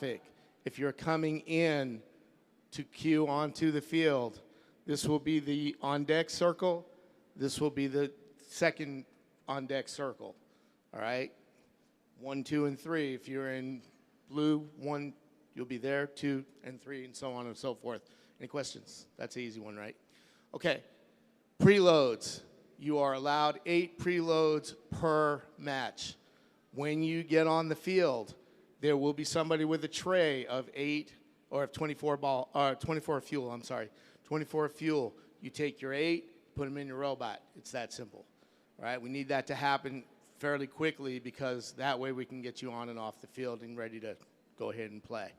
traffic, if you're coming in to queue onto the field, this will be the on-deck circle. This will be the second on-deck circle, all right? 1, 2, and 3. If you're in blue, 1, you'll be there, 2, and 3, and so on and so forth. Any questions? That's an easy one, right? Okay, preloads. You are allowed 8 preloads per match. When you get on the field, there will be somebody with a tray of 8 or 24 fuel, 24 fuel. You take your 8, put them in your robot. It's that simple, all right? We need that to happen fairly quickly because that way we can get you on and off the field and ready to go ahead and play.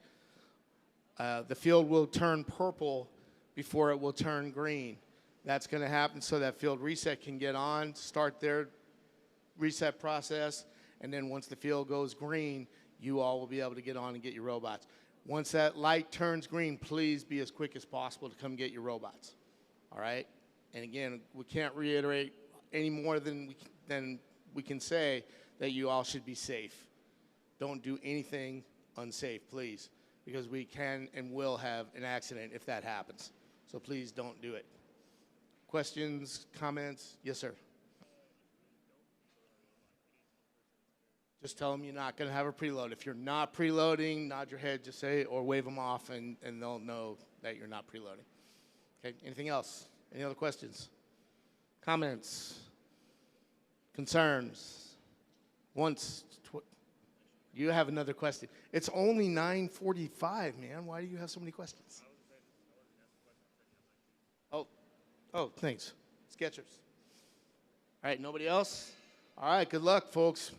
The field will turn purple before it will turn green. That's going to happen so that field reset can get on, start their reset process, and then once the field goes green, you all will be able to get on and get your robots. Once that light turns green, please be as quick as possible to come get your robots, all right? And again, we can't reiterate any more than we can say that you all should be safe. Don't do anything unsafe, please, because we can and will have an accident if that happens. So please don't do it. Questions, comments? Yes, sir. Just tell them you're not going to have a preload. If you're not preloading, nod your head, just say, or wave them off, and they'll know that you're not preloading. Okay, anything else? Any other questions? Comments? Concerns? You have another question. It's only 9:45, man. Why do you have so many questions? Oh, thanks. Sketchers. All right, nobody else? All right, good luck, folks.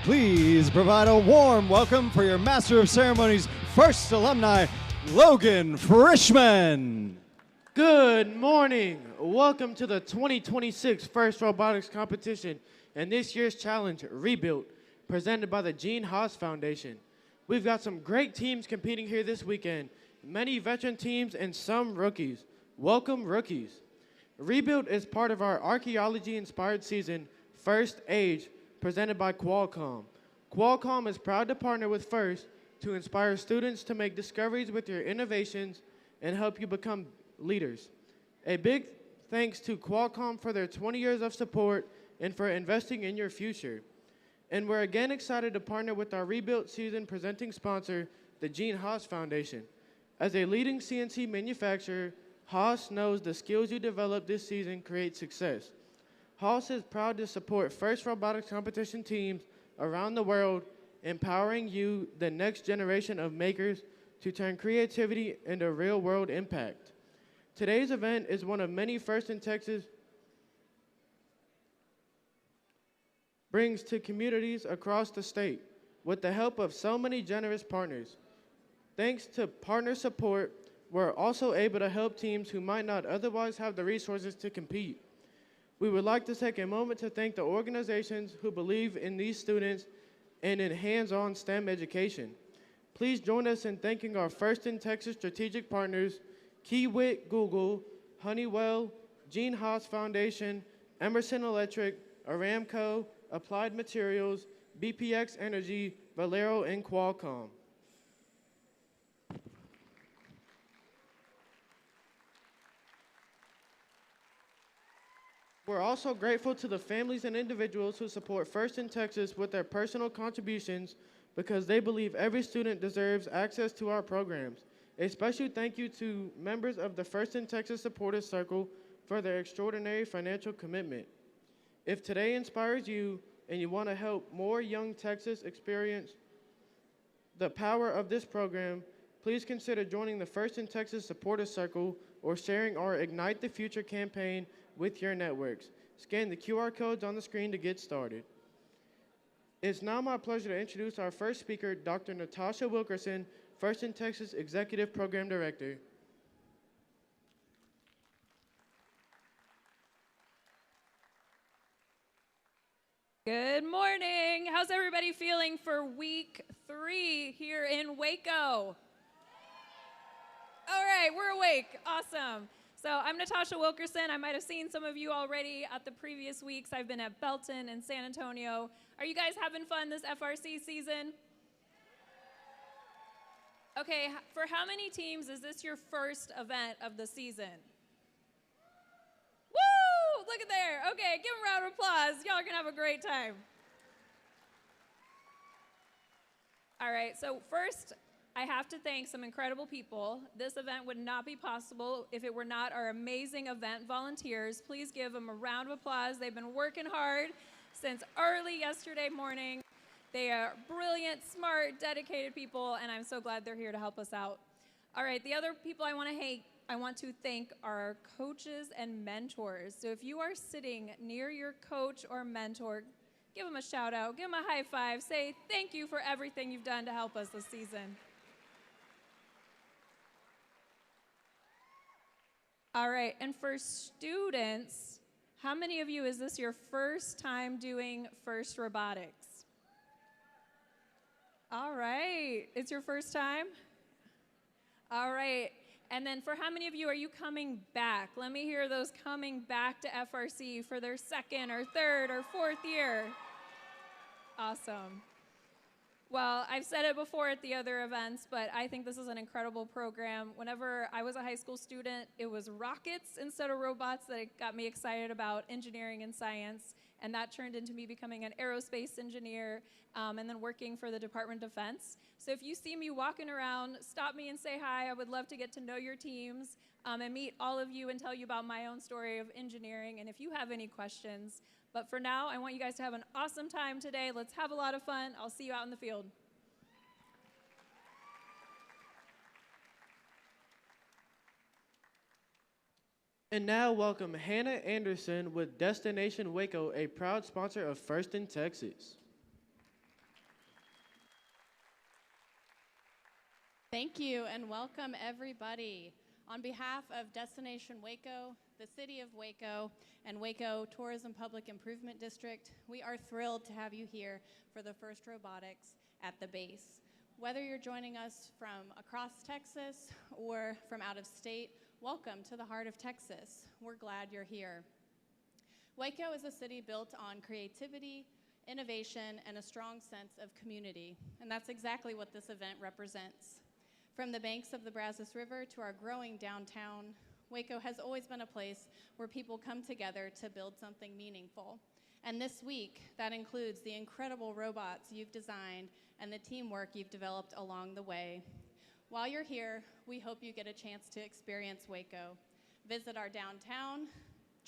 Please provide a warm welcome for your Master of Ceremonies first alumni, Logan Frischman. Good morning. Welcome to the 2026 First Robotics Competition and this year's challenge, Rebuilt, presented by the Gene Haas Foundation. We've got some great teams competing here this weekend, many veteran teams and some rookies. Welcome, rookies. Rebuilt is part of our archaeology-inspired season, First Age, presented by Qualcomm. Qualcomm is proud to partner with First to inspire students to make discoveries with your innovations and help you become leaders. A big thanks to Qualcomm for their 20 years of support and for investing in your future. And we're again excited to partner with our Rebuilt season presenting sponsor, the Gene Haas Foundation. As a leading CNC manufacturer, Haas knows the skills you develop this season create success. Haas is proud to support First Robotics Competition teams around the world, empowering you, the next generation of makers, to turn creativity into real-world impact. Today's event is one of many First in Texas brings to communities across the state with the help of so many generous partners. Thanks to partner support, we're also able to help teams who might not otherwise have the resources to compete. We would like to take a moment to thank the organizations who believe in these students and in hands-on STEM education. Please join us in thanking our First in Texas strategic partners, Kiewit, Google, Honeywell, Gene Haas Foundation, Emerson Electric, Aramco, Applied Materials, BPX Energy, Valero, and Qualcomm. We're also grateful to the families and individuals who support First in Texas with their personal contributions because they believe every student deserves access to our programs. A special thank you to members of the First in Texas Supporters Circle for their extraordinary financial commitment. If today inspires you and you want to help more young Texas experience the power of this program, please consider joining the First in Texas Supporters Circle or sharing our Ignite the Future campaign with your networks. Scan the QR codes on the screen to get started. It's now my pleasure to introduce our first speaker, Dr. Natasha Wilkerson, First in Texas Executive Program Director. Good morning. How's everybody feeling for week 3 here in Waco? All right, we're awake. Awesome. So I'm Natasha Wilkerson. I might have seen some of you already at the previous weeks. I've been at Belton and San Antonio. Are you guys having fun this FRC season? Okay, for how many teams is this your first event of the season? Woo! Look at there. Okay, give them a round of applause. Y'all are going to have a great time. All right, so first, I have to thank some incredible people. This event would not be possible if it were not our amazing event volunteers. Please give them a round of applause. They've been working hard since early yesterday morning. They are brilliant, smart, dedicated people, and I'm so glad they're here to help us out. All right, the other people I want to thank our coaches and mentors. So if you are sitting near your coach or mentor, give them a shout out, give them a high five, say thank you for everything you've done to help us this season. All right, and for students, how many of you, is this your first time doing First Robotics? All right, it's your first time? All right, and then for how many of you are you coming back? Let me hear those coming back to FRC for their second or third or fourth year. Awesome. Well, I've said it before at the other events, but I think this is an incredible program. Whenever I was a high school student, it was rockets instead of robots that got me excited about engineering and science, and that turned into me becoming an aerospace engineer and then working for the Department of Defense. So if you see me walking around, stop me and say hi. I would love to get to know your teams and meet all of you and tell you about my own story of engineering, and if you have any questions. But for now, I want you guys to have an awesome time today. Let's have a lot of fun. I'll see you out in the field. And now welcome Hannah Anderson with Destination Waco, a proud sponsor of First in Texas. Thank you and welcome everybody. On behalf of Destination Waco, the City of Waco, and Waco Tourism Public Improvement District, we are thrilled to have you here for the first robotics at the base. Whether you're joining us from across Texas or from out of state, welcome to the heart of Texas. We're glad you're here. Waco is a city built on creativity, innovation, and a strong sense of community, and that's exactly what this event represents. From the banks of the Brazos River to our growing downtown, Waco has always been a place where people come together to build something meaningful. And this week, that includes the incredible robots you've designed and the teamwork you've developed along the way. While you're here, we hope you get a chance to experience Waco. Visit our downtown,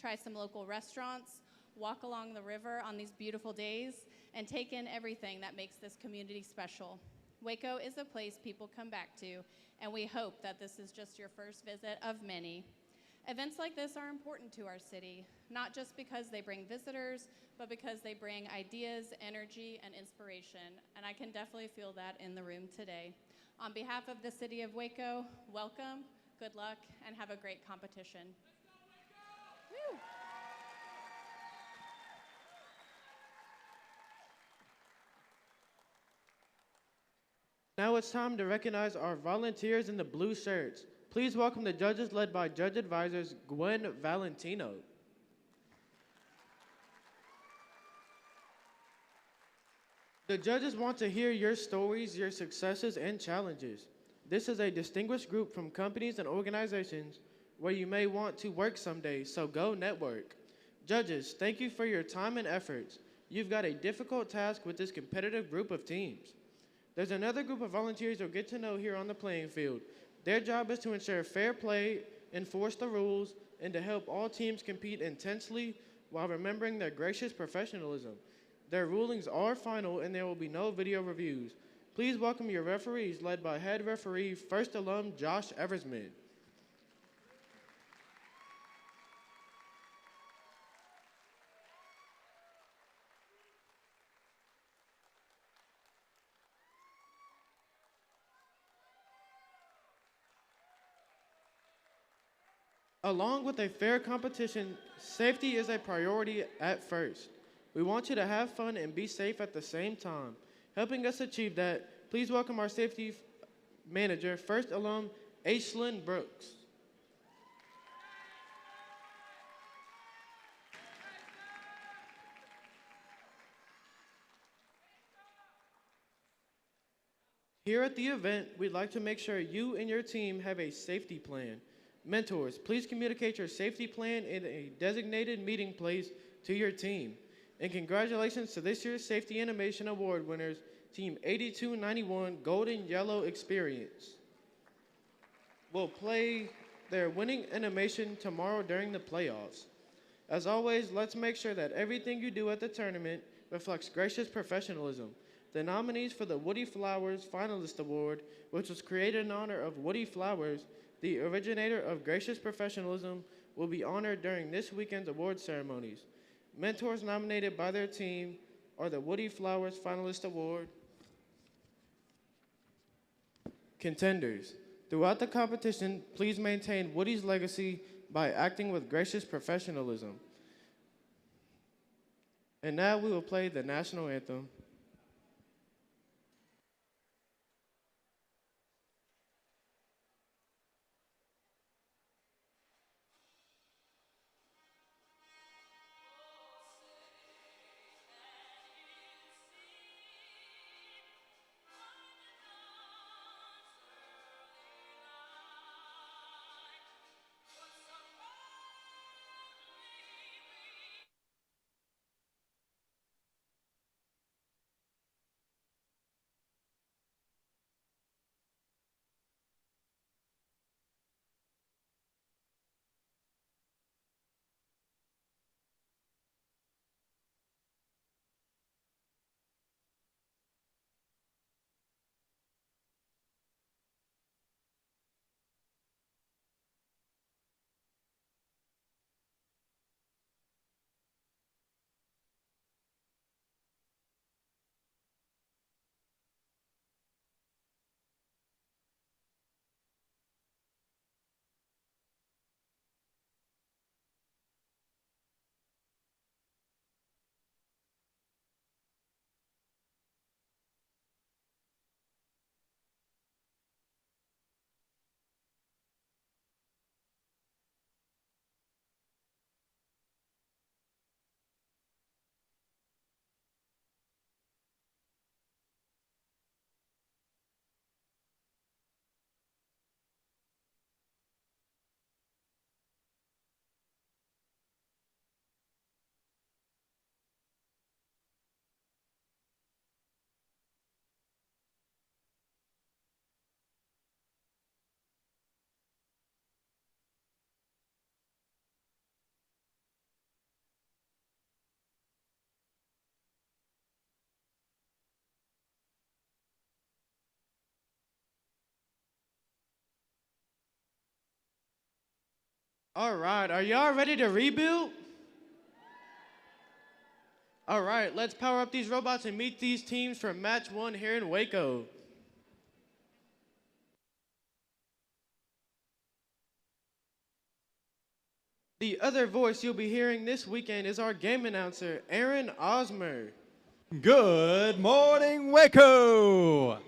try some local restaurants, walk along the river on these beautiful days, and take in everything that makes this community special. Waco is a place people come back to, and we hope that this is just your first visit of many. Events like this are important to our city, not just because they bring visitors, but because they bring ideas, energy, and inspiration, and I can definitely feel that in the room today. On behalf of the City of Waco, welcome, good luck, and have a great competition. Woo. Now it's time to recognize our volunteers in the blue shirts. Please welcome the judges led by Judge Advisors Gwen Valentino. The judges want to hear your stories, your successes, and challenges. This is a distinguished group from companies and organizations where you may want to work someday, so go network. Judges, thank you for your time and efforts. You've got a difficult task with this competitive group of teams. There's another group of volunteers you'll get to know here on the playing field. Their job is to ensure fair play, enforce the rules, and to help all teams compete intensely while remembering their gracious professionalism. Their rulings are final and there will be no video reviews. Please welcome your referees led by head referee, first alum Josh Eversman. Along with a fair competition, safety is a priority at first. We want you to have fun and be safe at the same time. Helping us achieve that, please welcome our safety manager, first alum Aislinn Brooks. Here at the event, we'd like to make sure you and your team have a safety plan. Mentors, please communicate your safety plan in a designated meeting place to your team. And congratulations to this year's Safety Animation Award winners, Team 8291 Golden Yellow Experience. Will play their winning animation tomorrow during the playoffs. As always, let's make sure that everything you do at the tournament reflects gracious professionalism. The nominees for the Woody Flowers Finalist Award, which was created in honor of Woody Flowers, the originator of gracious professionalism, will be honored during this weekend's award ceremonies. Mentors nominated by their team are the Woody Flowers Finalist Award. Contenders, throughout the competition, please maintain Woody's legacy by acting with gracious professionalism. And now we will play the national anthem. All right, are y'all ready to rebuild? All right, let's power up these robots and meet these teams for match 1 here in Waco. The other voice you'll be hearing this weekend is our game announcer, Aaron Osmer. Good morning, Waco!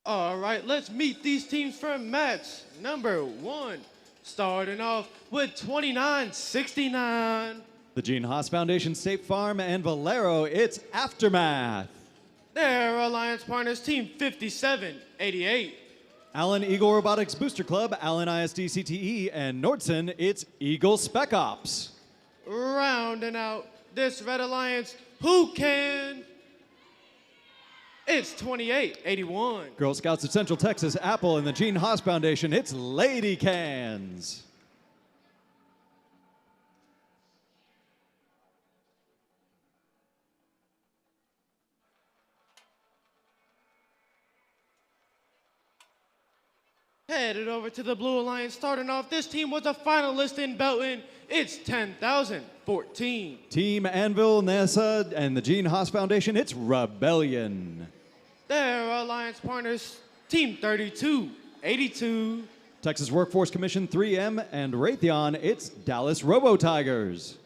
All right, let's meet these teams for match number 1. Starting off with 2969. The Gene Haas Foundation, State Farm, and Valero, it's Aftermath. Their alliance partners, Team 5788. Allen Eagle Robotics Booster Club, Allen ISD CTE, and Nordson, it's Eagle Spec Ops. Rounding out this Red Alliance, who can? It's 2881. Girl Scouts of Central Texas, Apple, and the Gene Haas Foundation, it's Lady Cans. Headed over to the Blue Alliance, starting off, this team was a finalist in Belton. It's 10,014. Team Anvil, NASA, and the Gene Haas Foundation, it's Rebellion. Their alliance partners, Team 3282. Texas Workforce Commission, 3M, and Raytheon, it's Dallas Robo Tigers.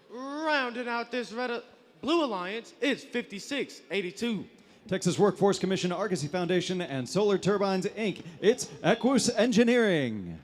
Rounding out this Blue Alliance, it's 5682. Texas Workforce Commission, Argosy Foundation, and Solar Turbines, Inc., it's Equus Engineering.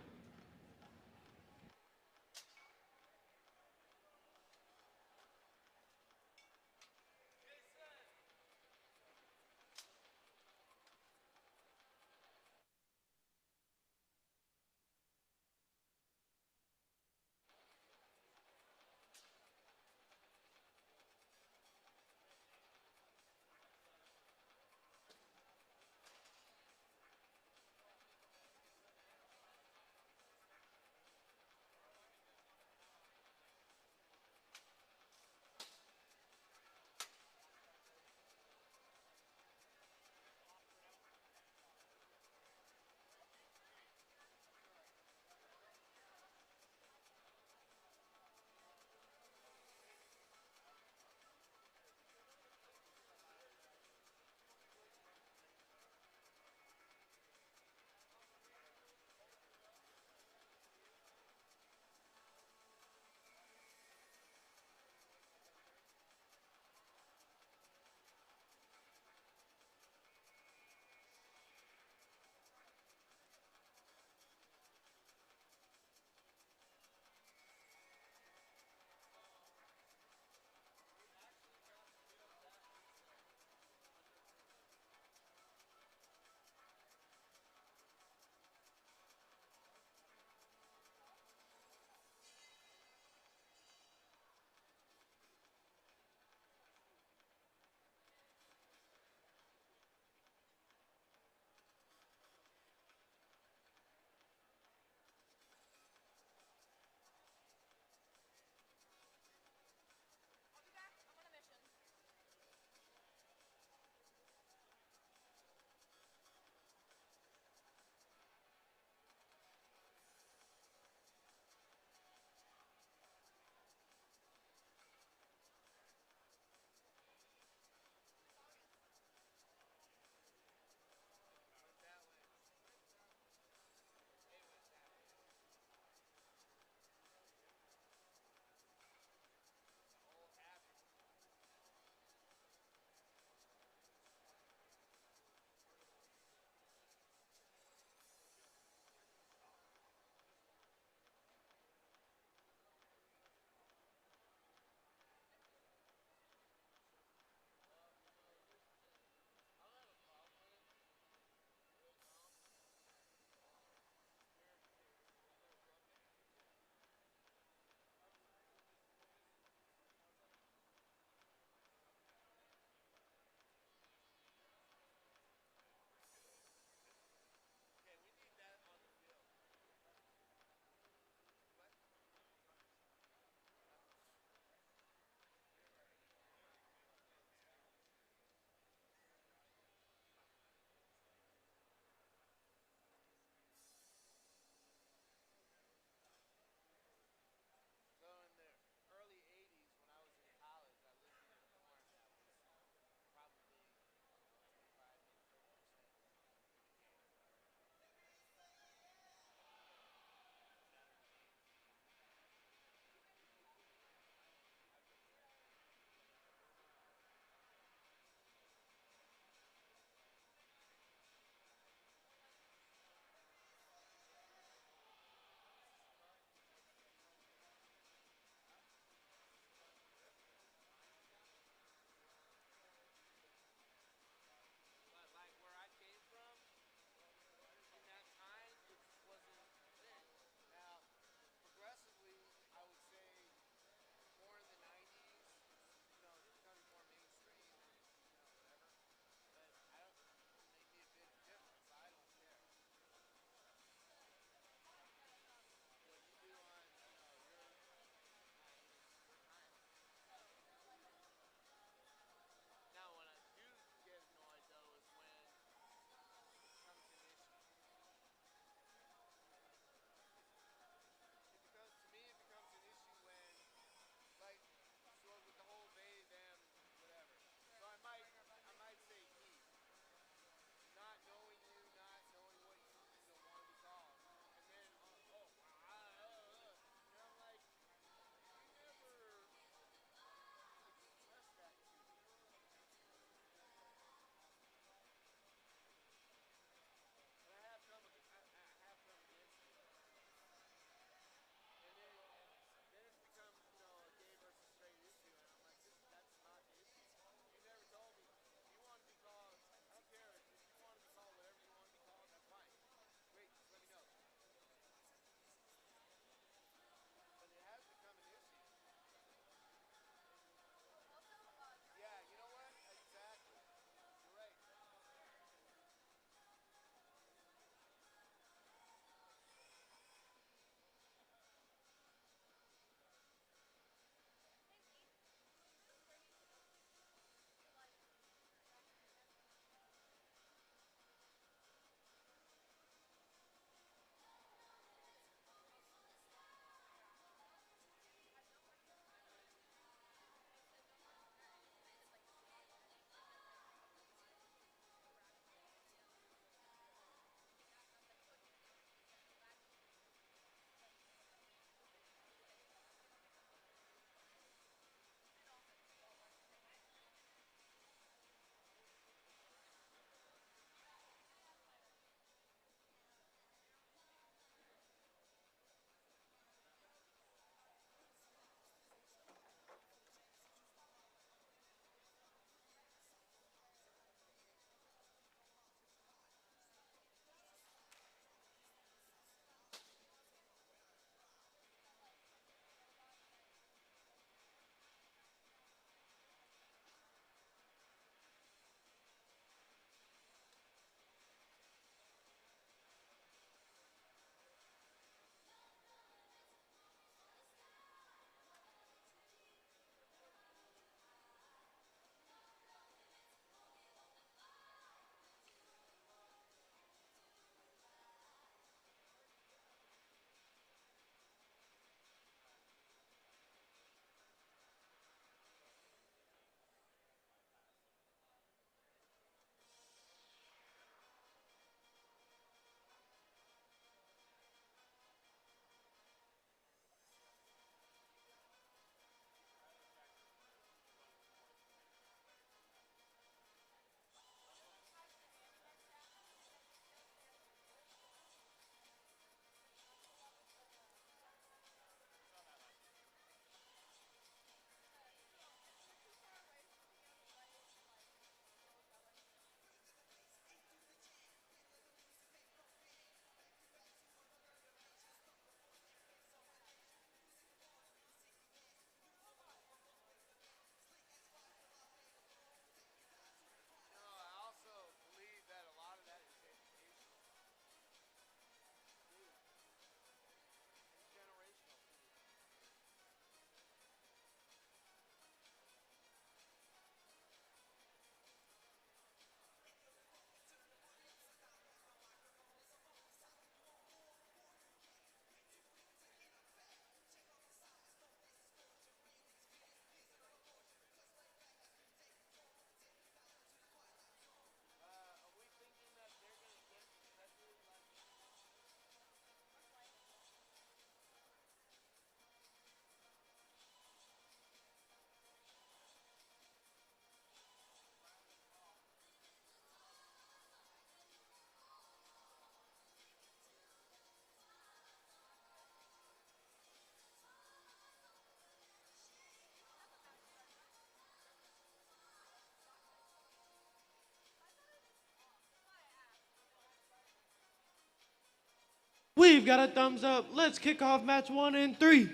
We've got a thumbs up. Let's kick off match 1 in 3,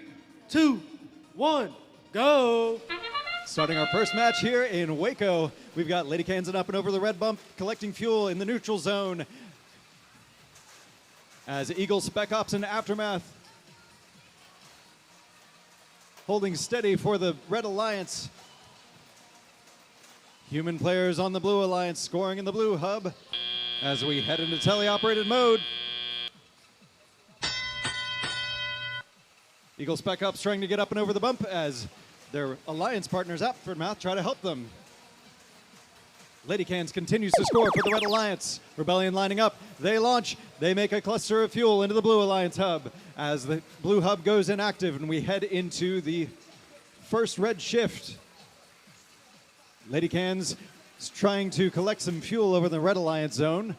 2, 1, go. Starting our first match here in Waco, we've got Lady Kansan up and over the red bump, collecting fuel in the neutral zone. As Eagle Spec Ops and Aftermath holding steady for the Red Alliance. Human players on the Blue Alliance scoring in the Blue Hub as we head into teleoperated mode. Eagle Spec Ops trying to get up and over the bump as their alliance partners Aftermath try to help them. Lady Cans continues to score for the Red Alliance. Rebellion lining up. They launch. They make a cluster of fuel into the Blue Alliance hub. As the Blue Hub goes inactive and we head into the first red shift. Lady Cans is trying to collect some fuel over the Red Alliance zone.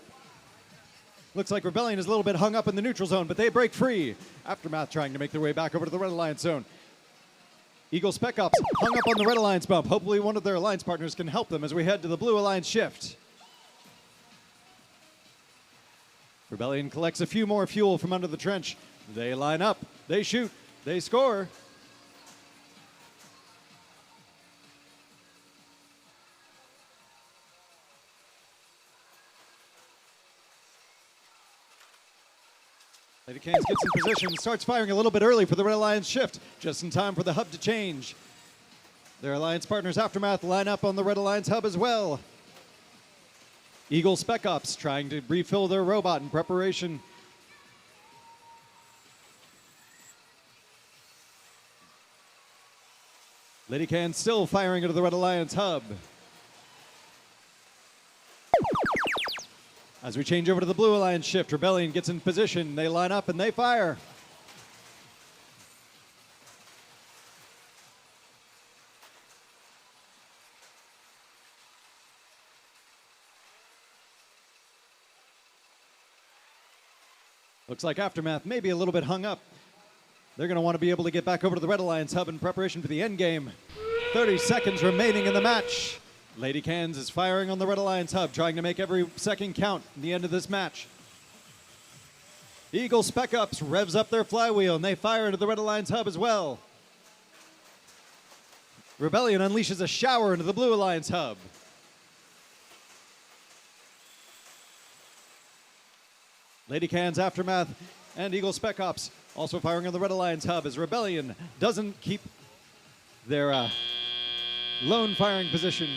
Looks like Rebellion is a little bit hung up in the neutral zone, but they break free. Aftermath trying to make their way back over to the Red Alliance zone. Eagle Spec Ops hung up on the Red Alliance bump. Hopefully one of their alliance partners can help them as we head to the Blue Alliance shift. Rebellion collects a few more fuel from under the trench. They line up, they shoot, they score. Lady Cans gets in position, starts firing a little bit early for the Red Alliance shift, just in time for the hub to change. Their alliance partners Aftermath line up on the Red Alliance hub as well. Eagle Spec Ops trying to refill their robot in preparation. Lady Cans still firing into the Red Alliance hub. As we change over to the Blue Alliance shift, Rebellion gets in position. They line up and they fire. Looks like Aftermath may be a little bit hung up. They're going to want to be able to get back over to the Red Alliance hub in preparation for the end game. 30 seconds remaining in the match. Lady Cans is firing on the Red Alliance hub, trying to make every second count in the end of this match. Eagle Spec Ops revs up their flywheel, and they fire into the Red Alliance hub as well. Rebellion unleashes a shower into the Blue Alliance hub. Lady Cans, Aftermath, and Eagle Spec Ops also firing on the Red Alliance hub as Rebellion doesn't keep their lone firing position.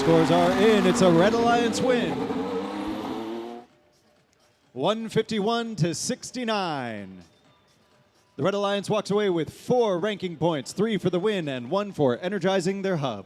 Scores are in. It's a Red Alliance win. 151 to 69. The Red Alliance walks away with 4 ranking points, 3 for the win and 1 for energizing their hub.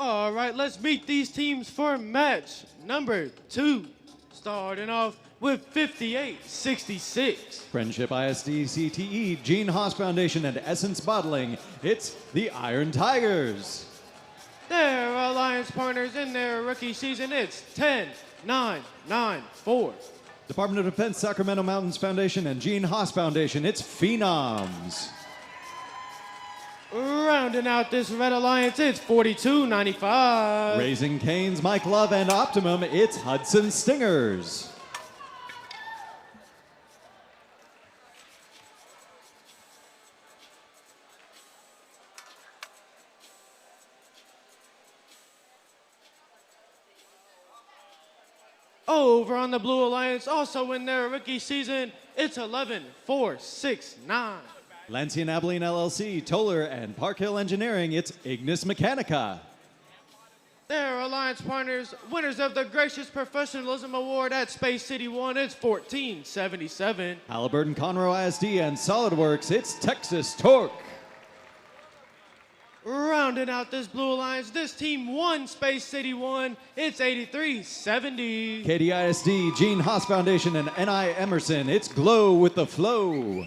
All right, let's meet these teams for match number 2. Starting off with 58-66. Friendship ISD CTE, Gene Haas Foundation, and Essence Bottling. It's the Iron Tigers. Their alliance partners in their rookie season, it's 10-9-9-4. Department of Defense, Sacramento Mountains Foundation, and Gene Haas Foundation. It's Phenoms. Rounding out this red alliance, it's 42-95. Raising Cane's, Mike Love, and Optimum. It's Hudson Stingers. Over on the Blue Alliance, also in their rookie season, it's 11-4-6-9. Lancian Abilene LLC, Toller, and Park Hill Engineering. It's Ignis Mechanica. Their alliance partners, winners of the Gracious Professionalism Award at Space City 1, it's 14-77. Halliburton Conroe ISD and SolidWorks. It's Texas Torque. Rounding out this Blue Alliance, this team won Space City 1, it's 83-70. KDISD, Gene Haas Foundation, and NI Emerson. It's Glow with the Flow.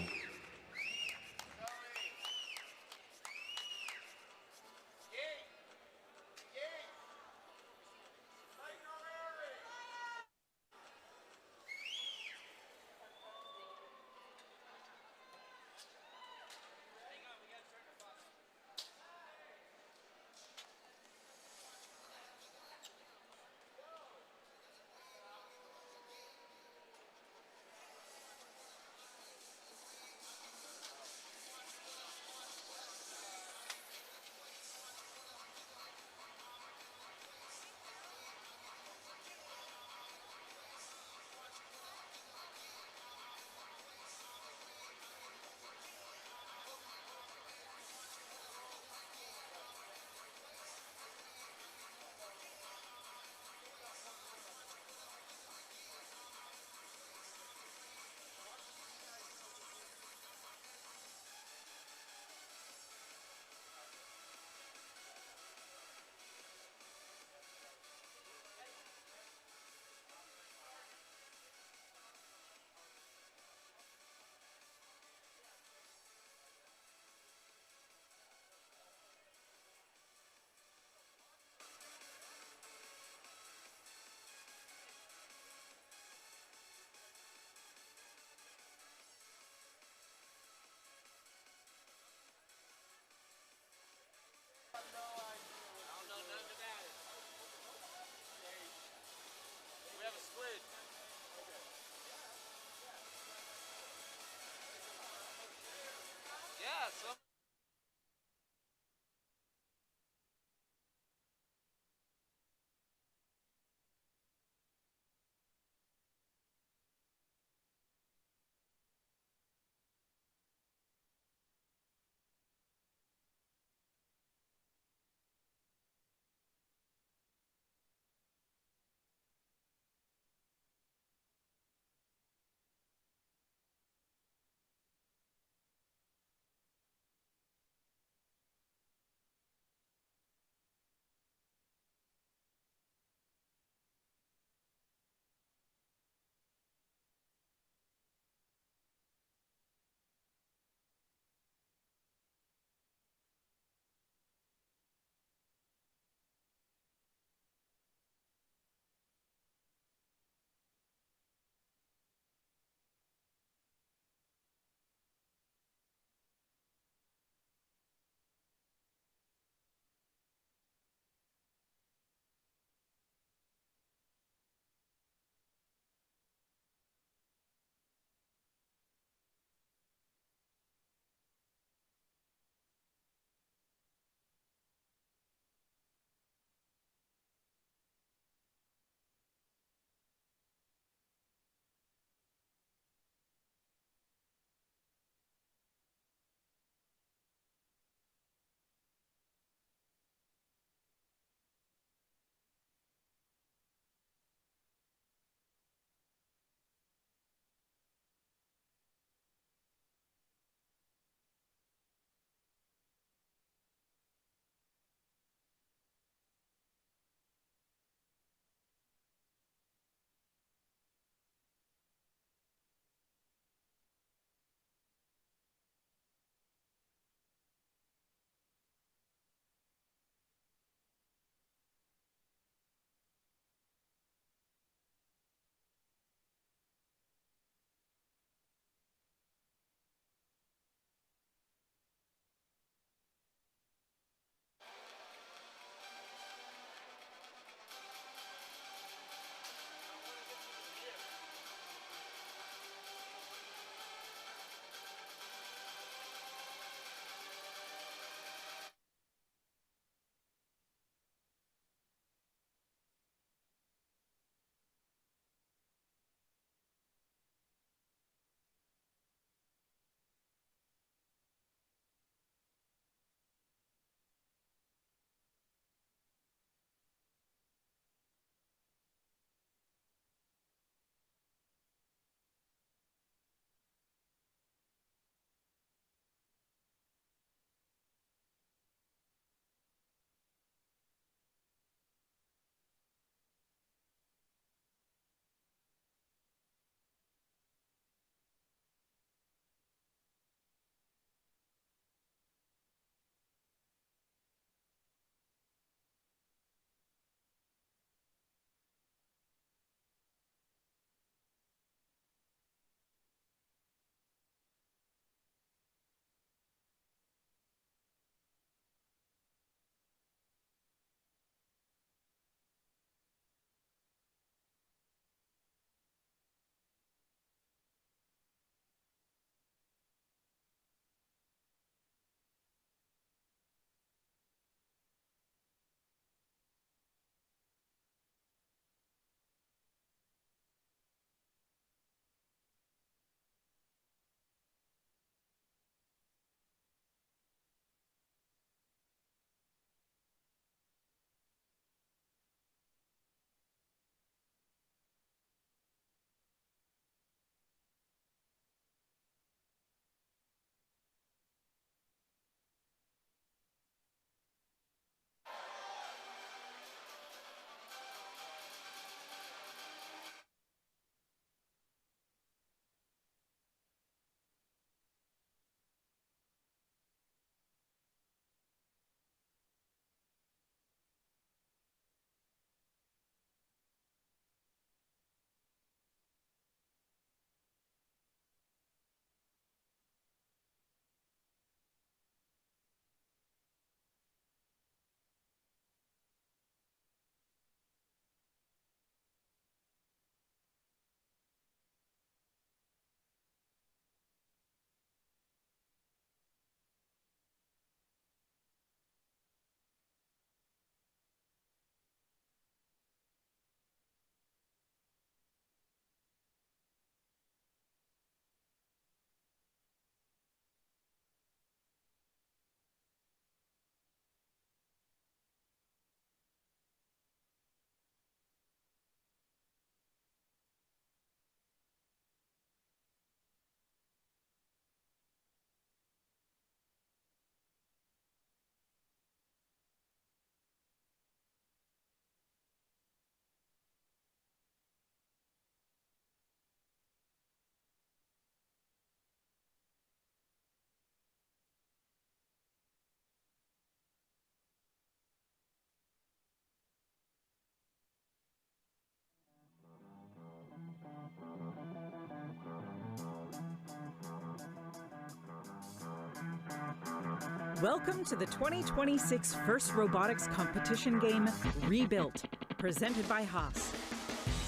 Welcome to the 2026 First Robotics Competition game, Rebuilt, presented by Haas.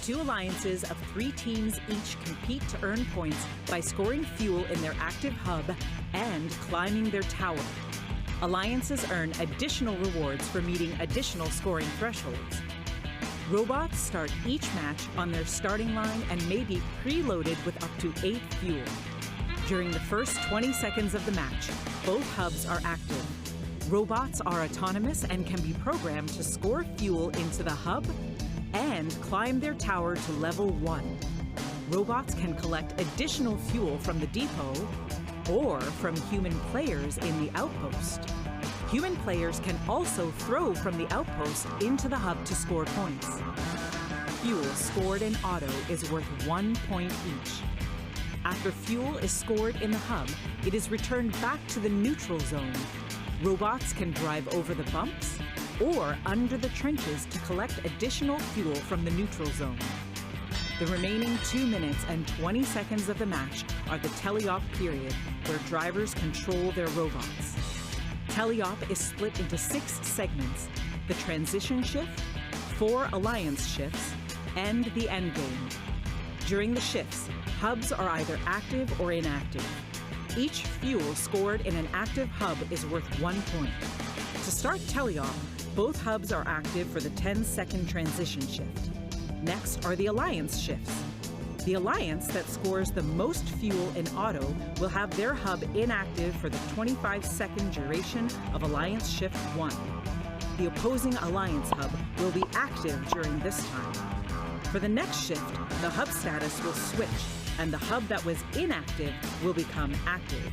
2 alliances of 3 teams each compete to earn points by scoring fuel in their active hub and climbing their tower. Alliances earn additional rewards for meeting additional scoring thresholds. Robots start each match on their starting line and may be preloaded with up to 8 fuel. During the first 20 seconds of the match, both hubs are active. Robots are autonomous and can be programmed to score fuel into the hub and climb their tower to level 1. Robots can collect additional fuel from the depot or from human players in the outpost. Human players can also throw from the outpost into the hub to score points. Fuel scored in auto is worth 1 point each. After fuel is scored in the hub, it is returned back to the neutral zone. Robots can drive over the bumps or under the trenches to collect additional fuel from the neutral zone. The remaining 2 minutes and 20 seconds of the match are the teleop period, where drivers control their robots. Teleop is split into 6 segments: the transition shift, 4 alliance shifts, and the endgame. During the shifts, hubs are either active or inactive. Each fuel scored in an active hub is worth 1 point. To start teleop, both hubs are active for the 10-second transition shift. Next are the alliance shifts. The alliance that scores the most fuel in auto will have their hub inactive for the 25-second duration of alliance shift 1. The opposing alliance hub will be active during this time. For the next shift, the hub status will switch, and the hub that was inactive will become active.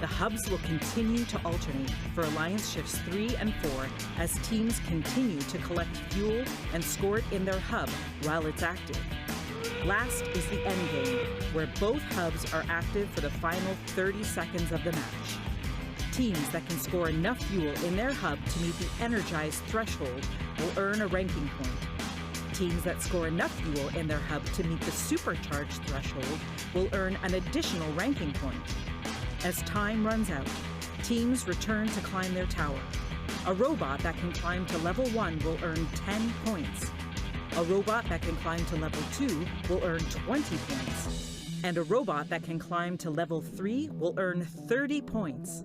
The hubs will continue to alternate for alliance shifts 3 and 4 as teams continue to collect fuel and score it in their hub while it's active. Last is the endgame, where both hubs are active for the final 30 seconds of the match. Teams that can score enough fuel in their hub to meet the energized threshold will earn a ranking point. Teams that score enough fuel in their hub to meet the supercharged threshold will earn an additional ranking point. As time runs out, teams return to climb their tower. A robot that can climb to level 1 will earn 10 points. A robot that can climb to level 2 will earn 20 points. And a robot that can climb to level 3 will earn 30 points.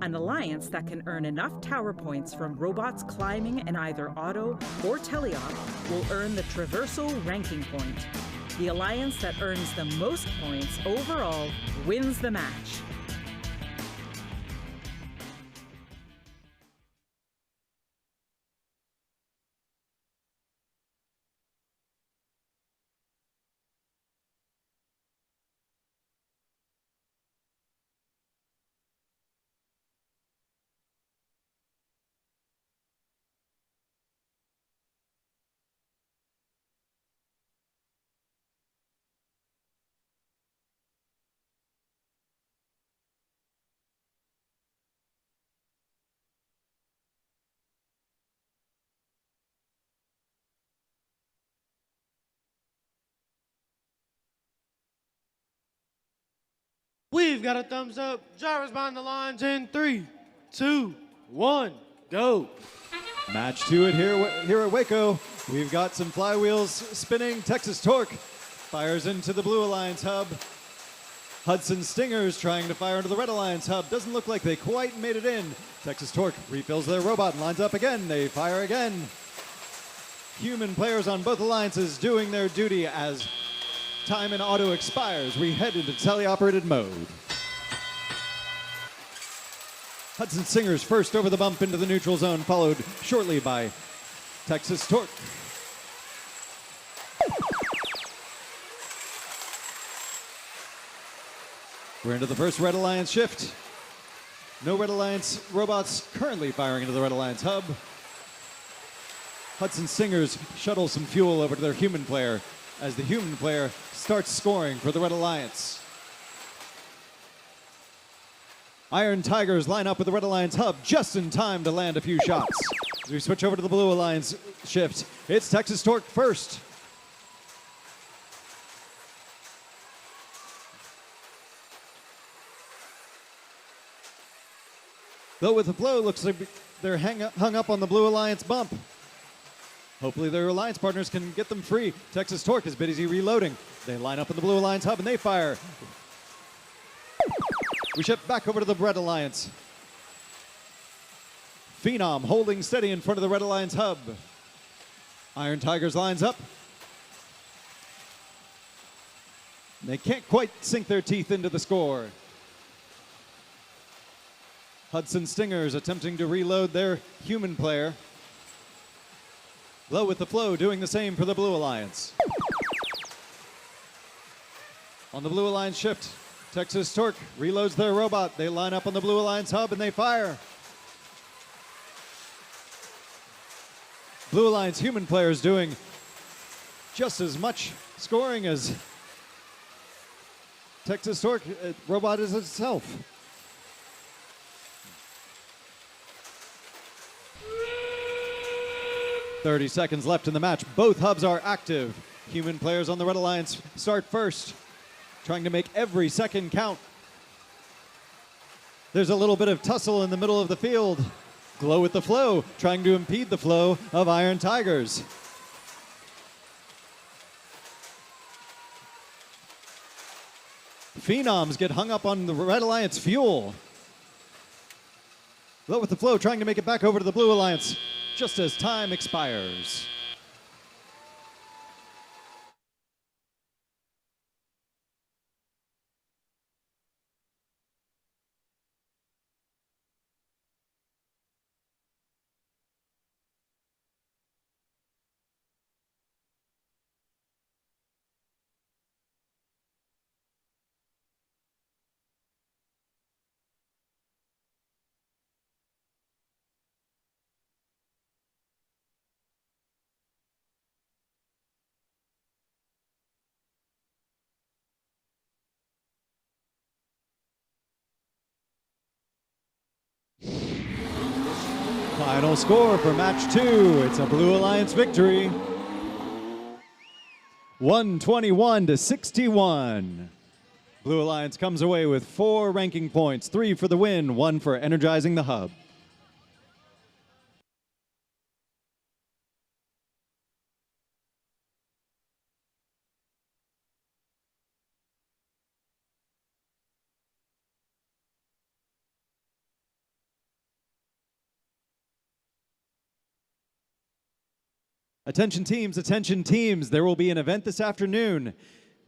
An alliance that can earn enough tower points from robots climbing in either auto or teleop will earn the traversal ranking point. The alliance that earns the most points overall wins the match. We've got a thumbs up. Drivers behind the lines in 3, 2, 1, go. Match 2 here at Waco. We've got some flywheels spinning. Texas Torque fires into the Blue Alliance hub. Hudson Stingers trying to fire into the Red Alliance hub. Doesn't look like they quite made it in. Texas Torque refills their robot and lines up again. They fire again. Human players on both alliances doing their duty as time in auto expires. We head into teleoperated mode. Hudson Singers first over the bump into the neutral zone, followed shortly by Texas Torque. We're into the first Red Alliance shift. No Red Alliance robots currently firing into the Red Alliance hub. Hudson Singers shuttle some fuel over to their human player as the human player starts scoring for the Red Alliance. Iron Tigers line up with the Red Alliance hub just in time to land a few shots. As we switch over to the Blue Alliance shift, it's Texas Torque first. Though with the flow, looks like they're hung up on the Blue Alliance bump. Hopefully their alliance partners can get them free. Texas Torque is busy reloading. They line up in the Blue Alliance hub and they fire. We shift back over to the Red Alliance. Phenom holding steady in front of the Red Alliance hub. Iron Tigers lines up. They can't quite sink their teeth into the score. Hudson Stingers attempting to reload their human player. Glow with the Flow doing the same for the Blue Alliance. On the Blue Alliance shift, Texas Torque reloads their robot. They line up on the Blue Alliance hub and they fire. Blue Alliance human players doing just as much scoring as Texas Torque robot is itself. "30 seconds left in the match. Both hubs are active. Human players on the Red Alliance start first, trying to make every second count. There's a little bit of tussle in the middle of the field. Glow with the Flow, trying to impede the flow of Iron Tigers. Phenoms get hung up on the Red Alliance fuel. Glow with the Flow trying to make it back over to the Blue Alliance just as time expires. Final score for match 2. It's a Blue Alliance victory. 121-61. Blue Alliance comes away with 4 ranking points, 3 for the win, 1 for energizing the hub. Attention teams, attention teams. There will be an event this afternoon.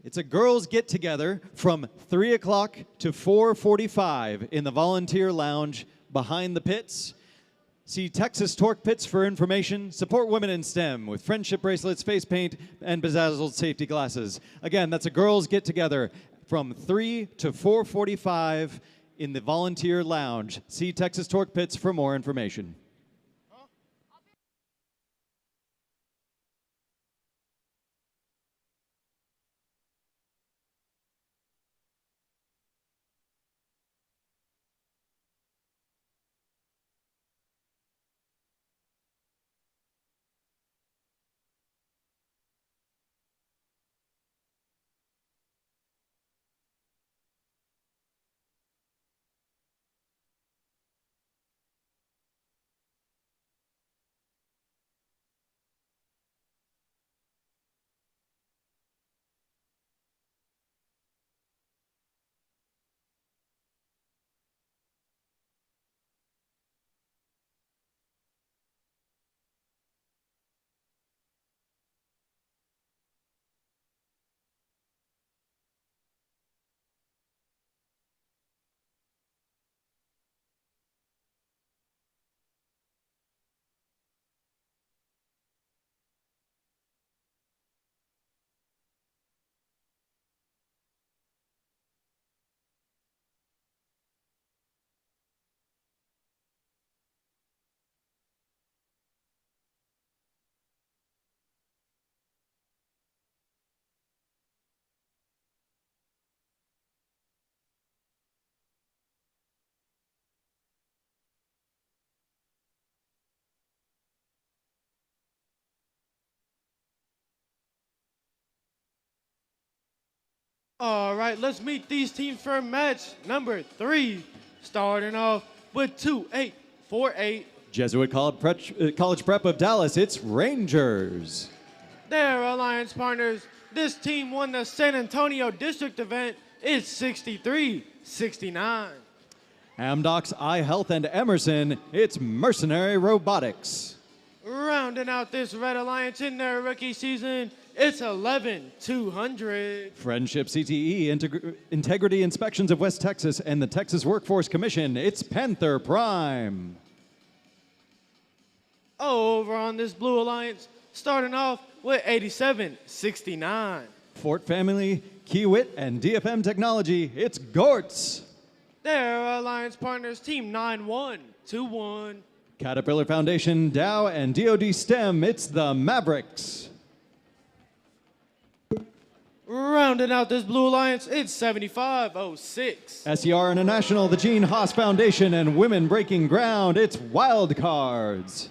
It's a girls' get-together from 3 o'clock to 4:45 in the volunteer lounge behind the pits. See Texas Torque Pits for information. Support women in STEM with friendship bracelets, face paint, and bedazzled safety glasses. Again, that's a girls' get-together from 3 to 4:45 in the volunteer lounge. See Texas Torque Pits for more information. All right, let's meet these teams for match number 3. Starting off with 2848. Jesuit College Prep of Dallas, it's Rangers. Their alliance partners, this team won the San Antonio District event. It's 63-69. Amdocs, iHealth, and Emerson, it's Mercenary Robotics. Rounding out this Red Alliance in their rookie season, it's 11-200. Friendship CTE, Integrity Inspections of West Texas, and the Texas Workforce Commission, it's Panther Prime. Over on this Blue Alliance, starting off with 87-69. Fort Family, Kiewit, and DFM Technology, it's Gortz. Their alliance partners, Team 9121. Caterpillar Foundation, Dow, and DoD STEM, it's the Mavericks. Rounding out this Blue Alliance, it's 7506. SER International, the Gene Haas Foundation, and Women Breaking Ground, it's Wild Cards.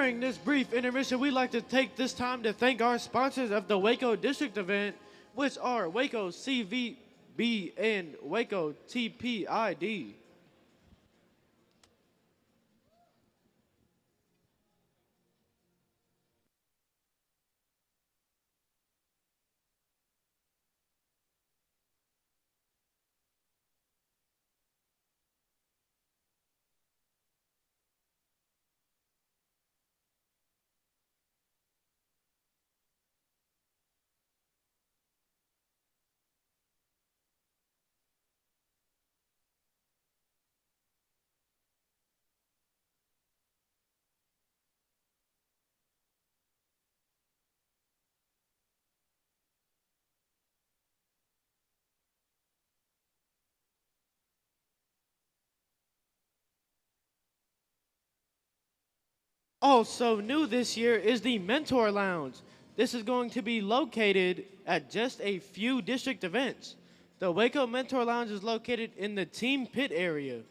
During this brief intermission, we'd like to take this time to thank our sponsors of the Waco District event, which are Waco CVB and Waco TPID. Also new this year is the Mentor Lounge. This is going to be located at just a few district events. The Waco Mentor Lounge is located in the Team Pit area.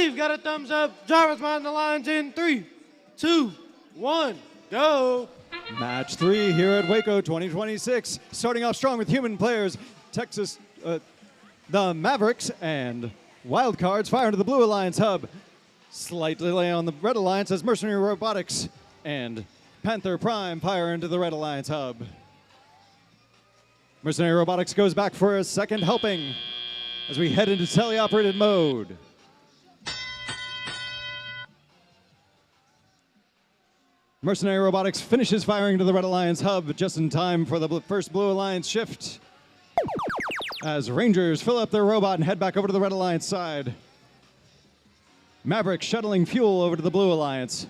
We've got a thumbs up. Drivers mind the lines in 3, 2, 1, go. Match 3 here at Waco 2026. Starting off strong with human players, the Mavericks and Wildcards fire into the Blue Alliance hub. Slight delay on the Red Alliance as Mercenary Robotics and Panther Prime fire into the Red Alliance hub. Mercenary Robotics goes back for a second helping as we head into teleoperated mode. Mercenary Robotics finishes firing to the Red Alliance hub just in time for the first Blue Alliance shift. As Rangers fill up their robot and head back over to the Red Alliance side. Maverick shuttling fuel over to the Blue Alliance.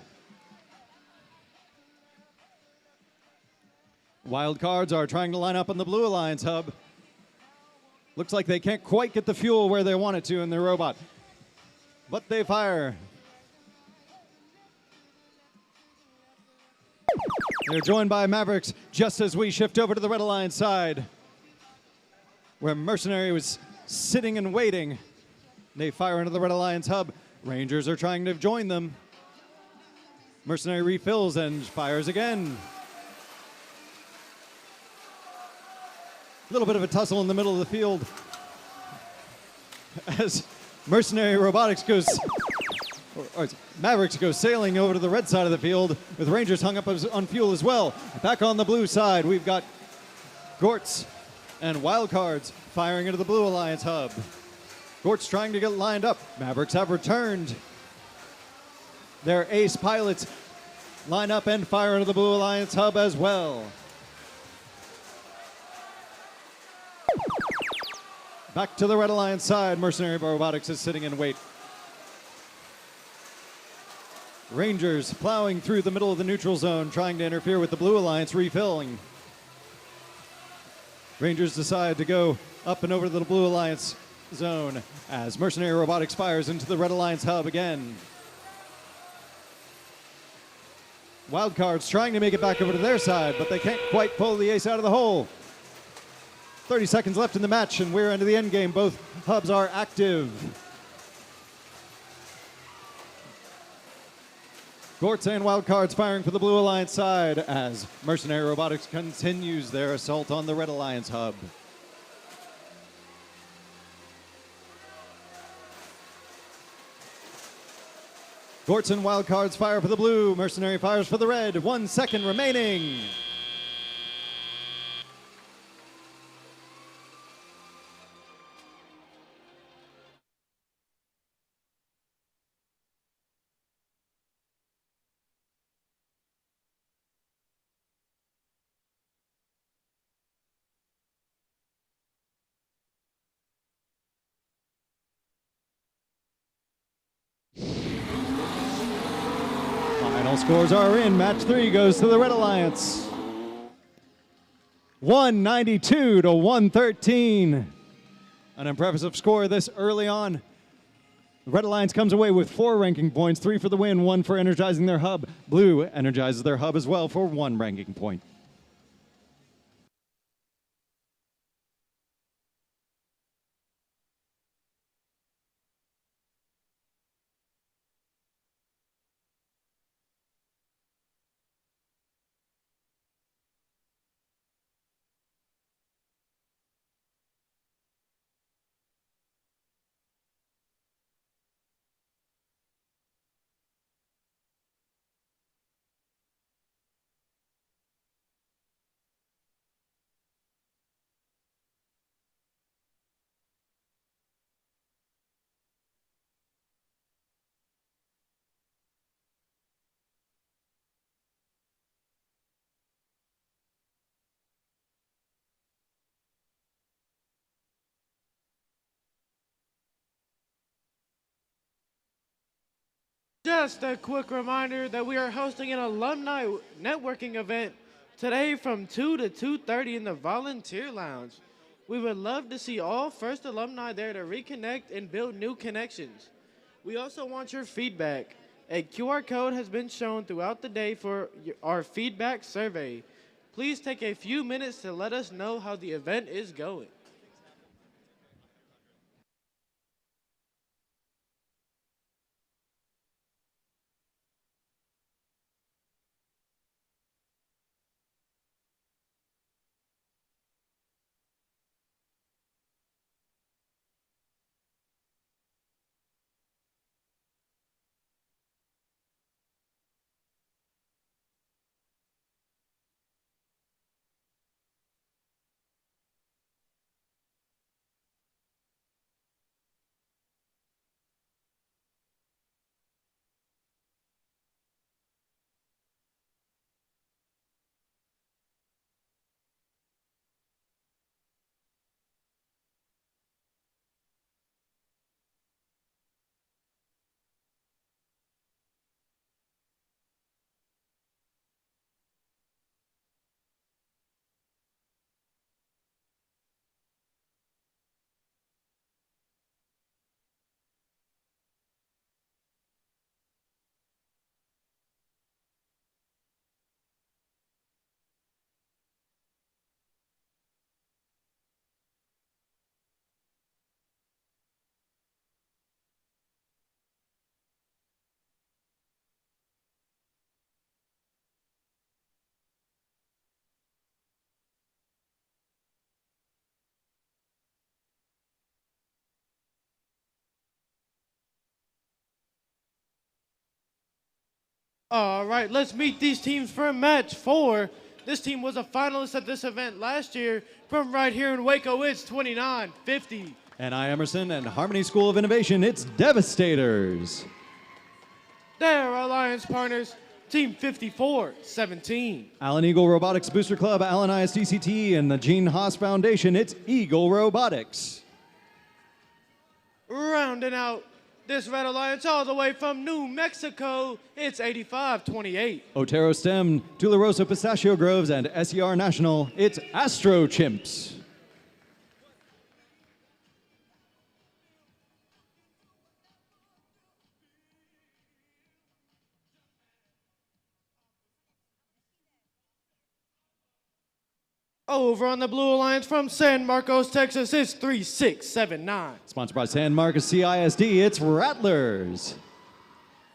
Wildcards are trying to line up on the Blue Alliance hub. Looks like they can't quite get the fuel where they want it to in their robot, but they fire. They're joined by Mavericks just as we shift over to the Red Alliance side, where Mercenary was sitting and waiting. They fire into the Red Alliance hub. Rangers are trying to join them. Mercenary refills and fires again. A little bit of a tussle in the middle of the field as Mercenary Robotics goes, or Mavericks go sailing over to the red side of the field with Rangers hung up on fuel as well. Back on the blue side, we've got Gortz and Wildcards firing into the Blue Alliance hub. Gortz trying to get lined up. Mavericks have returned. Their ace pilots line up and fire into the Blue Alliance hub as well. Back to the Red Alliance side, Mercenary Robotics is sitting in wait. Rangers plowing through the middle of the neutral zone, trying to interfere with the Blue Alliance refilling. Rangers decide to go up and over to the Blue Alliance zone as Mercenary Robotics fires into the Red Alliance hub again. Wildcards trying to make it back over to their side, but they can't quite pull the ace out of the hole. 30 seconds left in the match, and we're into the end game. Both hubs are active. Gortz and Wildcards firing for the Blue Alliance side as Mercenary Robotics continues their assault on the Red Alliance hub. Gortz and Wildcards fire for the blue. Mercenary fires for the red. 1 second remaining. Final scores are in. Match 3 goes to the Red Alliance. 192 to 113. An impressive score this early on. The Red Alliance comes away with 4 ranking points, 3 for the win, 1 for energizing their hub. Blue energizes their hub as well for 1 ranking point. Just a quick reminder that we are hosting an alumni networking event today from 2 to 2:30 in the Volunteer Lounge. We would love to see all first alumni there to reconnect and build new connections. We also want your feedback. A QR code has been shown throughout the day for our feedback survey. Please take a few minutes to let us know how the event is going. All right, let's meet these teams for match 4. This team was a finalist at this event last year from right here in Waco. It's 2950. And I, Emerson, and Harmony School of Innovation, it's Devastators. Their alliance partners, Team 5417. Allen Eagle Robotics Booster Club, Allen ISDCT, and the Gene Haas Foundation, it's Eagle Robotics. Rounding out this red alliance all the way from New Mexico, it's 8528. Otero STEM, Tularosa Pistachio Groves, and SER National, it's Astro Chimps. Over on the Blue Alliance from San Marcos, Texas, it's 3679. Sponsored by San Marcos CISD, it's Rattlers.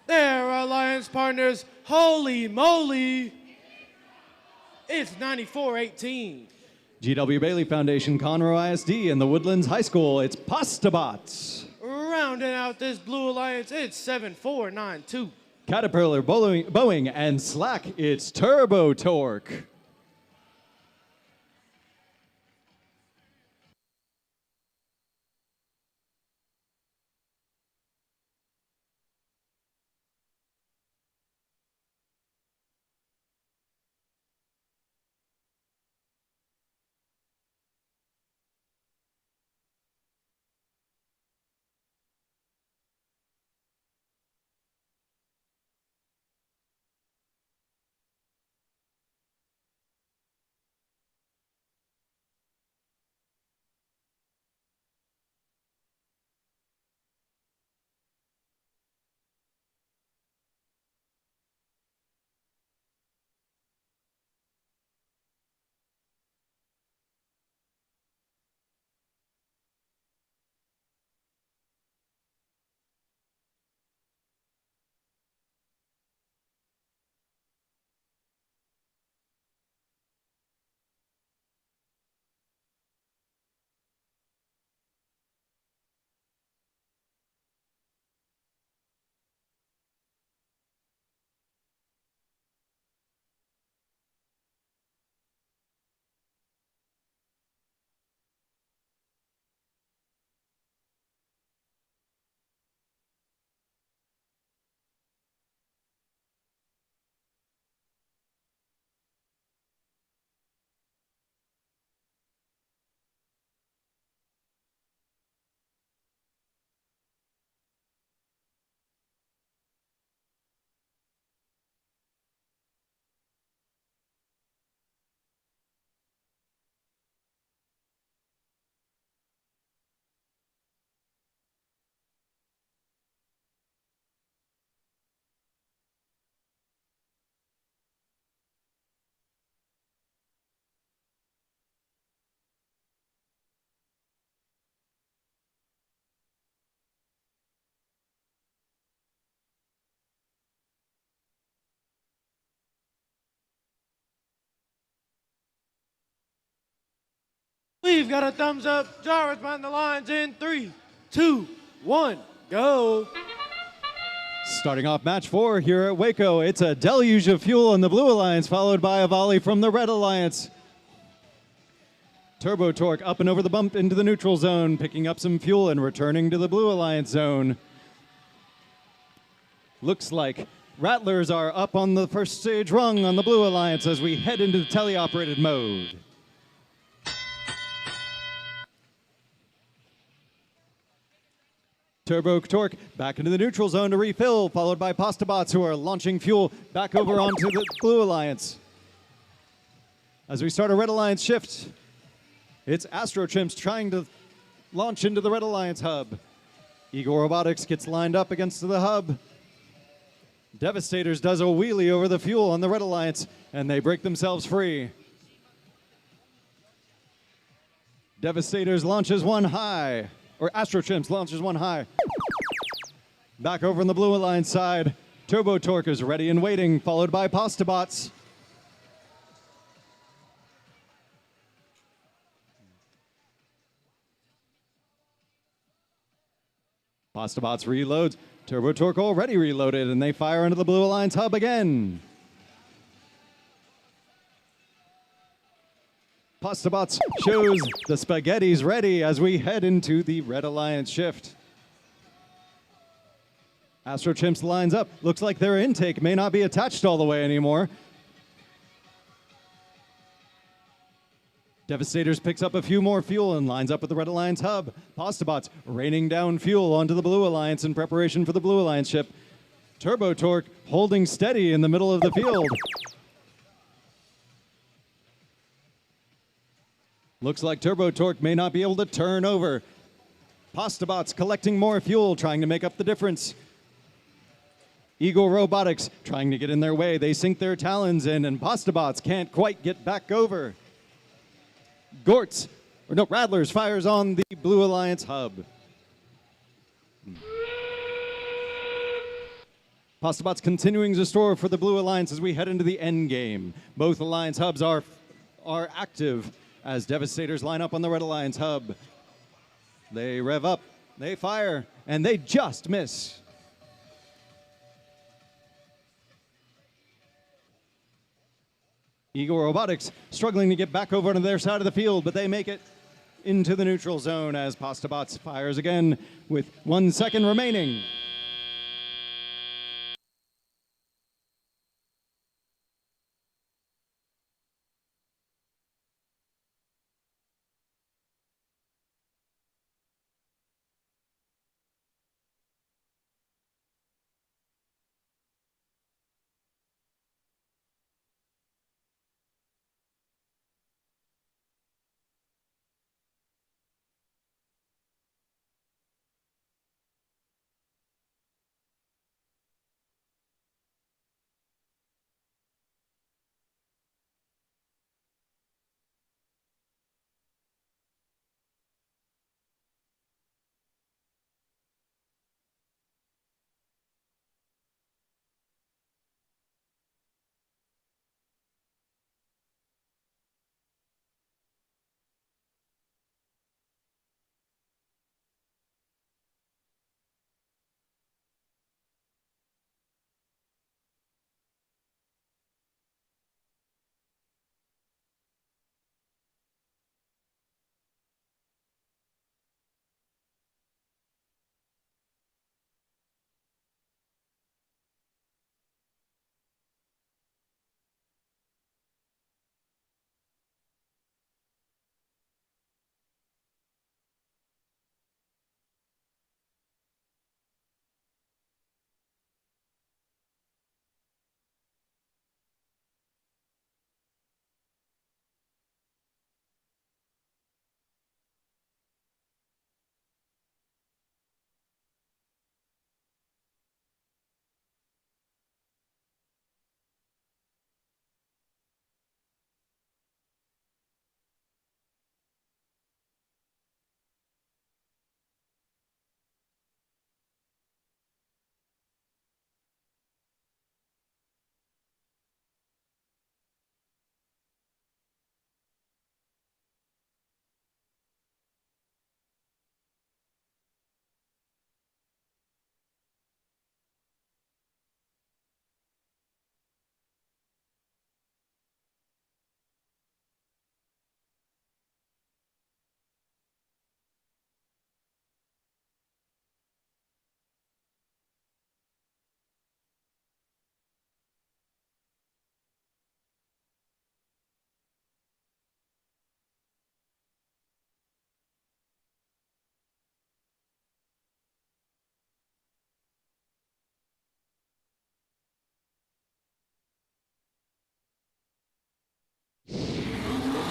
Their alliance partners, holy moly, it's 9418. GW Bailey Foundation, Conroe ISD, and the Woodlands High School, it's Pastabots. Rounding out this Blue Alliance, it's 7492. Caterpillar, Boeing, and Slack, it's Turbo Torque. We've got a thumbs up. Jarvis behind the lines in 3, 2, 1, go. Starting off match 4 here at Waco, it's a deluge of fuel in the Blue Alliance, followed by a volley from the Red Alliance. Turbo Torque up and over the bump into the neutral zone, picking up some fuel and returning to the Blue Alliance zone. Looks like Rattlers are up on the first stage rung on the Blue Alliance as we head into the teleoperated mode. Turbo Torque back into the neutral zone to refill, followed by Pastabots who are launching fuel back over onto the Blue Alliance. As we start a Red Alliance shift, it's Astro Chimps trying to launch into the Red Alliance hub. Eagle Robotics gets lined up against the hub. Devastators does a wheelie over the fuel on the Red Alliance, and they break themselves free. Devastators launches one high. Or Astro Chimps launches one high. Back over on the Blue Alliance side, Turbo Torque is ready and waiting, followed by Pastabots. Pastabots reloads. Turbo Torque already reloaded, and they fire into the Blue Alliance hub again. Pastabots shows the spaghetti's ready as we head into the Red Alliance shift. Astrochimps lines up. Looks like their intake may not be attached all the way anymore. Devastators picks up a few more fuel and lines up at the Red Alliance hub. Pastabots raining down fuel onto the Blue Alliance in preparation for the Blue Alliance ship. Turbo Torque holding steady in the middle of the field. Looks like Turbo Torque may not be able to turn over. Pastabots collecting more fuel, trying to make up the difference. Eagle Robotics trying to get in their way. They sink their talons in, and Pastabots can't quite get back over. Rattlers fires on the Blue Alliance hub. Pastabots continuing to store for the Blue Alliance as we head into the end game. Both Alliance hubs are active as Devastators line up on the Red Alliance hub. They rev up, they fire, and they just miss. Eagle Robotics struggling to get back over to their side of the field, but they make it into the neutral zone as Pastabots fires again with 1 second remaining.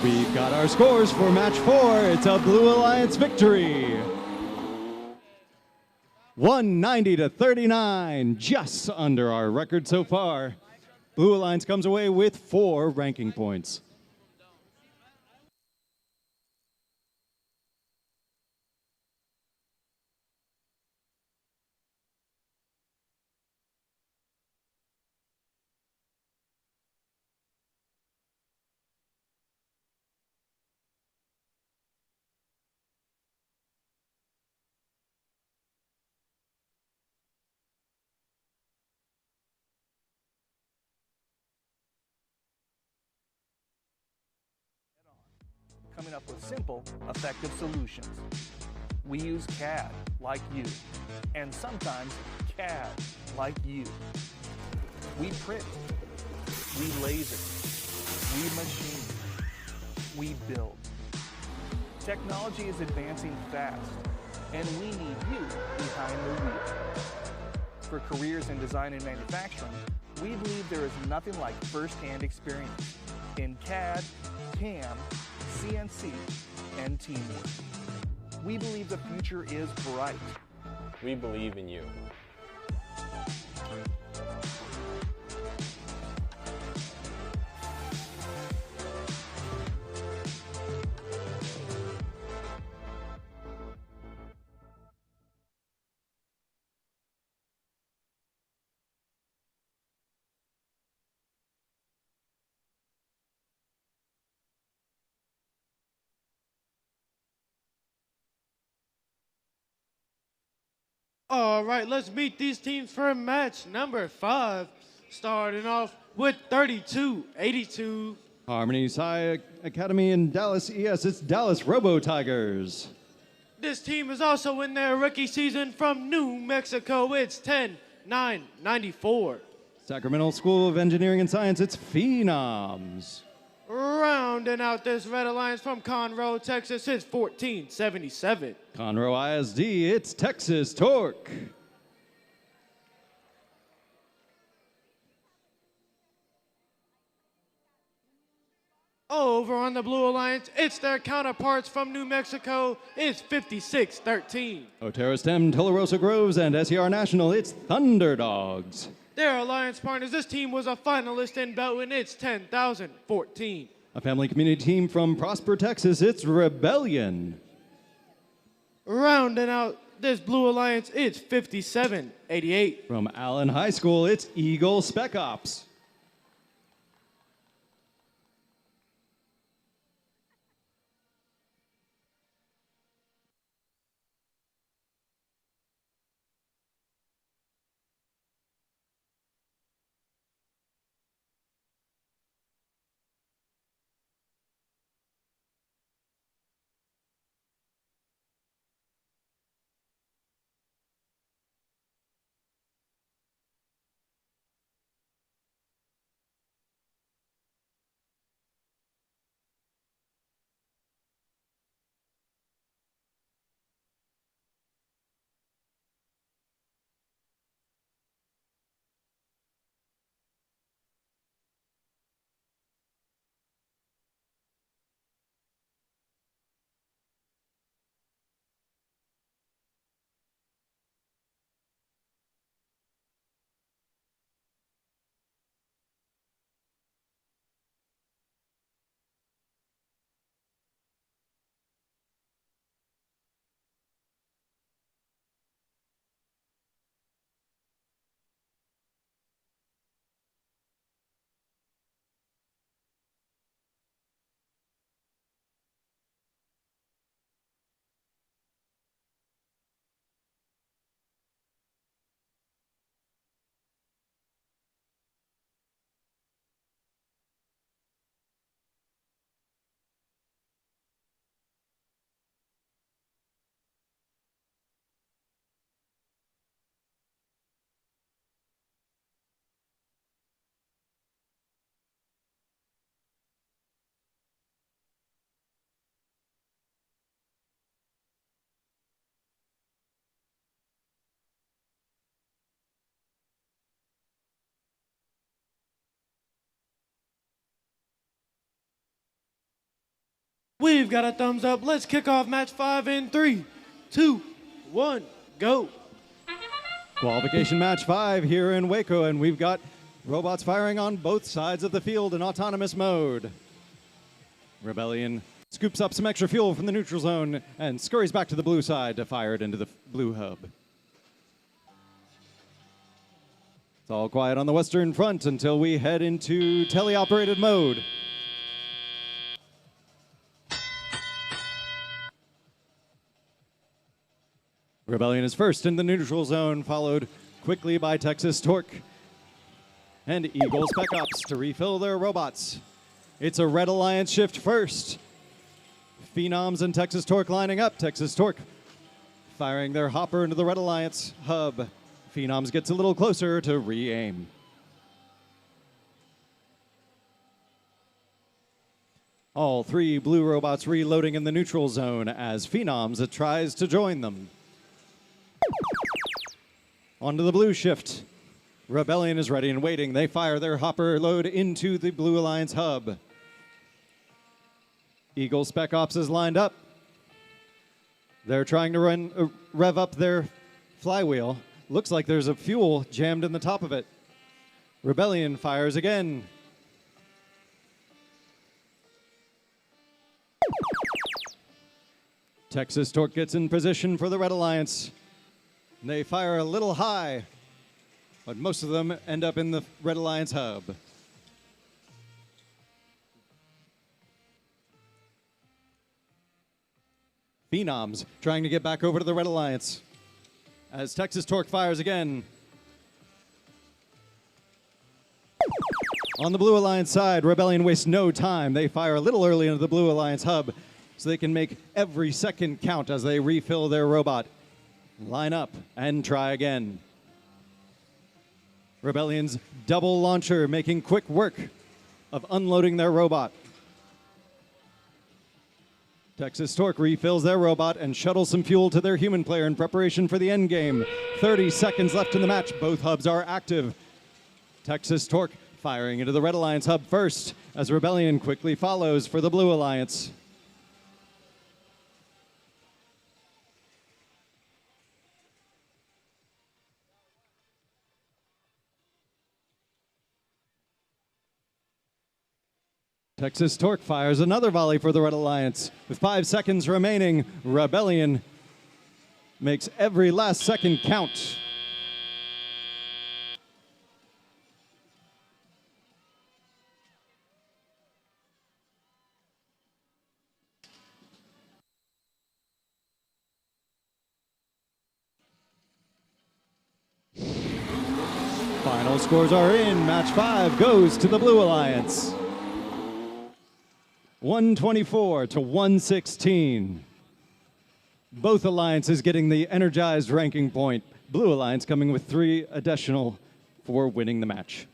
We've got our scores for match 4. It's a Blue Alliance victory. 190 to 39, just under our record so far. Blue Alliance comes away with 4 ranking points. coming up with simple, effective solutions. We use CAD like you, and sometimes CAD like you. We print, we laser, we machine, we build. Technology is advancing fast, and we need you behind the wheel. For careers in design and manufacturing, we believe there is nothing like first-hand experience in CAD, CAM, CNC, and teamwork. We believe the future is bright. We believe in you. All right, let's meet these teams for match number 5. Starting off with 32-82. Harmony Sci Academy in Dallas ES, it's Dallas Robo Tigers. This team is also in their rookie season from New Mexico. It's 10-9-94. Sacramento School of Engineering and Science, it's Phenoms. Rounding out this Red Alliance from Conroe, Texas, it's 14-77. Conroe ISD, it's Texas Torque. Over on the Blue Alliance, it's their counterparts from New Mexico. It's 56-13. Otero STEM, Tularosa Groves, and SER National, it's Thunderdogs. Their alliance partners, this team was a finalist in Belton. It's 10,014. A family community team from Prosper, Texas, it's Rebellion. Rounding out this Blue Alliance, it's 57-88. From Allen High School, it's Eagle Spec Ops. We've got a thumbs up. Let's kick off match 5 in 3, 2, 1, go. Qualification match 5 here in Waco, and we've got robots firing on both sides of the field in autonomous mode. Rebellion scoops up some extra fuel from the neutral zone and scurries back to the blue side to fire it into the blue hub. It's all quiet on the Western Front until we head into teleoperated mode. Rebellion is first in the neutral zone, followed quickly by Texas Torque and Eagle Spec Ops to refill their robots. It's a Red Alliance shift first. Phenoms and Texas Torque lining up. Texas Torque firing their hopper into the Red Alliance hub. Phenoms gets a little closer to re-aim. All three blue robots reloading in the neutral zone as Phenoms tries to join them. Onto the blue shift. Rebellion is ready and waiting. They fire their hopper load into the Blue Alliance hub. Eagle Spec Ops is lined up. They're trying to rev up their flywheel. Looks like there's a fuel jammed in the top of it. Rebellion fires again. Texas Torque gets in position for the Red Alliance. They fire a little high, but most of them end up in the Red Alliance hub. Phenoms trying to get back over to the Red Alliance as Texas Torque fires again. On the Blue Alliance side, Rebellion wastes no time. They fire a little early into the Blue Alliance hub so they can make every second count as they refill their robot. Line up and try again. Rebellion's double launcher making quick work of unloading their robot. Texas Torque refills their robot and shuttles some fuel to their human player in preparation for the end game. 30 seconds left in the match. Both hubs are active. Texas Torque firing into the Red Alliance hub first as Rebellion quickly follows for the Blue Alliance. Texas Torque fires another volley for the Red Alliance. With 5 seconds remaining, Rebellion makes every last second count. Final scores are in. Match 5 goes to the Blue Alliance. 124 to 116. Both alliances getting the energized ranking point. Blue Alliance coming with 3 additional for winning the match.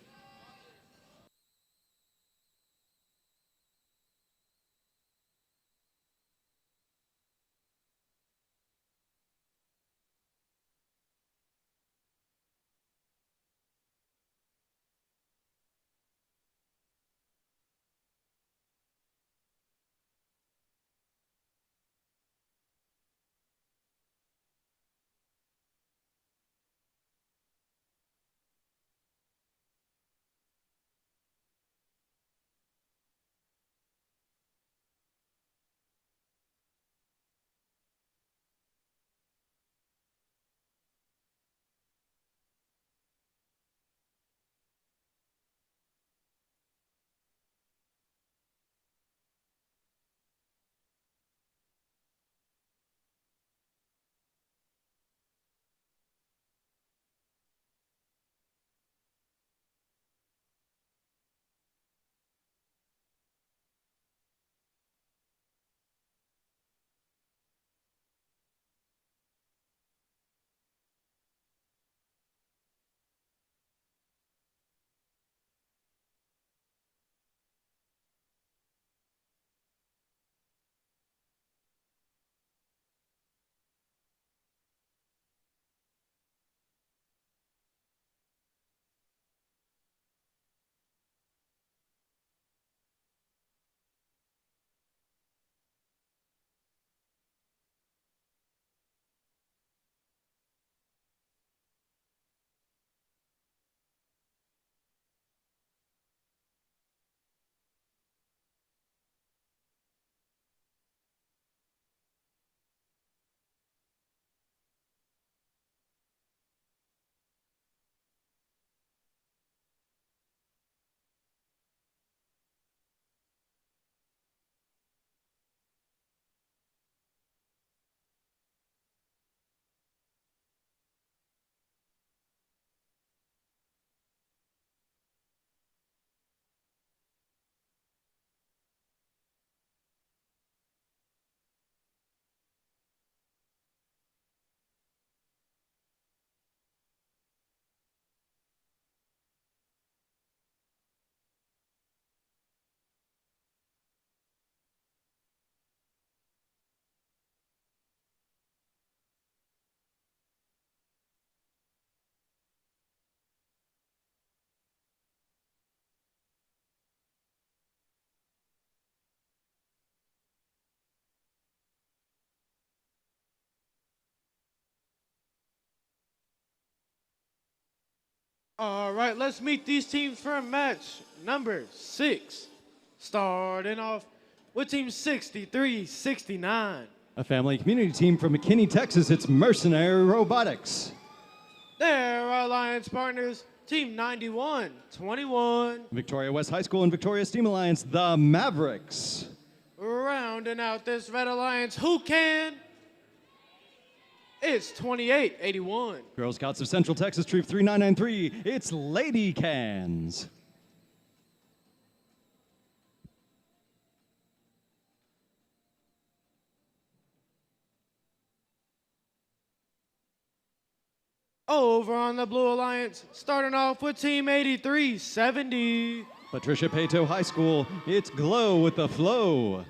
All right, let's meet these teams for match number 6. Starting off with Team 6369. A family community team from McKinney, Texas. It's Mercenary Robotics. They're our alliance partners, Team 9121. Victoria West High School and Victoria Steam Alliance, the Mavericks. Rounding out this red alliance, who can? It's 2881. Girl Scouts of Central Texas Troop 3993. It's Lady Cans. Over on the Blue Alliance, starting off with Team 8370. Patricia Pato High School. It's Glow with the Flow.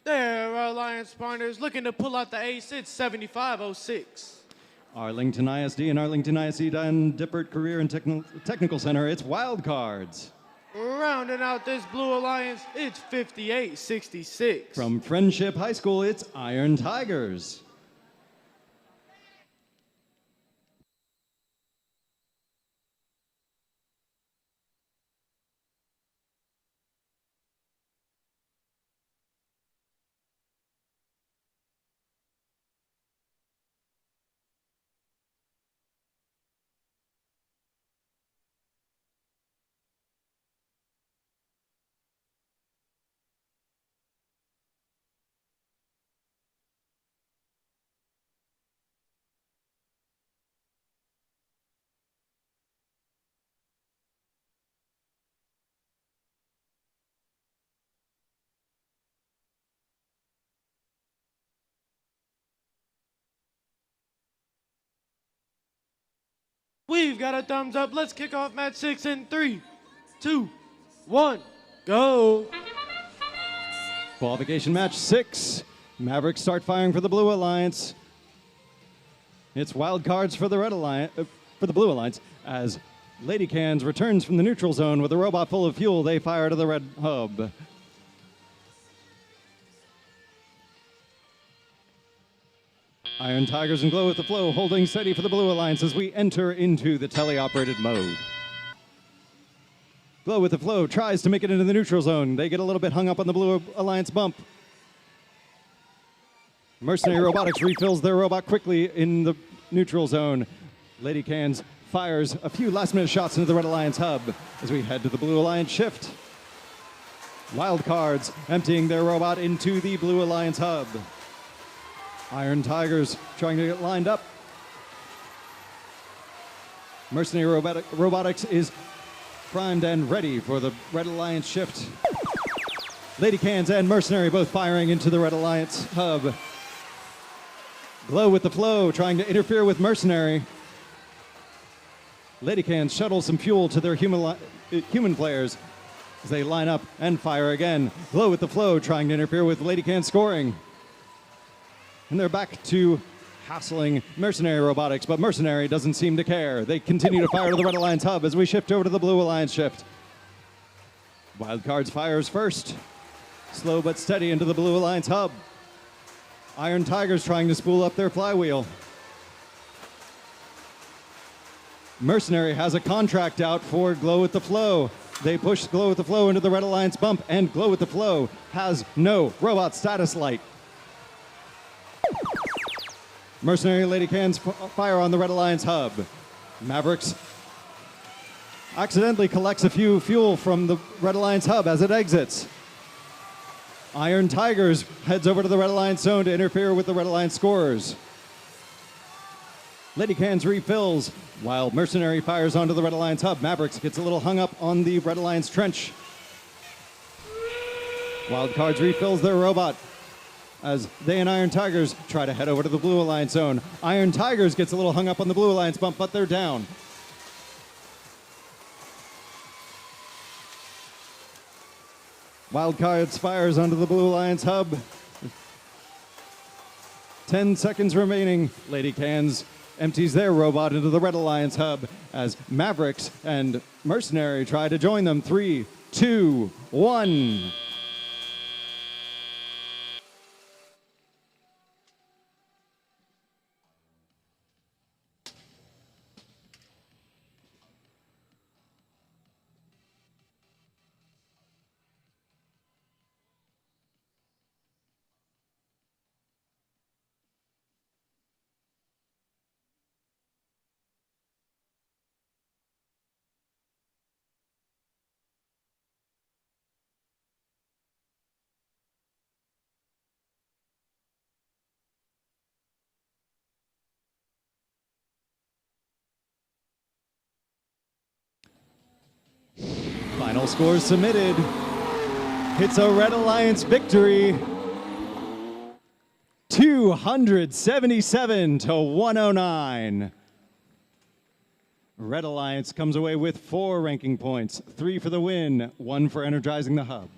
They're our alliance partners looking to pull out the ace. It's 7506. Arlington ISD and Arlington ISD Don Dippert Career and Technical Center. It's Wild Cards. Rounding out this Blue Alliance, it's 5866. From Friendship High School, it's Iron Tigers. We've got a thumbs up. Let's kick off match 6 in 3, 2, 1, go. Qualification match 6. Mavericks start firing for the Blue Alliance. It's Wild Cards for the Red Alliance, for the Blue Alliance, as Lady Cans returns from the neutral zone with a robot full of fuel. They fire to the red hub. Iron Tigers and Glow with the Flow holding steady for the Blue Alliance as we enter into the teleoperated mode. Glow with the Flow tries to make it into the neutral zone. They get a little bit hung up on the Blue Alliance bump. Mercenary Robotics refills their robot quickly in the neutral zone. Lady Cans fires a few last-minute shots into the Red Alliance hub as we head to the Blue Alliance shift. Wild Cards emptying their robot into the Blue Alliance hub. Iron Tigers trying to get lined up. Mercenary Robotics is primed and ready for the Red Alliance shift. Lady Cans and Mercenary both firing into the Red Alliance hub. Glow with the Flow trying to interfere with Mercenary. Lady Cans shuttle some fuel to their human players as they line up and fire again. Glow with the Flow trying to interfere with Lady Cans scoring. And they're back to hassling Mercenary Robotics, but Mercenary doesn't seem to care. They continue to fire to the Red Alliance hub as we shift over to the Blue Alliance shift. Wild Cards fires first. Slow but steady into the Blue Alliance hub. Iron Tigers trying to spool up their flywheel. Mercenary has a contract out for Glow with the Flow. They push Glow with the Flow into the Red Alliance bump, and Glow with the Flow has no robot status light. Mercenary Lady Cans fire on the Red Alliance hub. Mavericks accidentally collects a few fuel from the Red Alliance hub as it exits. Iron Tigers heads over to the Red Alliance zone to interfere with the Red Alliance scorers. Lady Cans refills while Mercenary fires onto the Red Alliance hub. Mavericks gets a little hung up on the Red Alliance trench. Wild Cards refills their robot as they and Iron Tigers try to head over to the Blue Alliance zone. Iron Tigers gets a little hung up on the Blue Alliance bump, but they're down. Wild Cards fires onto the Blue Alliance hub. 10 seconds remaining. Lady Cans empties their robot into the Red Alliance hub as Mavericks and Mercenary try to join them. 3, 2, 1. All scores submitted. It's a Red Alliance victory. 277 to 109. Red Alliance comes away with 4 ranking points, 3 for the win, 1 for energizing the hub.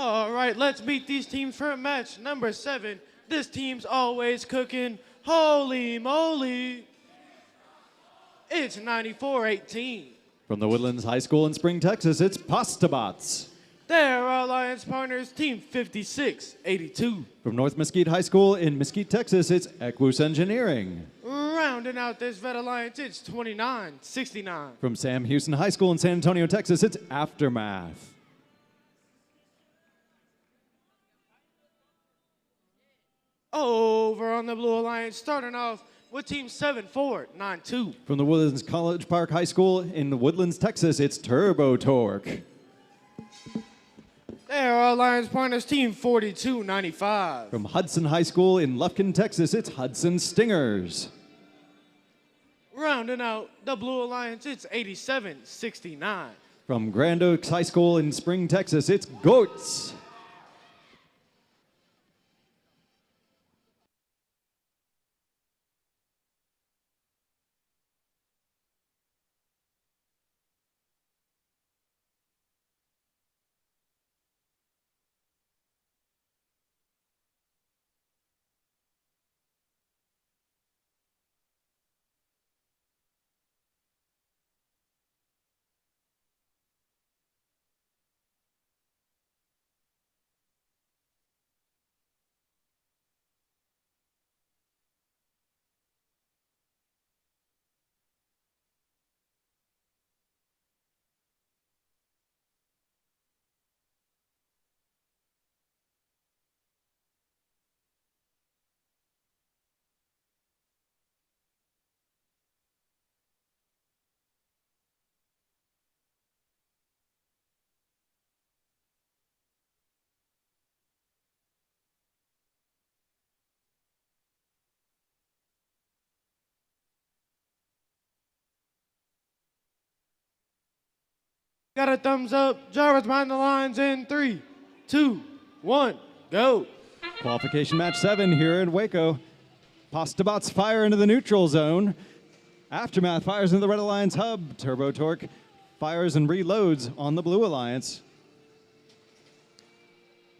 All right, let's meet these teams for match number 7. This team's always cooking. Holy moly. It's 94-18. From the Woodlands High School in Spring, Texas, it's Pastabots. They're our alliance partners, Team 56-82. From North Mesquite High School in Mesquite, Texas, it's Equus Engineering. Rounding out this Red Alliance, it's 29-69. From Sam Houston High School in San Antonio, Texas, it's Aftermath. Over on the Blue Alliance, starting off with Team 7492. From the Woodlands College Park High School in Woodlands, Texas, it's Turbo Torque. There are Alliance partners, Team 4295. From Hudson High School in Lufkin, Texas, it's Hudson Stingers. Rounding out the Blue Alliance, it's 8769. From Grand Oaks High School in Spring, Texas, it's Goats. Got a thumbs up. Drivers behind the lines in 3, 2, 1, go. Qualification match 7 here in Waco. Postabots fire into the neutral zone. Aftermath fires into the Red Alliance hub. Turbo Torque fires and reloads on the Blue Alliance.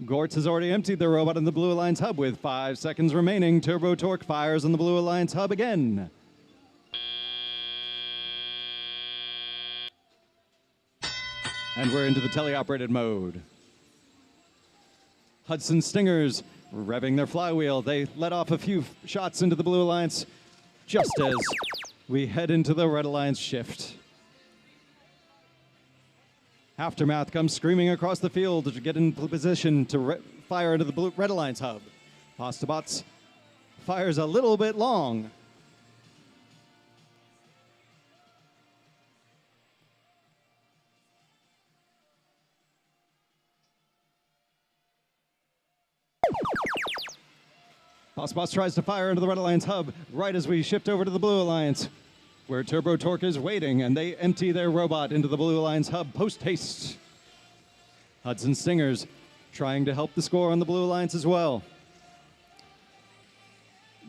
Gortz has already emptied the robot in the Blue Alliance hub with 5 seconds remaining. Turbo Torque fires on the Blue Alliance hub again. And we're into the teleoperated mode. Hudson Stingers revving their flywheel. They let off a few shots into the Blue Alliance just as we head into the Red Alliance shift. Aftermath comes screaming across the field to get in position to fire into the Red Alliance hub. Postabots fires a little bit long. Postabots tries to fire into the Red Alliance hub right as we shift over to the Blue Alliance, where Turbo Torque is waiting, and they empty their robot into the Blue Alliance hub post-haste. Hudson Stingers trying to help the score on the Blue Alliance as well.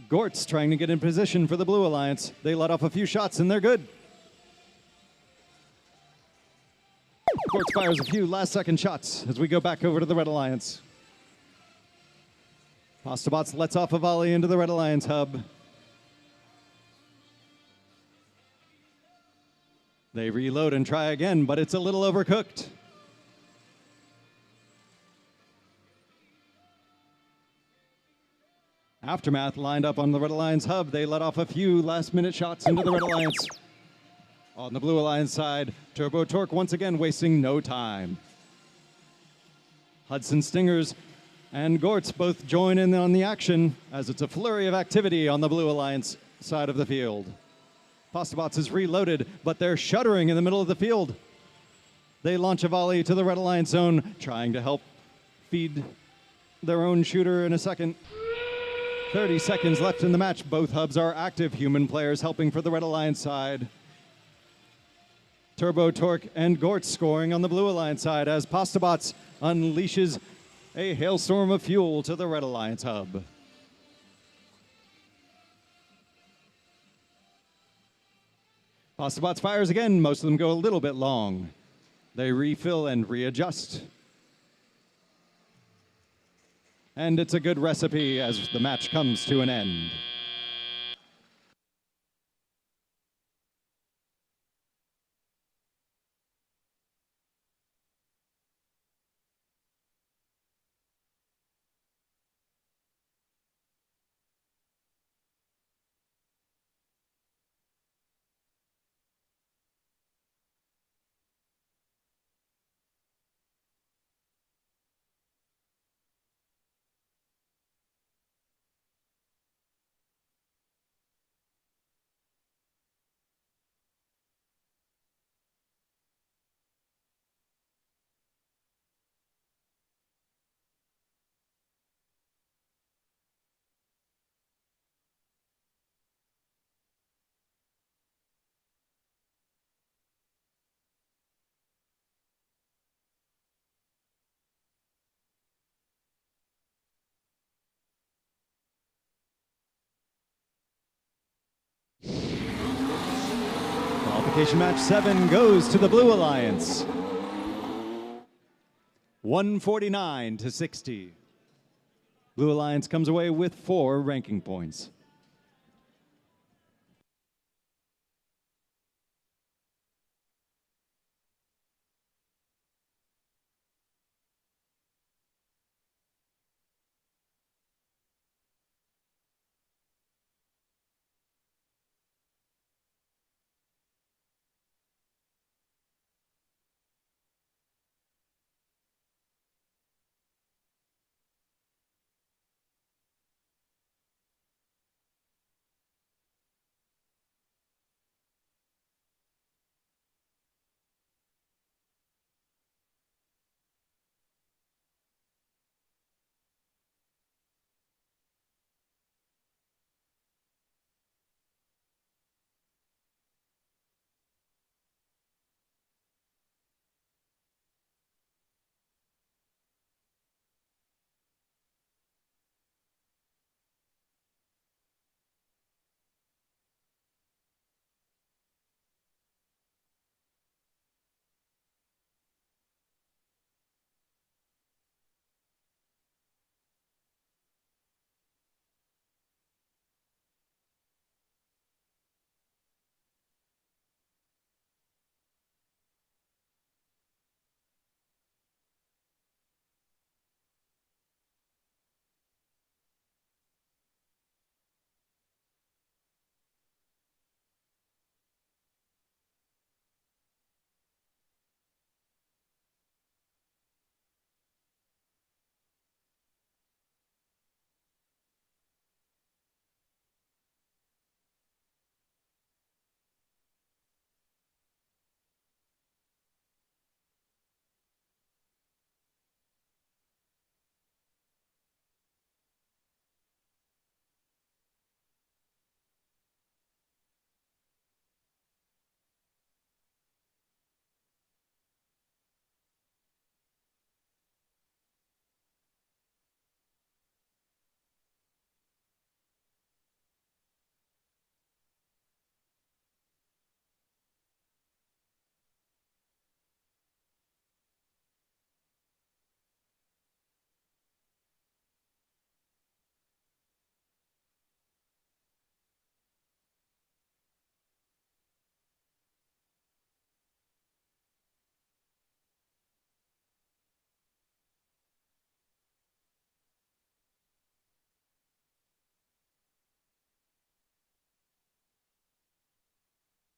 Gortz trying to get in position for the Blue Alliance. They let off a few shots, and they're good. Gortz fires a few last-second shots as we go back over to the Red Alliance. Postabots lets off a volley into the Red Alliance hub. They reload and try again, but it's a little overcooked. Aftermath lined up on the Red Alliance hub. They let off a few last-minute shots into the Red Alliance. On the Blue Alliance side, Turbo Torque once again wasting no time. Hudson Stingers and Gortz both join in on the action as it's a flurry of activity on the Blue Alliance side of the field. Postabots is reloaded, but they're shuddering in the middle of the field. They launch a volley to the Red Alliance zone, trying to help feed their own shooter in a second. 30 seconds left in the match. Both hubs are active. Human players helping for the Red Alliance side. Turbo Torque and Gortz scoring on the Blue Alliance side as Postabots unleashes a hailstorm of fuel to the Red Alliance hub. Postabots fires again. Most of them go a little bit long. They refill and readjust. And it's a good recipe as the match comes to an end. Qualification match 7 goes to the Blue Alliance. 149 to 60. Blue Alliance comes away with 4 ranking points.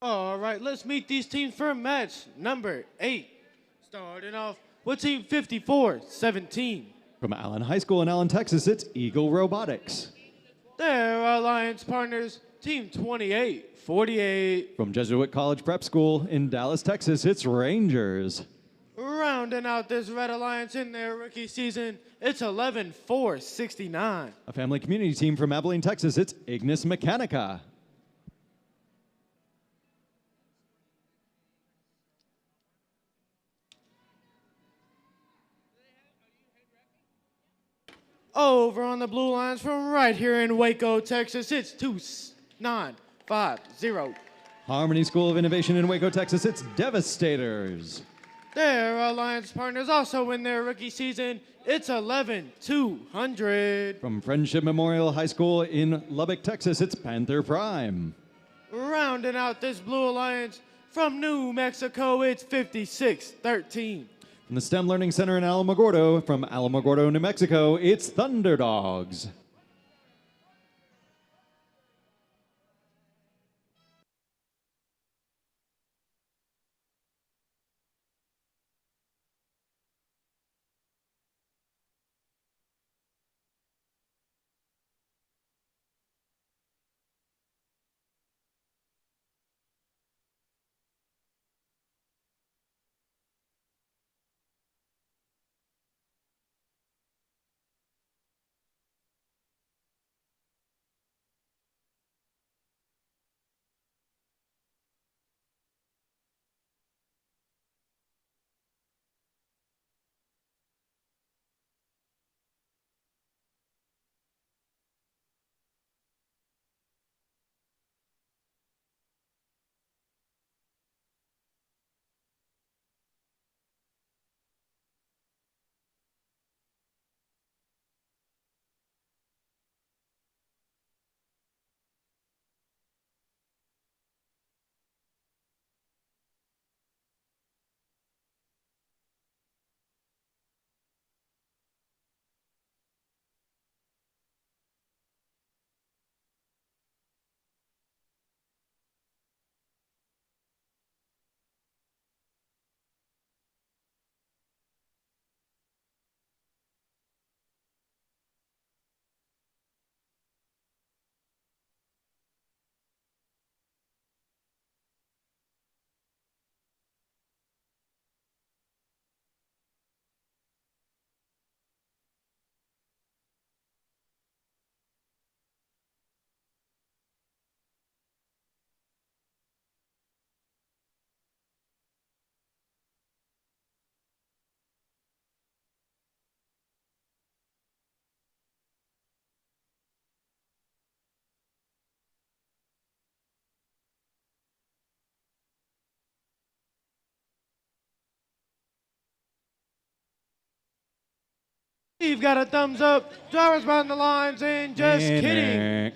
All right, let's meet these teams for match number 8. Starting off with team 54-17. From Allen High School in Allen, Texas, it's Eagle Robotics. Their alliance partners, team 28-48. From Jesuit College Prep School in Dallas, Texas, it's Rangers. Rounding out this Red Alliance in their rookie season, it's 11-4-69. A family community team from Abilene, Texas, it's Ignis Mechanica. Over on the Blue Lines from right here in Waco, Texas, it's 2950. Harmony School of Innovation in Waco, Texas, it's Devastators. Their alliance partners also in their rookie season, it's 11-200. From Friendship Memorial High School in Lubbock, Texas, it's Panther Prime. Rounding out this Blue Alliance from New Mexico, it's 56-13. From the STEM Learning Center in Alamogordo, from Alamogordo, New Mexico, it's Thunderdogs. You've got a thumbs up. Drivers behind the lines and just kidding.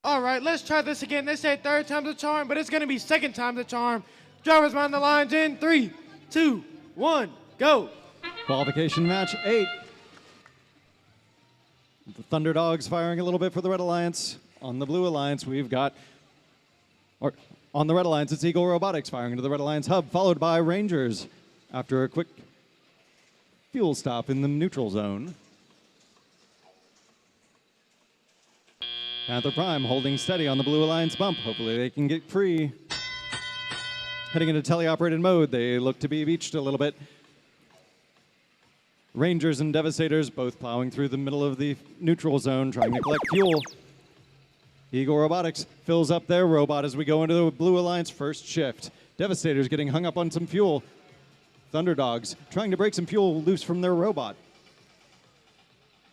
All right, let's try this again. They say third time's a charm, but it's going to be second time's a charm. Drivers behind the lines in 3, 2, 1, go. Qualification match 8. The Thunder Dogs firing a little bit for the Red Alliance. On the Blue Alliance, we've got, or on the Red Alliance, it's Eagle Robotics firing into the Red Alliance hub, followed by Rangers after a quick fuel stop in the neutral zone. Panther Prime holding steady on the Blue Alliance bump. Hopefully they can get free. Heading into teleoperated mode, they look to be beached a little bit. Rangers and Devastators both plowing through the middle of the neutral zone, trying to collect fuel. Eagle Robotics fills up their robot as we go into the Blue Alliance first shift. Devastators getting hung up on some fuel. Thunderdogs trying to break some fuel loose from their robot.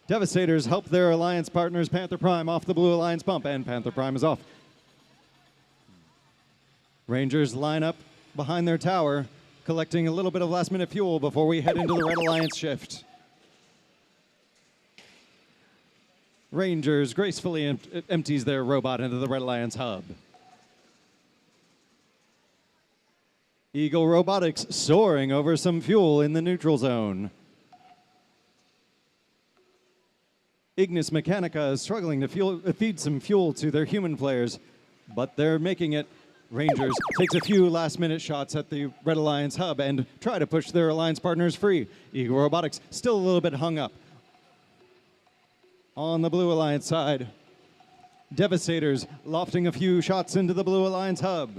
Devastators help their alliance partners Panther Prime off the Blue Alliance bump, and Panther Prime is off. Rangers line up behind their tower, collecting a little bit of last-minute fuel before we head into the Red Alliance shift. Rangers gracefully empties their robot into the Red Alliance hub. Eagle Robotics soaring over some fuel in the neutral zone. Ignis Mechanica is struggling to feed some fuel to their human players, but they're making it. Rangers takes a few last-minute shots at the Red Alliance hub and try to push their alliance partners free. Eagle Robotics still a little bit hung up. On the Blue Alliance side, Devastators lofting a few shots into the Blue Alliance hub.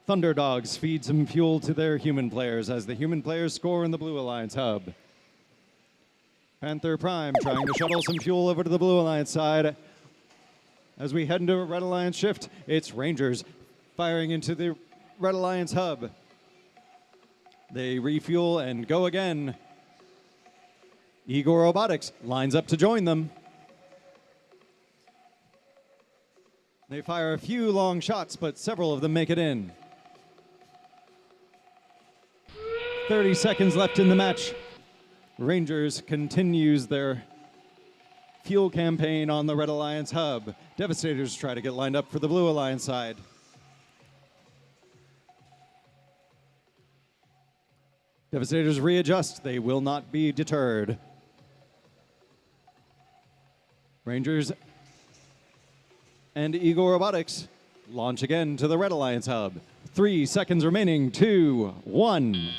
Thunderdogs feed some fuel to their human players as the human players score in the Blue Alliance hub. Panther Prime trying to shuttle some fuel over to the Blue Alliance side. As we head into a Red Alliance shift, it's Rangers firing into the Red Alliance hub. They refuel and go again. Eagle Robotics lines up to join them. They fire a few long shots, but several of them make it in. 30 seconds left in the match. Rangers continues their fuel campaign on the Red Alliance hub. Devastators try to get lined up for the Blue Alliance side. Devastators readjust. They will not be deterred. Rangers and Eagle Robotics launch again to the Red Alliance hub. 3 seconds remaining. 2, 1.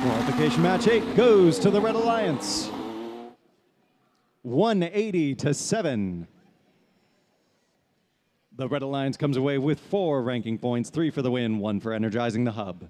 Qualification match 8 goes to the Red Alliance. 180-7. The Red Alliance comes away with 4 ranking points, 3 for the win, 1 for energizing the hub.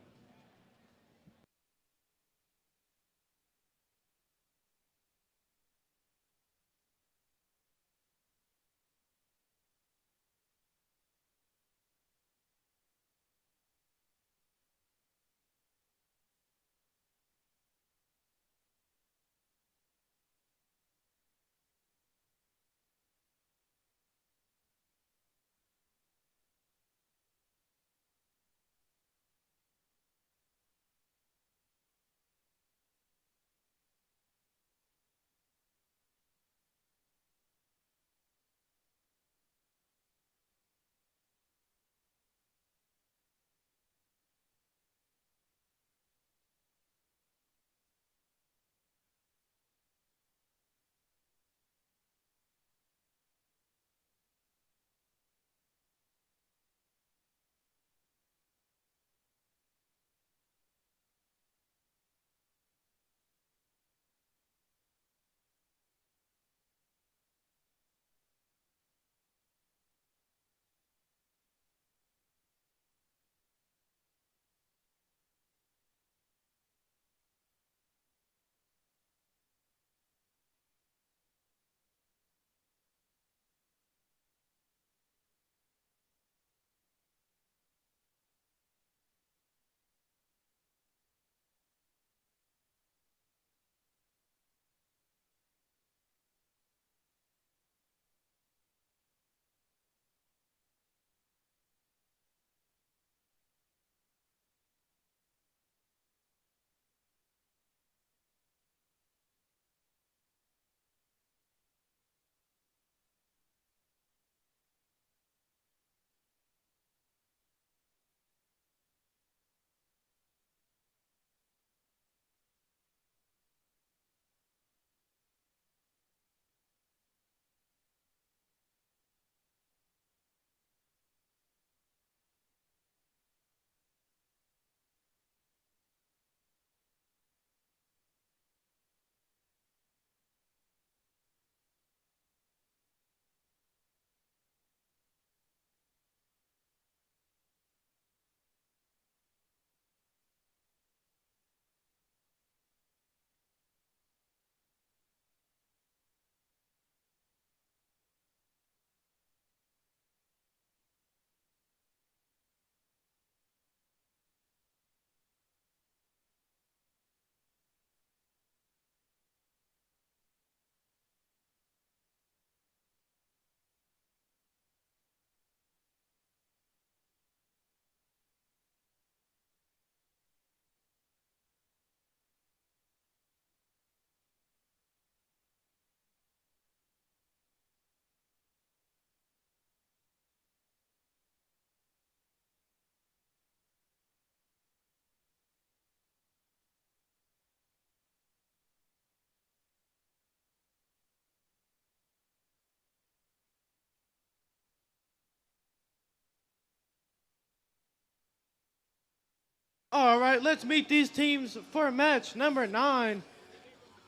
All right, let's meet these teams for match number 9.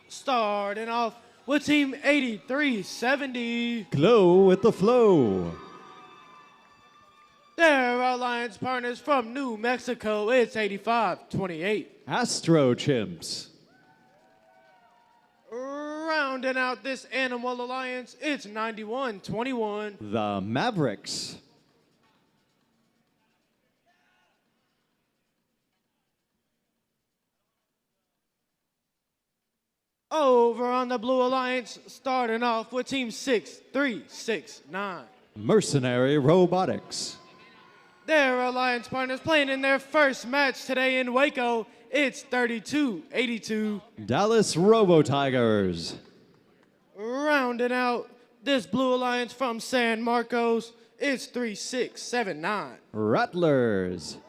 Starting off with Team 8370. Glow with the flow. Their alliance partners from New Mexico, it's 8528. Astro Chimps. Rounding out this animal alliance, it's 9121. The Mavericks. Over on the Blue Alliance, starting off with Team 6369. Mercenary Robotics. Their alliance partners playing in their first match today in Waco, it's 3282. Dallas Robo Tigers. Rounding out this Blue Alliance from San Marcos, it's 3679. Rattlers.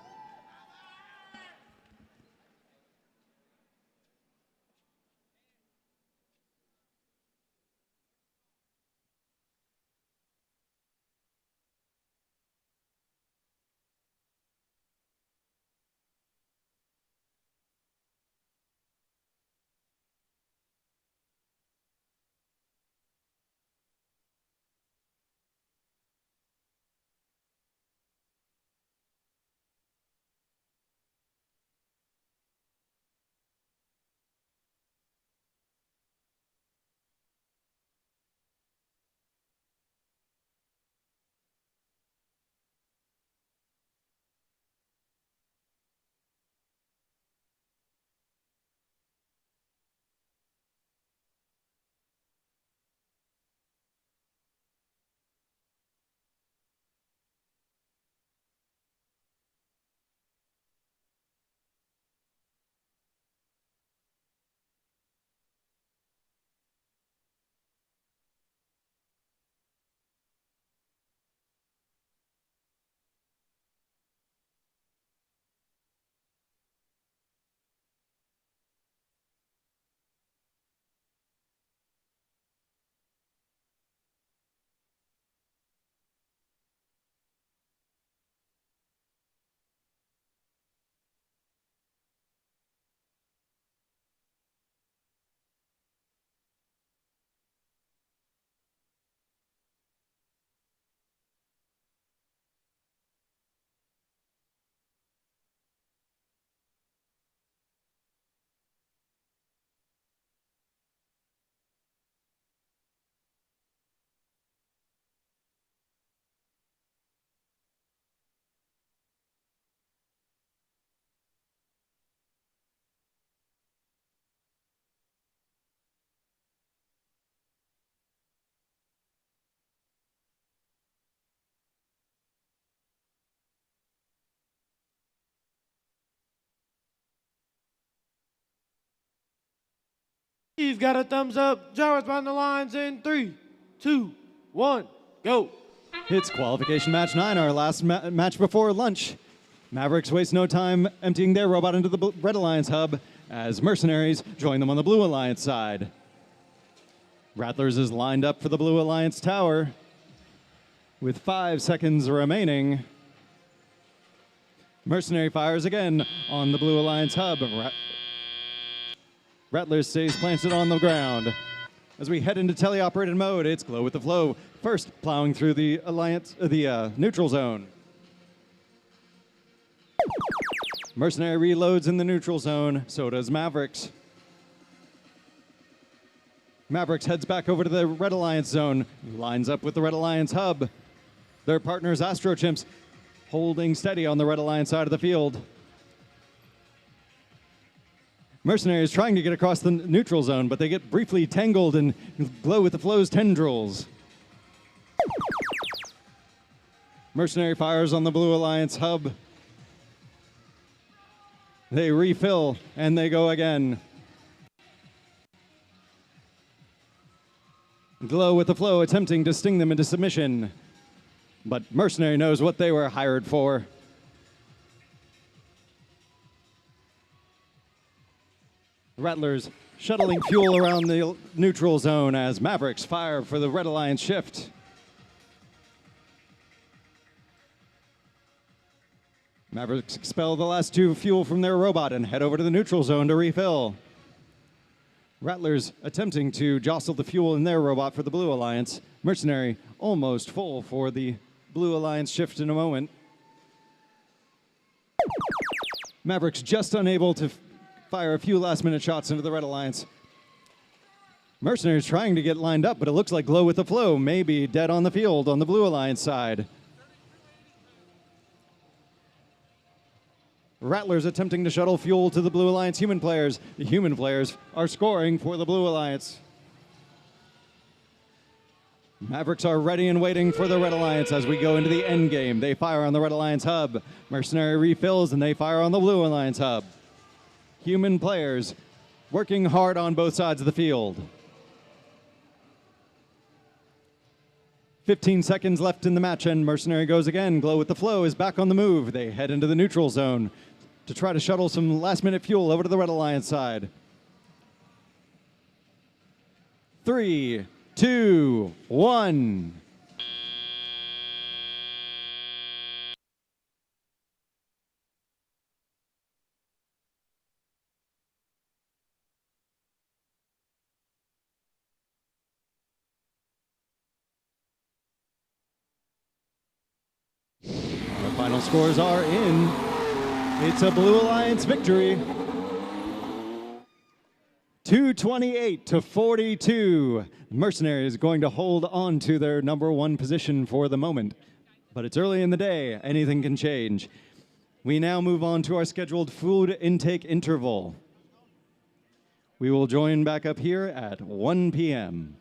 You've got a thumbs up. Jared's behind the lines in 3, 2, 1, go. It's qualification match 9, our last match before lunch. Mavericks waste no time emptying their robot into the Red Alliance hub as Mercenaries join them on the Blue Alliance side. Rattlers is lined up for the Blue Alliance tower with 5 seconds remaining. Mercenary fires again on the Blue Alliance hub. Rattlers stays planted on the ground. As we head into teleoperated mode, it's Glow with the Flow. First, plowing through the neutral zone. Mercenary reloads in the neutral zone, so does Mavericks. Mavericks heads back over to the Red Alliance zone, lines up with the Red Alliance hub. Their partners, Astro Chimps, holding steady on the Red Alliance side of the field. Mercenaries trying to get across the neutral zone, but they get briefly tangled in Glow with the Flow's tendrils. Mercenary fires on the Blue Alliance hub. They refill, and they go again. Glow with the Flow attempting to sting them into submission. But Mercenary knows what they were hired for. Rattlers shuttling fuel around the neutral zone as Mavericks fire for the Red Alliance shift. Mavericks expel the last two fuel from their robot and head over to the neutral zone to refill. Rattlers attempting to jostle the fuel in their robot for the Blue Alliance. Mercenary almost full for the Blue Alliance shift in a moment. Mavericks just unable to fire a few last-minute shots into the Red Alliance. Mercenaries trying to get lined up, but it looks like Glow with the Flow may be dead on the field on the Blue Alliance side. Rattlers attempting to shuttle fuel to the Blue Alliance human players. The human players are scoring for the Blue Alliance. Mavericks are ready and waiting for the Red Alliance as we go into the end game. They fire on the Red Alliance hub. Mercenary refills and they fire on the Blue Alliance hub. Human players working hard on both sides of the field. 15 seconds left in the match and Mercenary goes again. Glow with the Flow is back on the move. They head into the neutral zone to try to shuttle some last-minute fuel over to the Red Alliance side. 3, 2, 1. Our final scores are in. It's a Blue Alliance victory. 228 to 42. Mercenary is going to hold on to their number one position for the moment. But it's early in the day. Anything can change. We now move on to our scheduled food intake interval. We will join back up here at 1 p.m.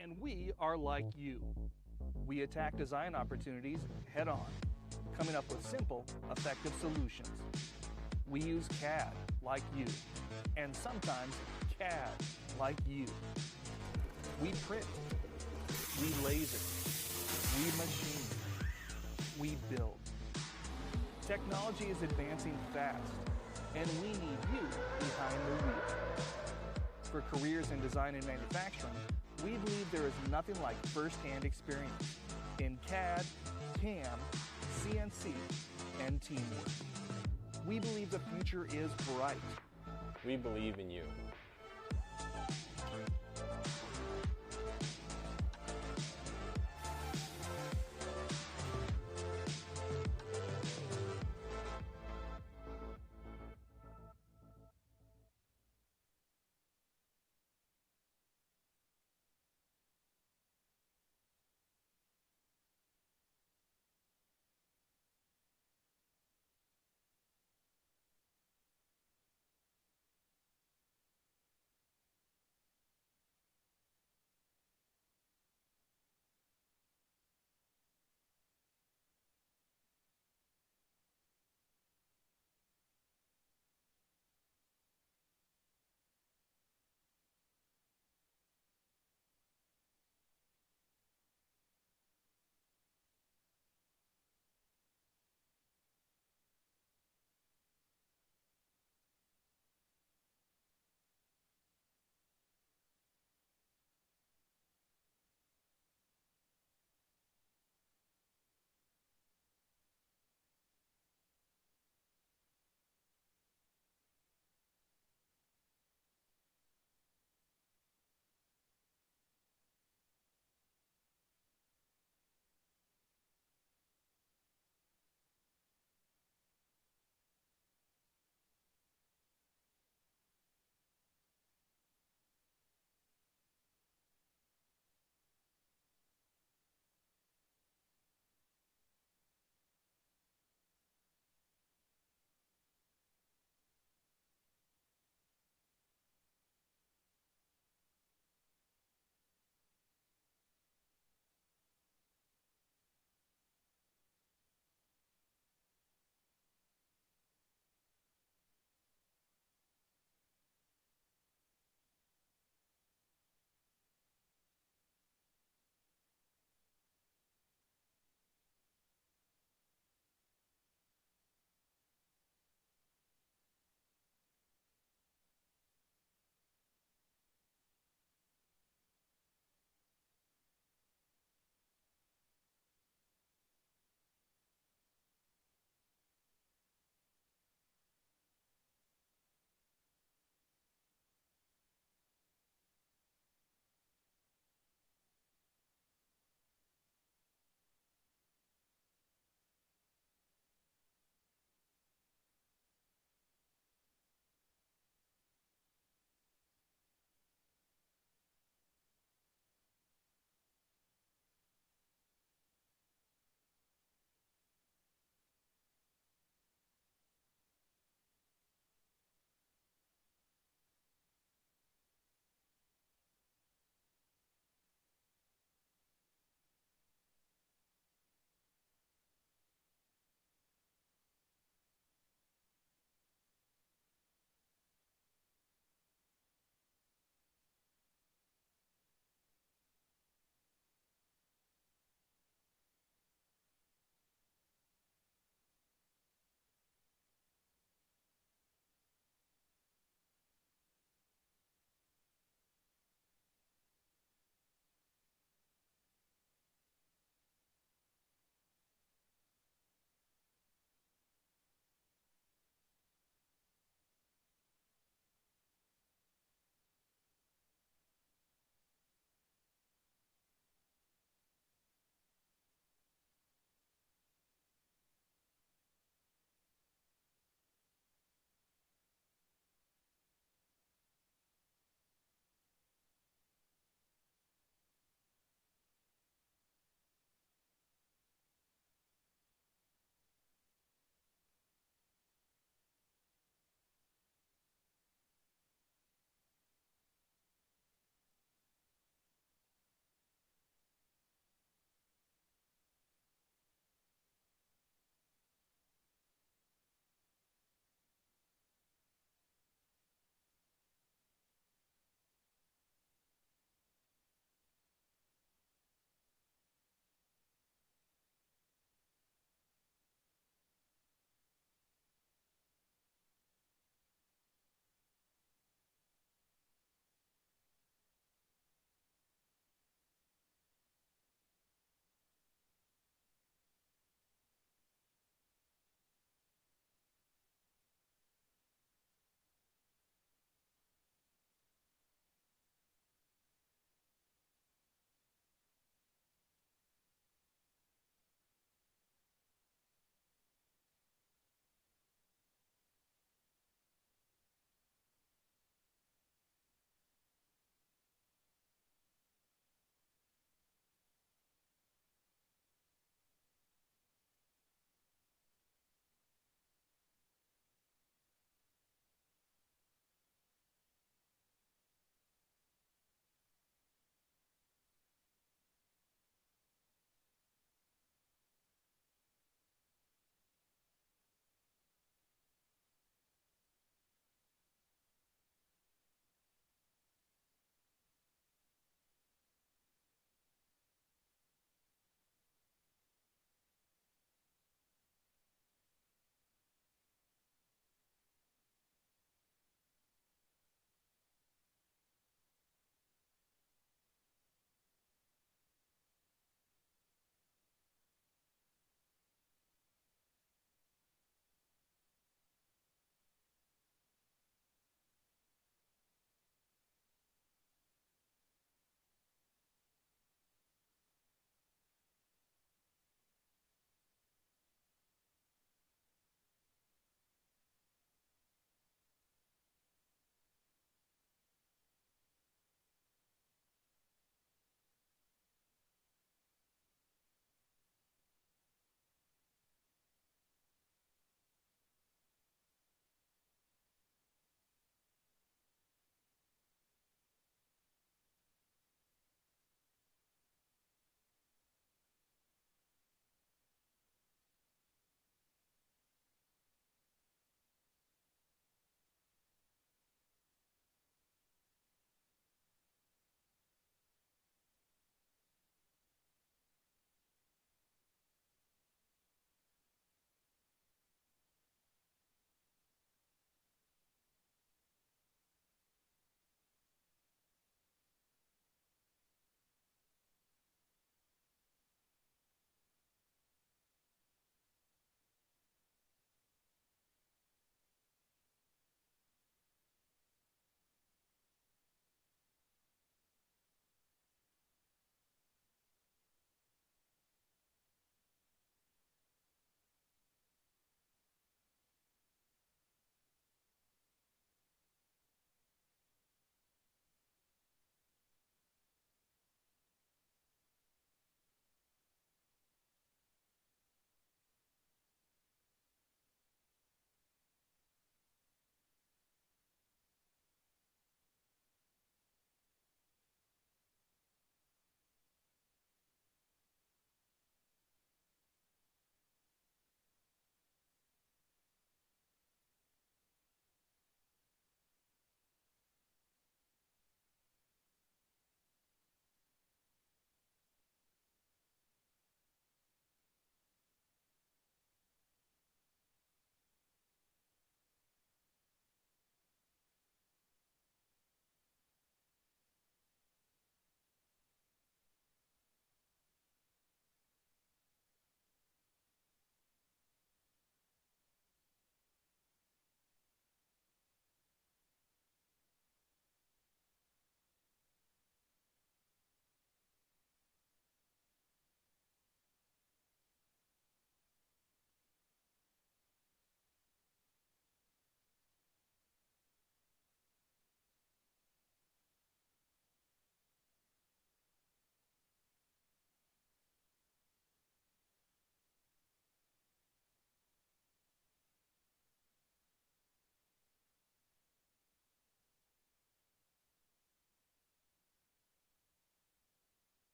And we are like you. We attack design opportunities head on, coming up with simple, effective solutions. We use CAD like you, and sometimes CAD like you. We print, we laser, we machine, we build. Technology is advancing fast, and we need you behind the wheel. For careers in design and manufacturing, we believe there is nothing like first-hand experience in CAD, CAM, CNC, and teamwork. We believe the future is bright. We believe in you.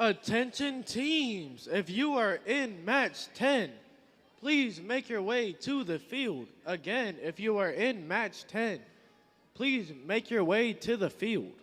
Attention teams, if you are in match 10, please make your way to the field. Again, if you are in match 10, please make your way to the field.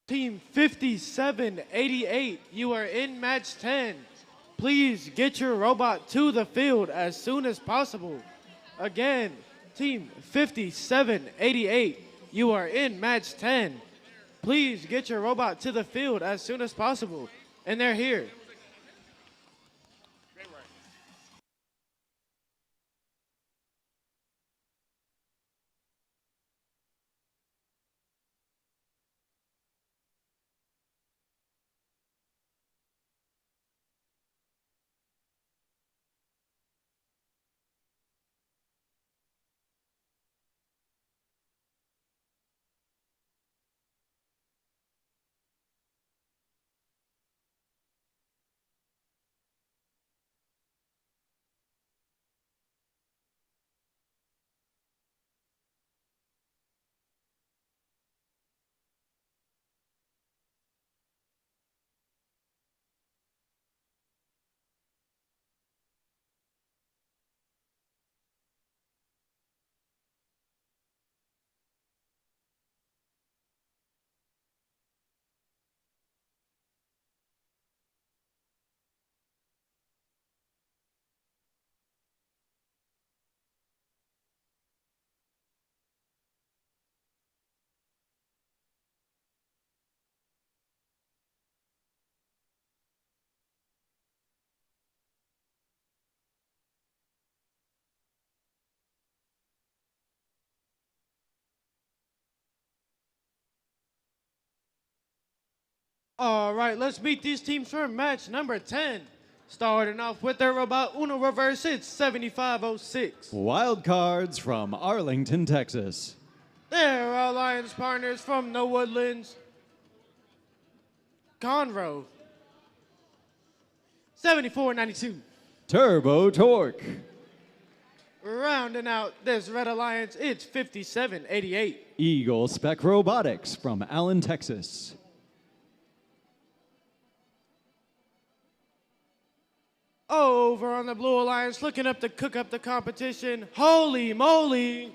Team 5788, you are in match 10. Please get your robot to the field as soon as possible. Again, Team 5788, you are in match 10. Please get your robot to the field as soon as possible. And they're here. All right, let's meet these teams for match number 10. Starting off with their robot Uno Reverse, it's 7506. Wild cards from Arlington, Texas. Their alliance partners from the Woodlands, Conroe, 7492. Turbo Torque. Rounding out this red alliance, it's 5788. Eagle Spec Robotics from Allen, Texas. Over on the Blue Alliance, looking up to cook up the competition. Holy moly!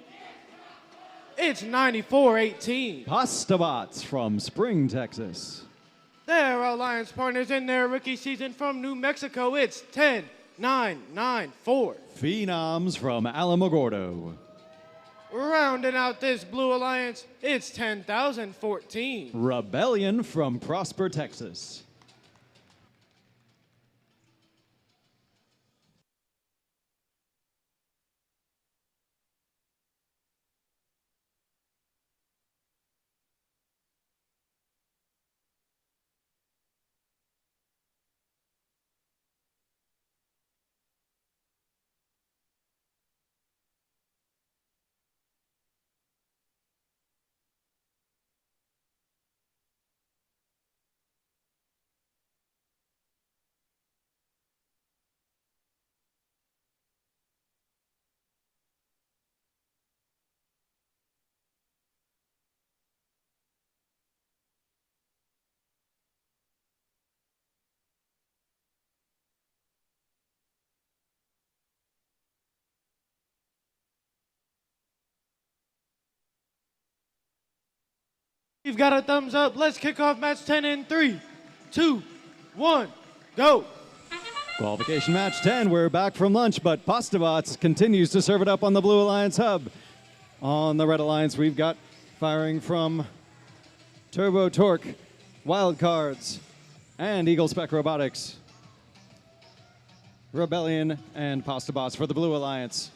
It's 9418. Pastabots from Spring, Texas. Their alliance partners in their rookie season from New Mexico, it's 10994. Phenoms from Alamogordo. Rounding out this Blue Alliance, it's 10,014. Rebellion from Prosper, Texas. You've got a thumbs up. Let's kick off match 10 in 3, 2, 1, go. Qualification match 10. We're back from lunch, but Pastabots continues to serve it up on the Blue Alliance hub. On the Red Alliance, we've got firing from Turbo Torque, Wild Cards, and Eagle Spec Robotics. Rebellion and Pastabots for the Blue Alliance.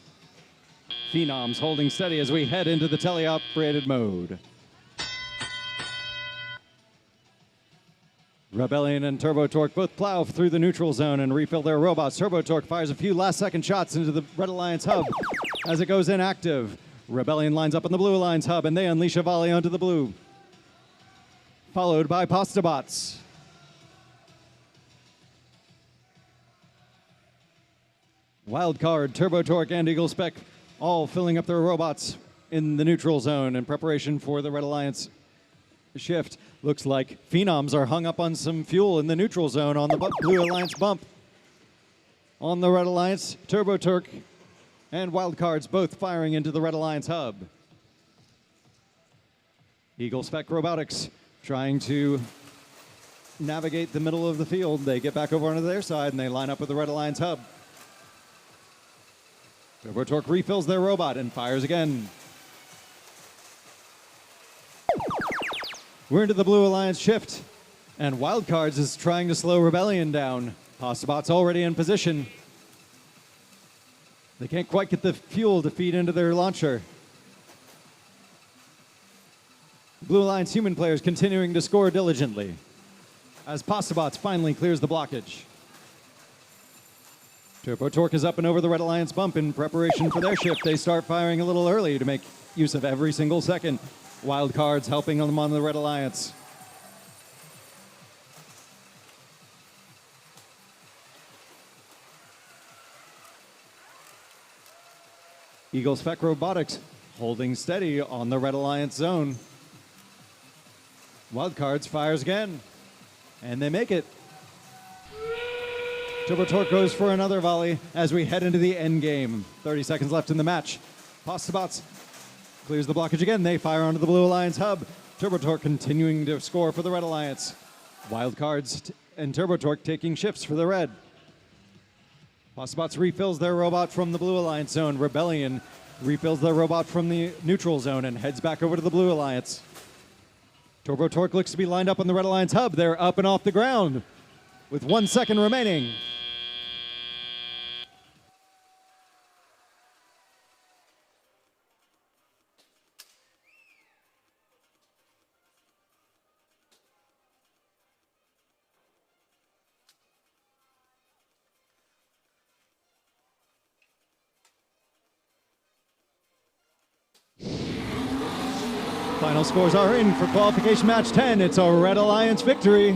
Phenoms holding steady as we head into the teleoperated mode. Rebellion and Turbo Torque both plow through the neutral zone and refill their robots. Turbo Torque fires a few last-second shots into the Red Alliance hub as it goes inactive. Rebellion lines up on the Blue Alliance hub, and they unleash a volley onto the blue, followed by Pastabots. Wildcard, Turbo Torque, and Eagle Spec all filling up their robots in the neutral zone in preparation for the Red Alliance shift. Looks like Phenoms are hung up on some fuel in the neutral zone on the Blue Alliance bump. On the Red Alliance, Turbo Torque and Wildcards both firing into the Red Alliance hub. Eagle Spec Robotics trying to navigate the middle of the field. They get back over onto their side and they line up with the Red Alliance hub. Turbo Torque refills their robot and fires again. We're into the Blue Alliance shift, and Wildcards is trying to slow Rebellion down. Postbot's already in position. They can't quite get the fuel to feed into their launcher. Blue Alliance human players continuing to score diligently as Postbots finally clears the blockage. Turbo Torque is up and over the Red Alliance bump in preparation for their shift. They start firing a little early to make use of every single second. Wild Cards helping them on the Red Alliance. Eagle Spec Robotics holding steady on the Red Alliance zone. Wildcards fires again, and they make it. Turbo Torque goes for another volley as we head into the end game. 30 seconds left in the match. Postbots clears the blockage again. They fire onto the Blue Alliance hub. Turbo Torque continuing to score for the Red Alliance. Wildcards and Turbo Torque taking shifts for the Red. Postbots refills their robot from the Blue Alliance zone. Rebellion refills their robot from the neutral zone and heads back over to the Blue Alliance. Turbo Torque looks to be lined up on the Red Alliance hub. They're up and off the ground with 1 second remaining. Final scores are in for qualification match 10. It's a Red Alliance victory.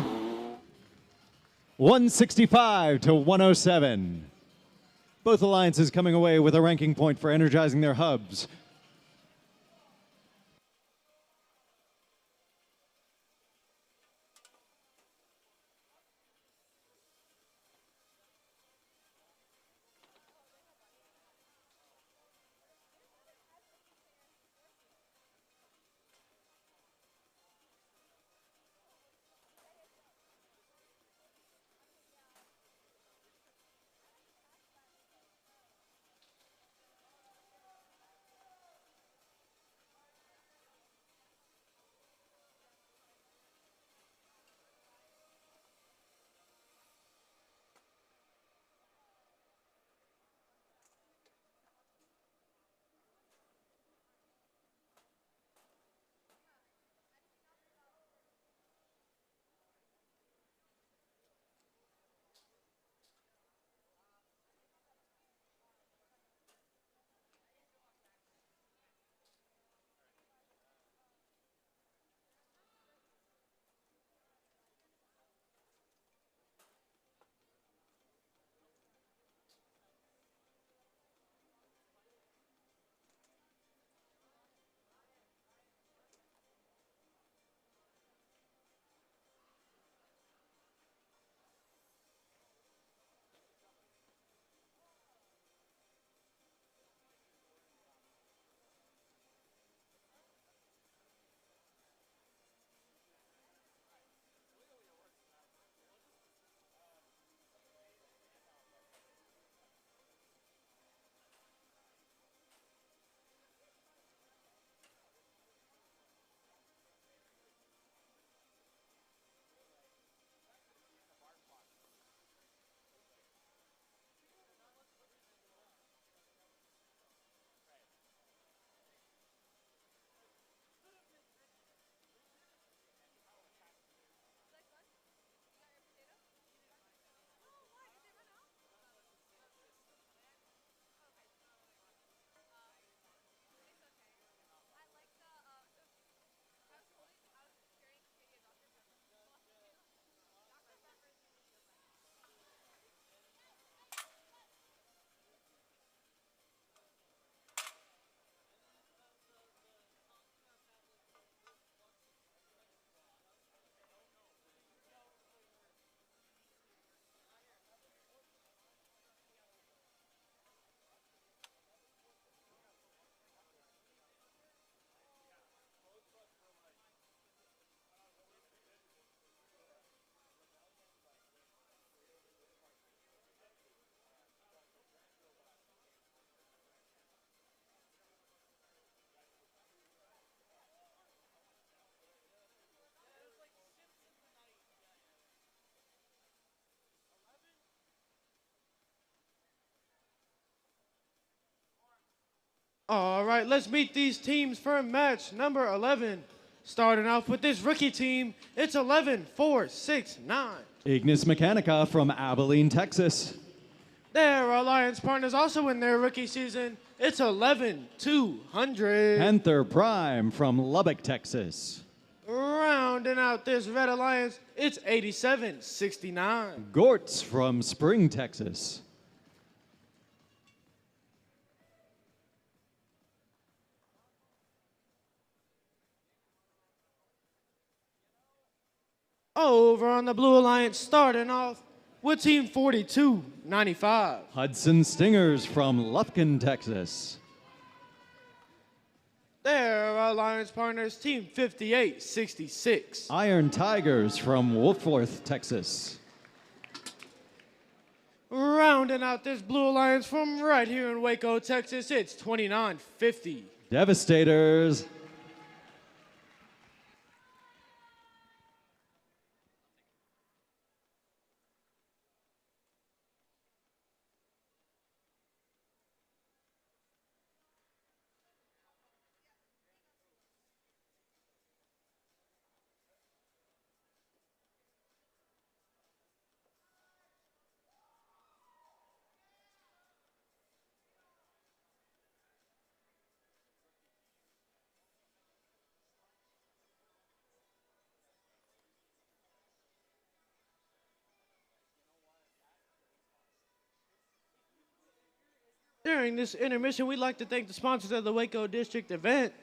165 to 107. Both alliances coming away with a ranking point for energizing their hubs. All right, let's meet these teams for match number 11. Starting off with this rookie team, it's 11-4-6-9. Ignis Mechanica from Abilene, Texas. Their alliance partners also in their rookie season, it's 11-200. Panther Prime from Lubbock, Texas. Rounding out this red alliance, it's 87-69. Gortz from Spring, Texas. Over on the blue alliance, starting off with team 42-95. Hudson Stingers from Lufkin, Texas. Their alliance partners, team 58-66. Iron Tigers from Wolfworth, Texas. Rounding out this blue alliance from right here in Waco, Texas, it's 29-50. Devastators. During this intermission, we'd like to thank the sponsors of the Waco District event.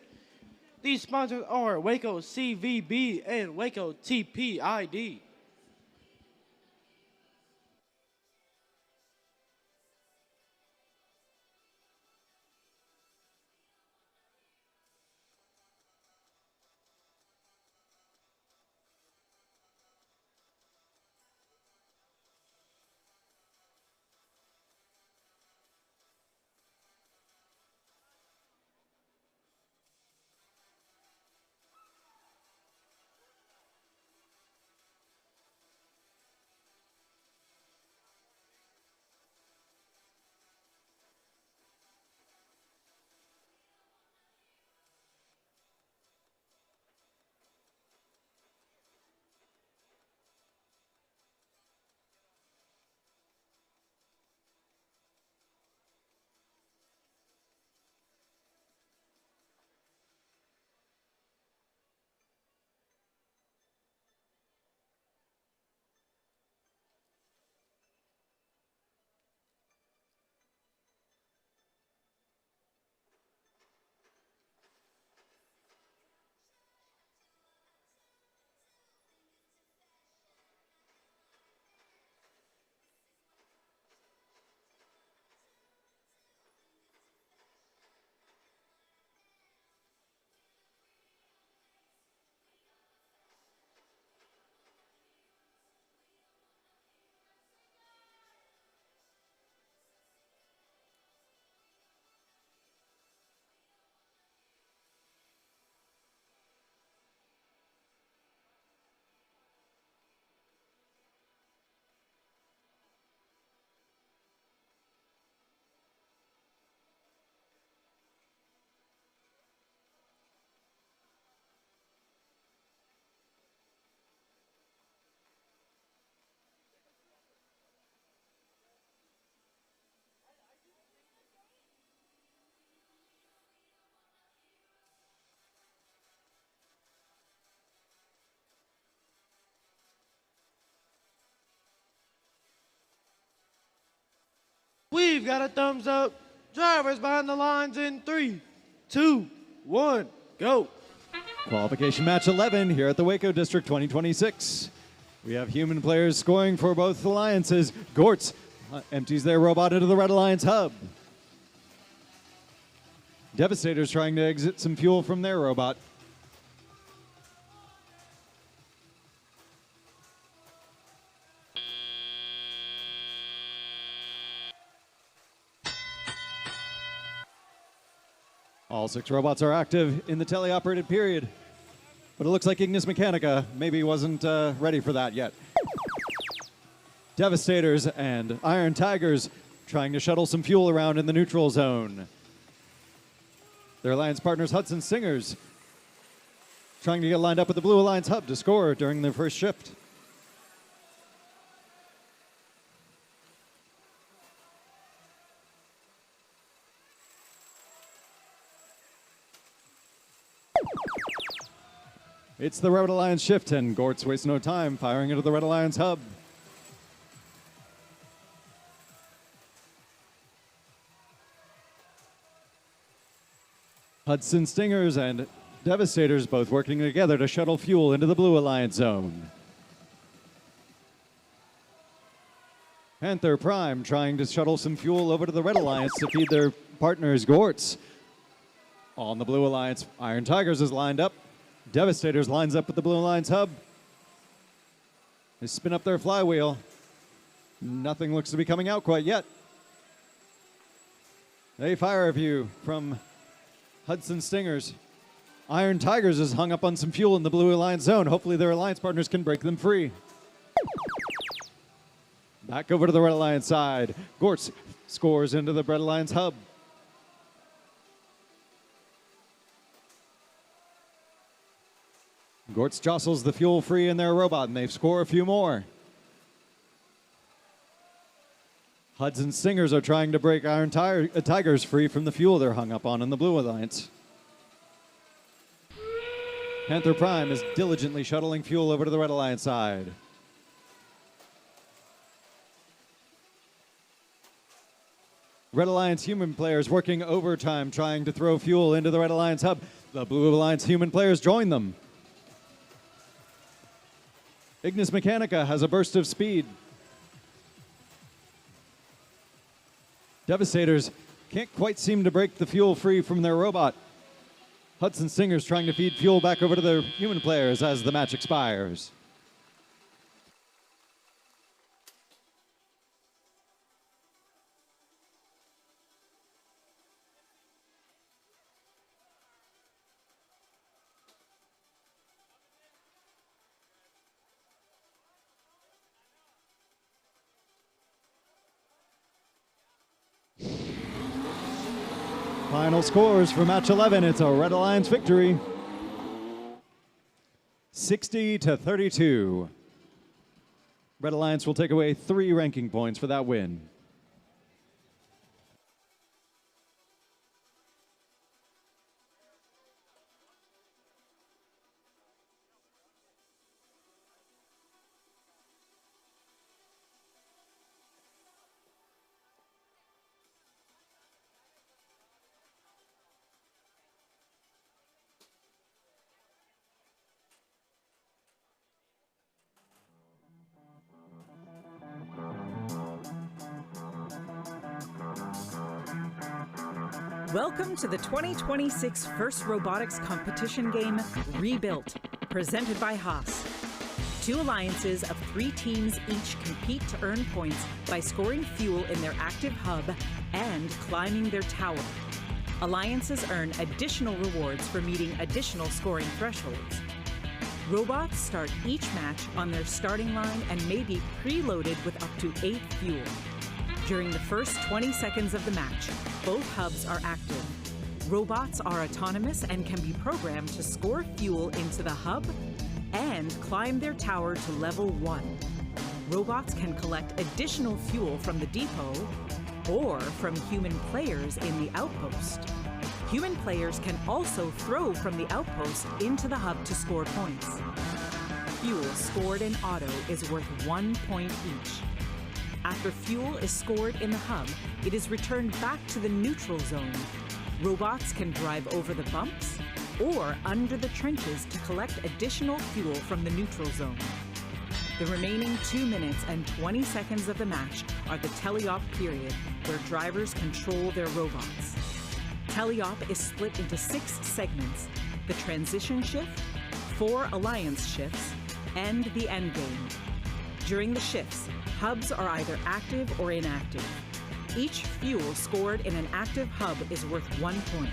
These sponsors are Waco CVB and Waco TPID. We've got a thumbs up. Drivers behind the lines in 3, 2, 1, go. Qualification match 11 here at the Waco District 2026. We have human players scoring for both alliances. Gortz empties their robot into the Red Alliance hub. Devastators trying to exit some fuel from their robot. All 6 robots are active in the teleoperated period, but it looks like Ignis Mechanica maybe wasn't ready for that yet. Devastators and Iron Tigers trying to shuttle some fuel around in the neutral zone. Their alliance partners, Hudson Singers, trying to get lined up with the Blue Alliance hub to score during their first shift. It's the Red Alliance shift, and Gortz wastes no time firing into the Red Alliance hub. Hudson Stingers and Devastators both working together to shuttle fuel into the Blue Alliance zone. Panther Prime trying to shuttle some fuel over to the Red Alliance to feed their partners Gortz. On the Blue Alliance, Iron Tigers is lined up. Devastators lines up with the Blue Alliance hub. They spin up their flywheel. Nothing looks to be coming out quite yet. They fire a few from Hudson Stingers. Iron Tigers is hung up on some fuel in the Blue Alliance zone. Hopefully their alliance partners can break them free. Back over to the Red Alliance side. Gortz scores into the Red Alliance hub. Gortz jostles the fuel free in their robot, and they score a few more. Hudson Stingers are trying to break Iron Tigers free from the fuel they're hung up on in the Blue Alliance. Panther Prime is diligently shuttling fuel over to the Red Alliance side. Red Alliance human players working overtime trying to throw fuel into the Red Alliance hub. The Blue Alliance human players join them. Ignis Mechanica has a burst of speed. Devastators can't quite seem to break the fuel free from their robot. Hudson Stingers trying to feed fuel back over to their human players as the match expires. Final scores for match 11. It's a Red Alliance victory. 60-32. Red Alliance will take away 3 ranking points for that win. Welcome to the 2026 First Robotics Competition Game, Rebuilt, presented by Haas. 2 alliances of 3 teams each compete to earn points by scoring fuel in their active hub and climbing their tower. Alliances earn additional rewards for meeting additional scoring thresholds. Robots start each match on their starting line and may be preloaded with up to 8 fuel. During the first 20 seconds of the match, both hubs are active. Robots are autonomous and can be programmed to score fuel into the hub and climb their tower to level 1. Robots can collect additional fuel from the depot or from human players in the outpost. Human players can also throw from the outpost into the hub to score points. Fuel scored in auto is worth 1 point each. After fuel is scored in the hub, it is returned back to the neutral zone. Robots can drive over the bumps or under the trenches to collect additional fuel from the neutral zone. The remaining 2 minutes and 20 seconds of the match are the teleop period, where drivers control their robots. Teleop is split into 6 segments: the transition shift, 4 alliance shifts, and the endgame. During the shifts, hubs are either active or inactive. Each fuel scored in an active hub is worth 1 point.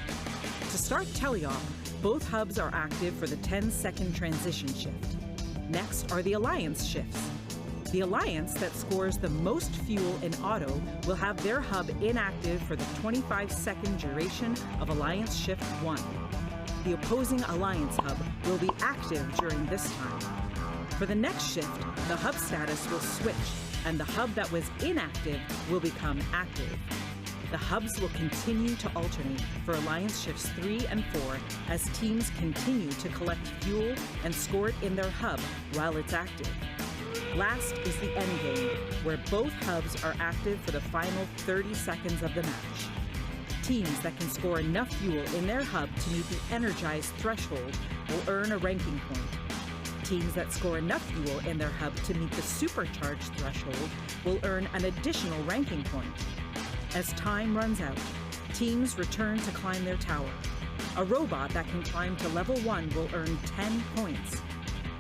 To start teleop, both hubs are active for the 10-second transition shift. Next are the alliance shifts. The alliance that scores the most fuel in auto will have their hub inactive for the 25-second duration of Alliance Shift 1. The opposing alliance hub will be active during this time. For the next shift, the hub status will switch, and the hub that was inactive will become active. The hubs will continue to alternate for Alliance Shifts 3 and 4 as teams continue to collect fuel and score it in their hub while it's active. Last is the end game, where both hubs are active for the final 30 seconds of the match. Teams that can score enough fuel in their hub to meet the energized threshold will earn a ranking point. Teams that score enough fuel in their hub to meet the supercharged threshold will earn an additional ranking point. As time runs out, teams return to climb their tower. A robot that can climb to level 1 will earn 10 points.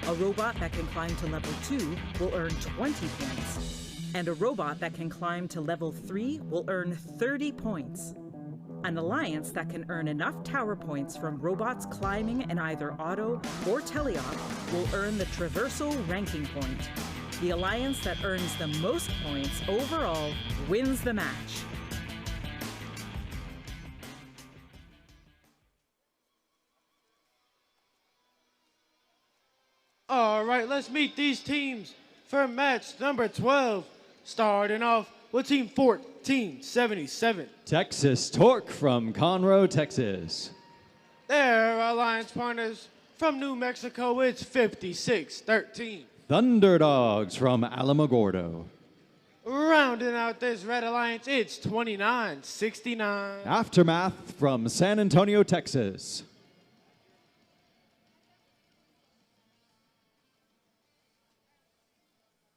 A robot that can climb to level 2 will earn 20 points. And a robot that can climb to level 3 will earn 30 points. An alliance that can earn enough tower points from robots climbing in either auto or teleop will earn the traversal ranking point. The alliance that earns the most points overall wins the match. All right, let's meet these teams for match number 12. Starting off with Team 1477. Texas Torque from Conroe, Texas. Their alliance partners from New Mexico, it's 5613. Thunderdogs from Alamogordo. Rounding out this red alliance, it's 2969. Aftermath from San Antonio, Texas.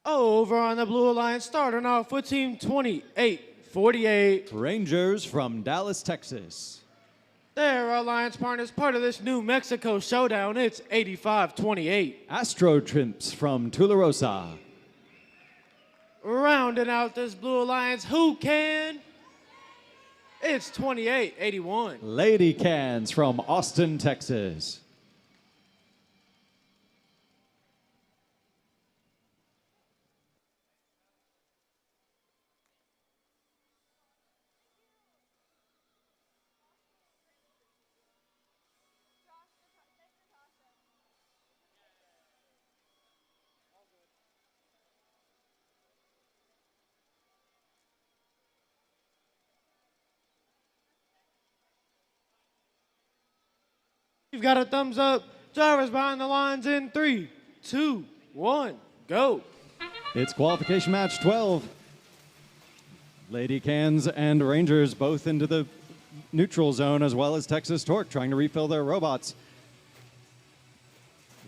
Over on the blue alliance, starting off with Team 2848. Rangers from Dallas, Texas. Their alliance partners, part of this New Mexico showdown, it's 8528. Astro Trimps from Tularosa. Rounding out this blue alliance, who can? It's 2881. Lady Cans from Austin, Texas. You've got a thumbs up. Drivers behind the lines in 3, 2, 1, go. It's qualification match 12. Lady Cans and Rangers both into the neutral zone, as well as Texas Torque trying to refill their robots.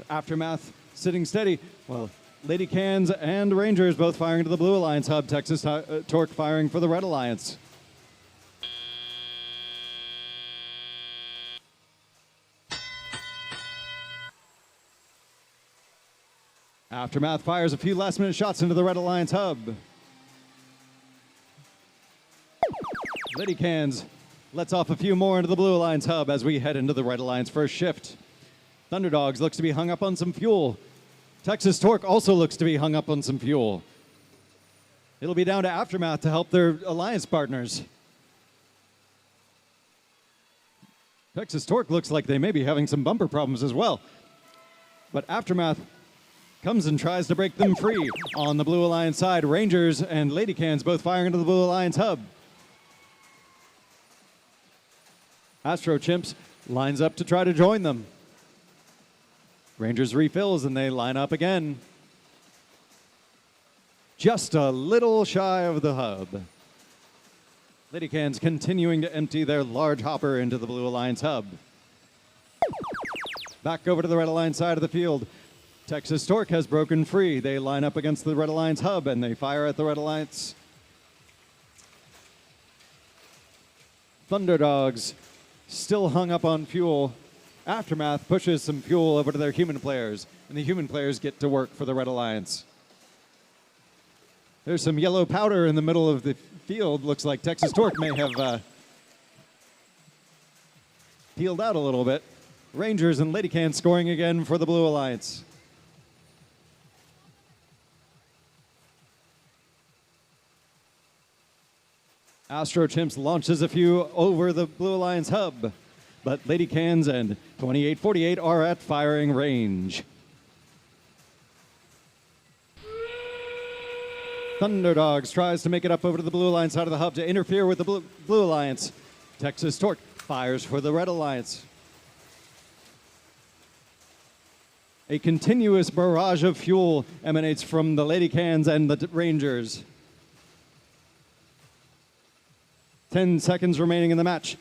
Aftermath sitting steady. Well, Lady Cans and Rangers both firing to the Blue Alliance hub. Texas Torque firing for the Red Alliance. Aftermath fires a few last-minute shots into the Red Alliance hub. Lady Cans lets off a few more into the Blue Alliance hub as we head into the Red Alliance first shift. Thunderdogs looks to be hung up on some fuel. Texas Torque also looks to be hung up on some fuel. It'll be down to Aftermath to help their alliance partners. Texas Torque looks like they may be having some bumper problems as well. But Aftermath comes and tries to break them free. On the Blue Alliance side, Rangers and Lady Cans both firing into the Blue Alliance hub. Astro Chimps lines up to try to join them. Rangers refills and they line up again. Just a little shy of the hub. Lady Cans continuing to empty their large hopper into the Blue Alliance hub. Back over to the Red Alliance side of the field. Texas Torque has broken free. They line up against the Red Alliance hub and they fire at the Red Alliance. Thunderdogs still hung up on fuel. Aftermath pushes some fuel over to their human players, and the human players get to work for the Red Alliance. There's some yellow powder in the middle of the field. Looks like Texas Torque may have peeled out a little bit. Rangers and Lady Can scoring again for the Blue Alliance. Astro Chimps launches a few over the Blue Alliance hub, but Lady Cans and 2848 are at firing range. Thunderdogs tries to make it up over to the Blue Alliance side of the hub to interfere with the Blue Alliance. Texas Torque fires for the Red Alliance. A continuous barrage of fuel emanates from the Lady Cans and the Rangers. 10 seconds remaining in the match.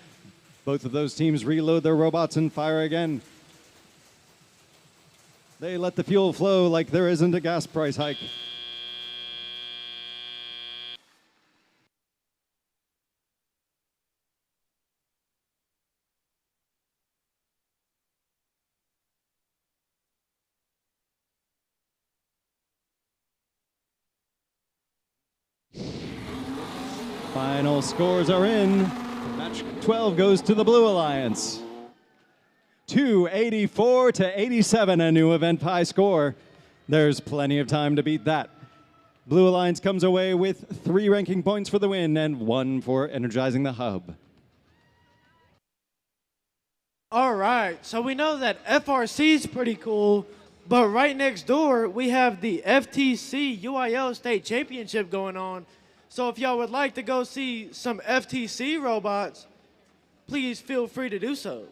Both of those teams reload their robots and fire again. They let the fuel flow like there isn't a gas price hike. Final scores are in. Match 12 goes to the Blue Alliance. 284 to 87, a new event high score. There's plenty of time to beat that. Blue Alliance comes away with 3 ranking points for the win and 1 for energizing the hub. All right, so we know that FRC is pretty cool, but right next door we have the FTC UIL State Championship going on. So if y'all would like to go see some FTC robots, please feel free to do so.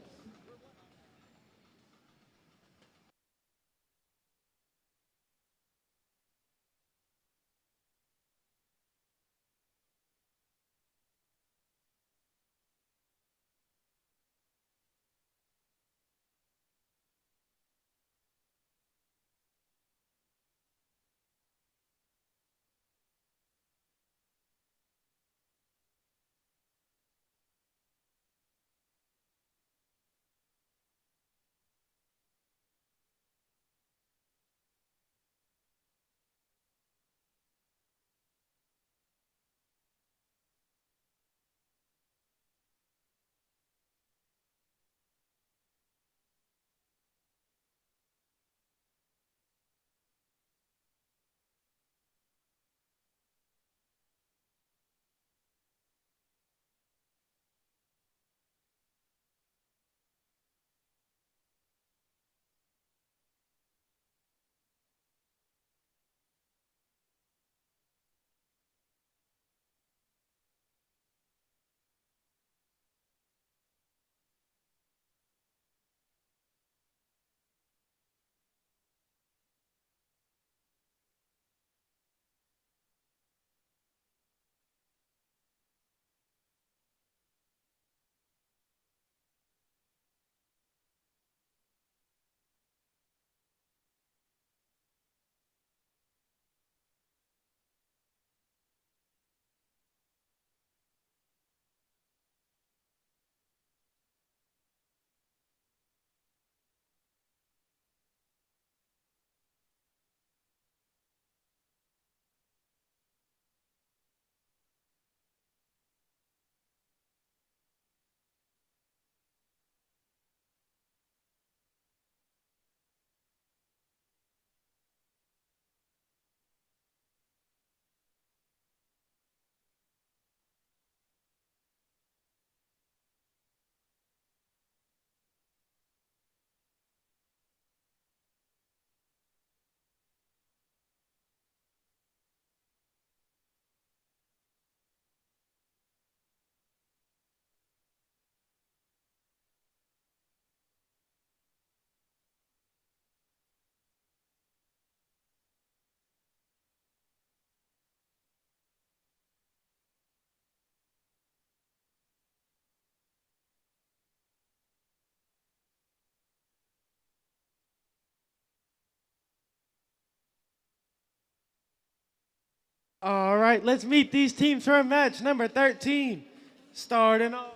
All right, let's meet these teams for match number 13. Starting off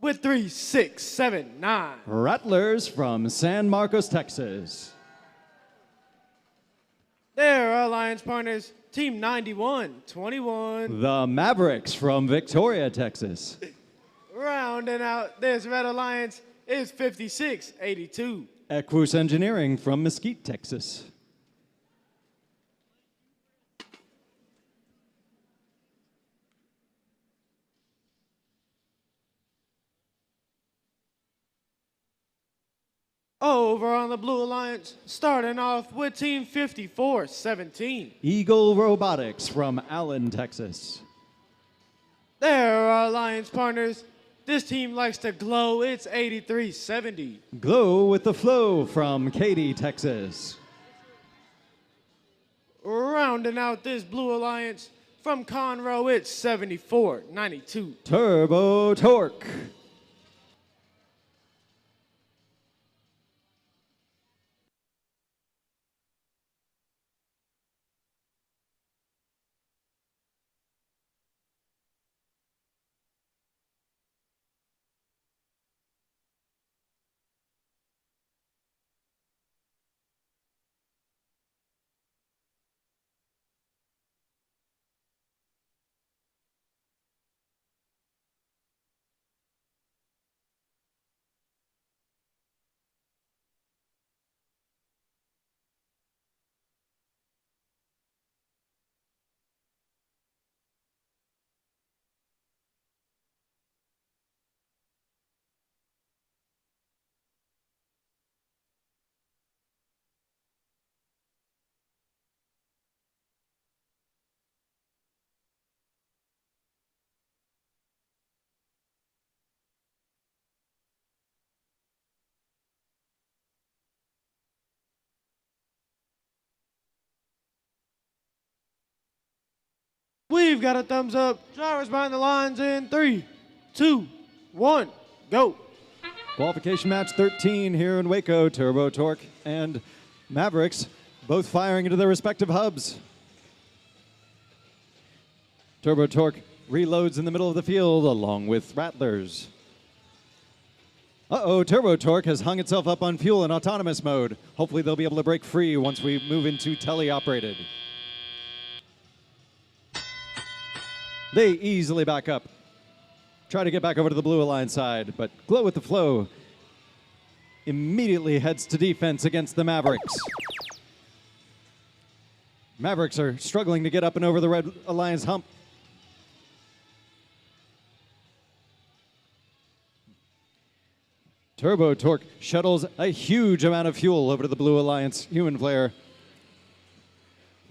with 3, 6, 7, 9. Rattlers from San Marcos, Texas. Their alliance partners, Team 91-21. The Mavericks from Victoria, Texas. Rounding out this red alliance is 56-82. Equus Engineering from Mesquite, Texas. Over on the Blue Alliance, starting off with Team 5417. Eagle Robotics from Allen, Texas. They're our alliance partners. This team likes to glow. It's 8370. Glow with the Flow from Katy, Texas. Rounding out this Blue Alliance from Conroe, it's 7492. Turbo Torque. We've got a thumbs up. Drivers behind the lines in 3, 2, 1, go. Qualification match 13 here in Waco. Turbo Torque and Mavericks both firing into their respective hubs. Turbo Torque reloads in the middle of the field along with Rattlers. Uh-oh, Turbo Torque has hung itself up on fuel in autonomous mode. Hopefully they'll be able to break free once we move into teleoperated. They easily back up. Try to get back over to the Blue Alliance side, but Glow with the Flow immediately heads to defense against the Mavericks. Mavericks are struggling to get up and over the Red Alliance hump. Turbo Torque shuttles a huge amount of fuel over to the Blue Alliance human flare.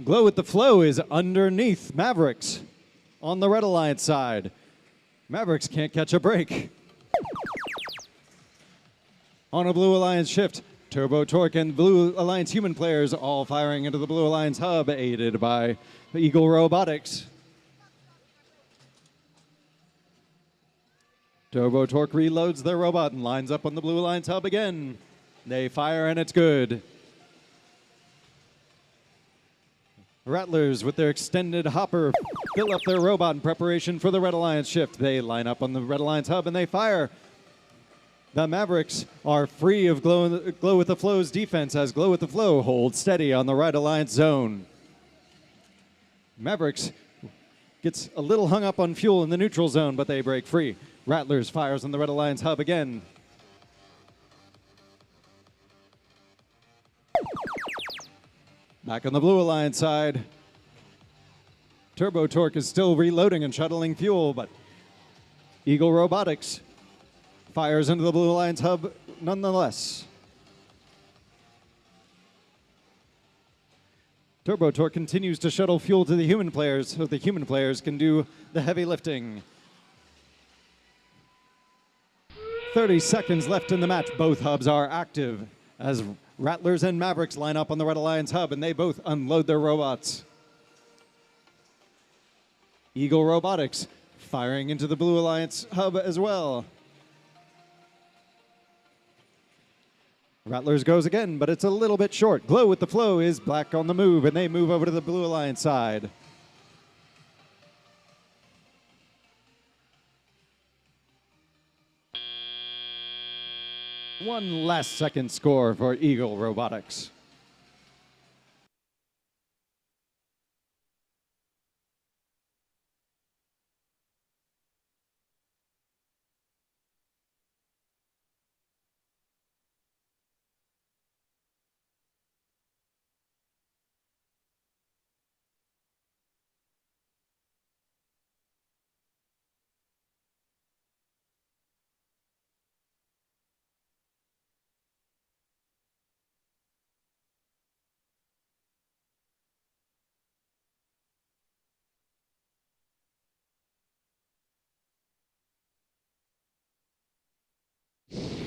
Glow with the Flow is underneath Mavericks on the Red Alliance side. Mavericks can't catch a break. On a Blue Alliance shift, Turbo Torque and Blue Alliance human players all firing into the Blue Alliance hub, aided by Eagle Robotics. Turbo Torque reloads their robot and lines up on the Blue Alliance hub again. They fire and it's good. Rattlers with their extended hopper fill up their robot in preparation for the Red Alliance shift. They line up on the Red Alliance hub and they fire. The Mavericks are free of Glow with the Flow's defense as Glow with the Flow holds steady on the Red Alliance zone. Mavericks gets a little hung up on fuel in the neutral zone, but they break free. Rattlers fires on the Red Alliance hub again. Back on the Blue Alliance side, Turbo Torque is still reloading and shuttling fuel, but Eagle Robotics fires into the Blue Alliance hub nonetheless. Turbo Torque continues to shuttle fuel to the human players so the human players can do the heavy lifting. 30 seconds left in the match. Both hubs are active as Rattlers and Mavericks line up on the Red Alliance hub, and they both unload their robots. Eagle Robotics firing into the Blue Alliance hub as well. Rattlers goes again, but it's a little bit short. Glow with the Flow is back on the move, and they move over to the Blue Alliance side. One last second score for Eagle Robotics.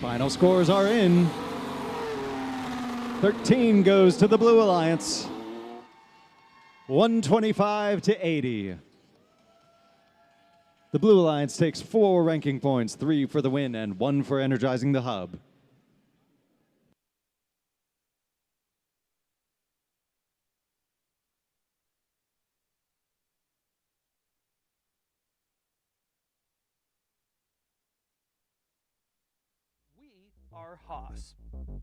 Final scores are in. 13 goes to the Blue Alliance. 125 to 80. The Blue Alliance takes 4 ranking points, 3 for the win and 1 for energizing the hub. We are Haas,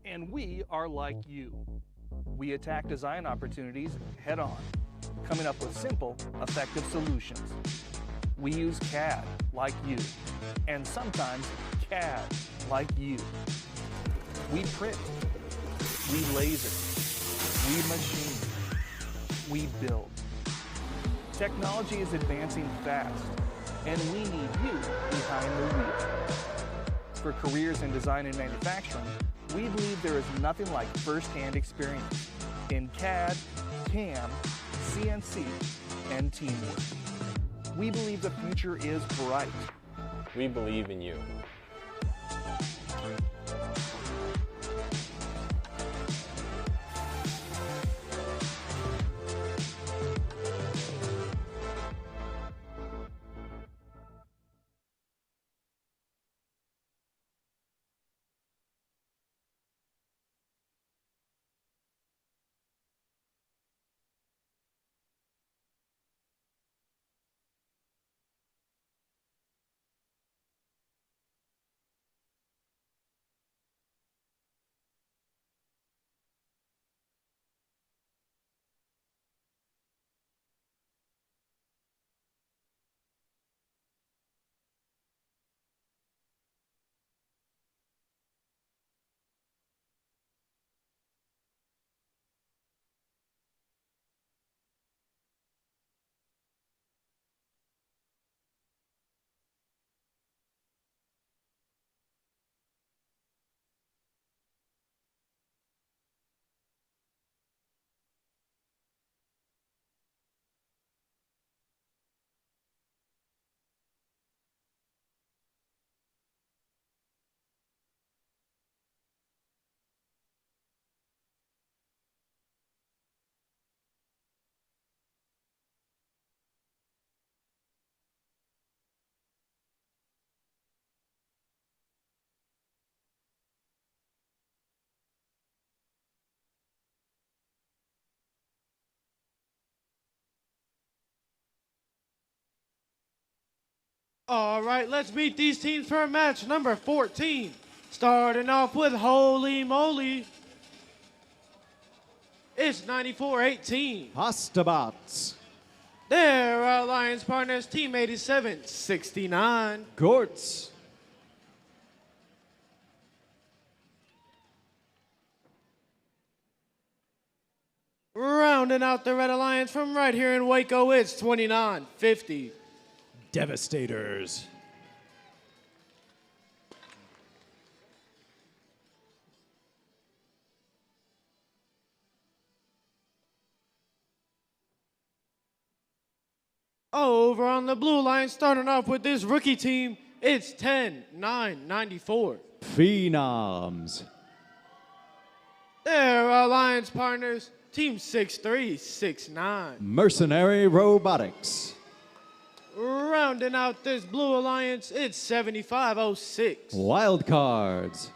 and we are like you. We attack design opportunities head on, coming up with simple, effective solutions. We use CAD like you, and sometimes CAD like you. We print, we laser, we machine, we build. Technology is advancing fast, and we need you behind the wheel. For careers in design and manufacturing, we believe there is nothing like first-hand experience in CAD, CAM, CNC, and teamwork. We believe the future is bright. We believe in you. All right, let's meet these teams for match number 14. Starting off with Holy Moly. It's 94-18. Pastabots. Their alliance partners, Team 87, 69. Gortz. Rounding out the Red Alliance from right here in Waco, it's 29-50. Devastators. Over on the Blue Alliance, starting off with this rookie team, it's 10-9-94. Phenoms. Their alliance partners, Team 63, 69. Mercenary Robotics. Rounding out this Blue Alliance, it's 75-06. Wild Cards.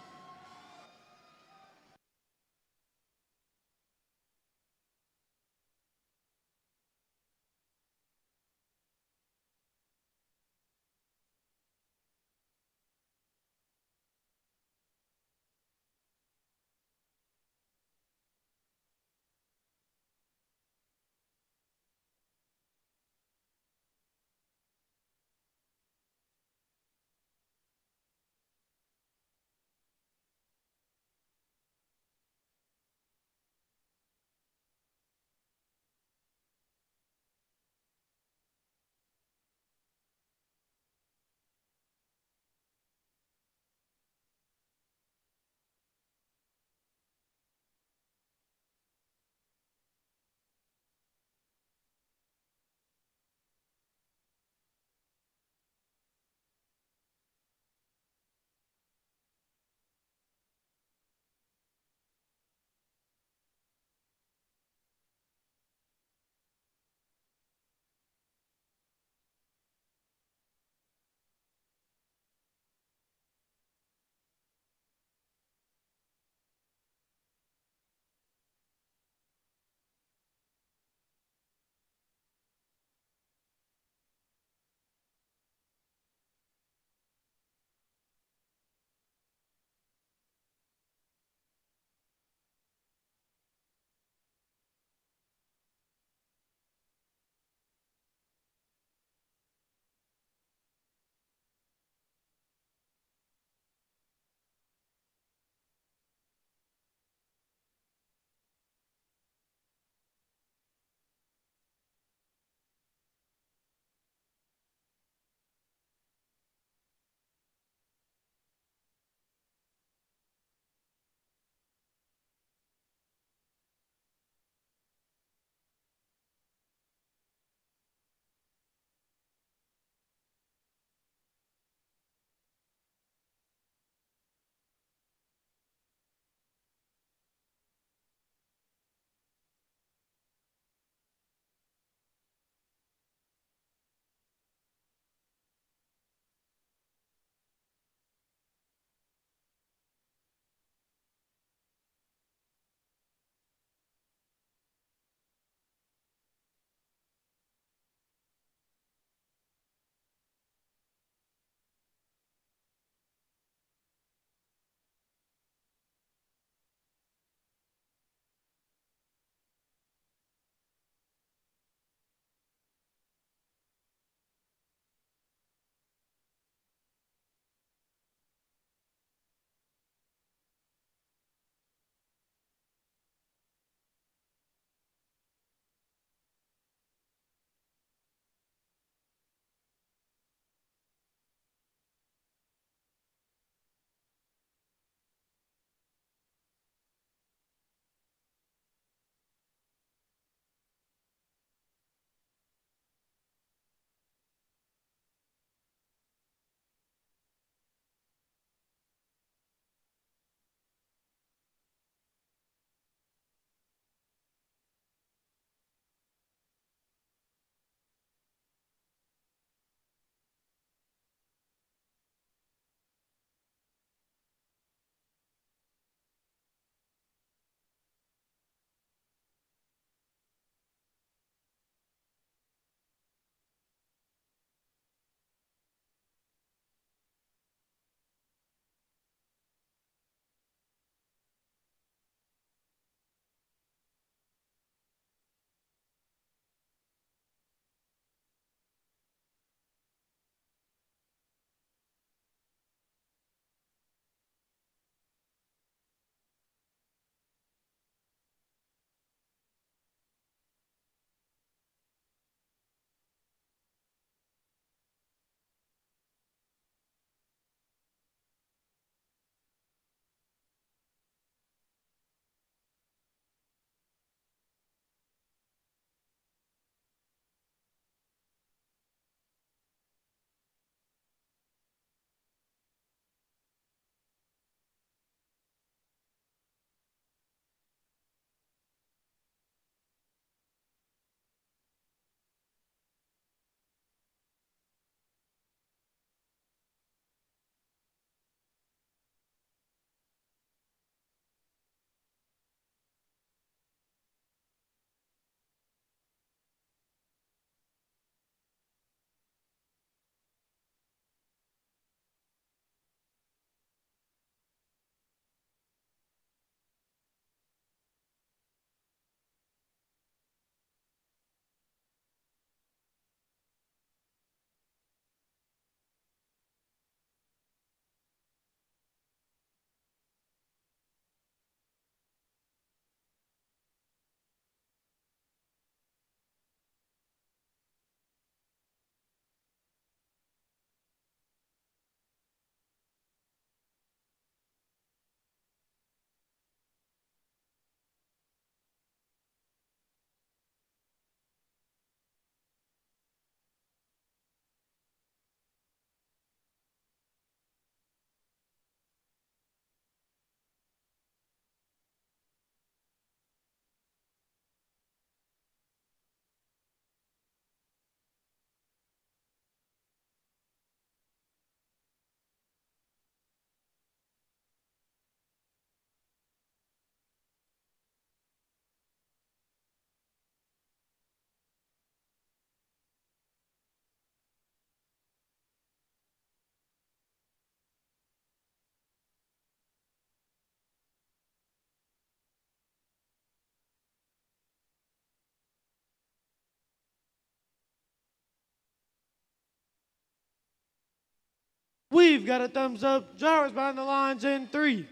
We've got a thumbs up. Drivers behind the lines in 3,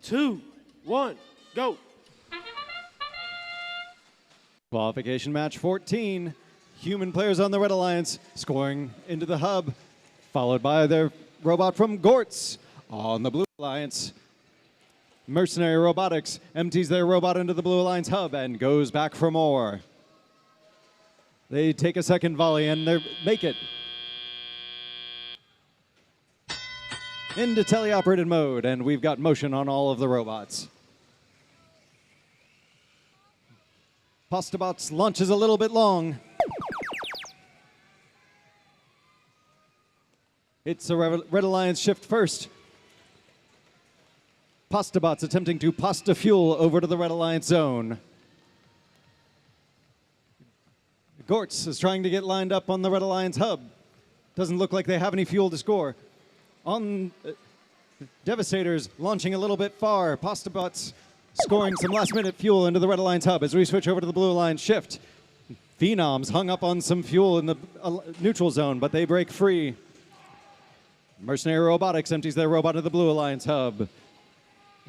2, 1, go. Qualification match 14. Human players on the Red Alliance scoring into the hub, followed by their robot from Gortz on the Blue Alliance. Mercenary Robotics empties their robot into the Blue Alliance hub and goes back for more. They take a second volley and they make it into teleoperated mode, and we've got motion on all of the robots. Pastabots launch is a little bit long. It's a Red Alliance shift first. Pastabots attempting to pasta fuel over to the Red Alliance zone. Gortz is trying to get lined up on the Red Alliance hub. Doesn't look like they have any fuel to score. On Devastators launching a little bit far. Pastabots scoring some last-minute fuel into the Red Alliance hub as we switch over to the Blue Alliance shift. Phenoms hung up on some fuel in the neutral zone, but they break free. Mercenary Robotics empties their robot into the Blue Alliance hub.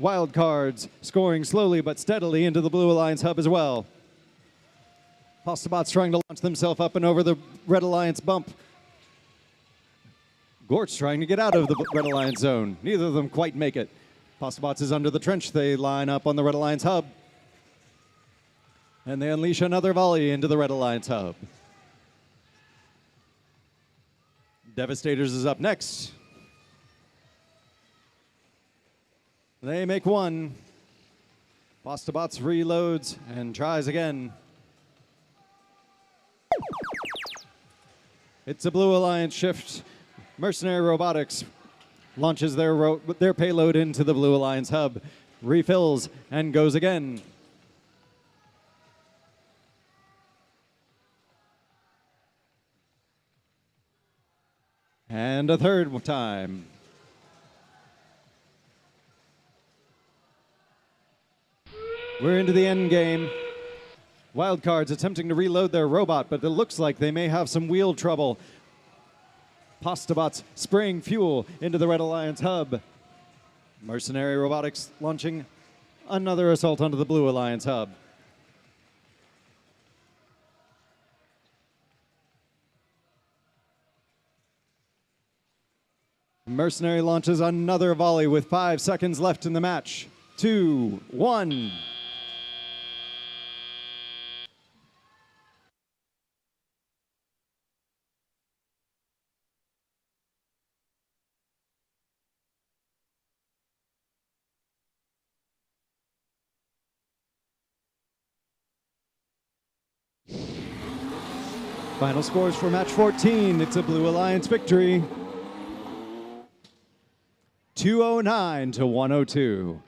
Wildcards scoring slowly but steadily into the Blue Alliance hub as well. Pastabots trying to launch themselves up and over the Red Alliance bump. Gortz trying to get out of the Red Alliance zone. Neither of them quite make it. Pastabots is under the trench. They line up on the Red Alliance hub. And they unleash another volley into the Red Alliance hub. Devastators is up next. They make one. Pastabots reloads and tries again. It's a Blue Alliance shift. Mercenary Robotics launches their payload into the Blue Alliance hub, refills, and goes again. And a third time. We're into the end game. Wildcards attempting to reload their robot, but it looks like they may have some wheel trouble. Pastabots spraying fuel into the Red Alliance hub. Mercenary Robotics launching another assault onto the Blue Alliance hub. Mercenary launches another volley with 5 seconds left in the match. 2, 1. Final scores for match 14. It's a Blue Alliance victory. 209 to 102.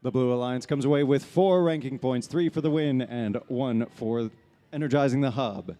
The Blue Alliance comes away with 4 ranking points, 3 for the win and 1 for energizing the hub.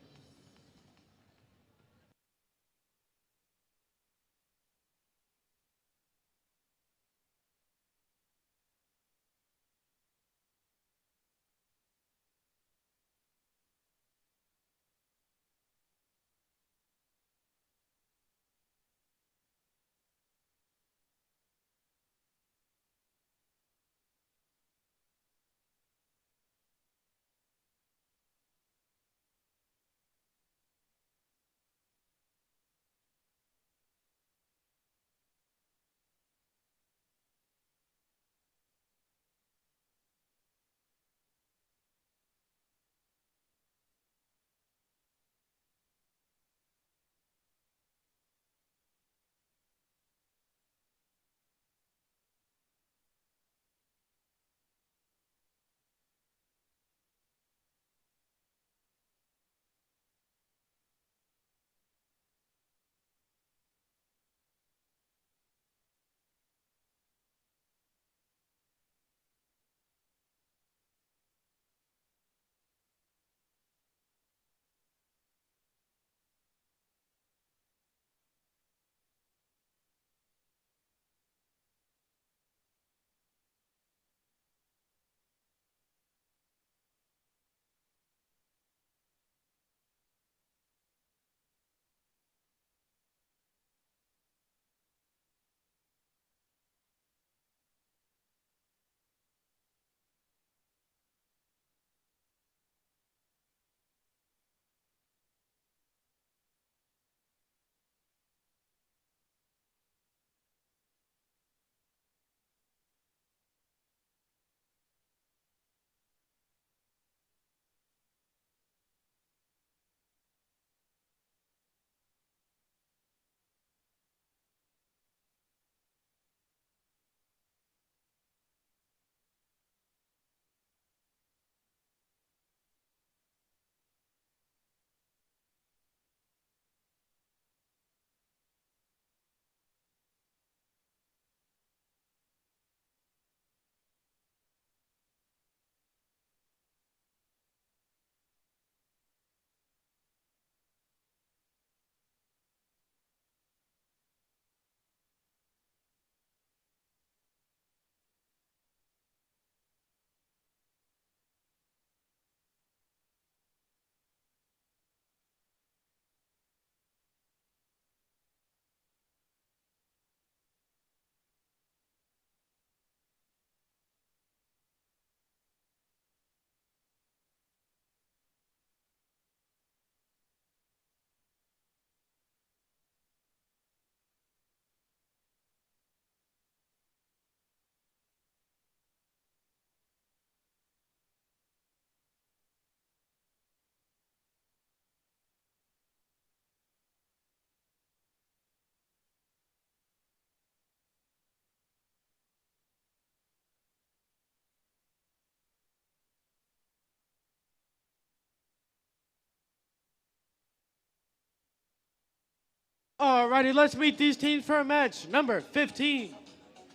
Alrighty, let's meet these teams for a match. Number 15,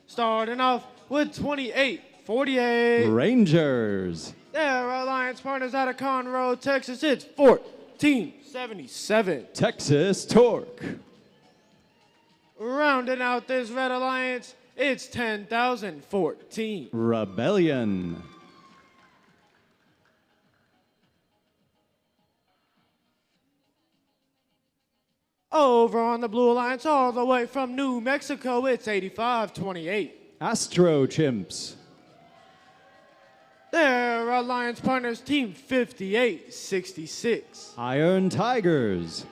starting off with 28-48. Rangers. Their alliance partners out of Conroe, Texas. It's 14-77. Texas Torque. Rounding out this red alliance, it's 10,014. Rebellion. Over on the blue alliance, all the way from New Mexico, it's 85-28. Astro Chimps. Their alliance partners, Team 58-66. Iron Tigers.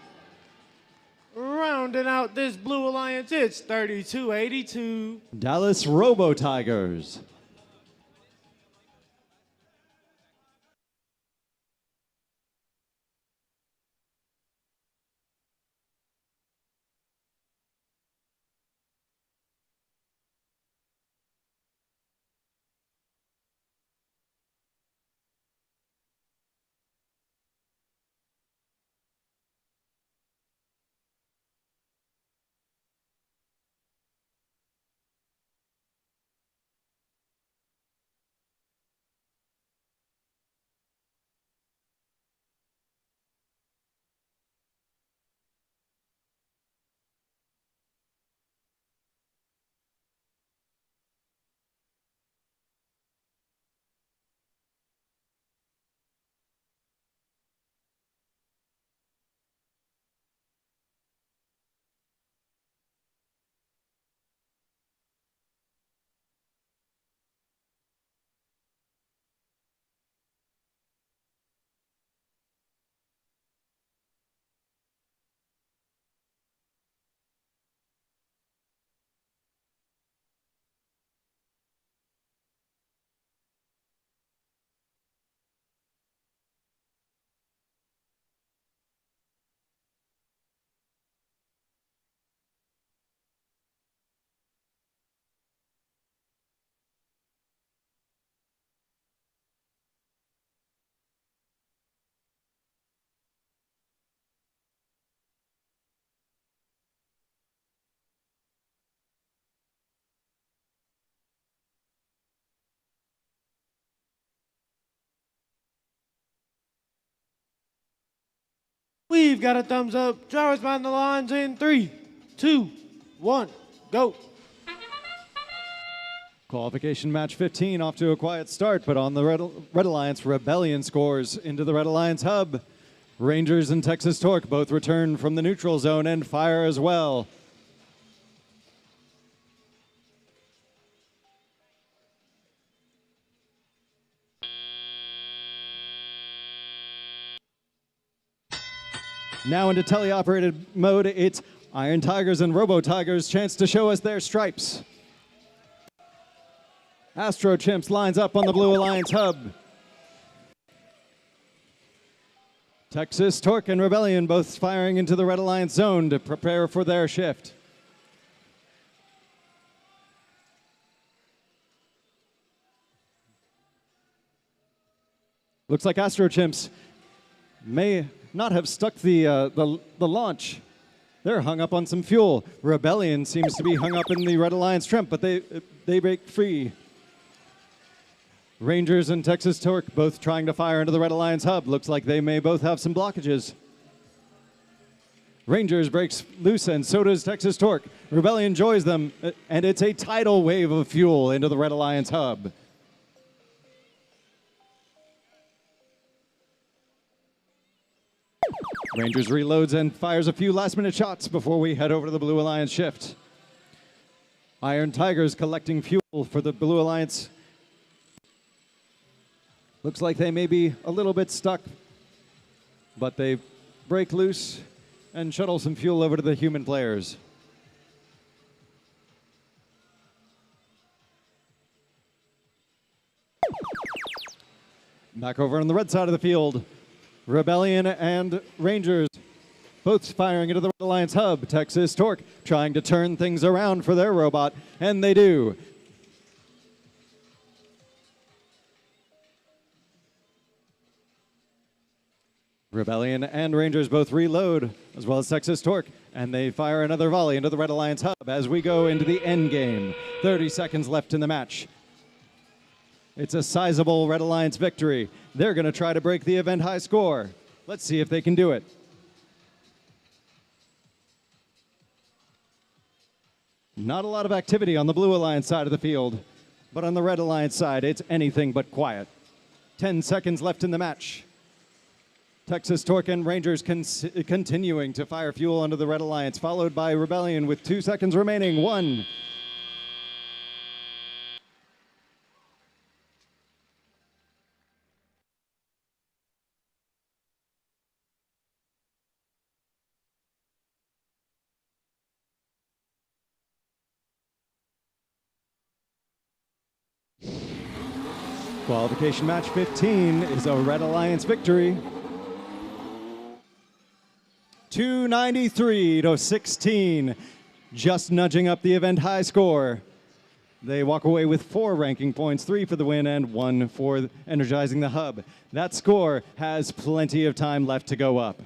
Rounding out this blue alliance, it's 32-82. Dallas Robo Tigers. We've got a thumbs up. Drivers behind the lines in 3, 2, 1, go. Qualification match 15 off to a quiet start, but on the Red Alliance, Rebellion scores into the Red Alliance hub. Rangers and Texas Torque both return from the neutral zone and fire as well. Now into teleoperated mode, it's Iron Tigers and Robo Tigers' chance to show us their stripes. Astro Chimps lines up on the Blue Alliance hub. Texas Torque and Rebellion both firing into the Red Alliance zone to prepare for their shift. Looks like Astro Chimps may not have stuck the launch. They're hung up on some fuel. Rebellion seems to be hung up in the Red Alliance trimp, but they break free. Rangers and Texas Torque both trying to fire into the Red Alliance hub. Looks like they may both have some blockages. Rangers breaks loose, and so does Texas Torque. Rebellion joins them, and it's a tidal wave of fuel into the Red Alliance hub. Rangers reloads and fires a few last-minute shots before we head over to the Blue Alliance shift. Iron Tigers collecting fuel for the Blue Alliance. Looks like they may be a little bit stuck, but they break loose and shuttle some fuel over to the human players. Back over on the red side of the field, Rebellion and Rangers both firing into the Red Alliance hub. Texas Torque trying to turn things around for their robot, and they do. Rebellion and Rangers both reload, as well as Texas Torque, and they fire another volley into the Red Alliance hub as we go into the end game. 30 seconds left in the match. It's a sizable Red Alliance victory. They're going to try to break the event high score. Let's see if they can do it. Not a lot of activity on the Blue Alliance side of the field, but on the Red Alliance side, it's anything but quiet. 10 seconds left in the match. Texas Torque and Rangers continuing to fire fuel onto the Red Alliance, followed by Rebellion with 2 seconds remaining. 1. Qualification match 15 is a Red Alliance victory. 293 to 16, just nudging up the event high score. They walk away with 4 ranking points, 3 for the win and 1 for energizing the hub. That score has plenty of time left to go up.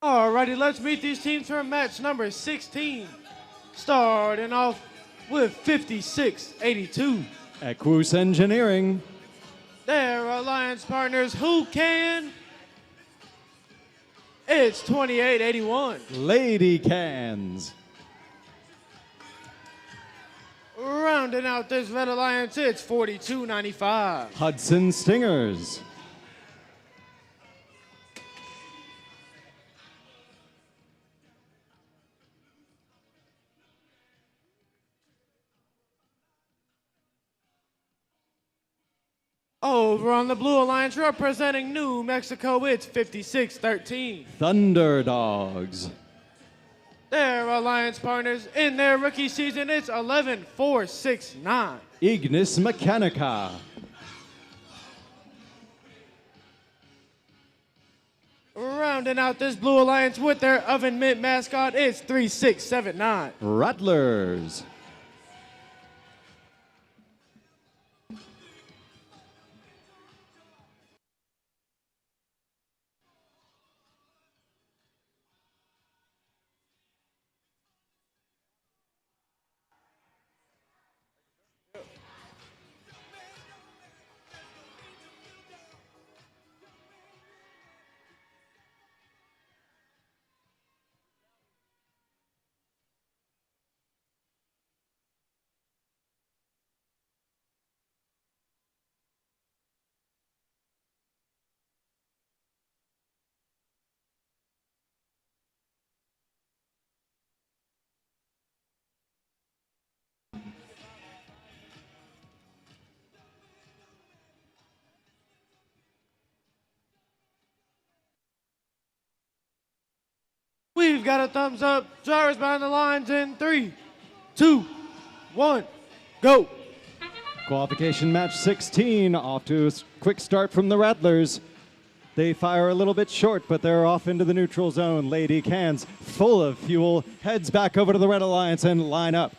Alrighty, let's meet these teams for match number 16. Starting off with 5682. Equus Engineering. Their alliance partners, who can? It's 2881. Lady Cans. Rounding out this Red Alliance, it's 4295. Hudson Stingers. Over on the Blue Alliance, representing New Mexico, it's 5613. Thunder Dogs. Their alliance partners in their rookie season, it's 11469. Ignis Mechanica. Rounding out this Blue Alliance with their oven mitt mascot is 3679. Rattlers. We've got a thumbs up. Drivers behind the lines in 3, 2, 1, go. Qualification match 16, off to a quick start from the Rattlers. They fire a little bit short, but they're off into the neutral zone. Lady Cans, full of fuel, heads back over to the Red Alliance and line up.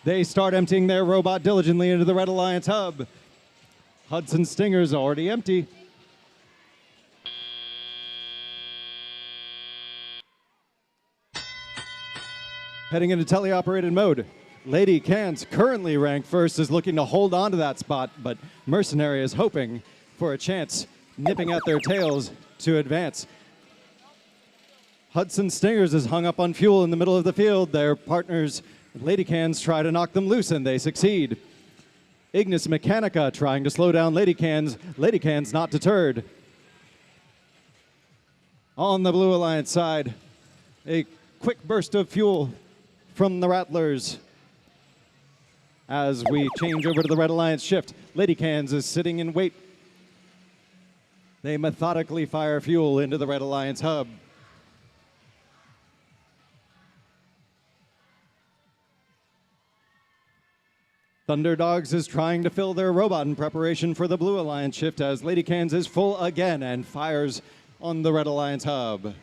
They start emptying their robot diligently into the Red Alliance hub. Hudson Stinger's already empty. Heading into teleoperated mode. Lady Cans, currently ranked first, is looking to hold on to that spot, but Mercenary is hoping for a chance, nipping at their tails to advance. Hudson Stingers is hung up on fuel in the middle of the field. Their partners, Lady Cans, try to knock them loose, and they succeed. Ignis Mechanica trying to slow down Lady Cans. Lady Cans not deterred. On the Blue Alliance side, a quick burst of fuel from the Rattlers. As we change over to the Red Alliance shift, Lady Cans is sitting in wait. They methodically fire fuel into the Red Alliance hub. Thunderdogs is trying to fill their robot in preparation for the Blue Alliance shift as Lady Cans is full again and fires on the Red Alliance hub.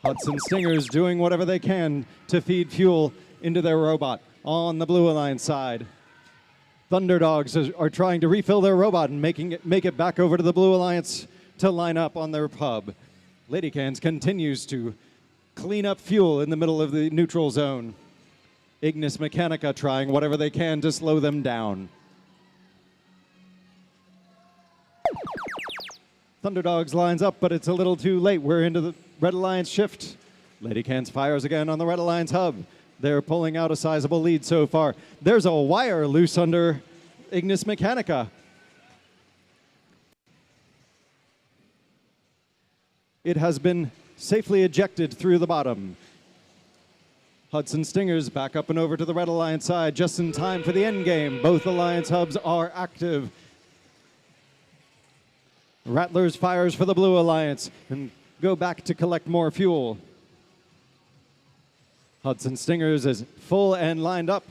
Hudson Stingers doing whatever they can to feed fuel into their robot on the Blue Alliance side. Thunderdogs are trying to refill their robot and make it back over to the Blue Alliance to line up on their hub. Lady Cans continues to clean up fuel in the middle of the neutral zone. Ignis Mechanica trying whatever they can to slow them down. Thunderdogs lines up, but it's a little too late. We're into the Red Alliance shift. Lady Cans fires again on the Red Alliance hub. They're pulling out a sizable lead so far. There's a wire loose under Ignis Mechanica. It has been safely ejected through the bottom. Hudson Stingers back up and over to the Red Alliance side just in time for the end game. Both Alliance hubs are active. Rattlers fires for the Blue Alliance and go back to collect more fuel. Hudson Stingers is full and lined up.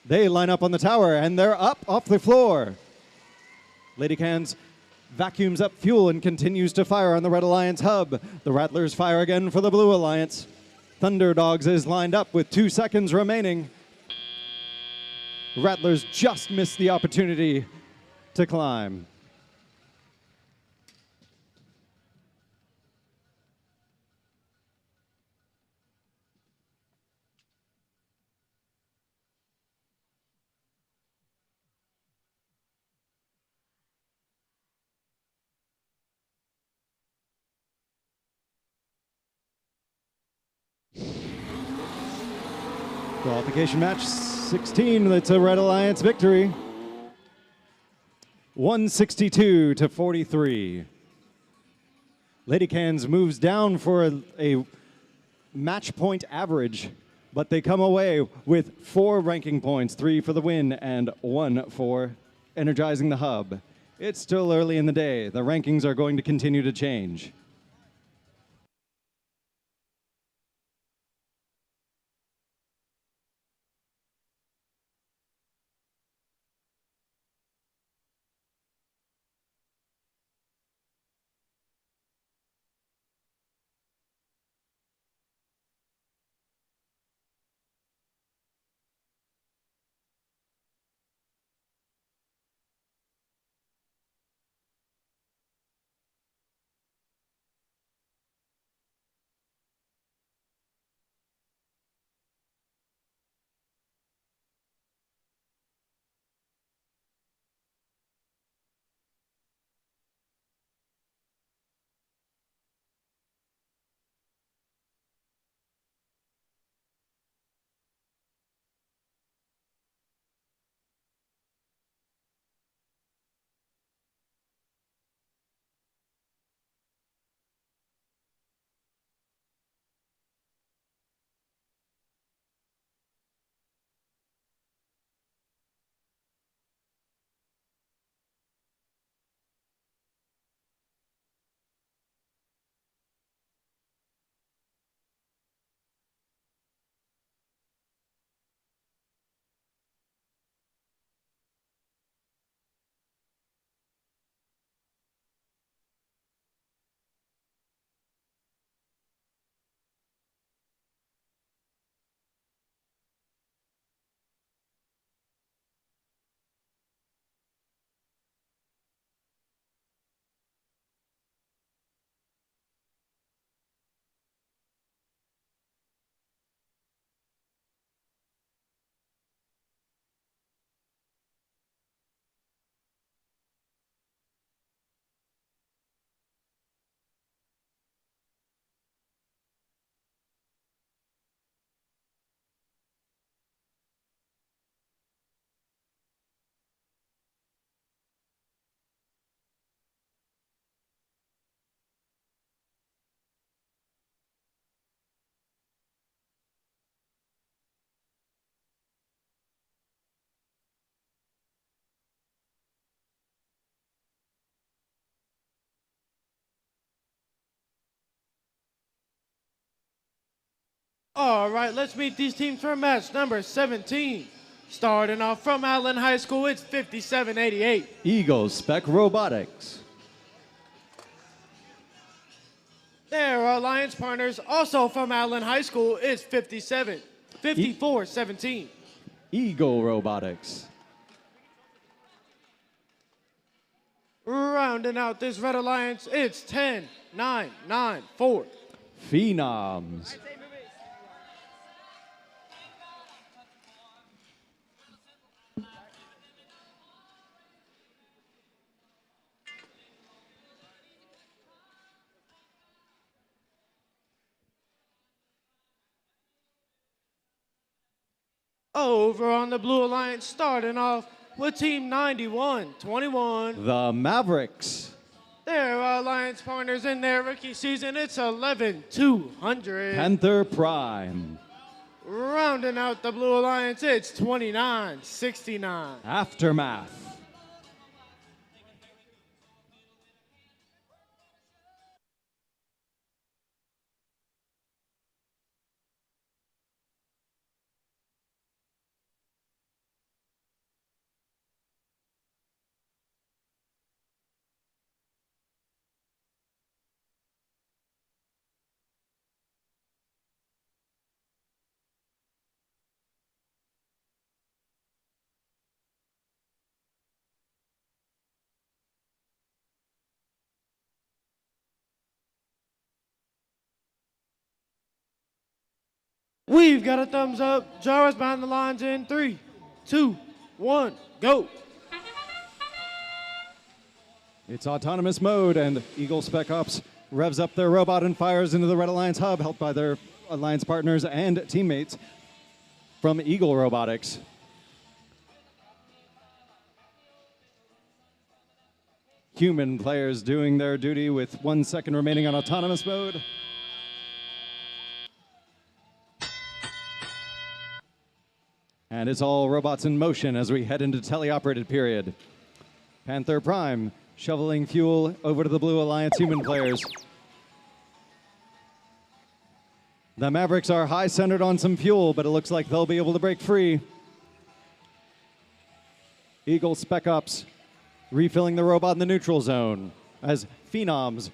They line up on the tower and they're up off the floor. Lady Cans vacuums up fuel and continues to fire on the Red Alliance hub. The Rattlers fire again for the Blue Alliance. Thunderdogs is lined up with 2 seconds remaining. Rattlers just missed the opportunity to climb. Qualification match 16, that's a Red Alliance victory. 162 to 43. Lady Cans moves down for a match point average, but they come away with 4 ranking points, 3 for the win and 1 for energizing the hub. It's still early in the day. The rankings are going to continue to change. All right, let's meet these teams for match number 17. Starting off from Allen High School, it's 5788. Eagle Spec Robotics. Their alliance partners, also from Allen High School, is 5417. Eagle Robotics. Rounding out this red alliance, it's 10994. Phenoms. Over on the Blue Alliance, starting off with Team 9121. The Mavericks. Their alliance partners in their rookie season, it's 11200. Panther Prime. Rounding out the Blue Alliance, it's 2969. Aftermath. We've got a thumbs up. Jarvis behind the lines in 3, 2, 1, go. It's autonomous mode, and Eagle Spec Ops revs up their robot and fires into the Red Alliance hub, helped by their alliance partners and teammates from Eagle Robotics. Human players doing their duty with 1 second remaining on autonomous mode. And it's all robots in motion as we head into teleoperated period. Panther Prime shoveling fuel over to the Blue Alliance human players. The Mavericks are high centered on some fuel, but it looks like they'll be able to break free. Eagle Spec Ops refilling the robot in the neutral zone as Phenoms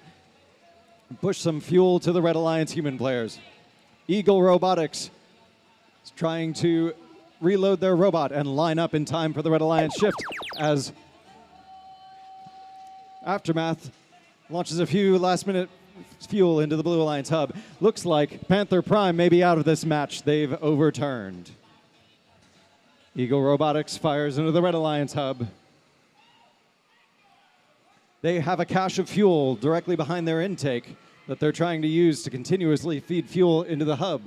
push some fuel to the Red Alliance human players. Eagle Robotics is trying to reload their robot and line up in time for the Red Alliance shift as Aftermath launches a few last-minute fuel into the Blue Alliance hub. Looks like Panther Prime may be out of this match. They've overturned. Eagle Robotics fires into the Red Alliance hub. They have a cache of fuel directly behind their intake that they're trying to use to continuously feed fuel into the hub.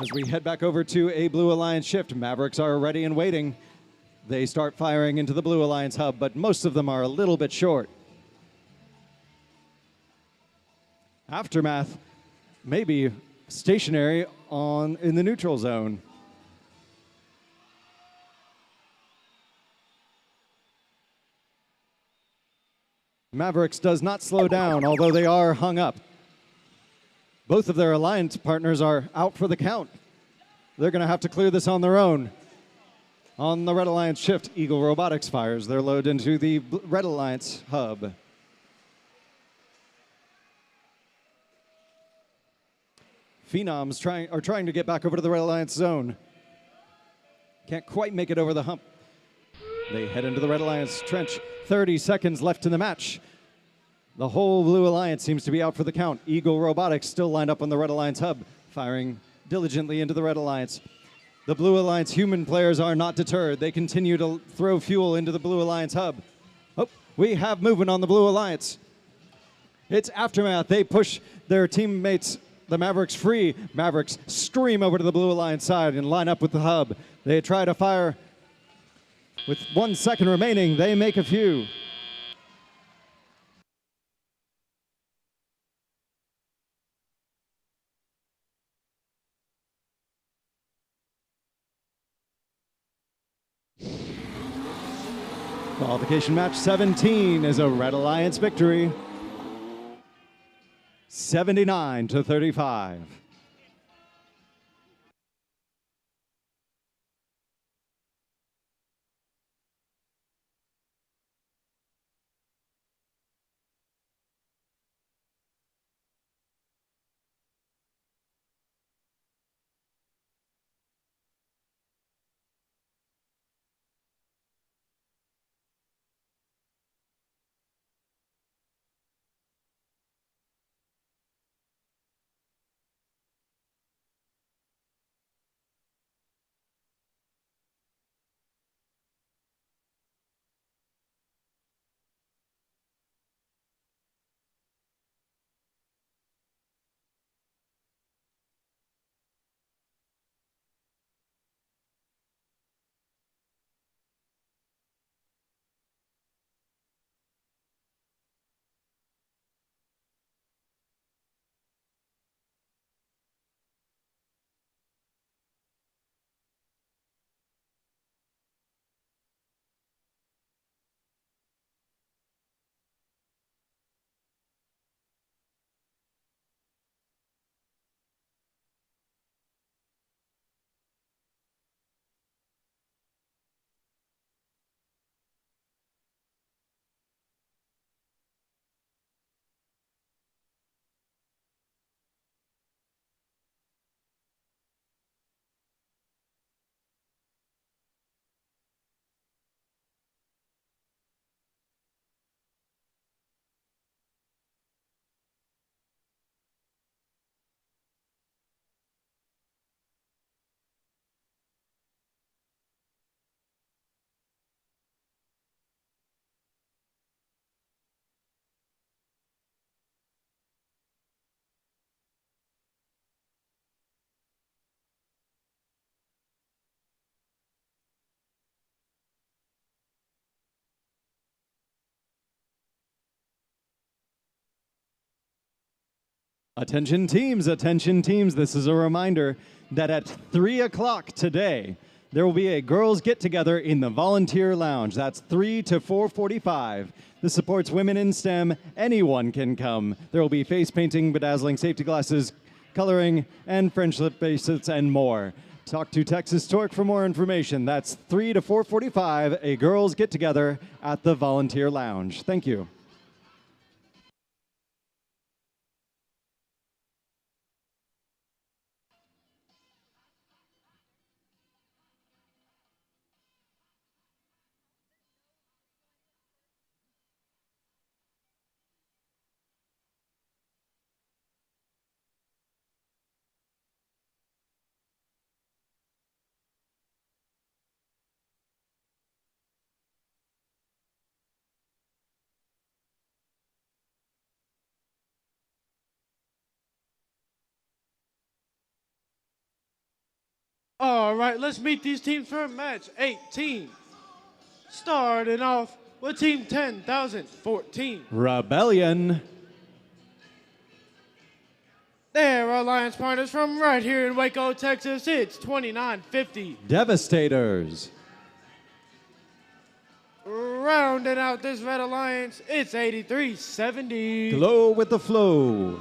As we head back over to a Blue Alliance shift, Mavericks are ready and waiting. They start firing into the Blue Alliance hub, but most of them are a little bit short. Aftermath may be stationary in the neutral zone. Mavericks does not slow down, although they are hung up. Both of their alliance partners are out for the count. They're going to have to clear this on their own. On the Red Alliance shift, Eagle Robotics fires their load into the Red Alliance hub. Phenoms are trying to get back over to the Red Alliance zone. Can't quite make it over the hump. They head into the Red Alliance trench. 30 seconds left in the match. The whole Blue Alliance seems to be out for the count. Eagle Robotics still lined up on the Red Alliance hub, firing diligently into the Red Alliance. The Blue Alliance human players are not deterred. They continue to throw fuel into the Blue Alliance hub. Oh, we have movement on the Blue Alliance. It's Aftermath. They push their teammates, the Mavericks, free. Mavericks scream over to the Blue Alliance side and line up with the hub. They try to fire. With 1 second remaining, they make a few. Qualification match 17 is a Red Alliance victory. 79-35. Attention teams, attention teams. This is a reminder that at 3 o'clock today, there will be a girls' get-together in the Volunteer Lounge. That's 3 to 4:45. This supports women in STEM. Anyone can come. There will be face painting, bedazzling, safety glasses, coloring, and friendship bracelets, and more. Talk to Texas Torque for more information. That's 3 to 4:45, a girls' get-together at the Volunteer Lounge. Thank you. All right, let's meet these teams for match 18. Starting off with Team 10,014. Rebellion. They're our alliance partners from right here in Waco, Texas. It's 2950. Devastators. Rounding out this red alliance, it's 8370. Glow with the flow.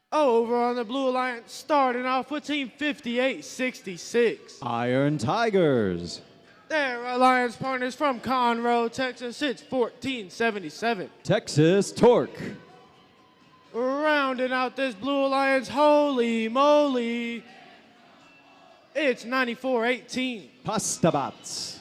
Over on the blue alliance, starting off with Team 5866. Iron Tigers. They're alliance partners from Conroe, Texas. It's 1477. Texas Torque. Rounding out this blue alliance, holy moly, it's 9418. Pastabats.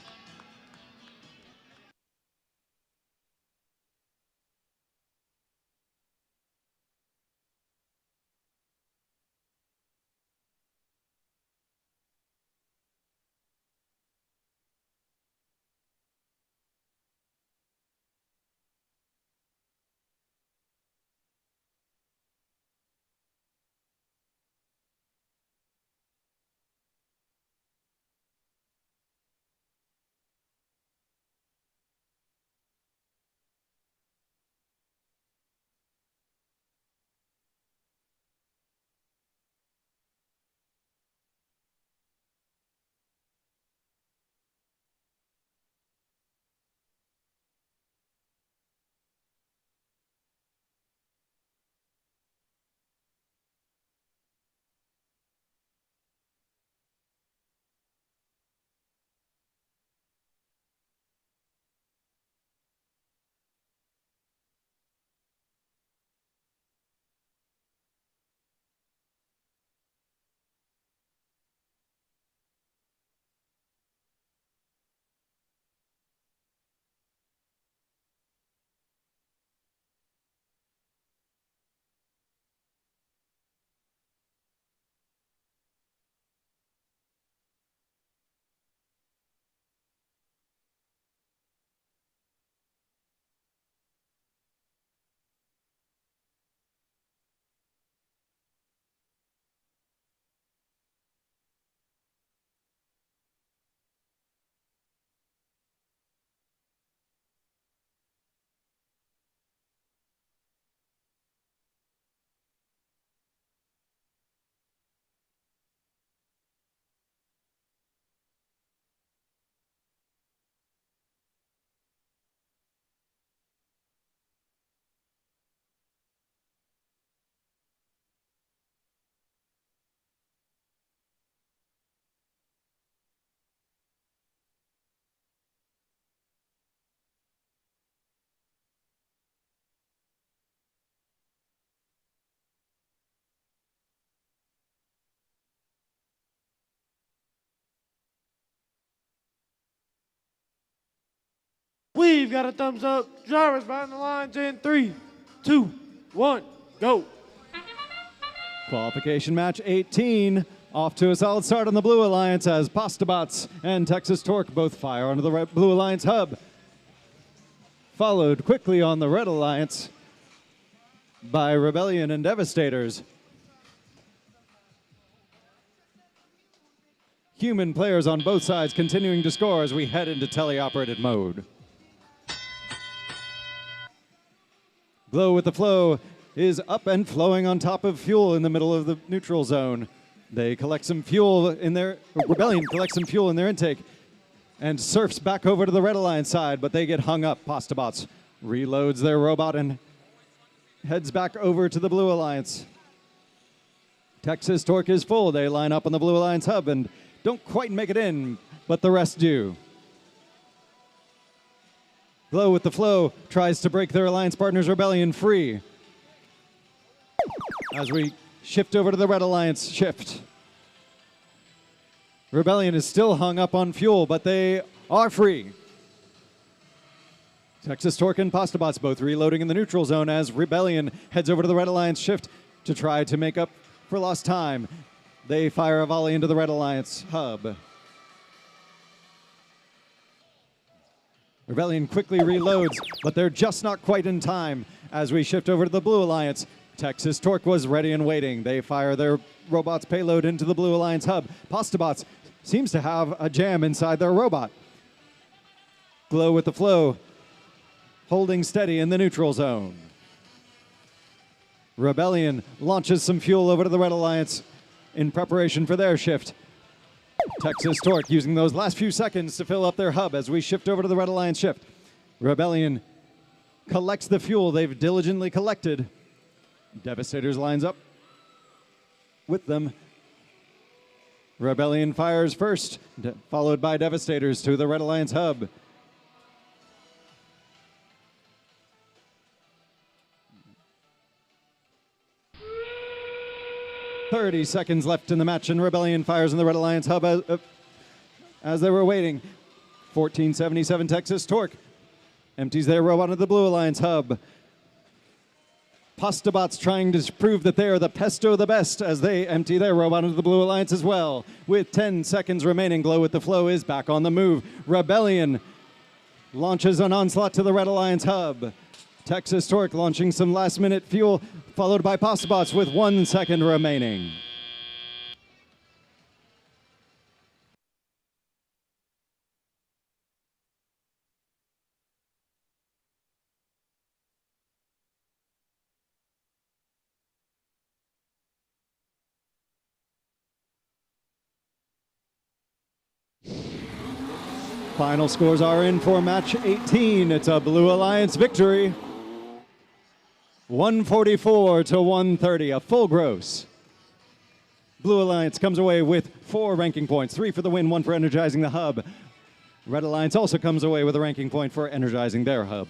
We've got a thumbs up. Drivers behind the lines in 3, 2, 1, go. Qualification match 18. Off to a solid start on the Blue Alliance as Pastabats and Texas Torque both fire onto the Blue Alliance hub. Followed quickly on the Red Alliance by Rebellion and Devastators. Human players on both sides continuing to score as we head into teleoperated mode. Glow with the Flow is up and flowing on top of fuel in the middle of the neutral zone. They collect some fuel in their, Rebellion collects some fuel in their intake and surfs back over to the Red Alliance side, but they get hung up. Pastabots reloads their robot and heads back over to the Blue Alliance. Texas Torque is full. They line up on the Blue Alliance hub and don't quite make it in, but the rest do. Glow with the Flow tries to break their alliance partner's Rebellion free. As we shift over to the Red Alliance shift. Rebellion is still hung up on fuel, but they are free. Texas Torque and Pastabots both reloading in the neutral zone as Rebellion heads over to the Red Alliance shift to try to make up for lost time. They fire a volley into the Red Alliance hub. Rebellion quickly reloads, but they're just not quite in time as we shift over to the Blue Alliance. Texas Torque was ready and waiting. They fire their robot's payload into the Blue Alliance hub. Pastabots seems to have a jam inside their robot. Glow with the Flow, holding steady in the neutral zone. Rebellion launches some fuel over to the Red Alliance in preparation for their shift. Texas Torque using those last few seconds to fill up their hub as we shift over to the Red Alliance shift. Rebellion collects the fuel they've diligently collected. Devastators lines up with them. Rebellion fires first, followed by Devastators to the Red Alliance hub. "30 seconds left in the match, and Rebellion fires in the Red Alliance hub as they were waiting. 1477 Texas Torque empties their robot into the Blue Alliance hub. Pastabots trying to prove that they are the pesto the best as they empty their robot into the Blue Alliance as well. With 10 seconds remaining, Glow with the Flow is back on the move. Rebellion launches an onslaught to the Red Alliance hub. Texas Torque launching some last-minute fuel, followed by Pastabots with 1 second remaining. Final scores are in for match 18. It's a Blue Alliance victory. 144 to 130, a full gross. Blue Alliance comes away with 4 ranking points, 3 for the win, 1 for energizing the hub. Red Alliance also comes away with a ranking point for energizing their hub.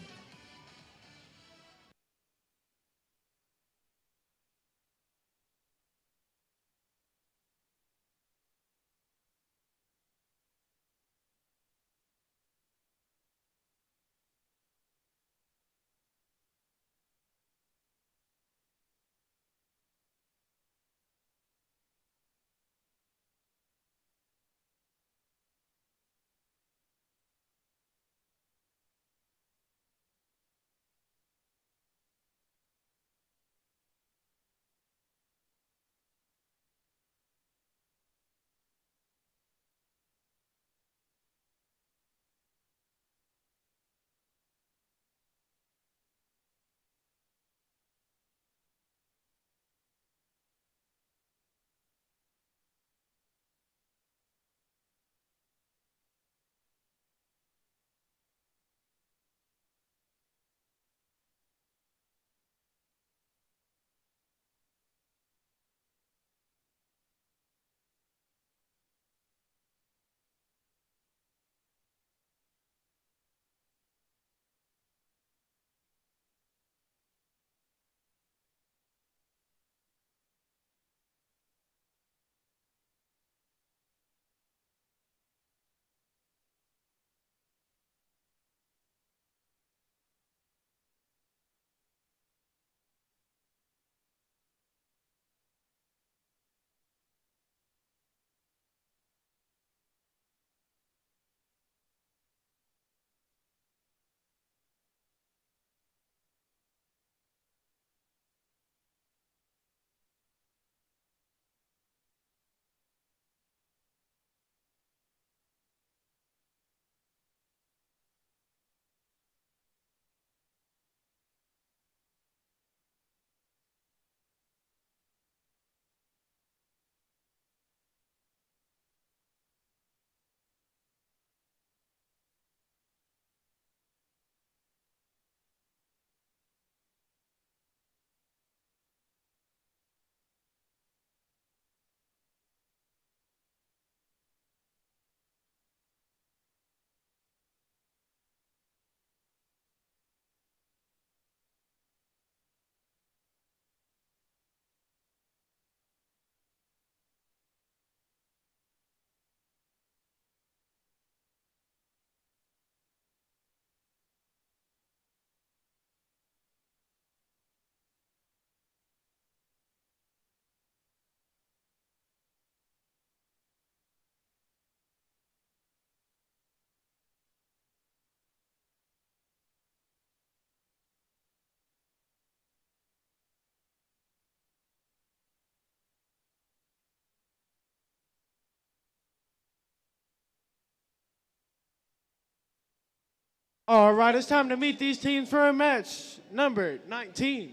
All right, it's time to meet these teams for a match. Number 19,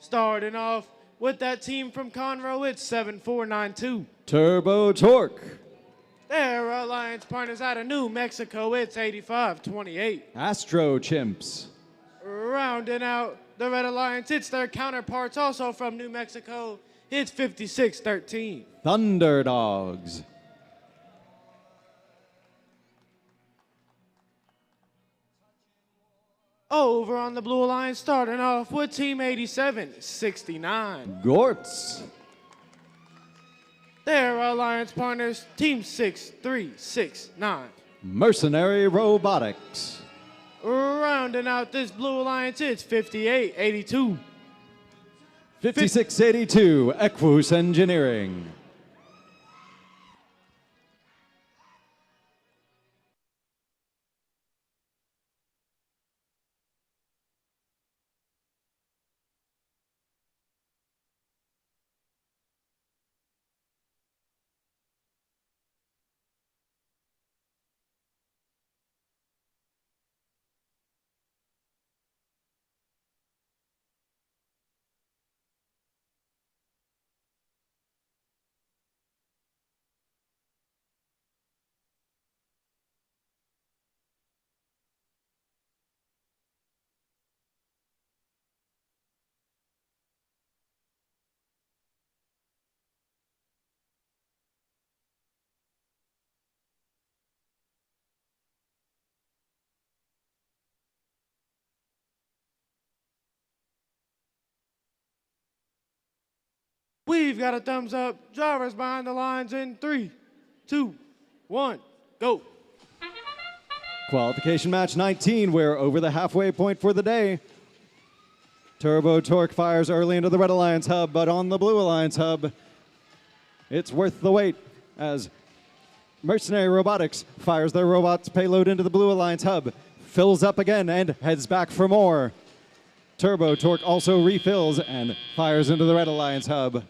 starting off with that team from Conroe, it's 7492. Turbo Torque. Their alliance partners out of New Mexico, it's 8528. Astro Chimps. Rounding out the Red Alliance, it's their counterparts also from New Mexico, it's 5613. Thunder Dogs. Over on the Blue Alliance, starting off with Team 8769. Gorts. Their alliance partners, Team 6369. Mercenary Robotics. Rounding out this Blue Alliance, it's 5882. 5682, Equus Engineering. We've got a thumbs up. Drivers behind the lines in 3, 2, 1, go. Qualification match 19. We're over the halfway point for the day. Turbo Torque fires early into the Red Alliance hub, but on the Blue Alliance hub, it's worth the wait as Mercenary Robotics fires their robots payload into the Blue Alliance hub, fills up again, and heads back for more. Turbo Torque also refills and fires into the Red Alliance hub.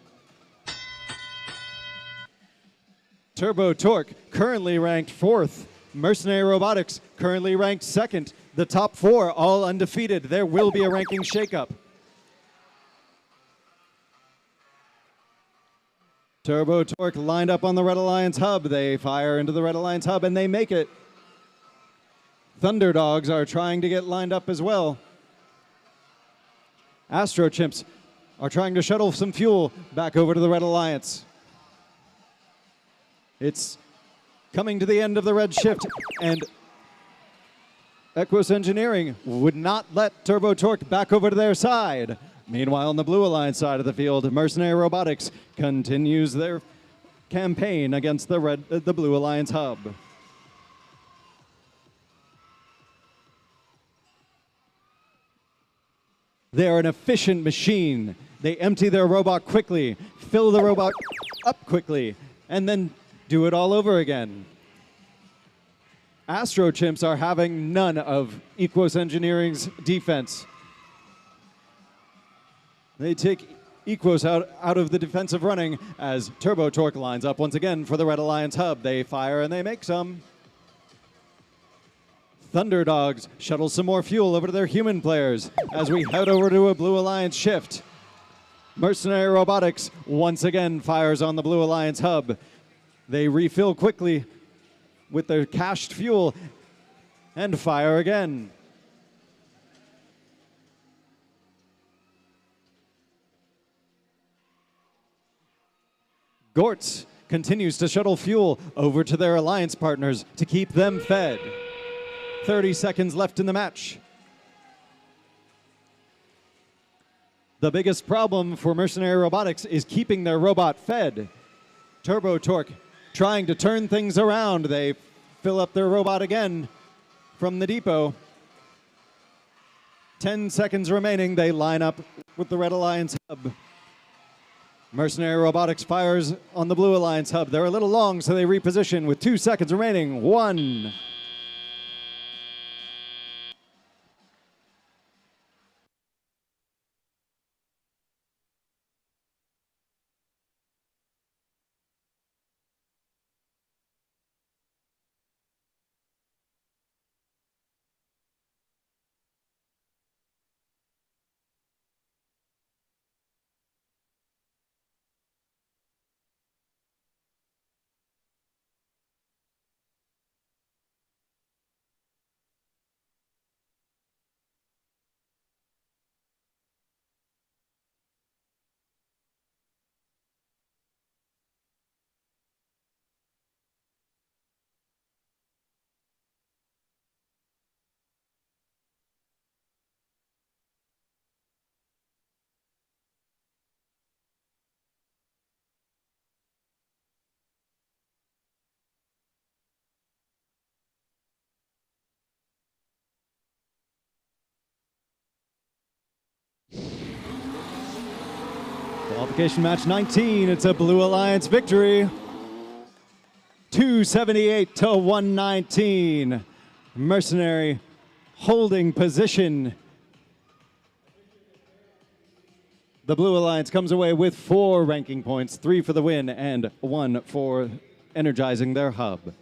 Turbo Torque currently ranked 4th. Mercenary Robotics currently ranked 2nd. The top 4 all undefeated. There will be a ranking shakeup. Turbo Torque lined up on the Red Alliance hub. They fire into the Red Alliance hub and they make it. Thunder Dogs are trying to get lined up as well. Astro Chimps are trying to shuttle some fuel back over to the Red Alliance. It's coming to the end of the red shift, and Equus Engineering would not let Turbo Torque back over to their side. Meanwhile, on the Blue Alliance side of the field, Mercenary Robotics continues their campaign against the Blue Alliance hub. They are an efficient machine. They empty their robot quickly, fill the robot up quickly, and then do it all over again. Astro Chimps are having none of Equus Engineering's defense. They take Equus out of the defensive running as Turbo Torque lines up once again for the Red Alliance hub. They fire and they make some. Thunder Dogs shuttle some more fuel over to their human players as we head over to a Blue Alliance shift. Mercenary Robotics once again fires on the Blue Alliance hub. They refill quickly with their cached fuel and fire again. Gortz continues to shuttle fuel over to their alliance partners to keep them fed. 30 seconds left in the match. The biggest problem for Mercenary Robotics is keeping their robot fed. Turbo Torque trying to turn things around. They fill up their robot again from the depot. 10 seconds remaining. They line up with the Red Alliance hub. Mercenary Robotics fires on the Blue Alliance hub. They're a little long, so they reposition with 2 seconds remaining. 1. Qualification match 19. It's a Blue Alliance victory. 278 to 119. Mercenary holding position. The Blue Alliance comes away with 4 ranking points, 3 for the win and 1 for energizing their hub.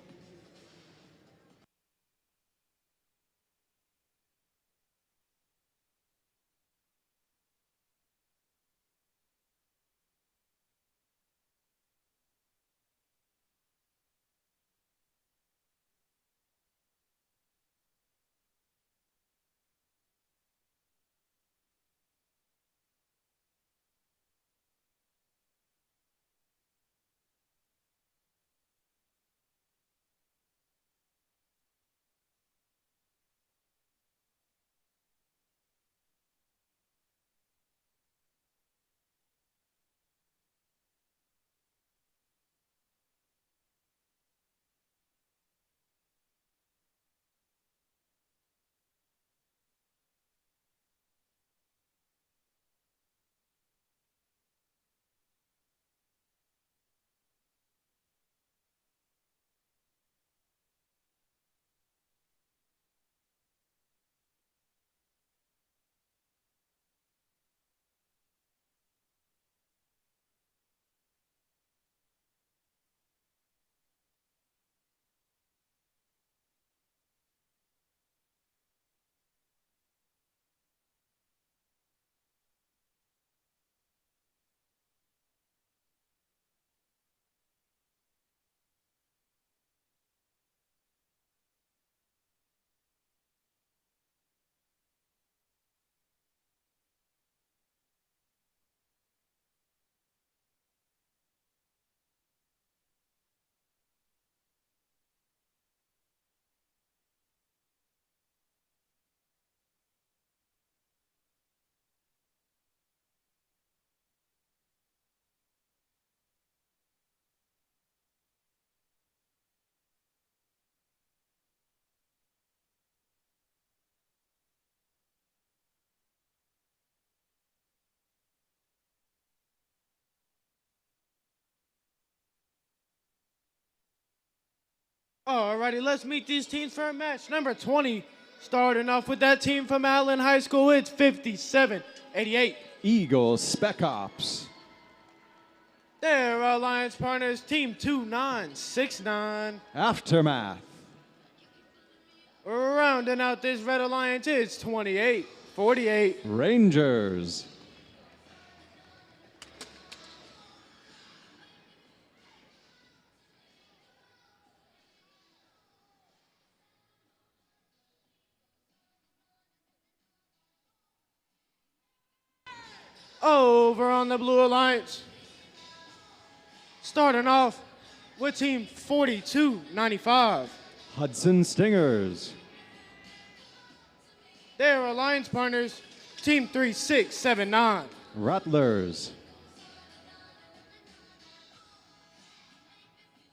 Alrighty, let's meet these teams for a match. Number 20, starting off with that team from Allen High School, it's 57-88. Eagle Spec Ops. Their alliance partners, Team 2969. Aftermath. Rounding out this red alliance, it's 28-48. Rangers. Over on the Blue Alliance, starting off with Team 4295. Hudson Stingers. Their alliance partners, Team 3679. Rattlers.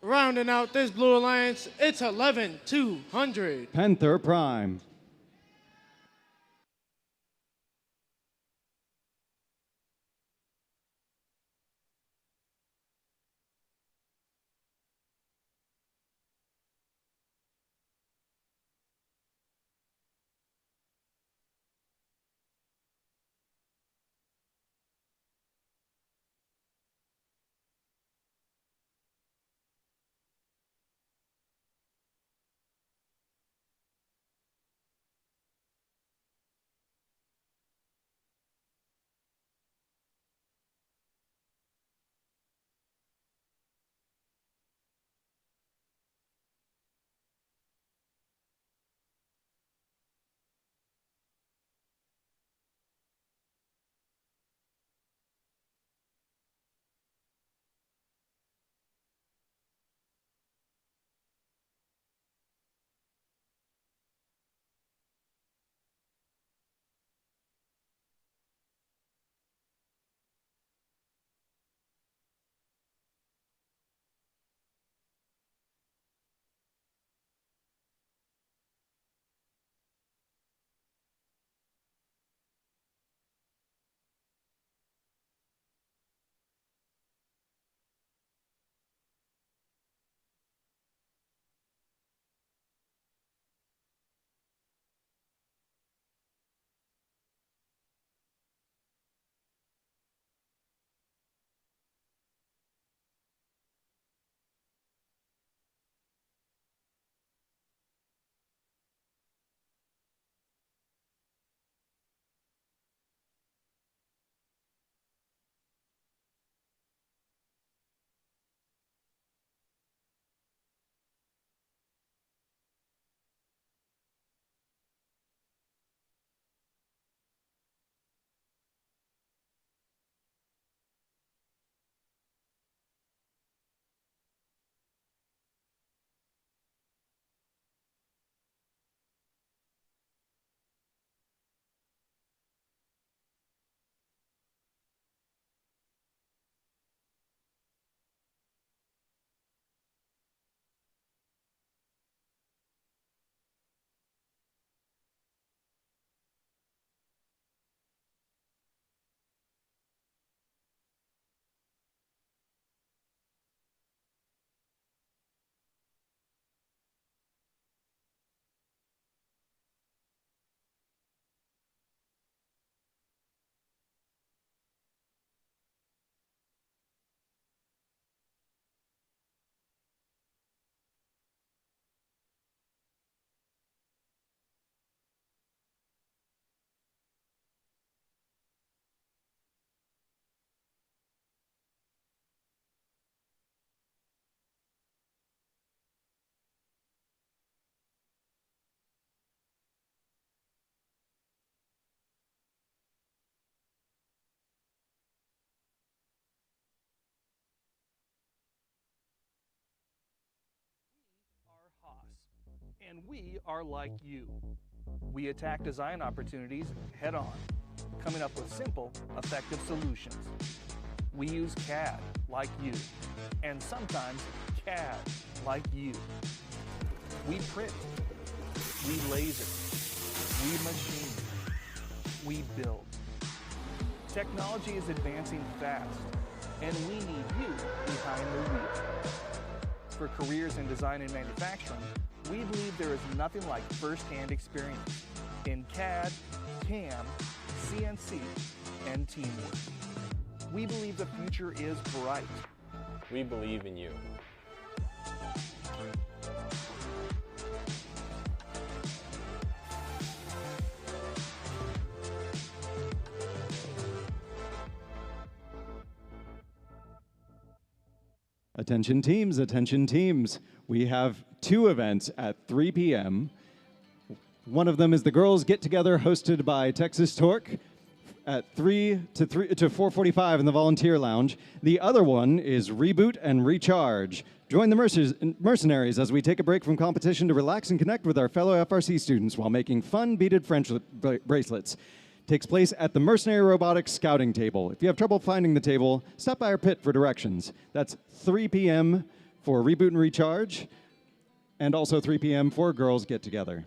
Rounding out this Blue Alliance, it's 11-200. Panther Prime. And we are like you. We attack design opportunities head on, coming up with simple, effective solutions. We use CAD like you, and sometimes CAD like you. We print, we laser, we machine, we build. Technology is advancing fast, and we need you behind the wheel. For careers in design and manufacturing, we believe there is nothing like first-hand experience in CAD, CAM, CNC, and teamwork. We believe the future is bright. We believe in you. Attention teams, attention teams. We have 2 events at 3 p.m. One of them is the Girls Get Together hosted by Texas Torque at 3 to 4:45 in the Volunteer Lounge. The other one is Reboot and Recharge. Join the mercenaries as we take a break from competition to relax and connect with our fellow FRC students while making fun beaded friendship bracelets. Takes place at the Mercenary Robotics Scouting Table. If you have trouble finding the table, stop by our pit for directions. That's 3 p.m. for Reboot and Recharge, and also 3 p.m. for Girls Get Together.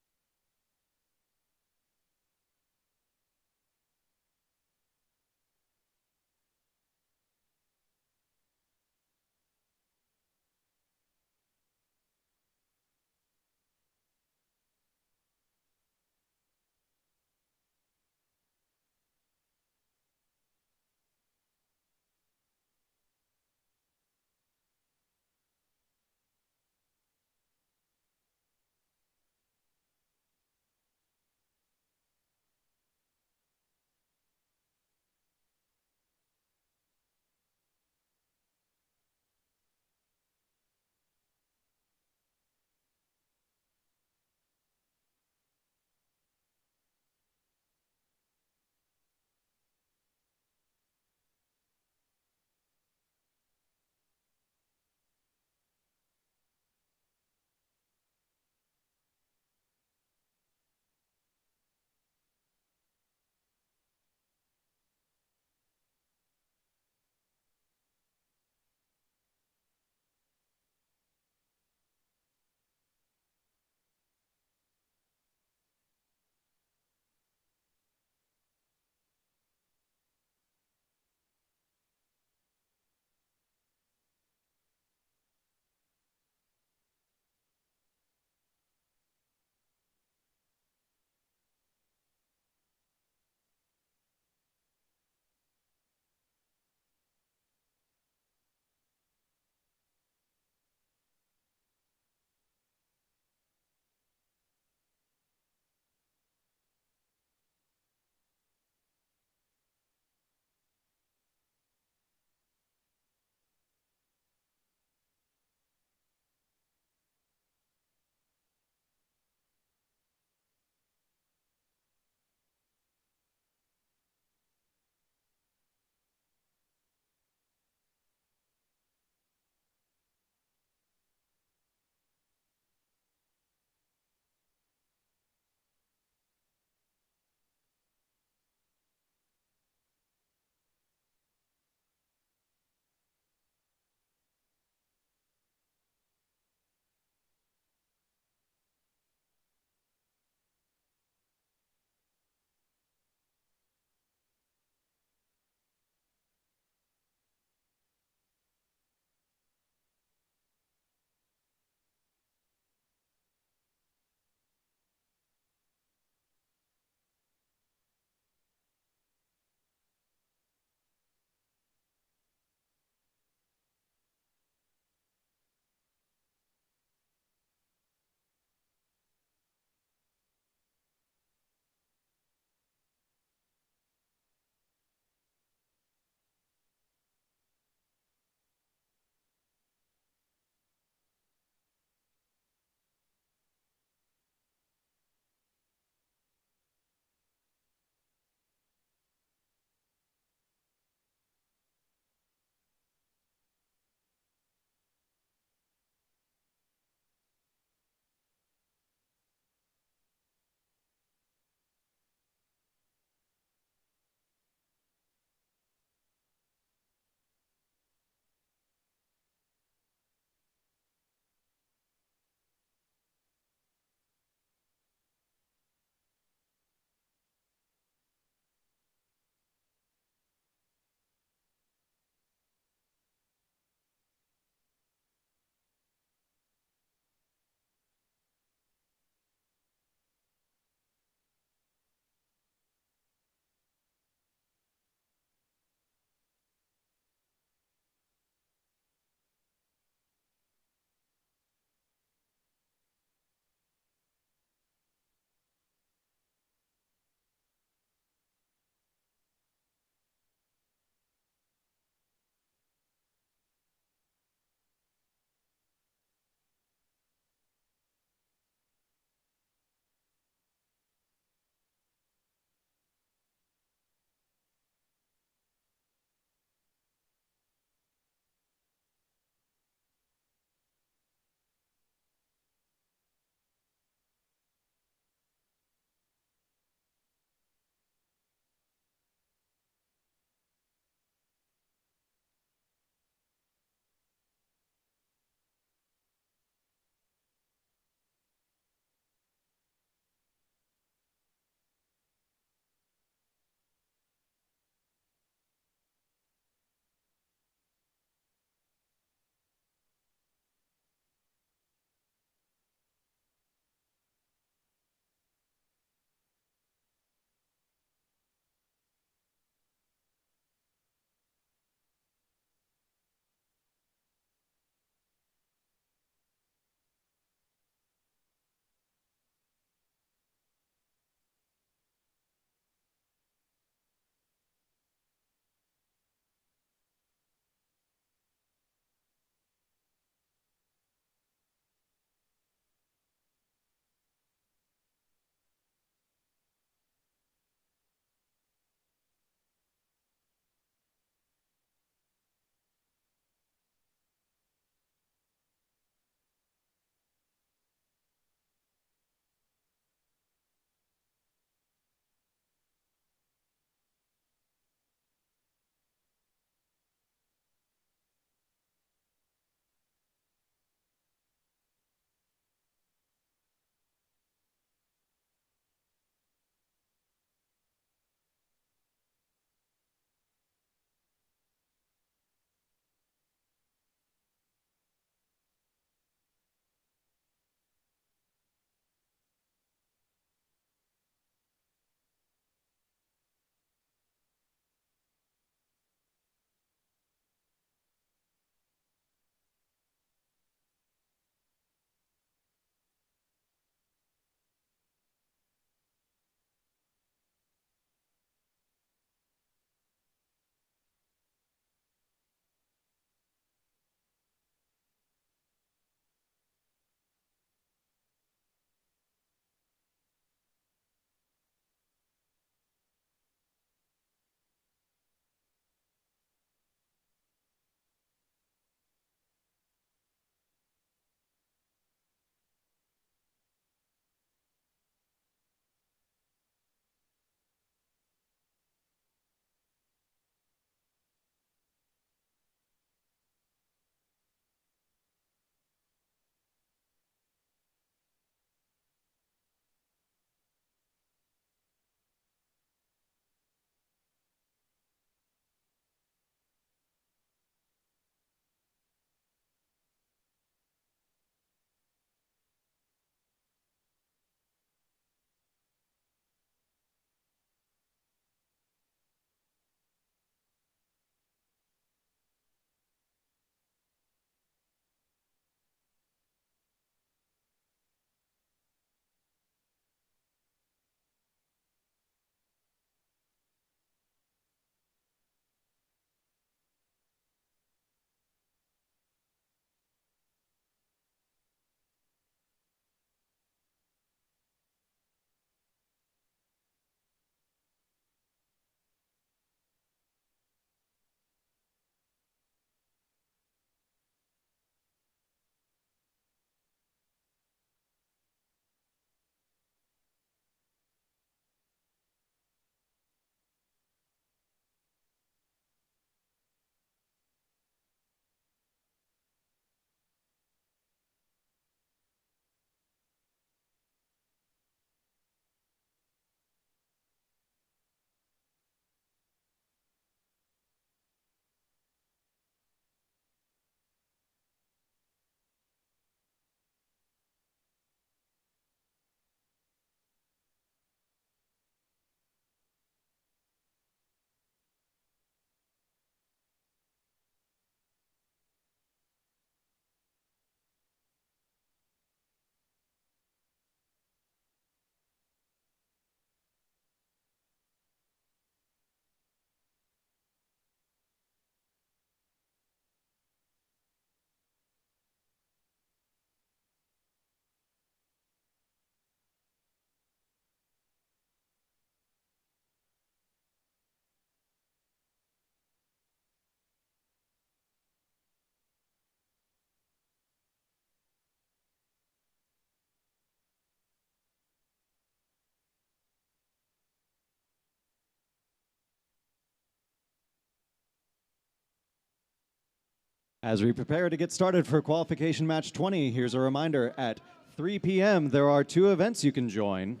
As we prepare to get started for Qualification Match 20, here's a reminder, at 3 p.m. there are 2 events you can join.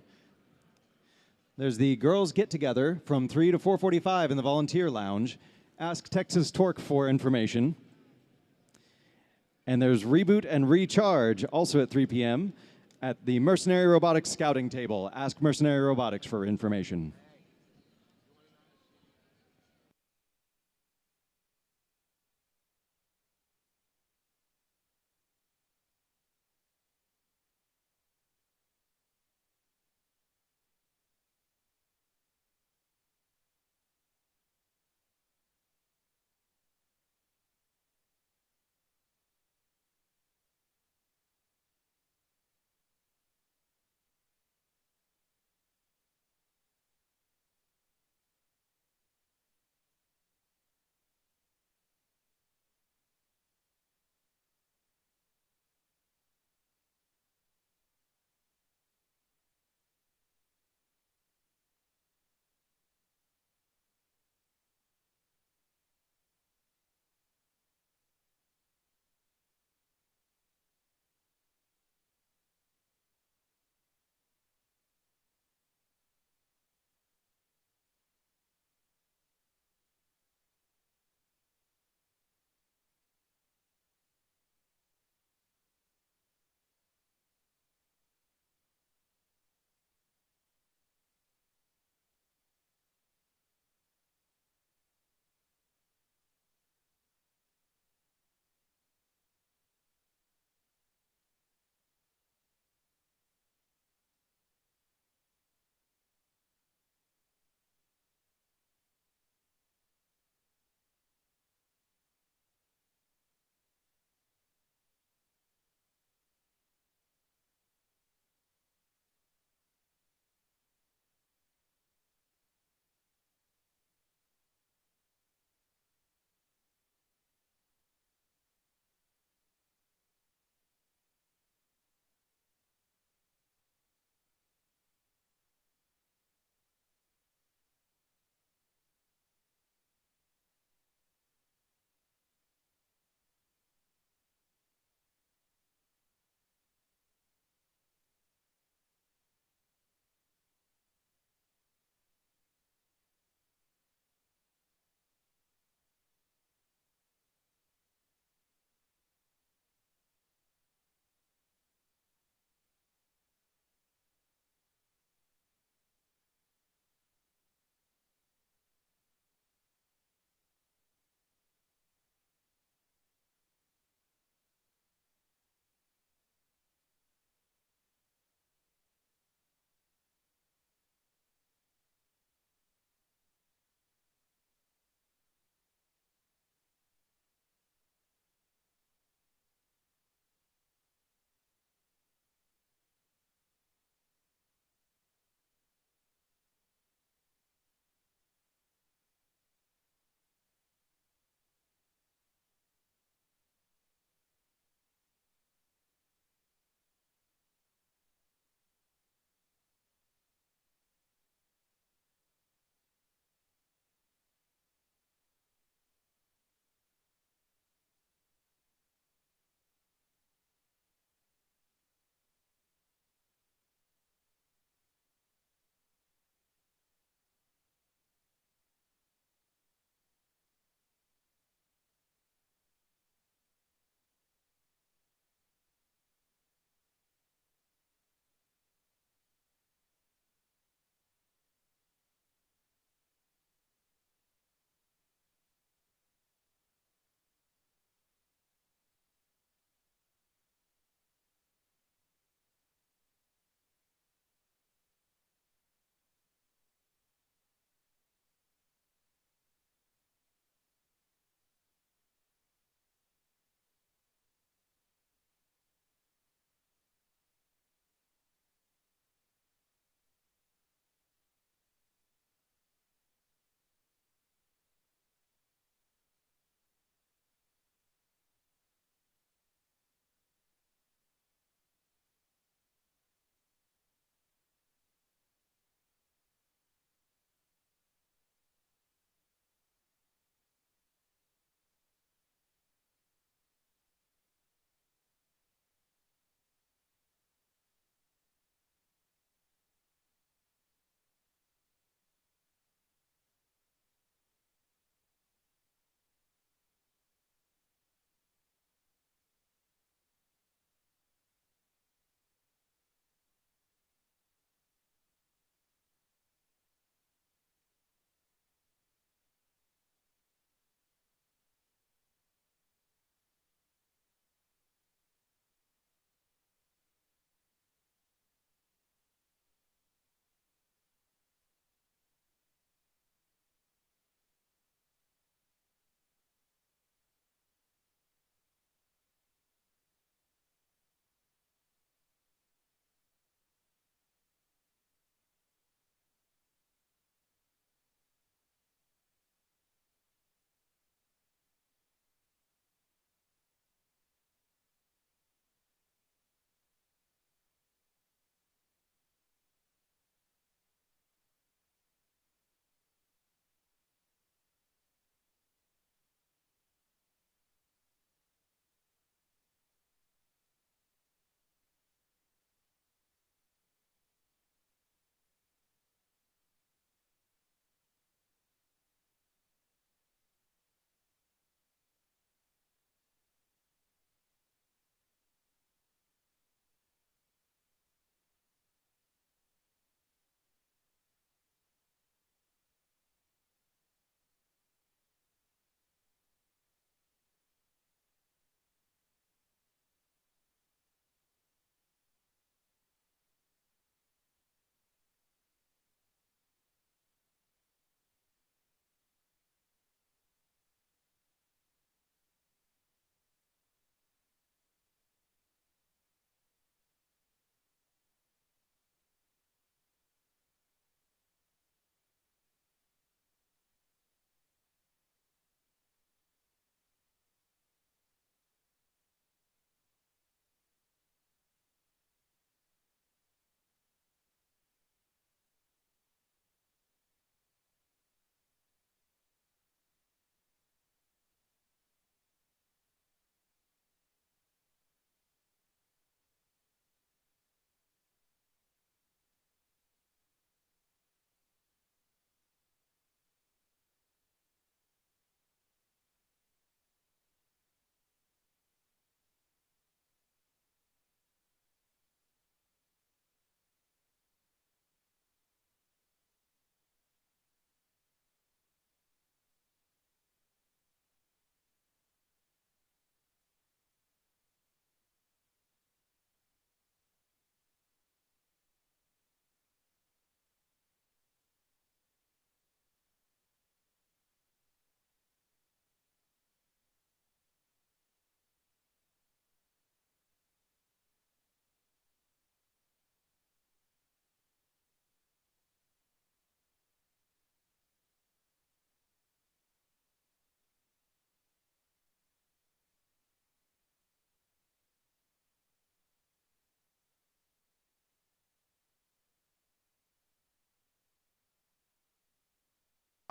There's the Girls Get Together from 3 to 4:45 in the Volunteer Lounge. Ask Texas Torque for information. And there's Reboot and Recharge, also at 3 p.m. at the Mercenary Robotics Scouting Table. Ask Mercenary Robotics for information.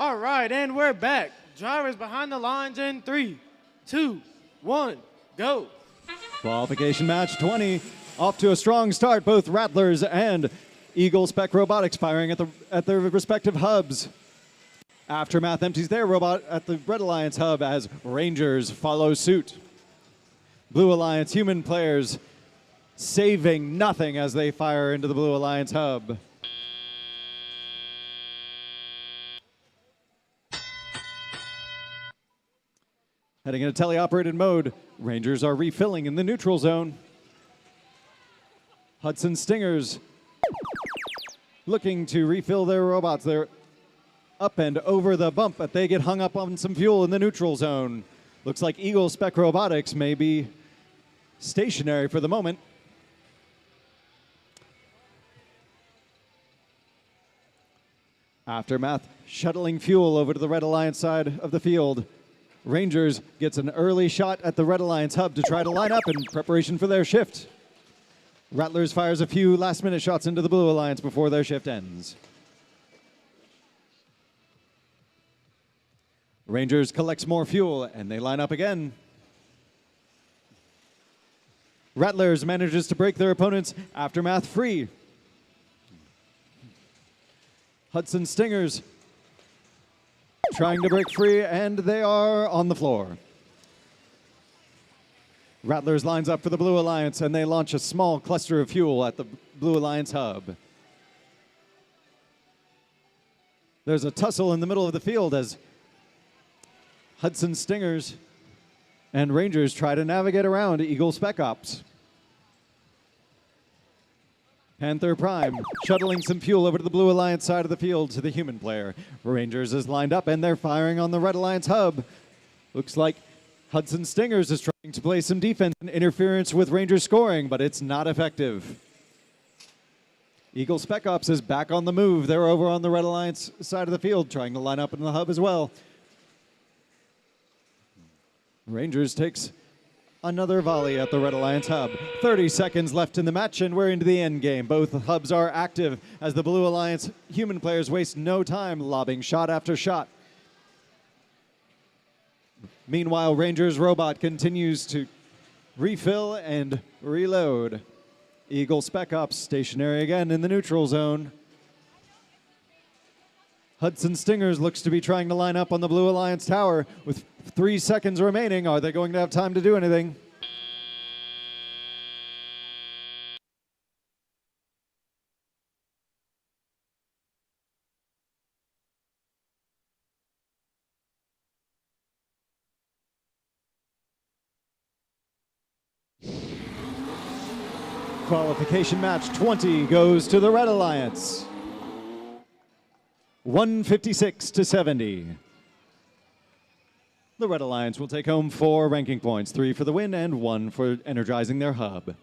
All right, and we're back. Drivers behind the lines in 3, 2, 1, go. Qualification match 20. Off to a strong start. Both Rattlers and Eagle Spec Robotics firing at their respective hubs. Aftermath empties their robot at the Red Alliance hub as Rangers follow suit. Blue Alliance human players saving nothing as they fire into the Blue Alliance hub. Heading into teleoperated mode, Rangers are refilling in the neutral zone. Hudson Stingers looking to refill their robots. They're up and over the bump, but they get hung up on some fuel in the neutral zone. Looks like Eagle Spec Robotics may be stationary for the moment. Aftermath shuttling fuel over to the Red Alliance side of the field. Rangers gets an early shot at the Red Alliance hub to try to line up in preparation for their shift. Rattlers fires a few last-minute shots into the Blue Alliance before their shift ends. Rangers collects more fuel, and they line up again. Rattlers manages to break their opponent's Aftermath free. Hudson Stingers trying to break free, and they are on the floor. Rattlers lines up for the Blue Alliance, and they launch a small cluster of fuel at the Blue Alliance hub. There's a tussle in the middle of the field as Hudson Stingers and Rangers try to navigate around Eagle Spec Ops. Panther Prime shuttling some fuel over to the Blue Alliance side of the field to the human player. Rangers is lined up, and they're firing on the Red Alliance hub. Looks like Hudson Stingers is trying to play some defense and interference with Rangers scoring, but it's not effective. Eagle Spec Ops is back on the move. They're over on the Red Alliance side of the field, trying to line up in the hub as well. Rangers takes another volley at the Red Alliance hub. 30 seconds left in the match, and we're into the end game. Both hubs are active as the Blue Alliance human players waste no time lobbing shot after shot. Meanwhile, Rangers robot continues to refill and reload. Eagle Spec Ops stationary again in the neutral zone. Hudson Stingers looks to be trying to line up on the Blue Alliance tower with 3 seconds remaining. Are they going to have time to do anything? Qualification match 20 goes to the Red Alliance. 156 to 70. The Red Alliance will take home 4 ranking points, 3 for the win and 1 for energizing their hub.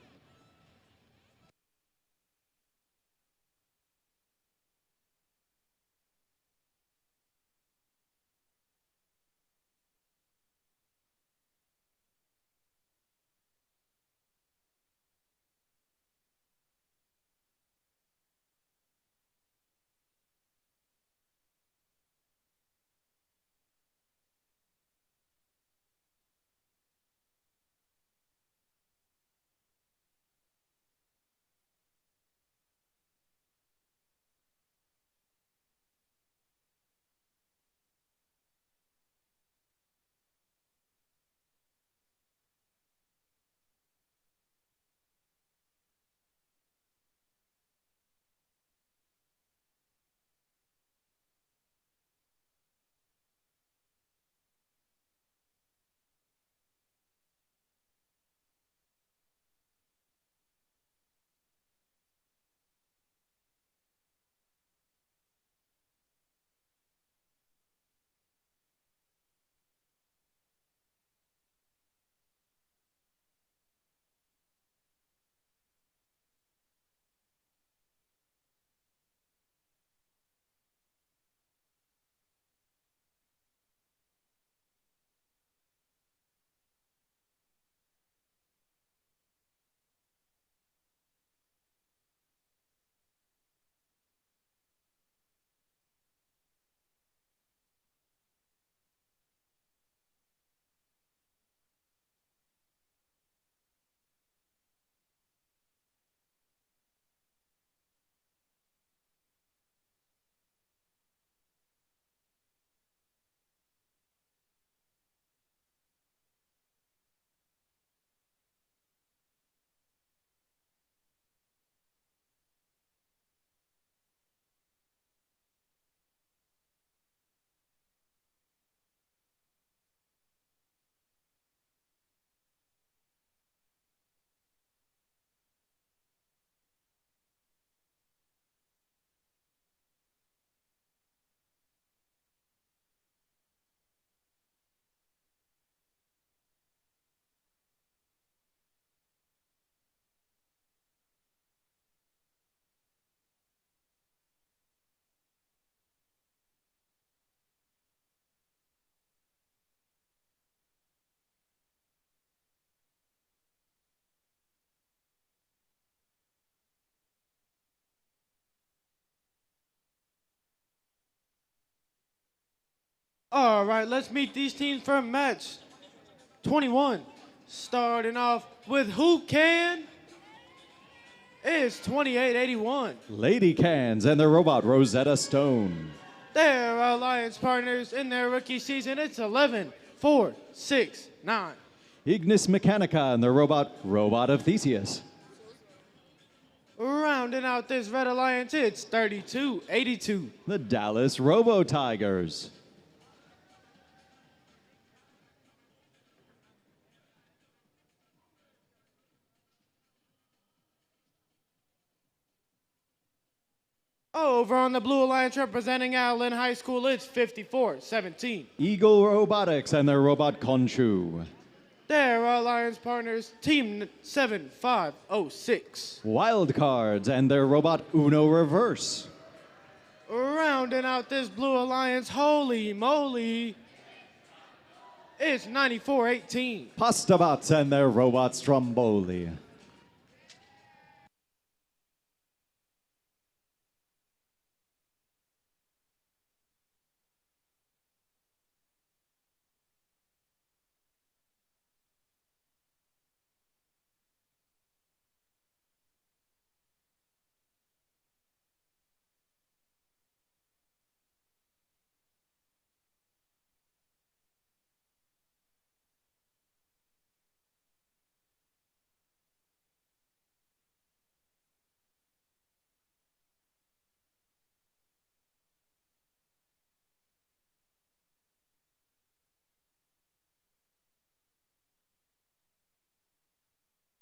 All right, let's meet these teams for match 21. Starting off with Who Can? It's 2881. Lady Cans and their robot Rosetta Stone. Their alliance partners in their rookie season, it's 11, 4, 6, 9. Ignis Mechanica and their robot of Theseus. Rounding out this red alliance, it's 3282. The Dallas Robo Tigers. Over on the Blue Alliance representing Allen High School, it's 5417. Eagle Robotics and their robot Khonshu. Their alliance partners, Team 7506. Wild Cards and their robot Uno Reverse. Rounding out this Blue Alliance, holy moly, it's 9418. Pastabots and their robot Stromboli.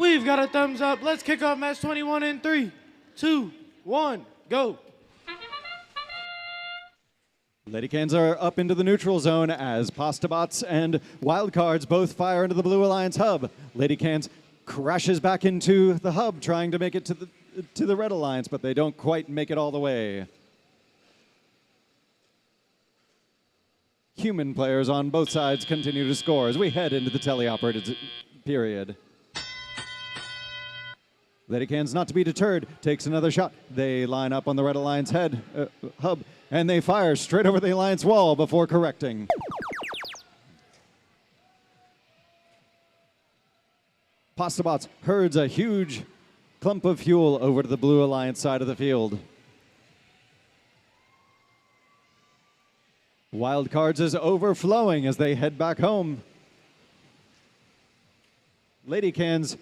We've got a thumbs up. Let's kick off match 21 in 3, 2, 1, go. Lady Cans are up into the neutral zone as Pastabots and Wild Cards both fire into the Blue Alliance hub. Lady Cans crashes back into the hub trying to make it to the Red Alliance, but they don't quite make it all the way. Human players on both sides continue to score as we head into the teleoperated period. Lady Cans, not to be deterred, takes another shot. They line up on the Red Alliance hub, and they fire straight over the Alliance wall before correcting. Pastabots herds a huge clump of fuel over to the Blue Alliance side of the field. Wild Cards is overflowing as they head back home. Lady Cans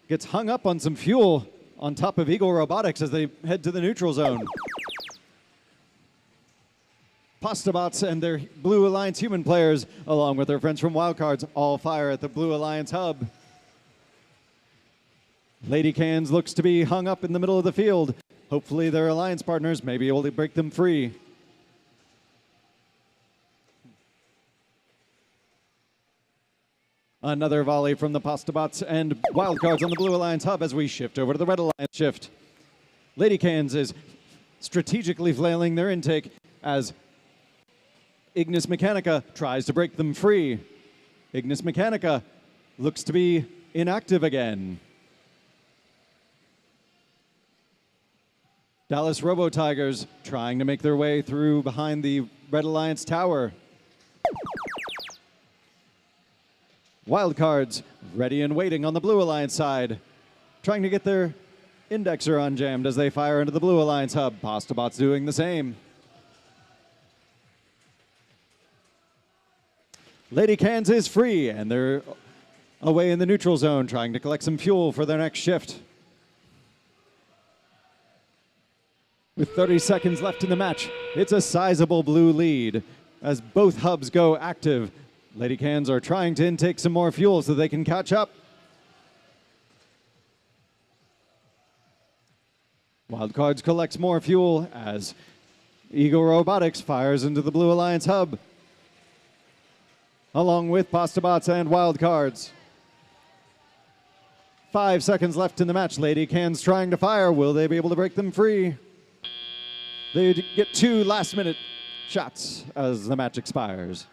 gets hung up on some fuel on top of Eagle Robotics as they head to the neutral zone. Pastabots and their Blue Alliance human players, along with their friends from Wild Cards, all fire at the Blue Alliance hub. Lady Cans looks to be hung up in the middle of the field. Hopefully their alliance partners may be able to break them free. Another volley from the Pastabots and Wild Cards on the Blue Alliance hub as we shift over to the Red Alliance shift. Lady Cans is strategically flailing their intake as Ignis Mechanica tries to break them free. Ignis Mechanica looks to be inactive again. Dallas Robo Tigers trying to make their way through behind the Red Alliance tower. Wild Cards ready and waiting on the Blue Alliance side, trying to get their indexer unjammed as they fire into the Blue Alliance hub. Pastabots doing the same. Lady Cans is free, and they're away in the neutral zone trying to collect some fuel for their next shift. With 30 seconds left in the match, it's a sizable blue lead as both hubs go active. Lady Cans are trying to intake some more fuel so they can catch up. Wild Cards collects more fuel as Eagle Robotics fires into the Blue Alliance hub, along with Pastabots and Wild Cards. 5 seconds left in the match. Lady Cans trying to fire. Will they be able to break them free? They get 2 last-minute shots as the match expires.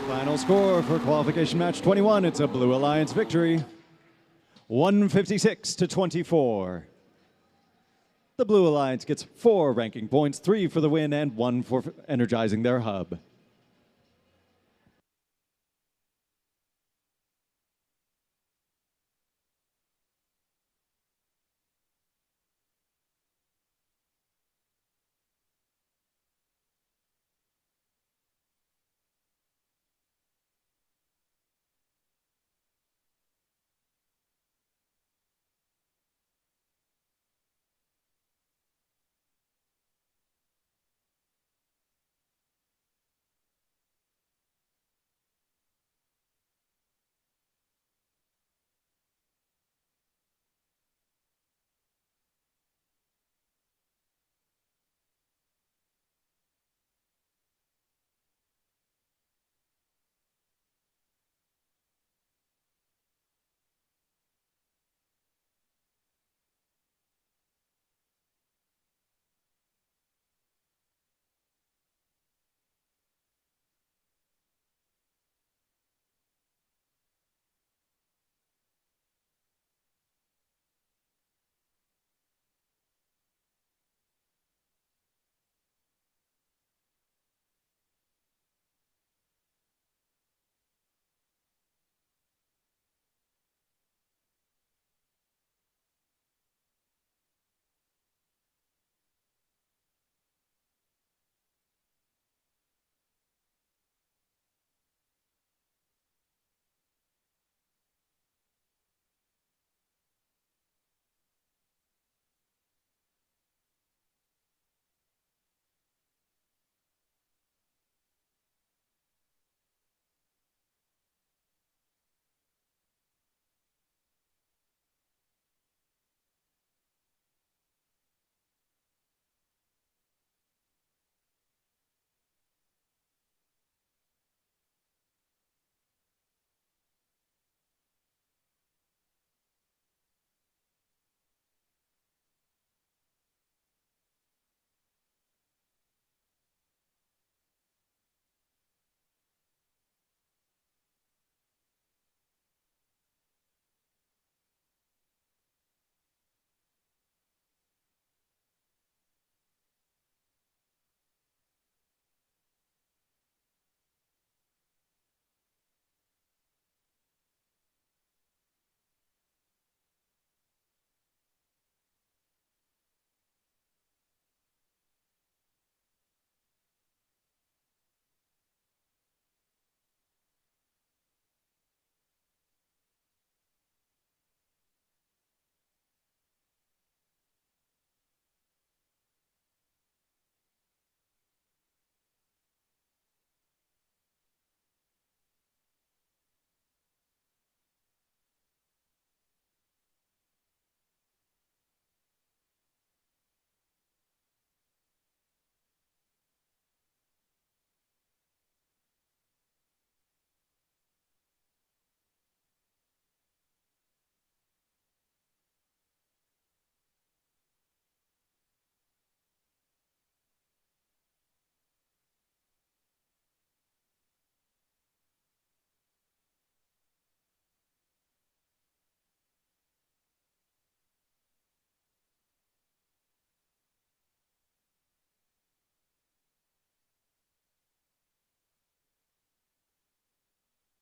Final score for qualification match 21. It's a Blue Alliance victory, 156 to 24. The Blue Alliance gets 4 ranking points, 3 for the win and 1 for energizing their hub.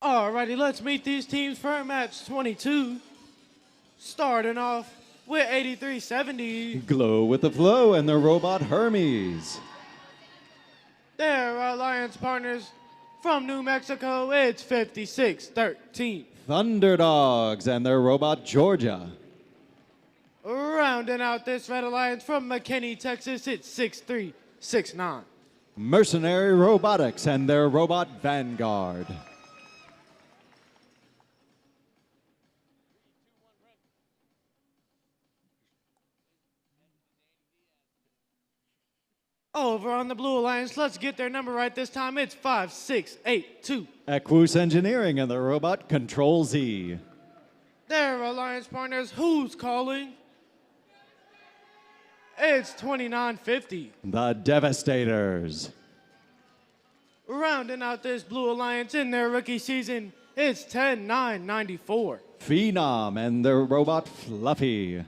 Alrighty, let's meet these teams for match 22. Starting off with 8370. Glow with the Flow and their robot Hermes. Their alliance partners from New Mexico, it's 5613. Thunderdogs and their robot Georgia. Rounding out this red alliance from McKinney, Texas, it's 6369. Mercenary Robotics and their robot Vanguard. Over on the Blue Alliance, let's get their number right this time. It's 5682. Equus Engineering and their robot Control Z. Their alliance partners, who's calling? It's 2950. The Devastators. Rounding out this Blue Alliance in their rookie season, it's 10-9-94. Phenom and their robot Fluffy.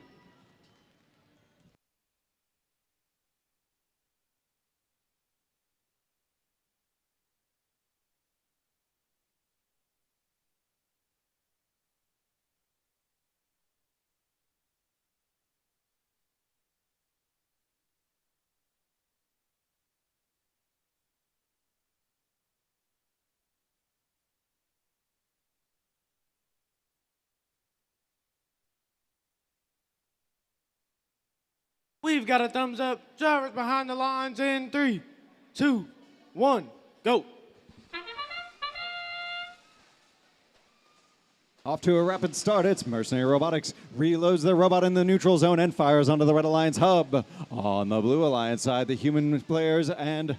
We've got a thumbs up. Drivers behind the lines in 3, 2, 1, go. Off to a rapid start, it's Mercenary Robotics reloads their robot in the neutral zone and fires onto the Red Alliance hub. On the Blue Alliance side, the human players and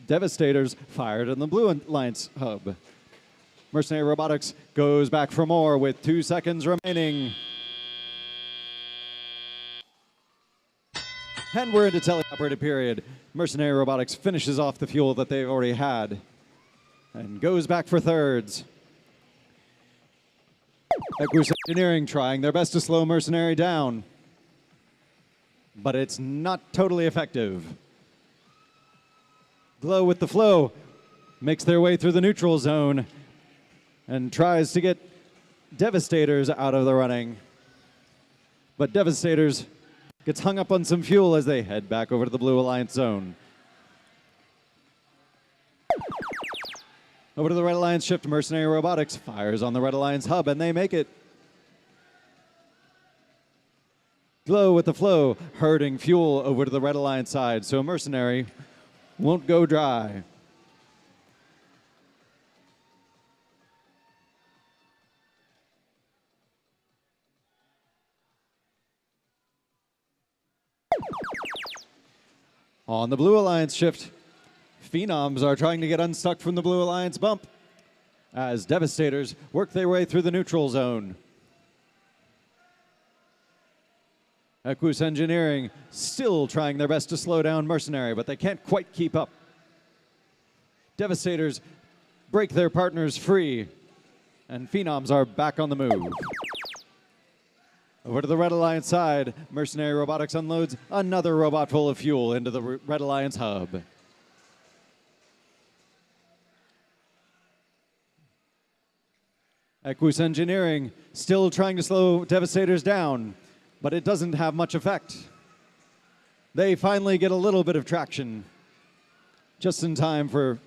Devastators fired in the Blue Alliance hub. Mercenary Robotics goes back for more with 2 seconds remaining. And we're into teleoperated period. Mercenary Robotics finishes off the fuel that they've already had and goes back for thirds. Equus Engineering trying their best to slow Mercenary down, but it's not totally effective. Glow with the Flow makes their way through the neutral zone and tries to get Devastators out of the running, but Devastators gets hung up on some fuel as they head back over to the Blue Alliance zone. Over to the Red Alliance shift, Mercenary Robotics fires on the Red Alliance hub, and they make it. Glow with the Flow, herding fuel over to the Red Alliance side, so Mercenary won't go dry. On the Blue Alliance shift, Phenoms are trying to get unstuck from the Blue Alliance bump as Devastators work their way through the neutral zone. Equus Engineering still trying their best to slow down Mercenary, but they can't quite keep up. Devastators break their partners free, and Phenoms are back on the move. Over to the Red Alliance side, Mercenary Robotics unloads another robot full of fuel into the Red Alliance hub. Equus Engineering still trying to slow Devastators down, but it doesn't have much effect. They finally get a little bit of traction, just in time for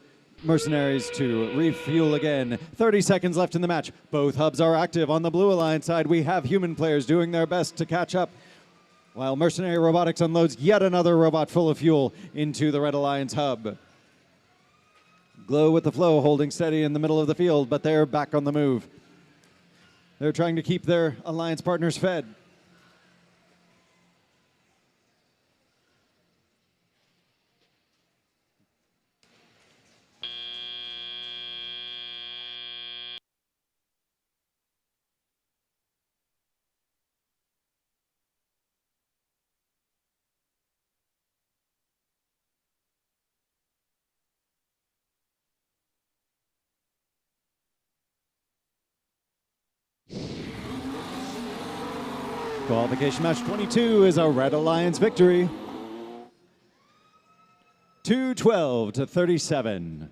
Mercenaries to refuel again. 30 seconds left in the match. Both hubs are active. On the Blue Alliance side, we have human players doing their best to catch up, while Mercenary Robotics unloads yet another robot full of fuel into the Red Alliance hub. Glow with the Flow holding steady in the middle of the field, but they're back on the move. They're trying to keep their alliance partners fed. Qualification match 22 is a Red Alliance victory. 212 to 37.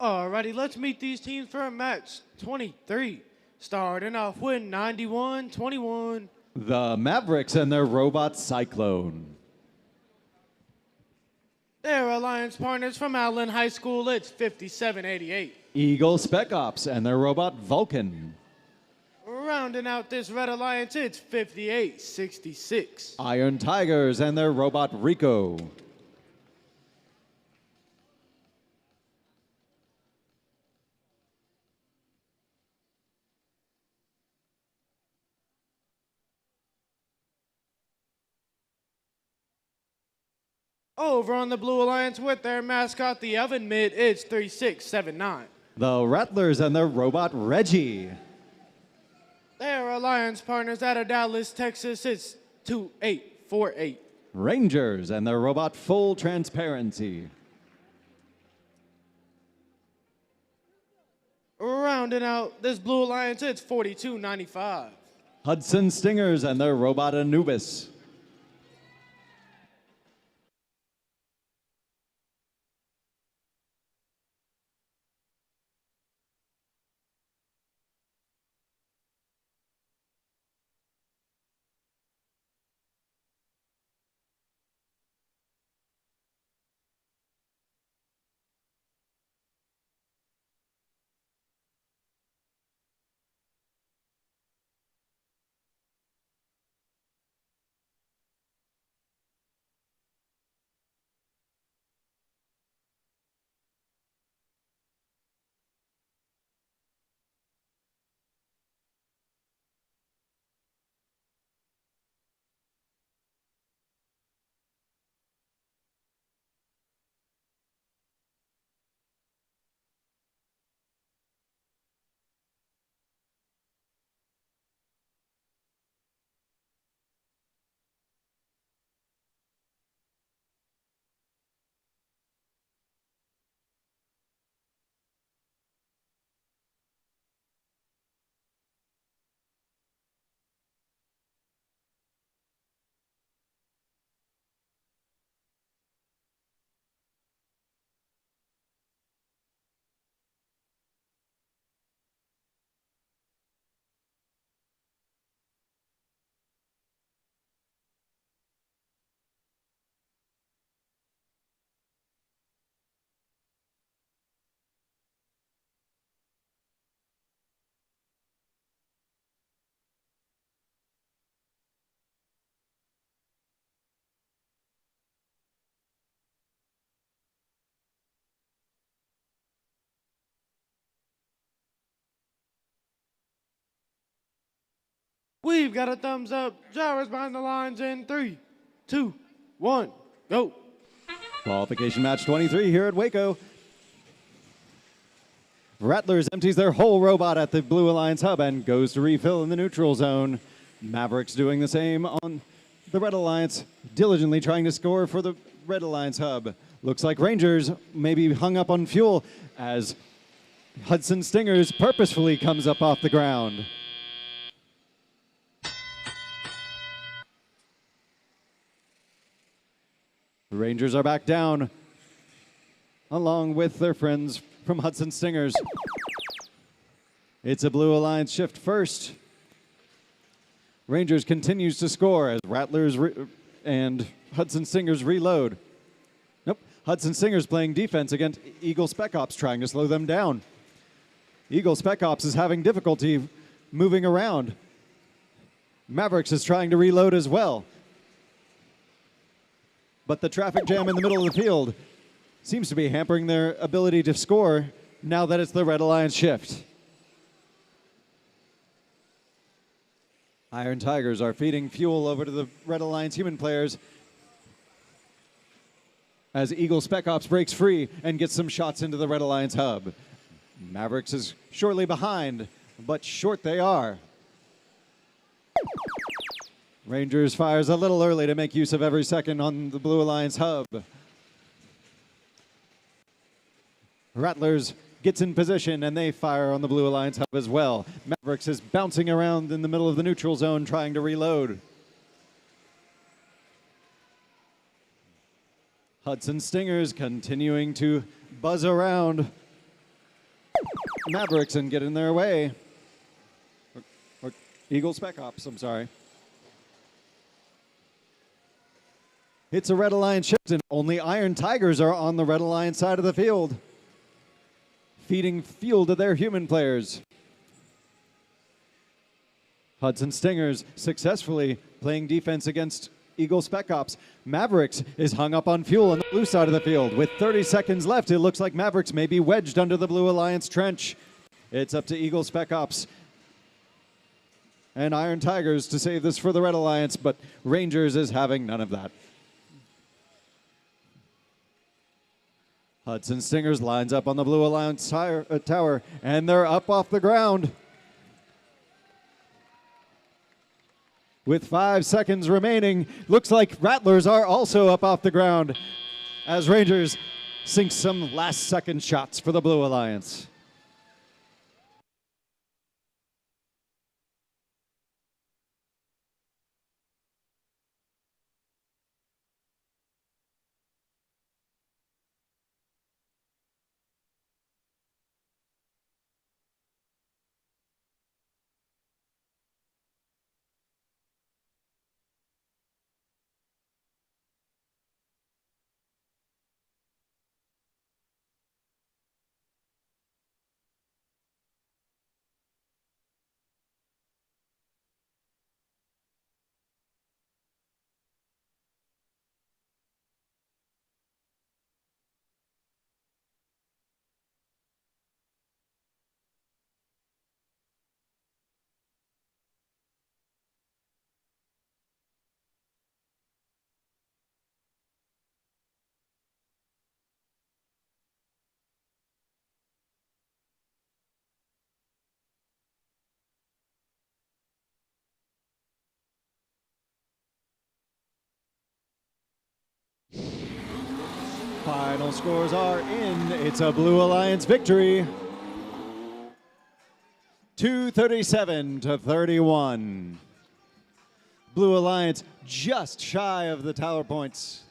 Alrighty, let's meet these teams for match 23. Starting off with 91-21. The Mavericks and their robot Cyclone. Their alliance partners from Allen High School, it's 57-88. Eagle Spec Ops and their robot Vulcan. Rounding out this red alliance, it's 58-66. Iron Tigers and their robot Rico. Over on the Blue Alliance with their mascot, the Oven Mitt, it's 3679. The Rattlers and their robot Reggie. Their alliance partners out of Dallas, Texas, it's 2848. Rangers and their robot Full Transparency. Rounding out this Blue Alliance, it's 4295. Hudson Stingers and their robot Anubis. We've got a thumbs up. Gyros behind the lines in 3, 2, 1, go. Qualification match 23 here at Waco. Rattlers empties their whole robot at the Blue Alliance hub and goes to refill in the neutral zone. Mavericks doing the same on the Red Alliance, diligently trying to score for the Red Alliance hub. Looks like Rangers may be hung up on fuel as Hudson Stingers purposefully comes up off the ground. The Rangers are back down, along with their friends from Hudson Stingers. It's a Blue Alliance shift first. Rangers continues to score as Rattlers and Hudson Stingers reload. Nope, Hudson Stingers playing defense against Eagle Spec Ops, trying to slow them down. Eagle Spec Ops is having difficulty moving around. Mavericks is trying to reload as well. But the traffic jam in the middle of the field seems to be hampering their ability to score now that it's the Red Alliance shift. Iron Tigers are feeding fuel over to the Red Alliance human players as Eagle Spec Ops breaks free and gets some shots into the Red Alliance hub. Mavericks is shortly behind, but short they are. Rangers fires a little early to make use of every second on the Blue Alliance hub. Rattlers gets in position and they fire on the Blue Alliance hub as well. Mavericks is bouncing around in the middle of the neutral zone trying to reload. Hudson Stingers continuing to buzz around Mavericks and get in their way. Or Eagle Spec Ops, I'm sorry. It's a Red Alliance shift, and only Iron Tigers are on the Red Alliance side of the field, feeding fuel to their human players. Hudson Stingers successfully playing defense against Eagle Spec Ops. Mavericks is hung up on fuel on the blue side of the field. With 30 seconds left, it looks like Mavericks may be wedged under the Blue Alliance trench. It's up to Eagle Spec Ops and Iron Tigers to save this for the Red Alliance, but Rangers is having none of that. Hudson Stingers lines up on the Blue Alliance tower, and they're up off the ground. With 5 seconds remaining, looks like Rattlers are also up off the ground as Rangers sink some last-second shots for the Blue Alliance. Final scores are in. It's a Blue Alliance victory. 237 to 31. Blue Alliance just shy of the tower points.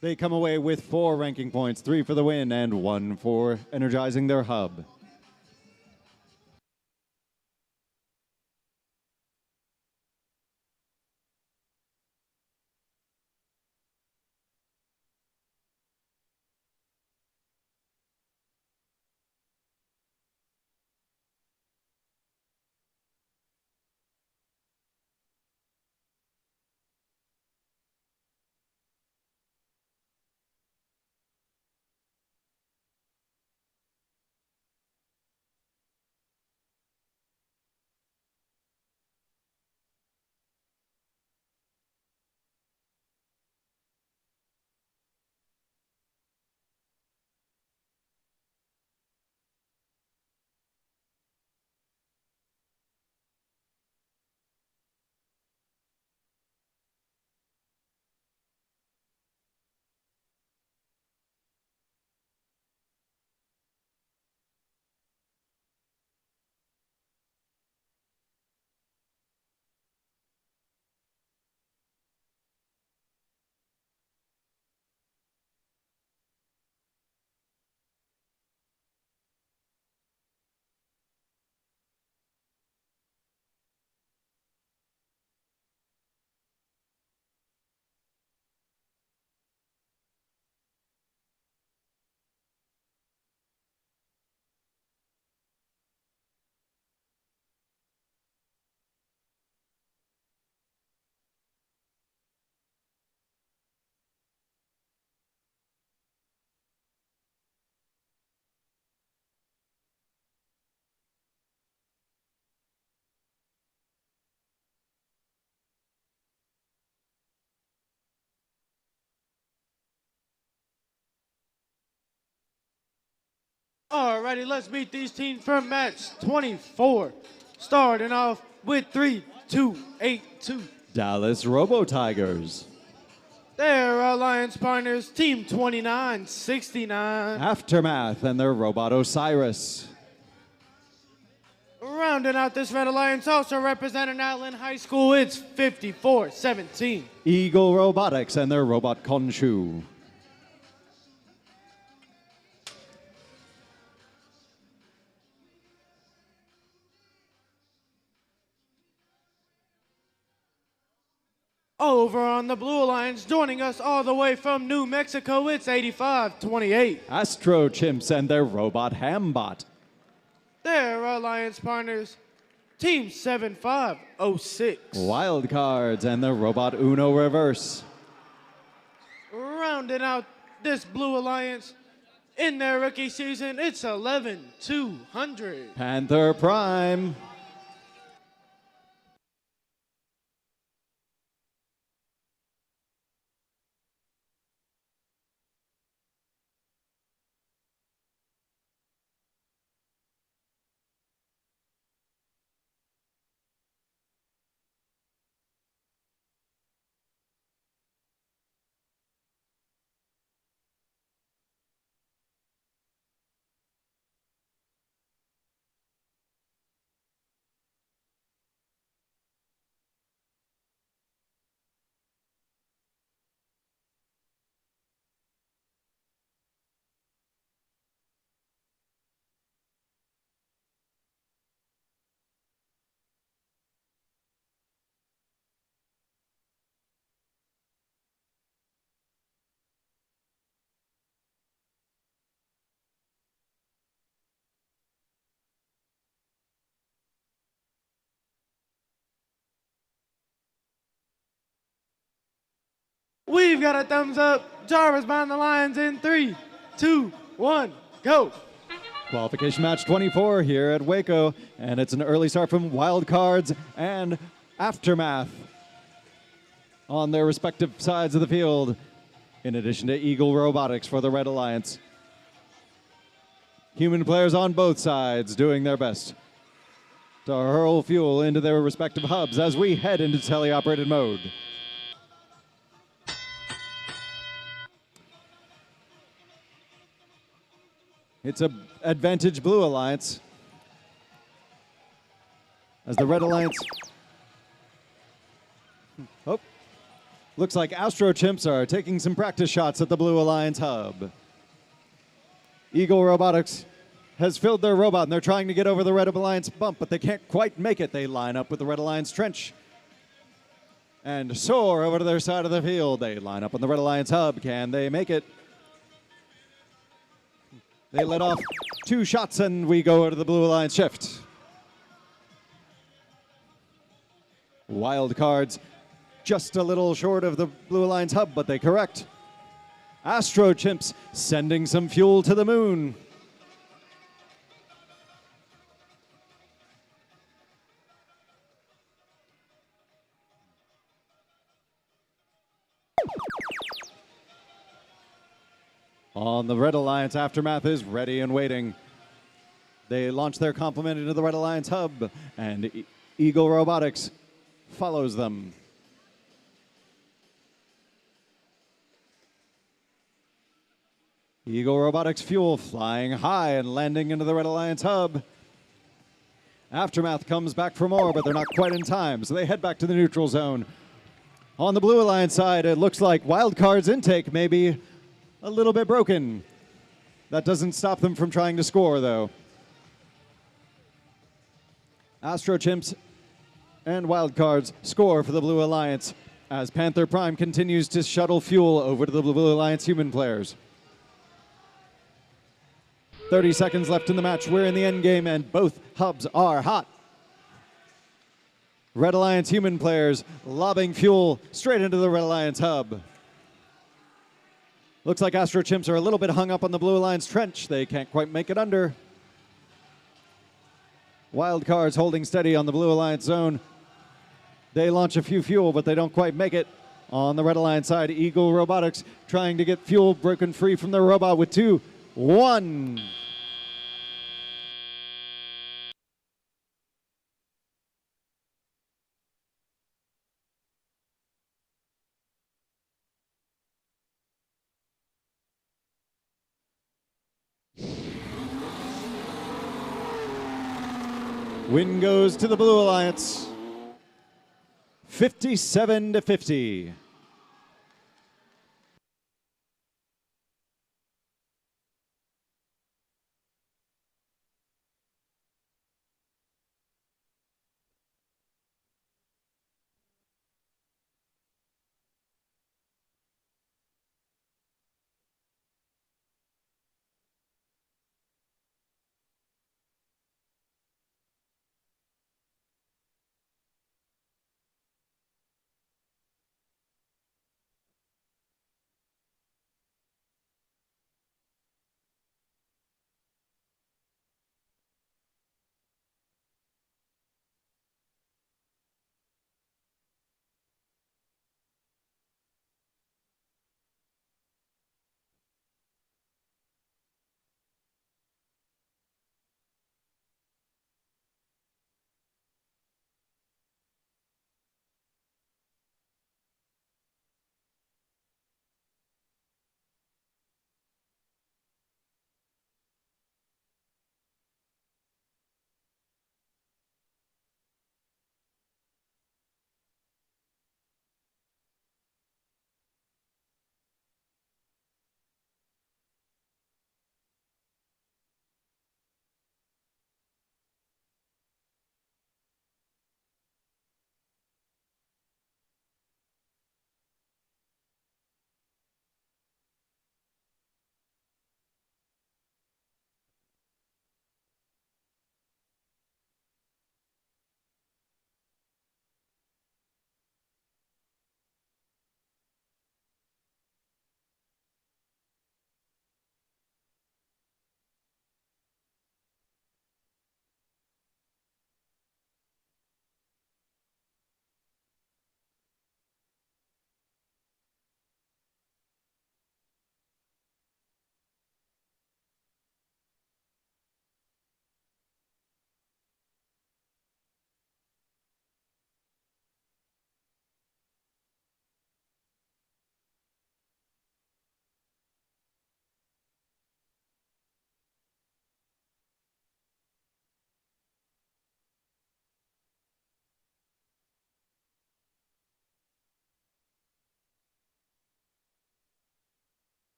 They come away with 4 ranking points, 3 for the win and 1 for energizing their hub. Alrighty, let's meet these teams for match 24. Starting off with 3-2-8-2. Dallas Robo Tigers. Their alliance partners, Team 2969. Aftermath and their Robot Osiris. Rounding out this red alliance, also representing Allen High School, it's 54-17. Eagle Robotics and their Robot Khonshu. Over on the Blue Alliance, joining us all the way from New Mexico, it's 8528. Astro Chimps and their robot Hambot. Their Alliance partners, Team 7506. Wild Cards and the robot Uno Reverse. Rounding out this Blue Alliance, in their rookie season, it's 11200. Panther Prime. We've got a thumbs up. Jarvis behind the lines in 3, 2, 1, go. Qualification match 24 here at Waco, and it's an early start from Wild Cards and Aftermath on their respective sides of the field, in addition to Eagle Robotics for the Red Alliance. Human players on both sides doing their best to hurl fuel into their respective hubs as we head into teleoperated mode. It's a advantage Blue Alliance as the Red Alliance. Oh, looks like Astro Chimps are taking some practice shots at the Blue Alliance hub. Eagle Robotics has filled their robot and they're trying to get over the Red Alliance bump, but they can't quite make it. They line up with the Red Alliance trench and soar over to their side of the field. They line up on the Red Alliance hub. Can they make it? They let off 2 shots and we go to the Blue Alliance shift. Wild Cards just a little short of the Blue Alliance hub, but they correct. Astro Chimps sending some fuel to the moon. On the Red Alliance, Aftermath is ready and waiting. They launch their complement into the Red Alliance hub, and Eagle Robotics follows them. Eagle Robotics fuel flying high and landing into the Red Alliance hub. Aftermath comes back for more, but they're not quite in time, so they head back to the neutral zone. On the Blue Alliance side, it looks like Wild Card's intake may be a little bit broken. That doesn't stop them from trying to score, though. Astro Chimps and Wild Cards score for the Blue Alliance as Panther Prime continues to shuttle fuel over to the Blue Alliance human players. 30 seconds left in the match. We're in the end game, and both hubs are hot. Red Alliance human players lobbing fuel straight into the Red Alliance hub. Looks like Astro Chimps are a little bit hung up on the Blue Alliance trench. They can't quite make it under. Wild Cards holding steady on the Blue Alliance zone. They launch a few fuel, but they don't quite make it. On the Red Alliance side, Eagle Robotics trying to get fuel broken free from their robot with 2, 1. Win goes to the Blue Alliance, 57-50.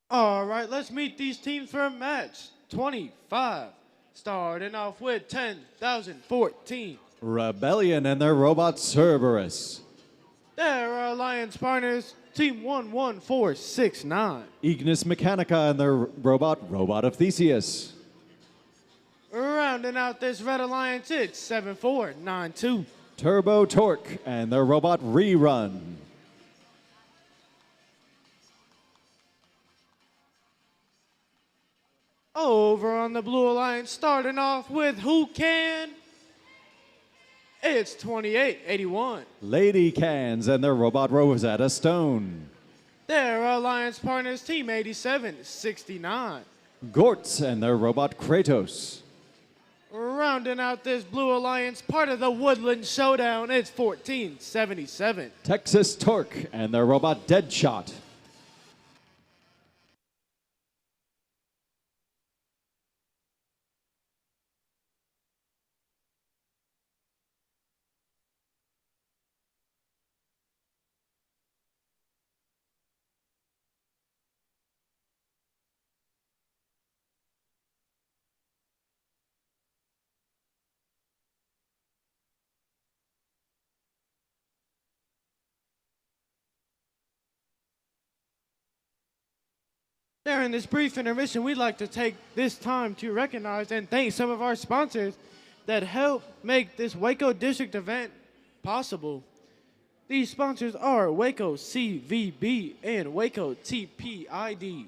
All right, let's meet these teams for a match 25. Starting off with 10,014. Rebellion and their robot Cerberus. Their alliance partners, Team 11469. Ignis Mechanica and their robot of Theseus. Rounding out this red alliance, it's 7492. Turbo Torque and their robot Rerun. Over on the blue alliance, starting off with Who Can? It's 2881. Lady Cans and their robot Rosetta Stone. Their alliance partners, Team 8769. Gortz and their robot Kratos. Rounding out this blue alliance, part of the Woodland Showdown, it's 1477. Texas Torque and their robot Deadshot. During this brief intermission, we'd like to take this time to recognize and thank some of our sponsors that help make this Waco District event possible. These sponsors are Waco CVB and Waco TPID.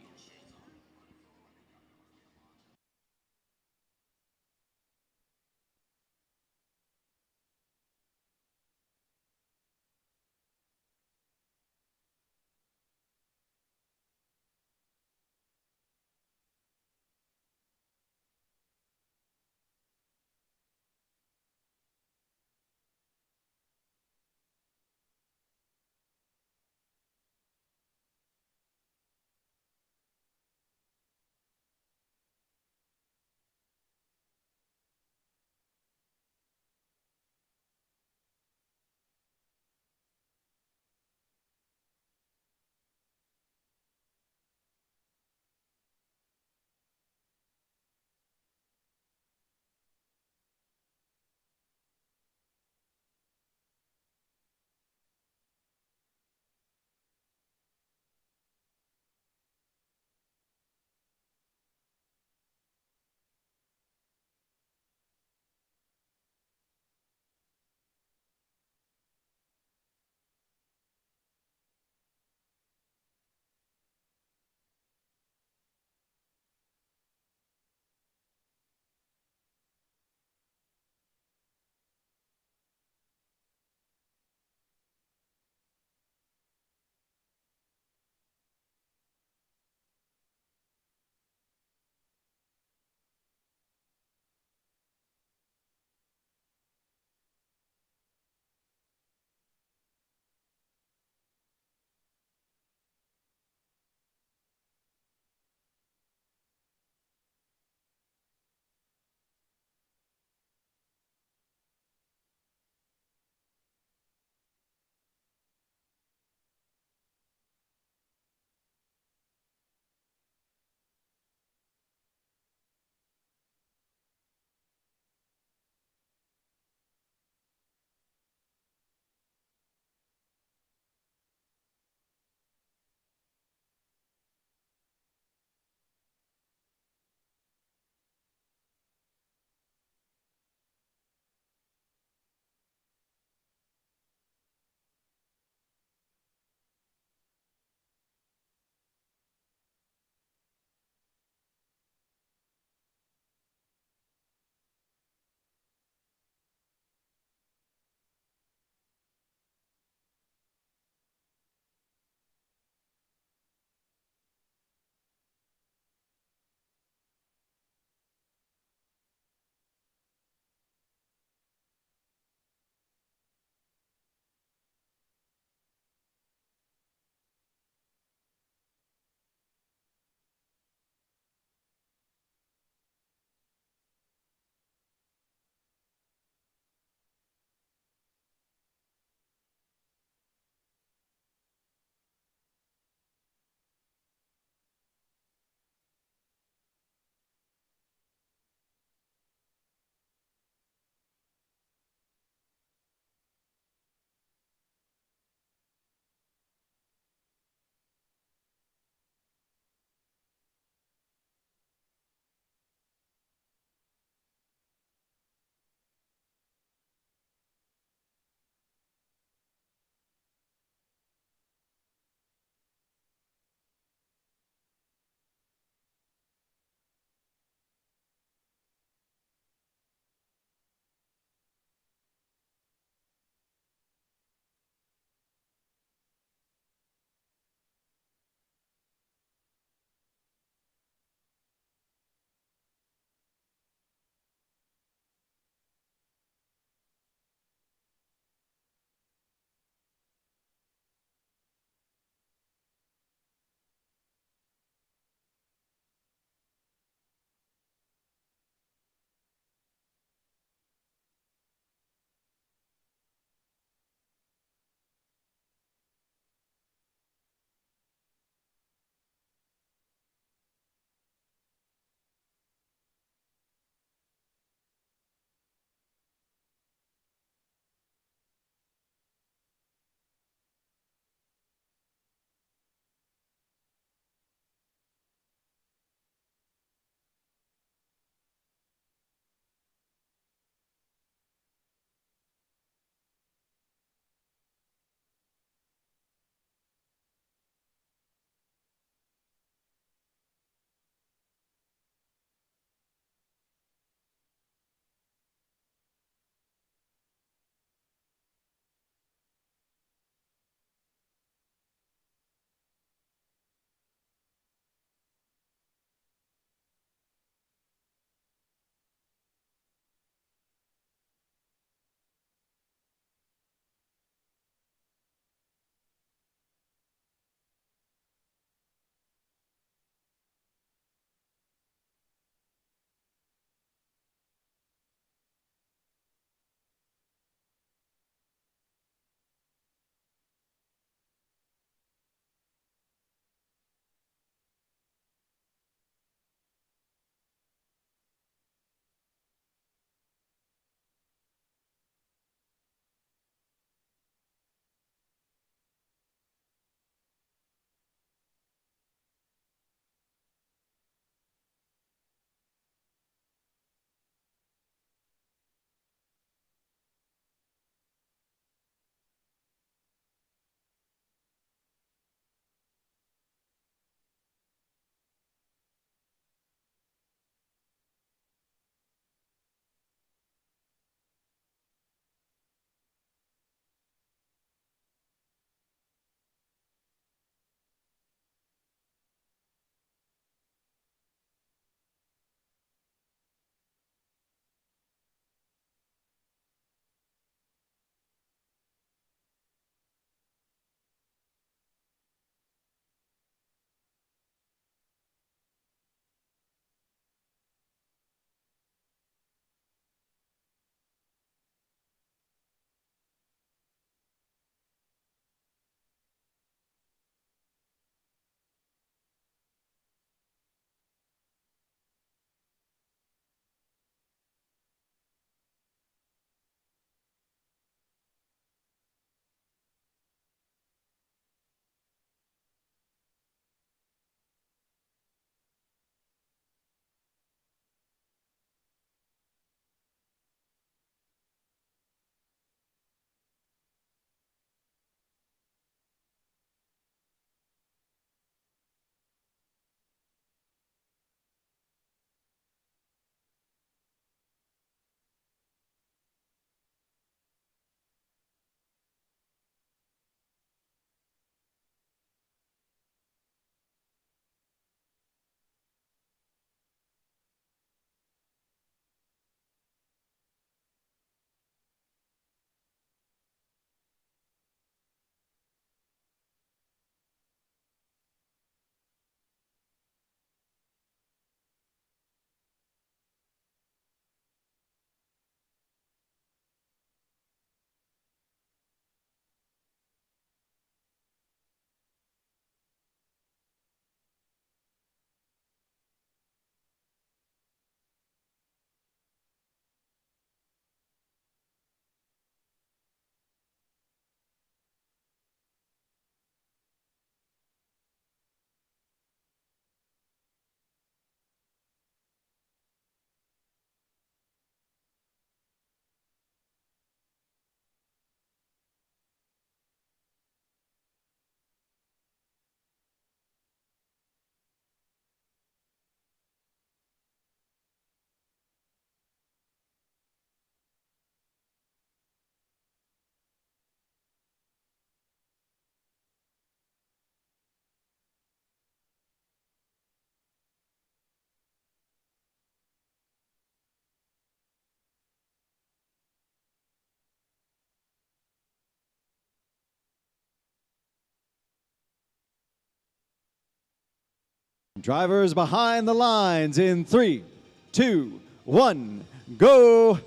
Drivers behind the lines in 3, 2, 1, go.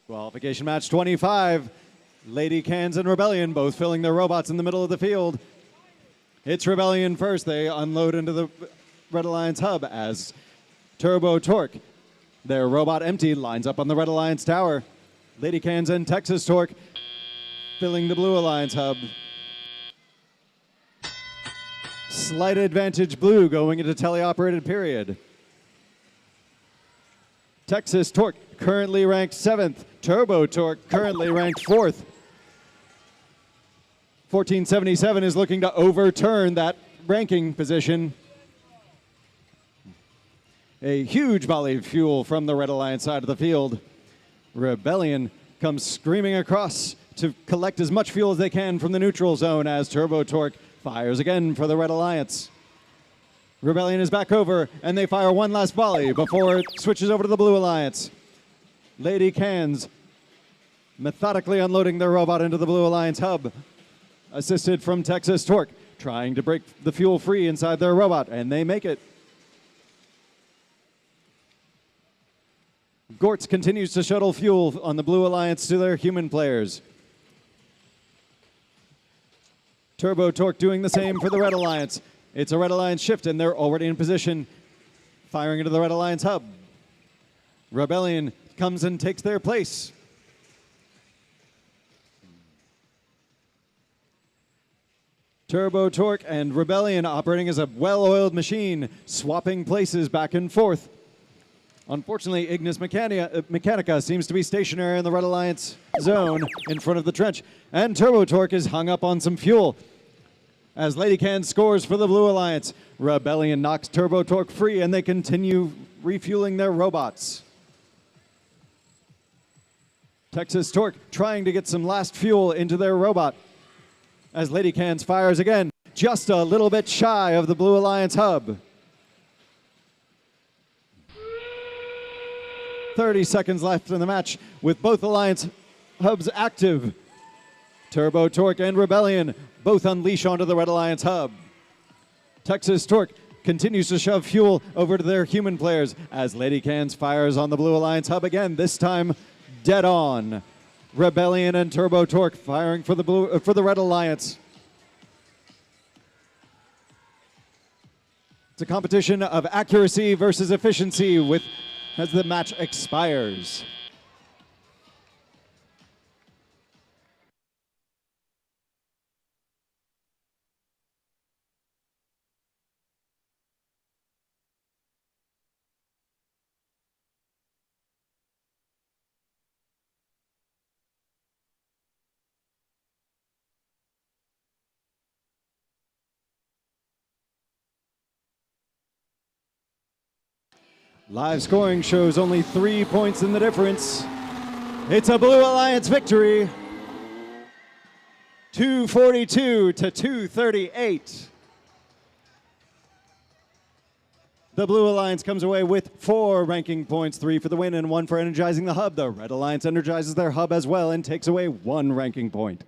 Qualification match 25. Lady Cans and Rebellion both filling their robots in the middle of the field. It's Rebellion first. They unload into the Red Alliance hub as Turbo Torque, their robot empty, lines up on the Red Alliance tower. Lady Cans and Texas Torque filling the Blue Alliance hub. Slight advantage Blue going into teleoperated period. Texas Torque currently ranked 7th. Turbo Torque currently ranked 4th. 1477 is looking to overturn that ranking position. A huge volley of fuel from the Red Alliance side of the field. Rebellion comes screaming across to collect as much fuel as they can from the neutral zone as Turbo Torque fires again for the Red Alliance. Rebellion is back over, and they fire one last volley before it switches over to the Blue Alliance. Lady Cans methodically unloading their robot into the Blue Alliance hub. Assisted from Texas Torque, trying to break the fuel free inside their robot, and they make it. Gortz continues to shuttle fuel on the Blue Alliance to their human players. Turbo Torque doing the same for the Red Alliance. It's a Red Alliance shift, and they're already in position, firing into the Red Alliance hub. Rebellion comes and takes their place. Turbo Torque and Rebellion operating as a well-oiled machine, swapping places back and forth. Unfortunately, Ignis Mechanica seems to be stationary in the Red Alliance zone in front of the trench, and Turbo Torque is hung up on some fuel. As Lady Can scores for the Blue Alliance, Rebellion knocks Turbo Torque free, and they continue refueling their robots. Texas Torque trying to get some last fuel into their robot. As Lady Cans fires again, just a little bit shy of the Blue Alliance hub. 30 seconds left in the match with both Alliance hubs active. Turbo Torque and Rebellion both unleash onto the Red Alliance hub. Texas Torque continues to shove fuel over to their human players as Lady Cans fires on the Blue Alliance hub again, this time dead on. Rebellion and Turbo Torque firing for the Red Alliance. It's a competition of accuracy versus efficiency as the match expires. Live scoring shows only 3 points in the difference. It's a Blue Alliance victory. 242 to 238. The Blue Alliance comes away with 4 ranking points, 3 for the win and 1 for energizing the hub. The Red Alliance energizes their hub as well and takes away 1 ranking point.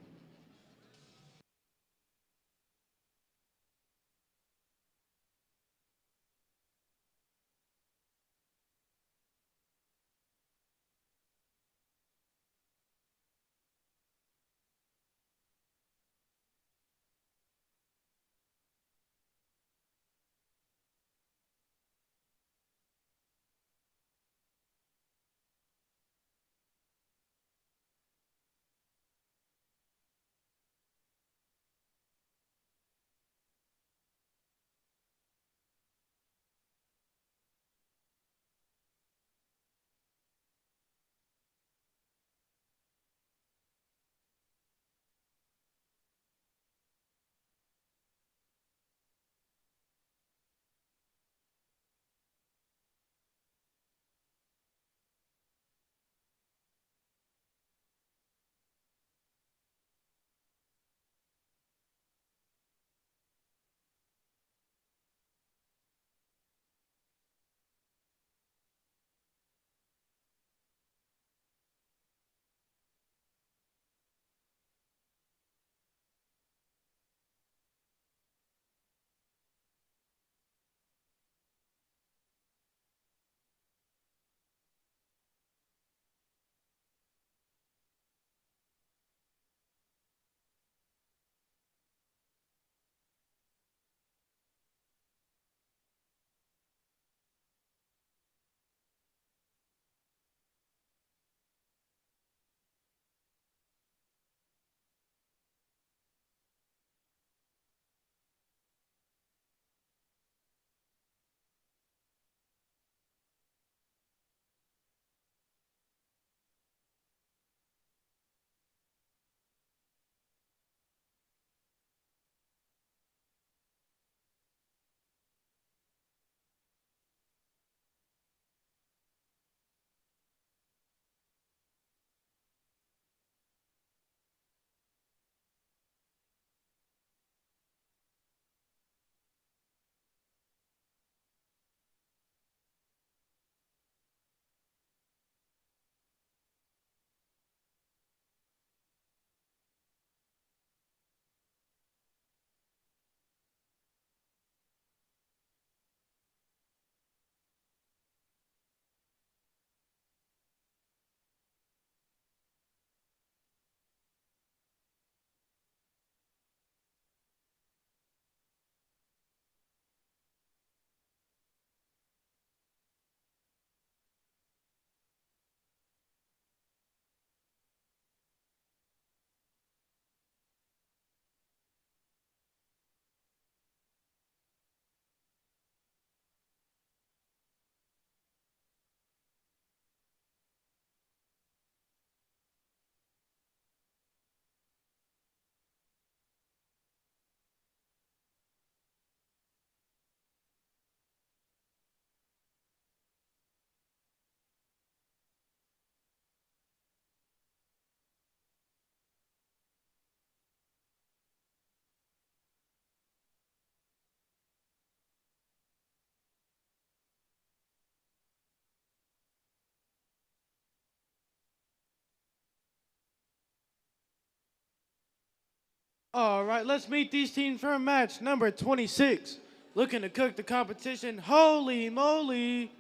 All right, let's meet these teams for match number 26. Looking to cook the competition. Holy moly.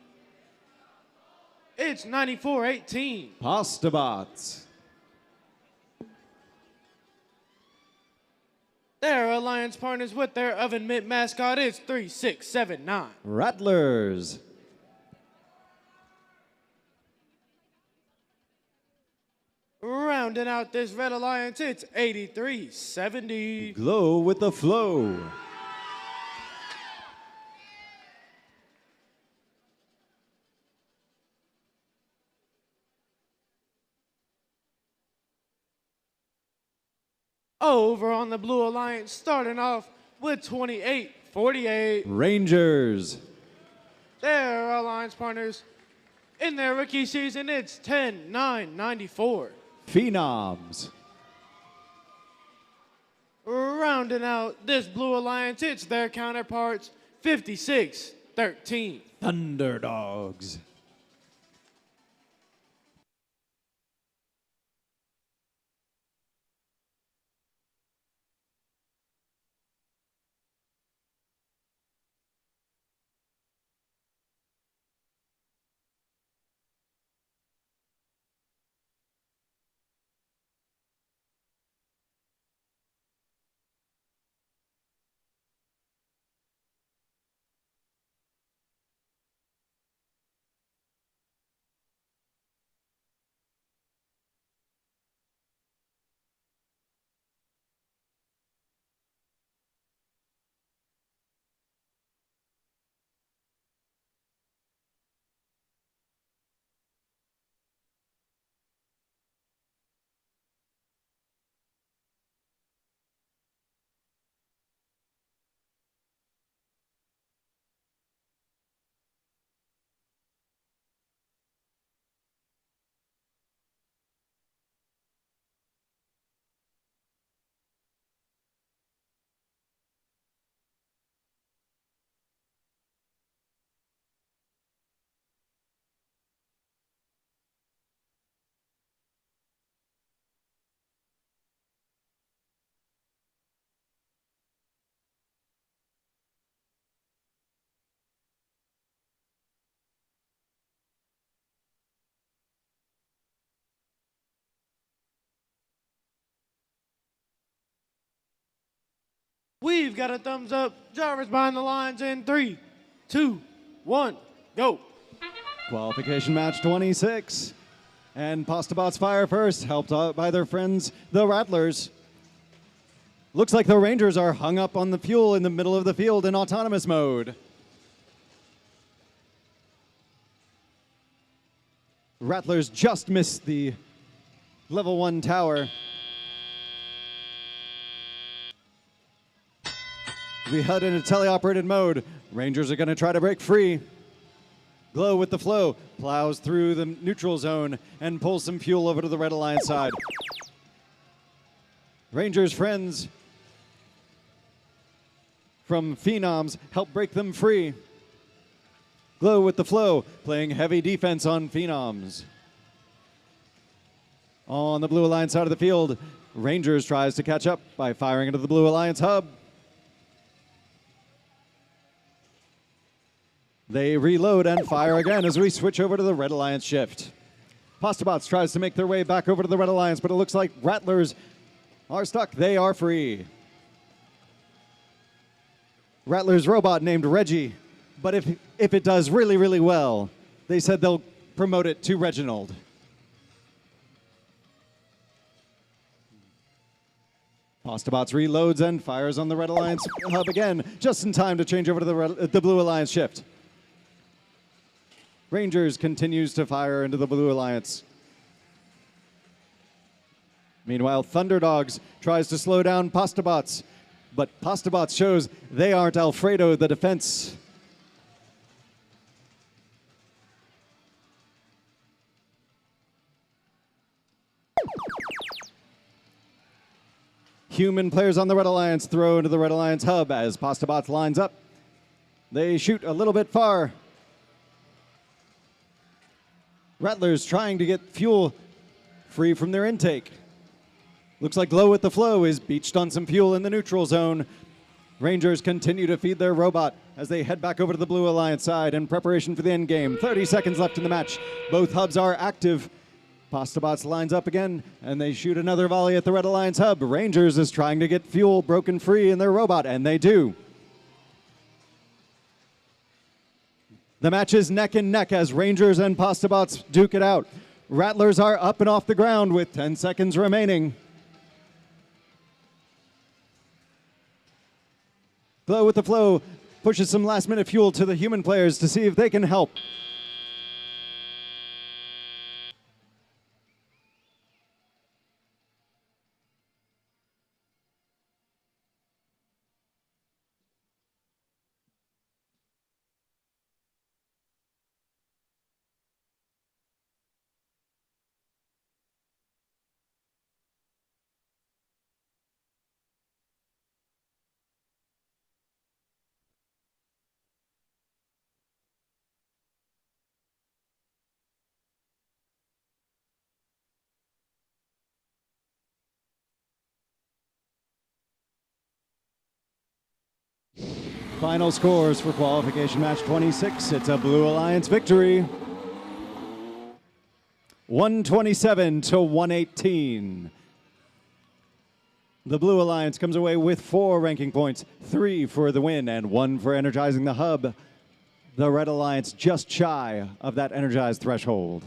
It's 94-18. Pastabots. Their alliance partners with their oven mitt mascot is 3679. Rattlers. Rounding out this red alliance, it's 8370. Glow with the flow. Over on the blue alliance, starting off with 2848. Rangers. Their alliance partners in their rookie season, it's 10-9-94. Phenoms. Rounding out this blue alliance, it's their counterparts, 56-13. Thunderdogs. We've got a thumbs up. Drivers behind the lines in 3, 2, 1, go. Qualification match 26. And Pastabots fire first, helped out by their friends, the Rattlers. Looks like the Rangers are hung up on the fuel in the middle of the field in autonomous mode. Rattlers just missed the level 1 tower. We head in a teleoperated mode. Rangers are going to try to break free. Glow with the flow, plows through the neutral zone and pulls some fuel over to the Red Alliance side. Rangers' friends from Phenoms help break them free. Glow with the flow, playing heavy defense on Phenoms. On the Blue Alliance side of the field, Rangers tries to catch up by firing into the Blue Alliance hub. They reload and fire again as we switch over to the Red Alliance shift. Pastabots tries to make their way back over to the Red Alliance, but it looks like Rattlers are stuck. They are free. Rattlers robot named Reggie, but if it does really, really well, they said they'll promote it to Reginald. Pastabots reloads and fires on the Red Alliance hub again, just in time to change over to the Blue Alliance shift. Rangers continues to fire into the Blue Alliance. Meanwhile, Thunderdogs tries to slow down Pastabots, but Pastabots shows they aren't Alfredo the defense. Human players on the Red Alliance throw into the Red Alliance hub as Pastabots lines up. They shoot a little bit far. Rattlers trying to get fuel free from their intake. Looks like Glow with the Flow is beached on some fuel in the neutral zone. Rangers continue to feed their robot as they head back over to the Blue Alliance side in preparation for the end game. 30 seconds left in the match. Both hubs are active. Pastabots lines up again, and they shoot another volley at the Red Alliance hub. Rangers is trying to get fuel broken free in their robot, and they do. The match is neck and neck as Rangers and Pastabots duke it out. Rattlers are up and off the ground with 10 seconds remaining. Glow with the Flow pushes some last-minute fuel to the human players to see if they can help. Final scores for qualification match 26. It's a Blue Alliance victory. 127 to 118. The Blue Alliance comes away with 4 ranking points, 3 for the win and 1 for energizing the hub. The Red Alliance just shy of that energized threshold.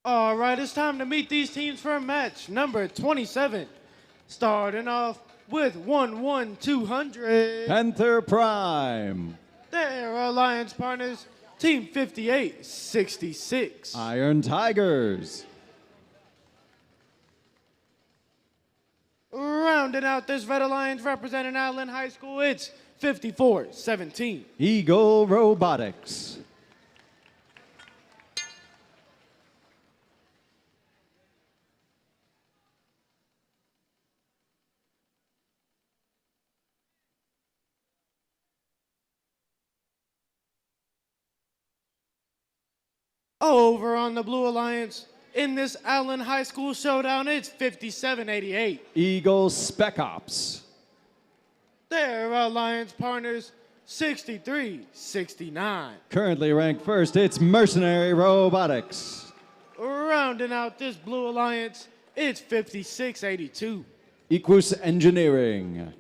All right, it's time to meet these teams for match number 27. Starting off with 1-1-200. Panther Prime. Their alliance partners, Team 58-66. Iron Tigers. Rounding out this Red Alliance representing Allen High School, it's 54-17. Eagle Robotics. Over on the Blue Alliance, in this Allen High School showdown, it's 57-88. Eagle Spec Ops. Their alliance partners, 63-69. Currently ranked first, it's Mercenary Robotics. Rounding out this Blue Alliance, it's 56-82. Equus Engineering.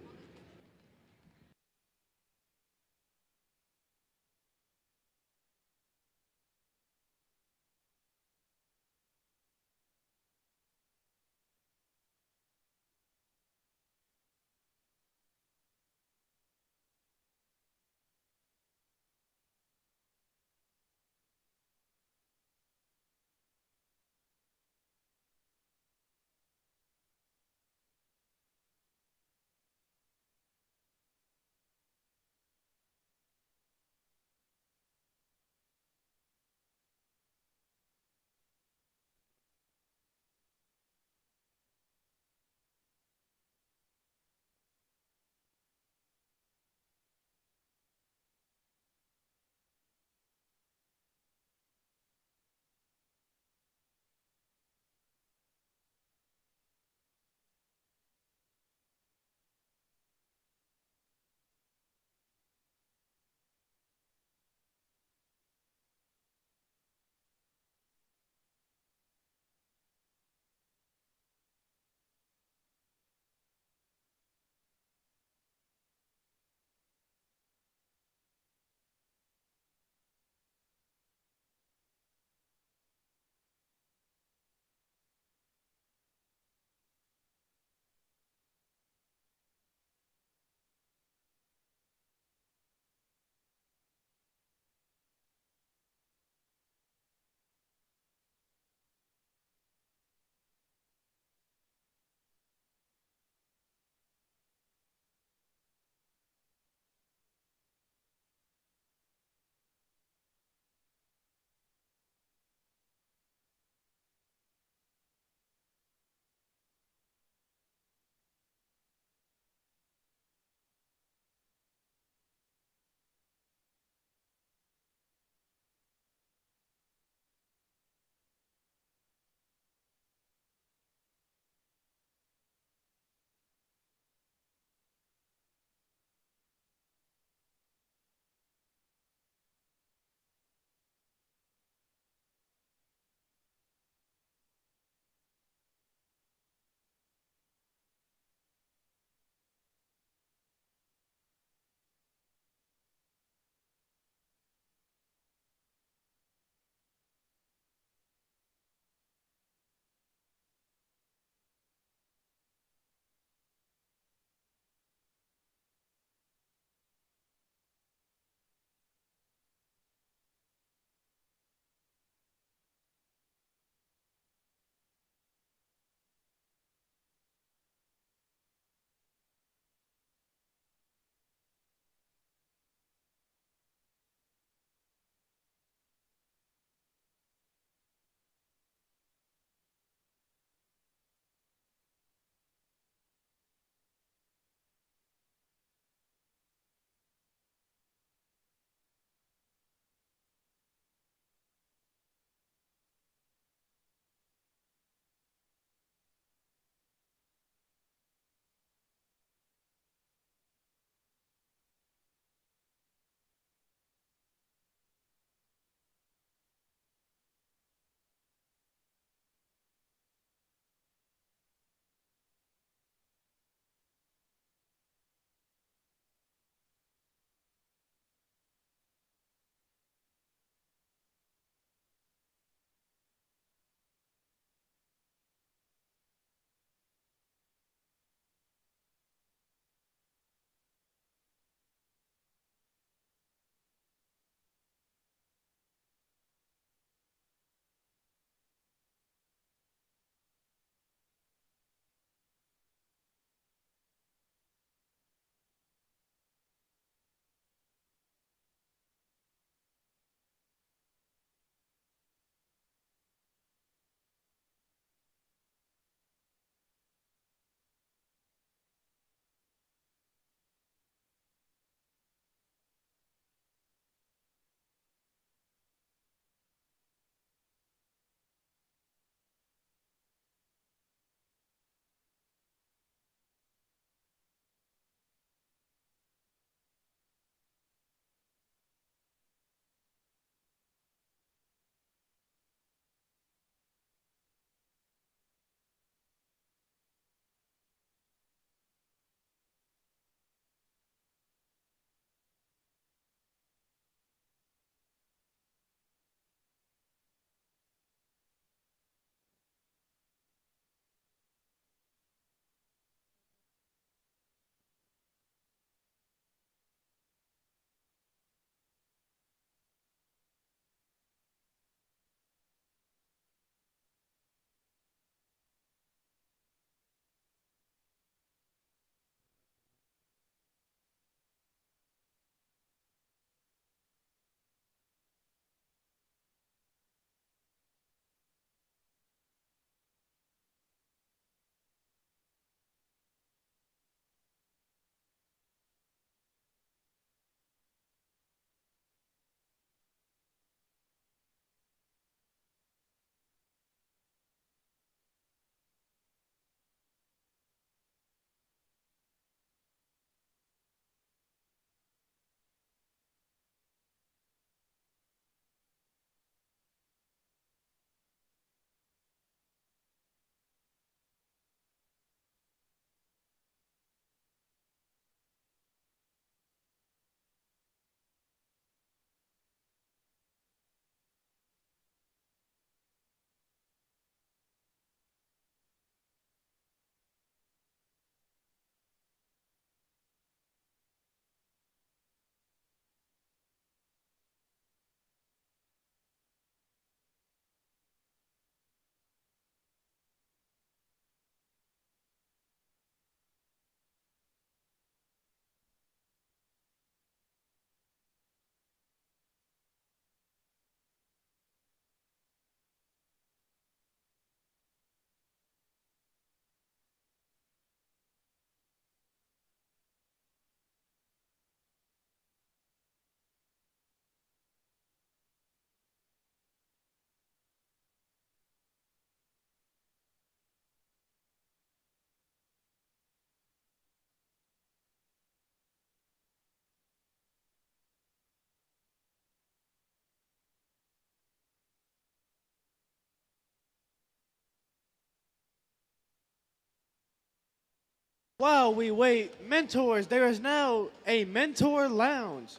While we wait, mentors, there is now a mentor lounge.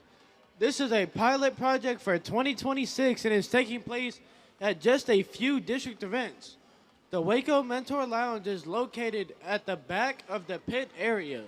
This is a pilot project for 2026 and is taking place at just a few district events. The Waco Mentor Lounge is located at the back of the pit area.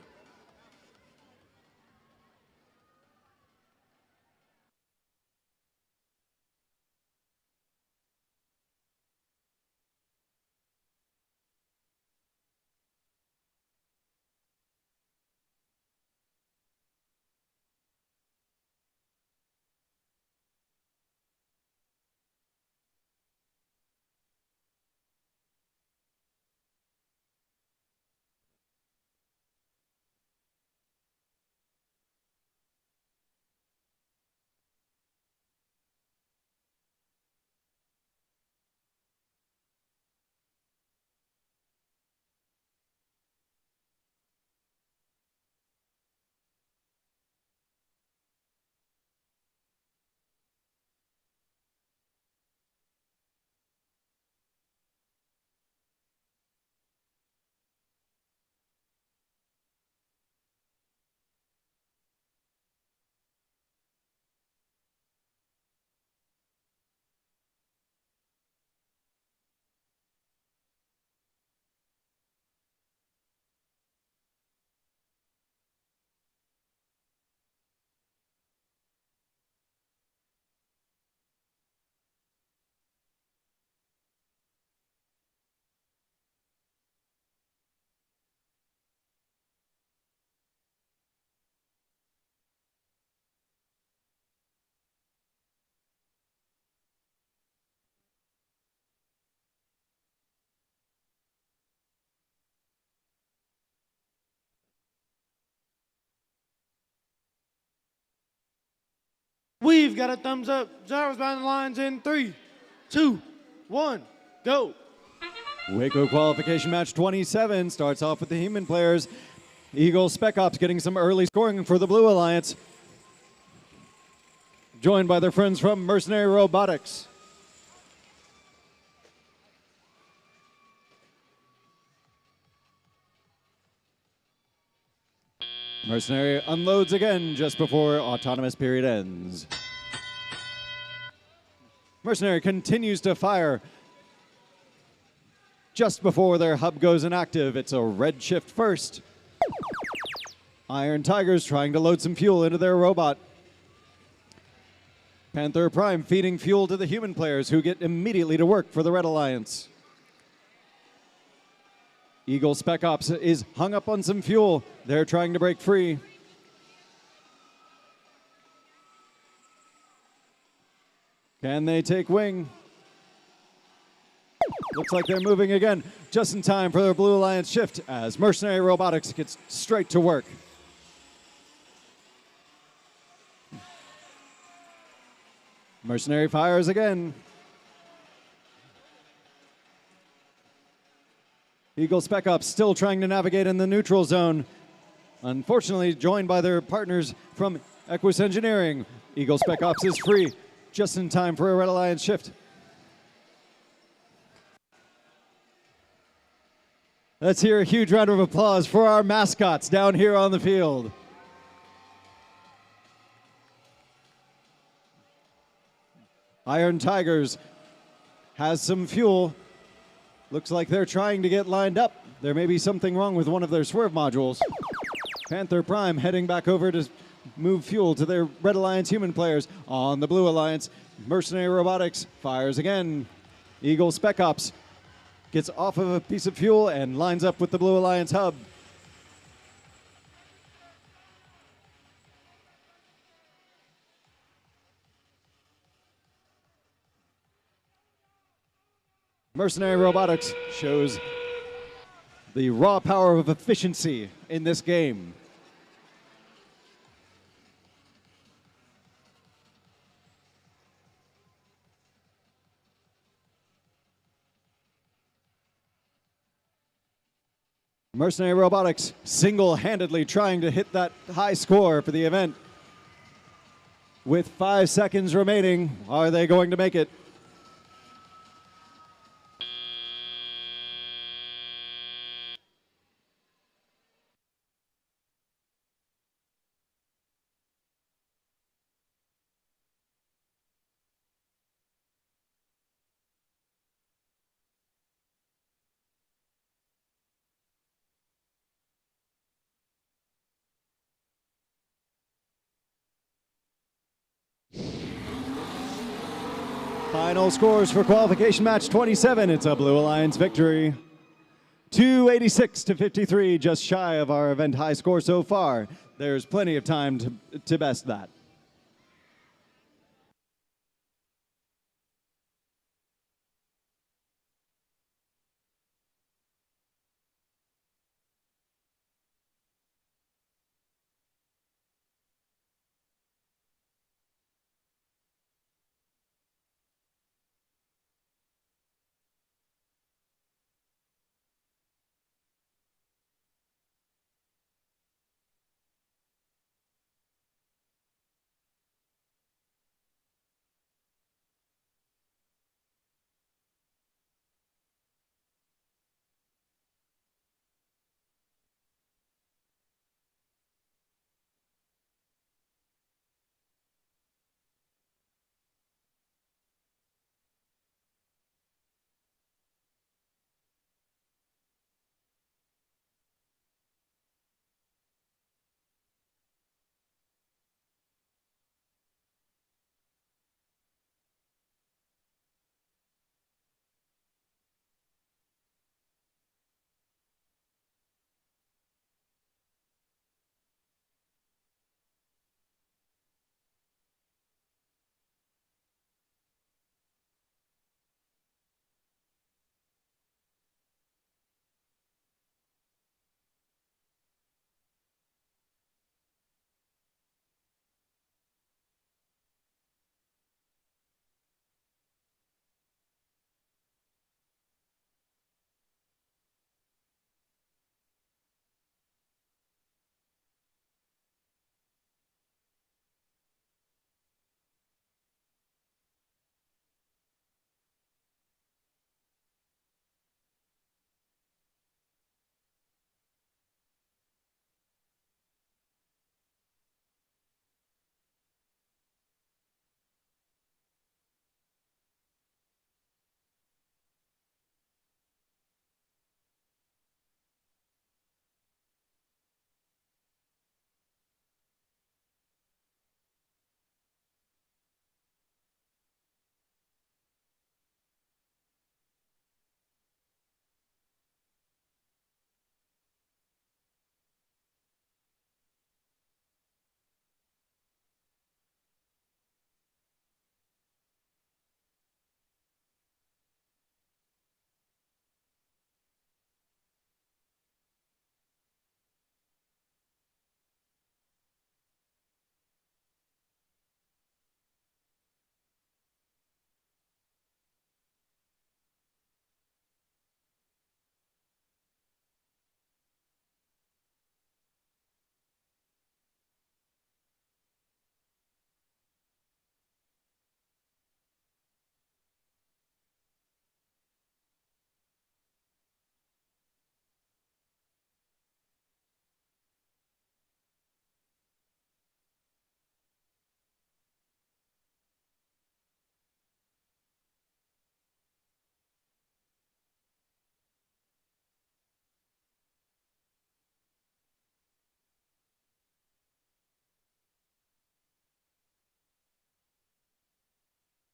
We've got a thumbs up. Gyros behind the lines in 3, 2, 1, go. Waco qualification match 27 starts off with the human players. Eagle Spec Ops getting some early scoring for the Blue Alliance, joined by their friends from Mercenary Robotics. Mercenary unloads again just before autonomous period ends. Mercenary continues to fire just before their hub goes inactive. It's a red shift first. Iron Tigers trying to load some fuel into their robot. Panther Prime feeding fuel to the human players who get immediately to work for the Red Alliance. Eagle Spec Ops is hung up on some fuel. They're trying to break free. Can they take wing? Looks like they're moving again, just in time for their Blue Alliance shift as Mercenary Robotics gets straight to work. Mercenary fires again. Eagle Spec Ops still trying to navigate in the neutral zone. Unfortunately, joined by their partners from Equus Engineering. Eagle Spec Ops is free, just in time for a Red Alliance shift. Let's hear a huge round of applause for our mascots down here on the field. Iron Tigers has some fuel. Looks like they're trying to get lined up. There may be something wrong with one of their swerve modules. Panther Prime heading back over to move fuel to their Red Alliance human players. On the Blue Alliance, Mercenary Robotics fires again. Eagle Spec Ops gets off of a piece of fuel and lines up with the Blue Alliance hub. Mercenary Robotics shows the raw power of efficiency in this game. Mercenary Robotics single-handedly trying to hit that high score for the event. With 5 seconds remaining, are they going to make it? Final scores for qualification match 27. It's a Blue Alliance victory. 286 to 53, just shy of our event high score so far. There's plenty of time to best that.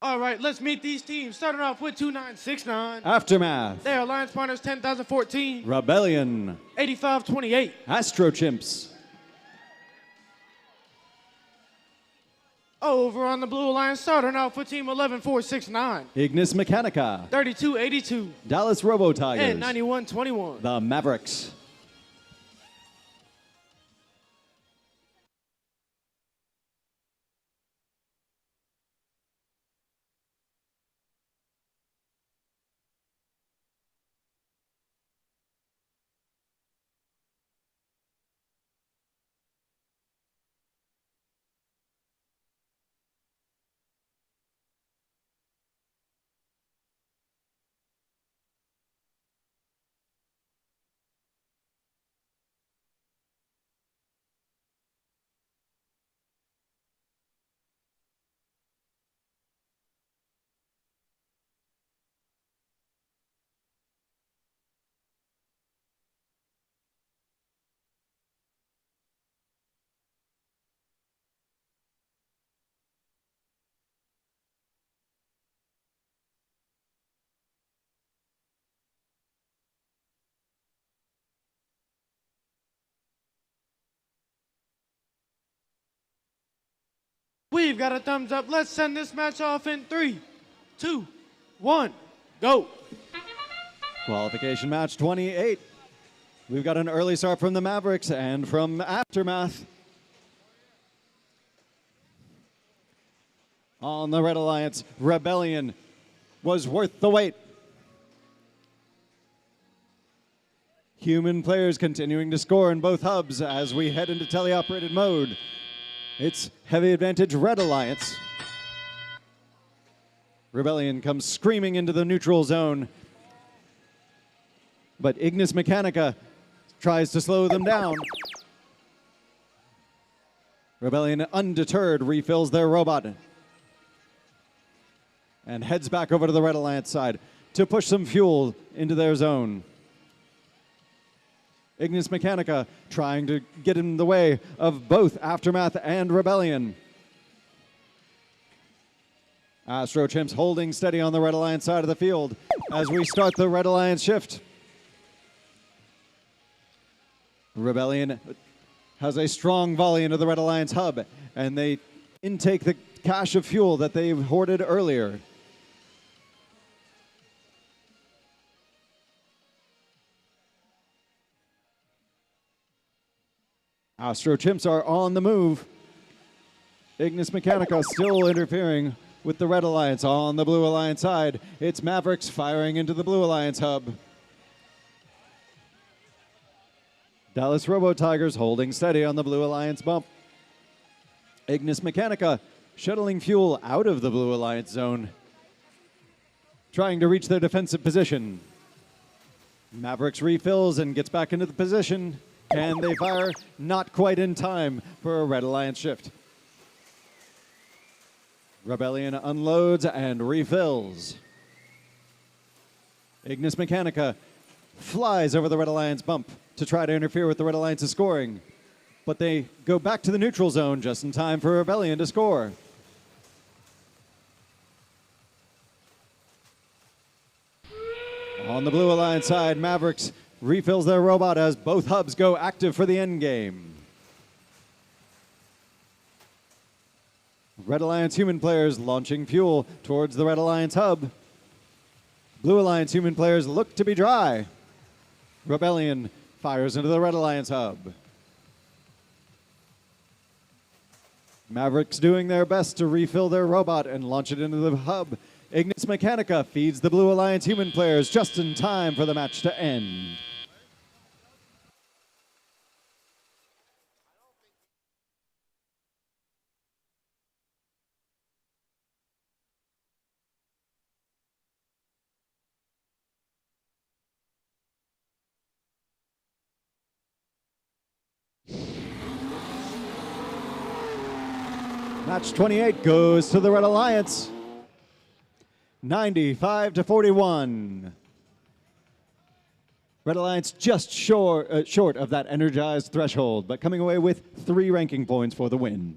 All right, let's meet these teams. Starting off with 2969. Aftermath. Their alliance partners 10,014. Rebellion. 8528. Astro Chimps. Over on the Blue Alliance, starting off with team 11469. Ignis Mechanica. 3282. Dallas Robo Tigers. And 9121. The Mavericks. We've got a thumbs up. Let's send this match off in 3, 2, 1, go. Qualification match 28. We've got an early start from the Mavericks and from Aftermath. On the Red Alliance, Rebellion was worth the wait. Human players continuing to score in both hubs as we head into teleoperated mode. It's heavy advantage Red Alliance. Rebellion comes screaming into the neutral zone, but Ignis Mechanica tries to slow them down. Rebellion, undeterred, refills their robot and heads back over to the Red Alliance side to push some fuel into their zone. Ignis Mechanica trying to get in the way of both Aftermath and Rebellion. Astro Chimps holding steady on the Red Alliance side of the field as we start the Red Alliance shift. Rebellion has a strong volley into the Red Alliance hub, and they intake the cache of fuel that they hoarded earlier. Astro Chimps are on the move. Ignis Mechanica still interfering with the Red Alliance on the Blue Alliance side. It's Mavericks firing into the Blue Alliance hub. Dallas Robo Tigers holding steady on the Blue Alliance bump. Ignis Mechanica shuttling fuel out of the Blue Alliance zone, trying to reach their defensive position. Mavericks refills and gets back into the position. Can they fire? Not quite in time for a Red Alliance shift. Rebellion unloads and refills. Ignis Mechanica flies over the Red Alliance bump to try to interfere with the Red Alliance's scoring, but they go back to the neutral zone just in time for Rebellion to score. On the Blue Alliance side, Mavericks refills their robot as both hubs go active for the end game. Red Alliance human players launching fuel towards the Red Alliance hub. Blue Alliance human players look to be dry. Rebellion fires into the Red Alliance hub. Mavericks doing their best to refill their robot and launch it into the hub. Ignis Mechanica feeds the Blue Alliance human players just in time for the match to end. Match 28 goes to the Red Alliance. 95-41. Red Alliance just short of that energized threshold, but coming away with 3 ranking points for the win.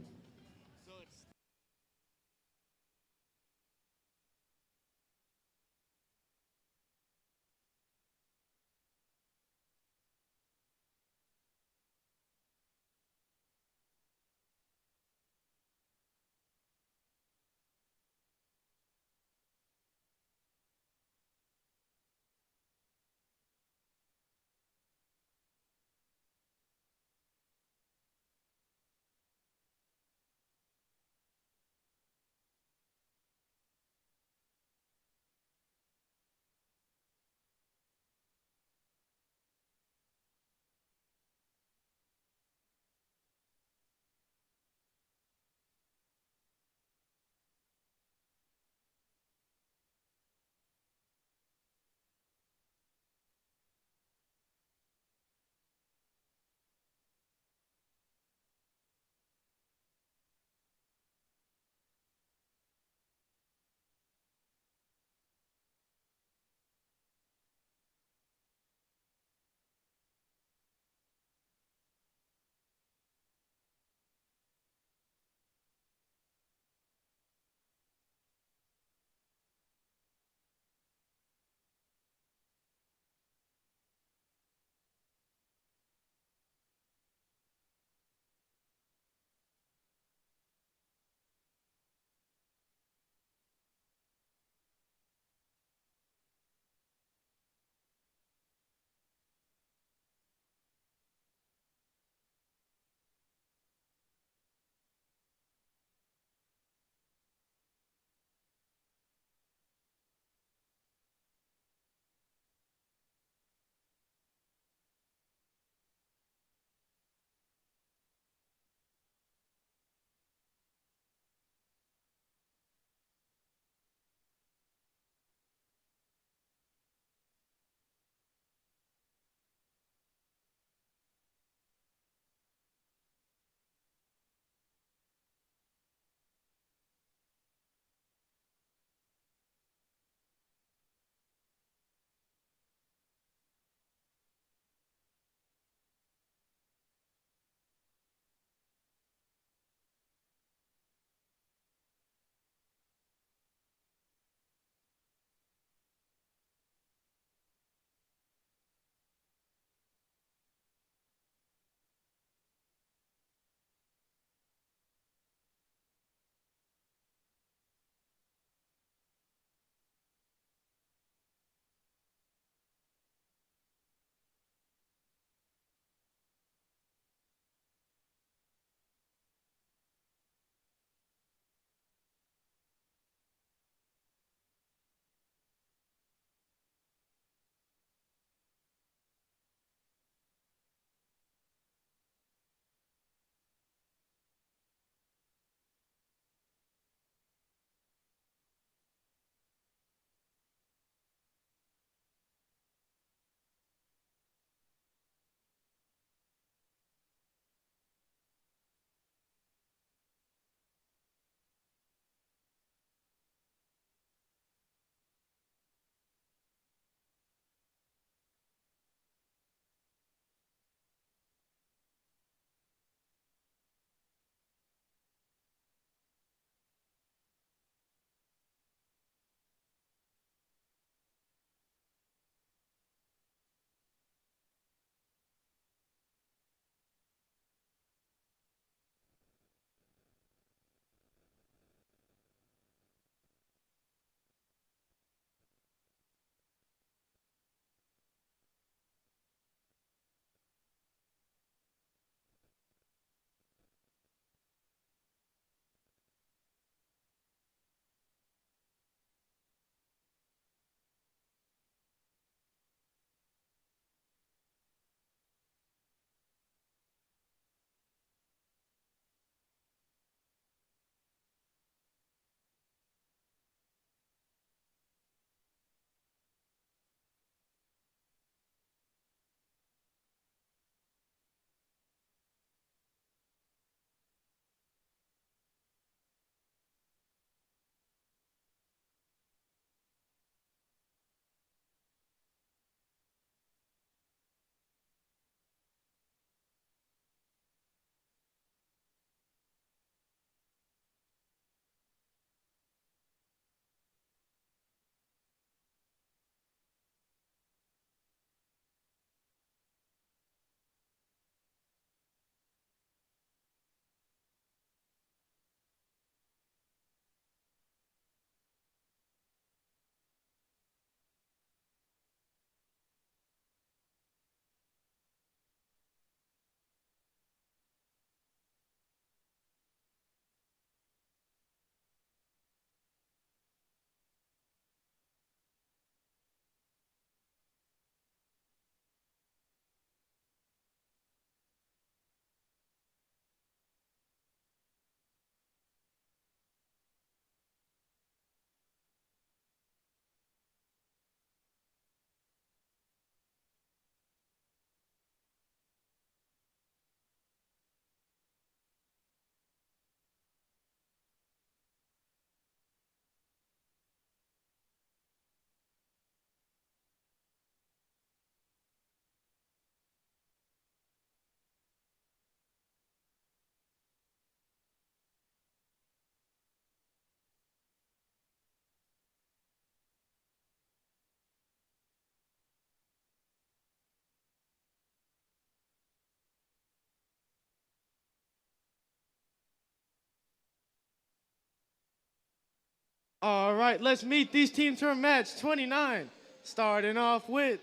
All right, let's meet these teams for match 29. Starting off with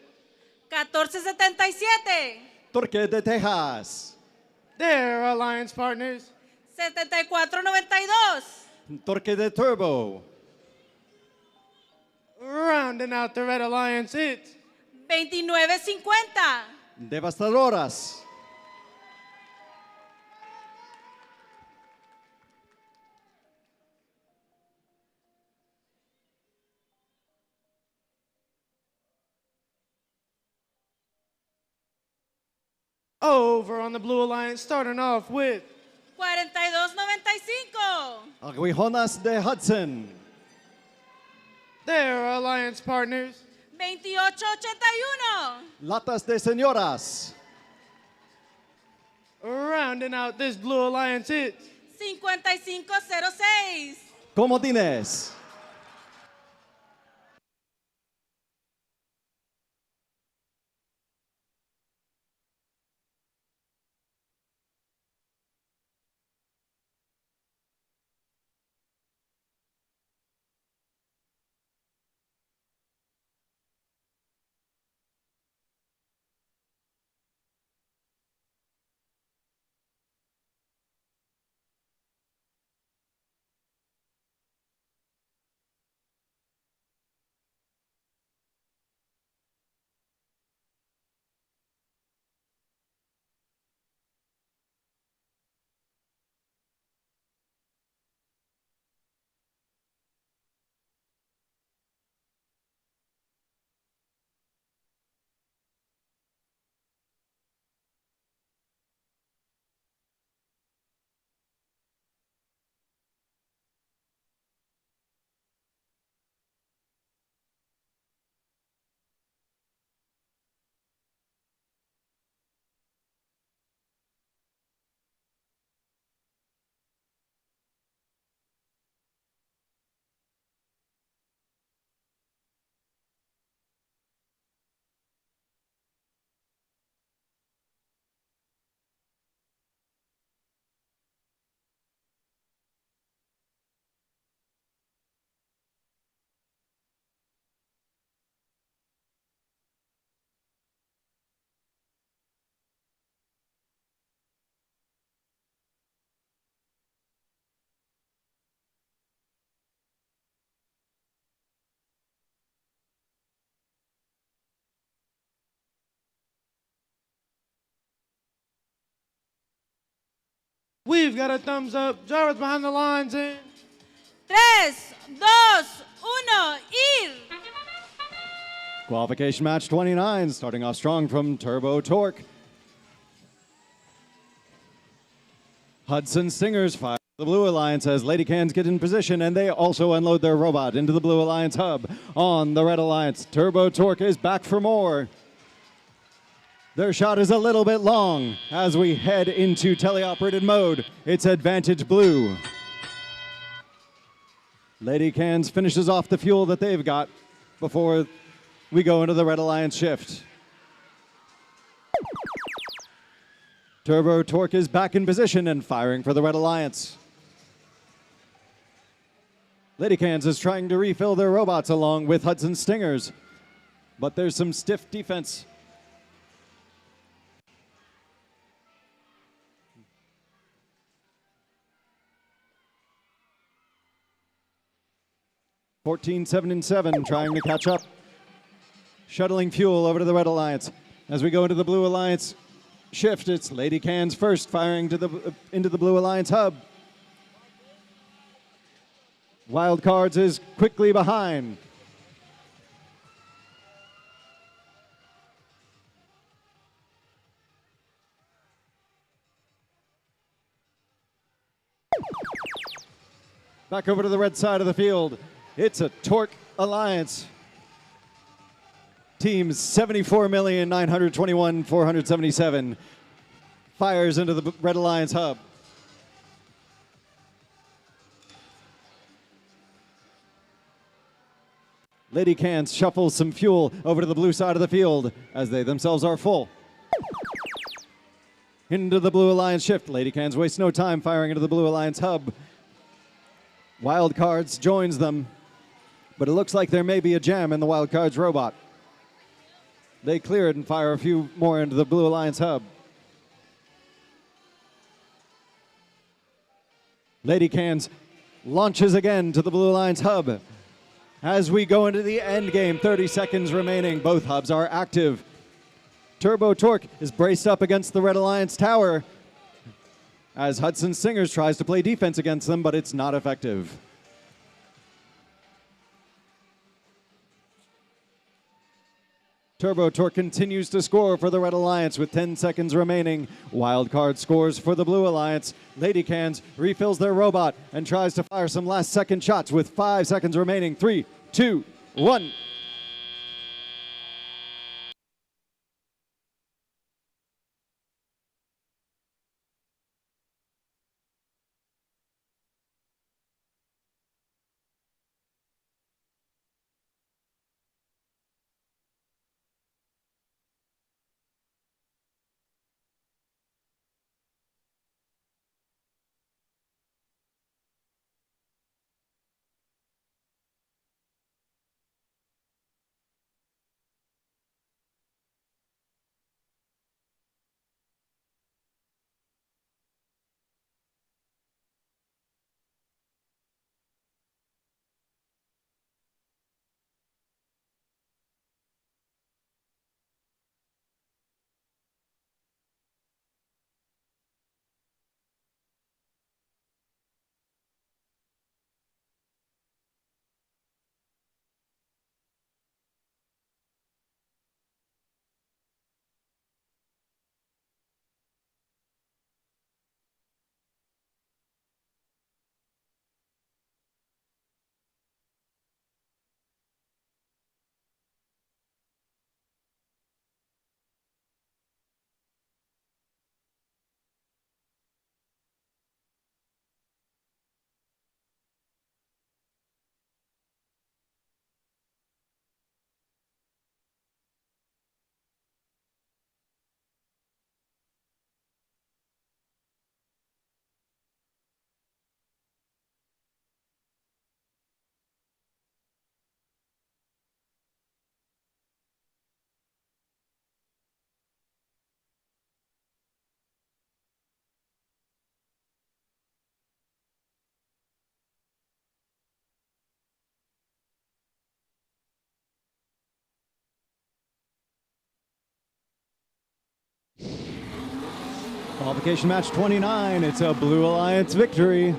1477, Torque de Texas. their alliance partners. 7492, Torque de Turbo. Rounding out the red alliance, it's 2950, Devastadoras. over on the blue alliance, starting off with 4295, Aguijonas de Hudson. their alliance partners. 2881, Latas de Señoras. Rounding out this blue alliance, it's 5506, Comodines. We've got a thumbs up. Drivers behind the lines in 3, 2, 1, ir. Qualification match 29, starting off strong from Turbo Torque. Hudson Stingers fire the Blue Alliance as Lady Cans get in position, and they also unload their robot into the Blue Alliance hub. On the Red Alliance, Turbo Torque is back for more. Their shot is a little bit long as we head into teleoperated mode. It's Advantage Blue. Lady Cans finishes off the fuel that they've got before we go into the Red Alliance shift. Turbo Torque is back in position and firing for the Red Alliance. Lady Cans is trying to refill their robots along with Hudson Stingers, but there's some stiff defense. $14, 7, and 7 trying to catch up. Shuttling fuel over to the Red Alliance. As we go into the Blue Alliance shift, it's Lady Cans first, firing to into the Blue Alliance hub. Wild Cards is quickly behind. Back over to the red side of the field. It's a Torque Alliance. Teams 74,921,477 fires into the Red Alliance hub. Lady Cans shuffles some fuel over to the blue side of the field as they themselves are full. Into the Blue Alliance shift. Lady Cans waste no time firing into the Blue Alliance hub. Wild Cards joins them. but it looks like there may be a jam in the Wild Cards robot. They clear it and fire a few more into the Blue Alliance hub. Lady Cans launches again to the Blue Alliance hub. As we go into the end game, 30 seconds remaining. Both hubs are active. Turbo Torque is braced up against the Red Alliance tower as Hudson Singers tries to play defense against them, but it's not effective. Turbo Torque continues to score for the Red Alliance with 10 seconds remaining. Wildcard scores for the Blue Alliance. Lady Cans refills their robot and tries to fire some last second shots with 5 seconds remaining. 3, 2, 1. Qualification match 29. It's a Blue Alliance victory.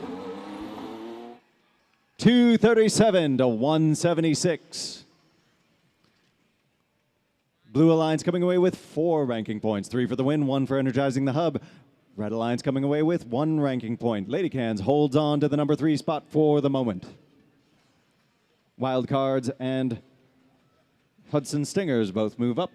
237 to 176. Blue Alliance coming away with 4 ranking points. 3 for the win, 1 for energizing the hub. Red Alliance coming away with 1 ranking point. Lady Cans holds on to the number 3 spot for the moment. Wildcards and Hudson Stingers both move up.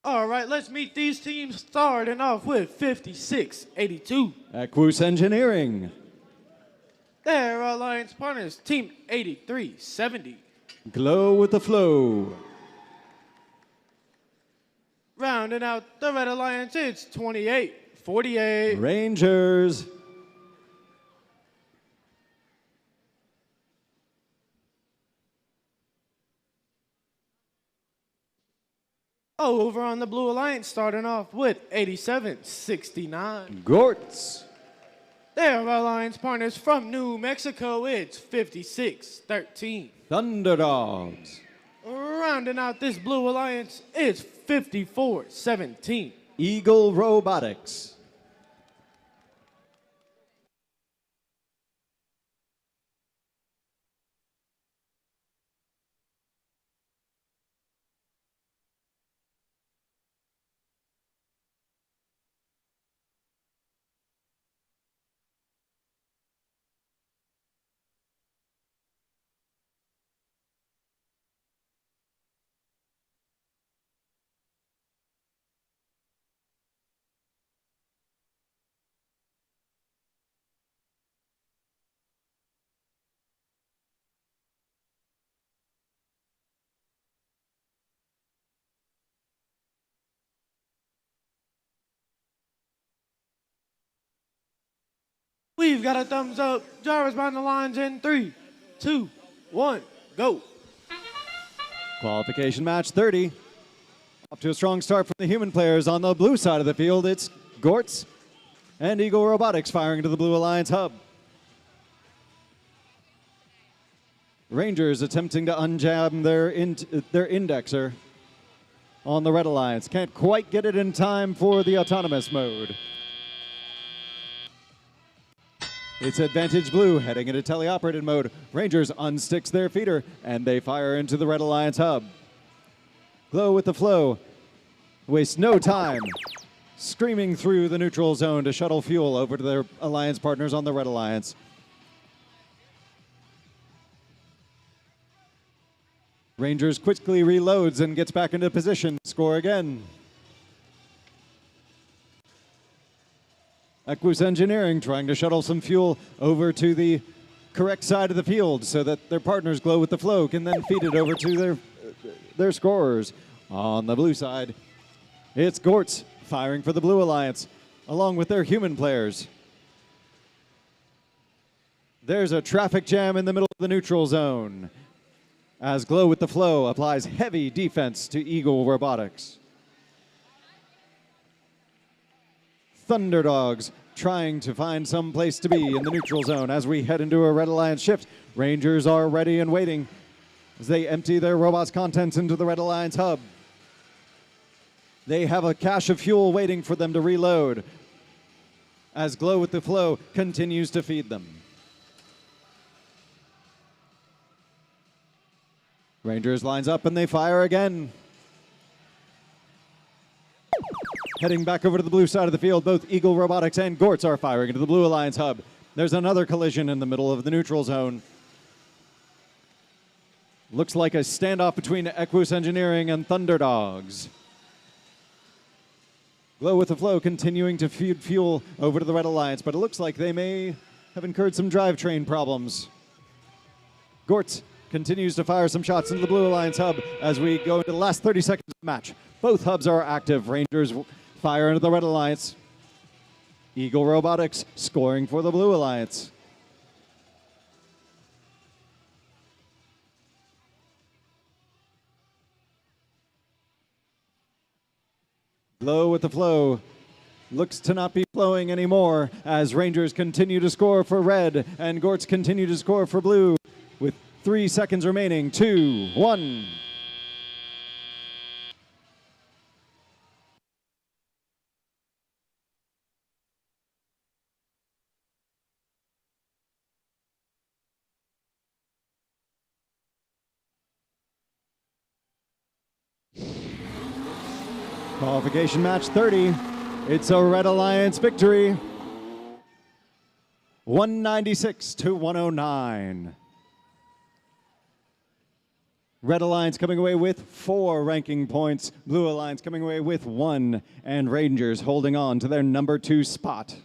All right, let's meet these teams starting off with 5682. Aquus Engineering. Their alliance partners, Team 8370. Glow with the flow. Rounding out the Red Alliance, it's 2848. Rangers. Over on the Blue Alliance, starting off with 8769. Gortz. Their alliance partners from New Mexico, it's 5613. Thunderdogs. Rounding out this Blue Alliance, it's 5417. Eagle Robotics. We've got a thumbs up. Drivers behind the lines in 3, 2, 1, go. Qualification match 30. Up to a strong start from the human players on the blue side of the field. It's Gortz and Eagle Robotics firing to the Blue Alliance hub. Rangers attempting to unjam their indexer on the Red Alliance. Can't quite get it in time for the autonomous mode. It's Advantage Blue heading into teleoperated mode. Rangers unsticks their feeder and they fire into the Red Alliance hub. Glow with the flow. Waste no time. Screaming through the neutral zone to shuttle fuel over to their alliance partners on the Red Alliance. Rangers quickly reloads and gets back into position. Score again. Equus Engineering trying to shuttle some fuel over to the correct side of the field so that their partners Glow with the Flow can then feed it over to their scorers. On the blue side, it's Gortz firing for the Blue Alliance along with their human players. There's a traffic jam in the middle of the neutral zone as Glow with the Flow applies heavy defense to Eagle Robotics. Thunderdogs trying to find some place to be in the neutral zone as we head into a Red Alliance shift. Rangers are ready and waiting as they empty their robots' contents into the Red Alliance hub. They have a cache of fuel waiting for them to reload as Glow with the Flow continues to feed them. Rangers lines up and they fire again. Heading back over to the blue side of the field, both Eagle Robotics and Gortz are firing into the Blue Alliance hub. There's another collision in the middle of the neutral zone. Looks like a standoff between Equus Engineering and Thunderdogs. Glow with the Flow continuing to feed fuel over to the Red Alliance, but it looks like they may have incurred some drivetrain problems. Gortz continues to fire some shots into the Blue Alliance hub as we go into the last 30 seconds of the match. Both hubs are active. Rangers fire into the Red Alliance. Eagle Robotics scoring for the Blue Alliance. Glow with the Flow looks to not be flowing anymore as Rangers continue to score for red and Gortz continue to score for blue with 3 seconds remaining. 2, 1. Qualification match 30. It's a Red Alliance victory. 196 to 109. Red Alliance coming away with 4 ranking points. Blue Alliance coming away with 1. And Rangers holding on to their number 2 spot.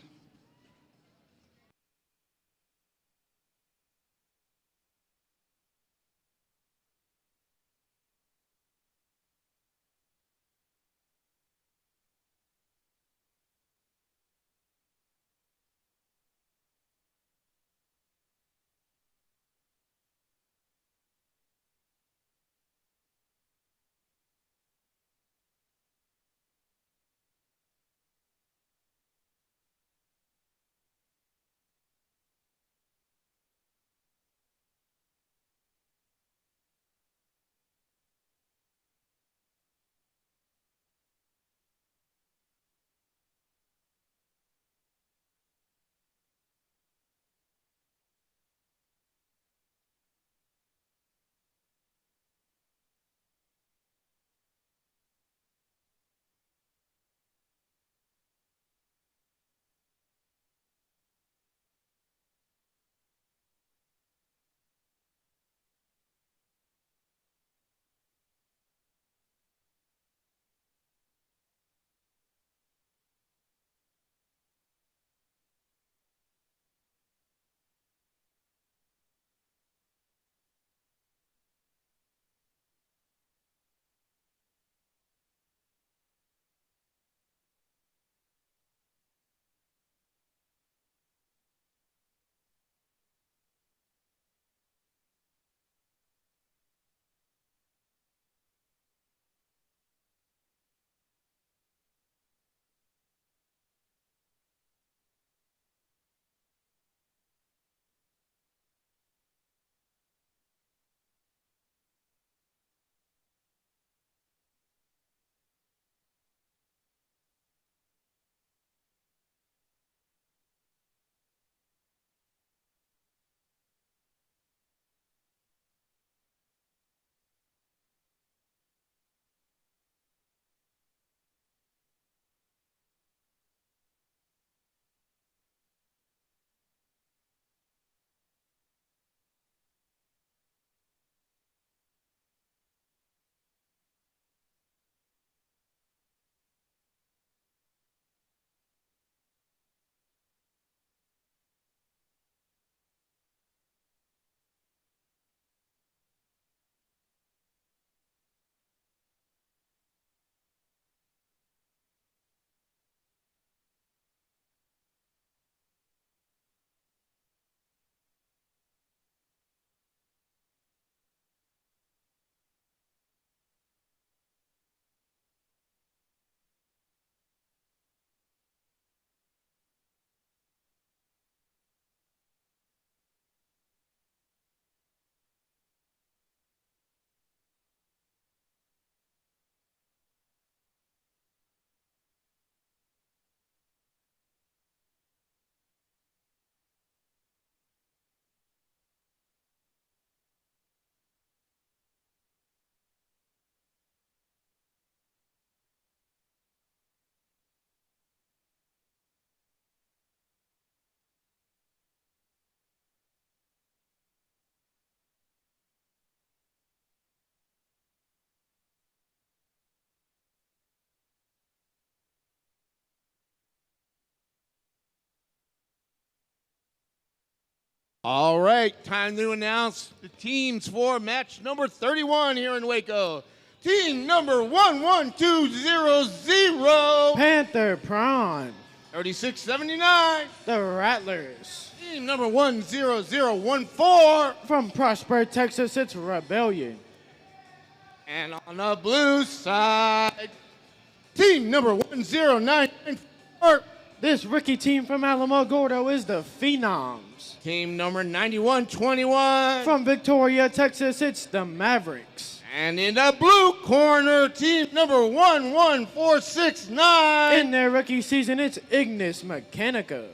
All right, time to announce the teams for match number 31 here in Waco. Team number 11200. Panther Prawn. 3679. The Rattlers. Team number 10014. From Prosper, Texas, it's Rebellion. And on the blue side, team number 10994. This rookie team from Alamogordo is the Phenoms. Team number 9121. From Victoria, Texas, it's the Mavericks. And in the blue corner, team number 11469. In their rookie season, it's Ignis Mechanica.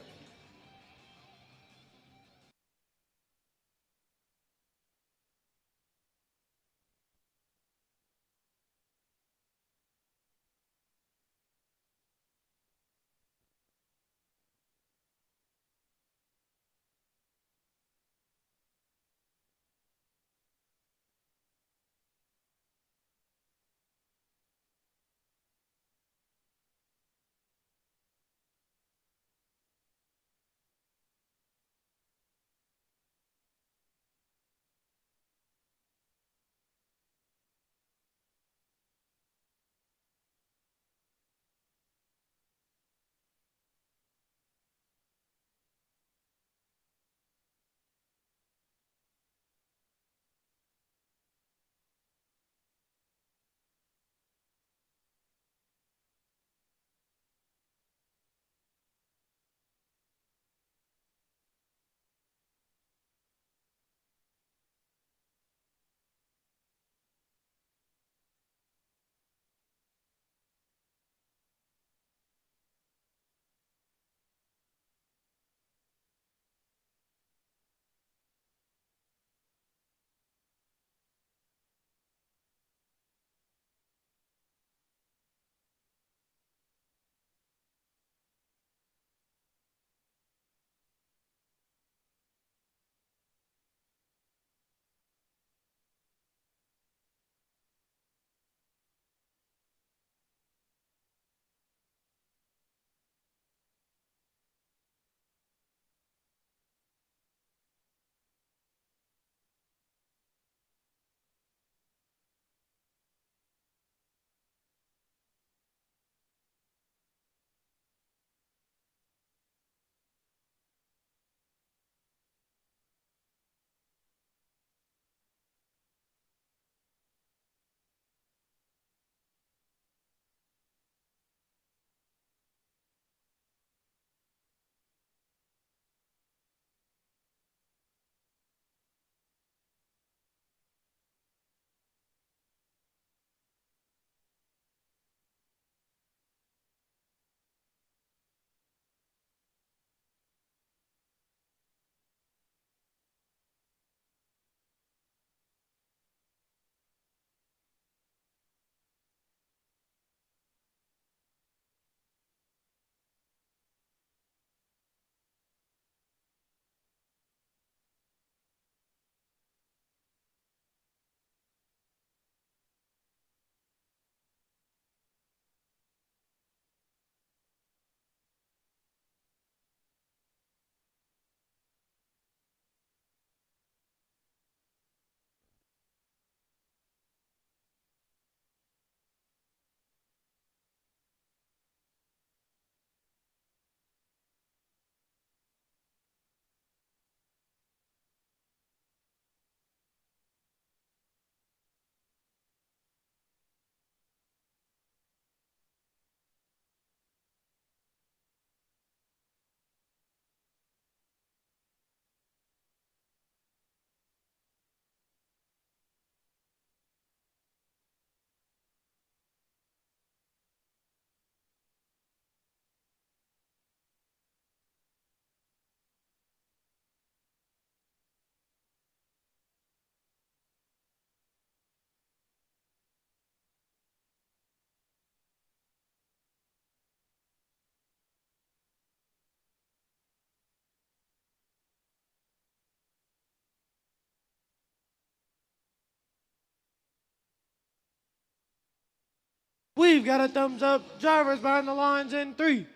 We've got a thumbs up. Drivers behind the lines in 3,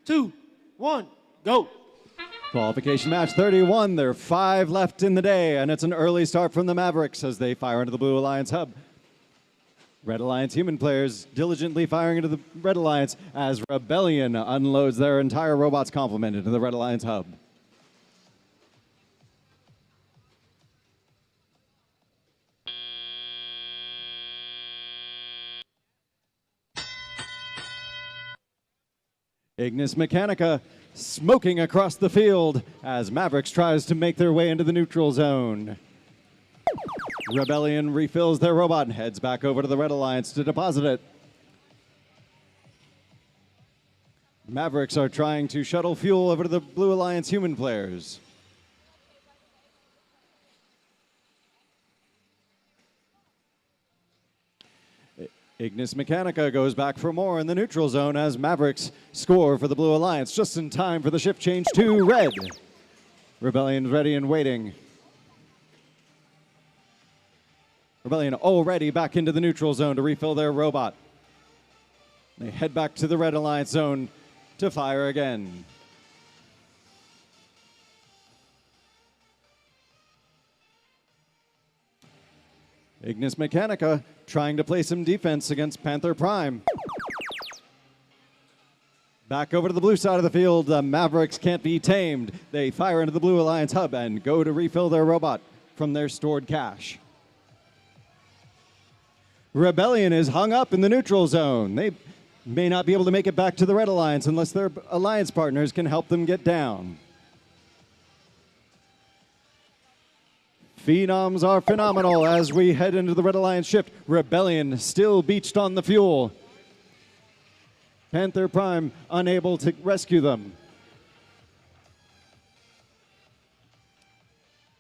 2, 1, go. Qualification match 31. There are 5 left in the day, and it's an early start from the Mavericks as they fire into the Blue Alliance hub. Red Alliance human players diligently firing into the Red Alliance as Rebellion unloads their entire robots complement into the Red Alliance hub. Ignis Mechanica smoking across the field as Mavericks tries to make their way into the neutral zone. Rebellion refills their robot and heads back over to the Red Alliance to deposit it. Mavericks are trying to shuttle fuel over to the Blue Alliance human players. Ignis Mechanica goes back for more in the neutral zone as Mavericks score for the Blue Alliance just in time for the shift change to red. Rebellion ready and waiting. Rebellion already back into the neutral zone to refill their robot. They head back to the Red Alliance zone to fire again. Ignis Mechanica trying to play some defense against Panther Prime. Back over to the blue side of the field, the Mavericks can't be tamed. They fire into the Blue Alliance hub and go to refill their robot from their stored cache. Rebellion is hung up in the neutral zone. They may not be able to make it back to the Red Alliance unless their alliance partners can help them get down. Phenoms are phenomenal as we head into the Red Alliance shift. Rebellion still beached on the fuel. Panther Prime unable to rescue them.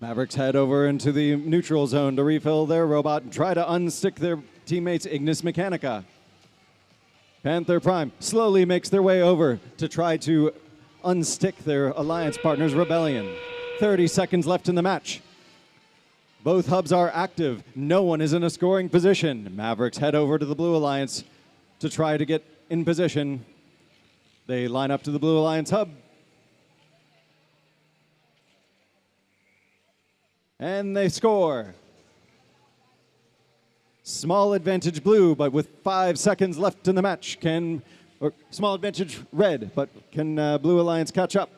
Mavericks head over into the neutral zone to refill their robot and try to unstick their teammates Ignis Mechanica. Panther Prime slowly makes their way over to try to unstick their alliance partners Rebellion. 30 seconds left in the match. Both hubs are active. No one is in a scoring position. Mavericks head over to the Blue Alliance to try to get in position. They line up to the Blue Alliance hub. And they score. Small advantage blue, but with 5 seconds left in the match. Or small advantage red, but can Blue Alliance catch up?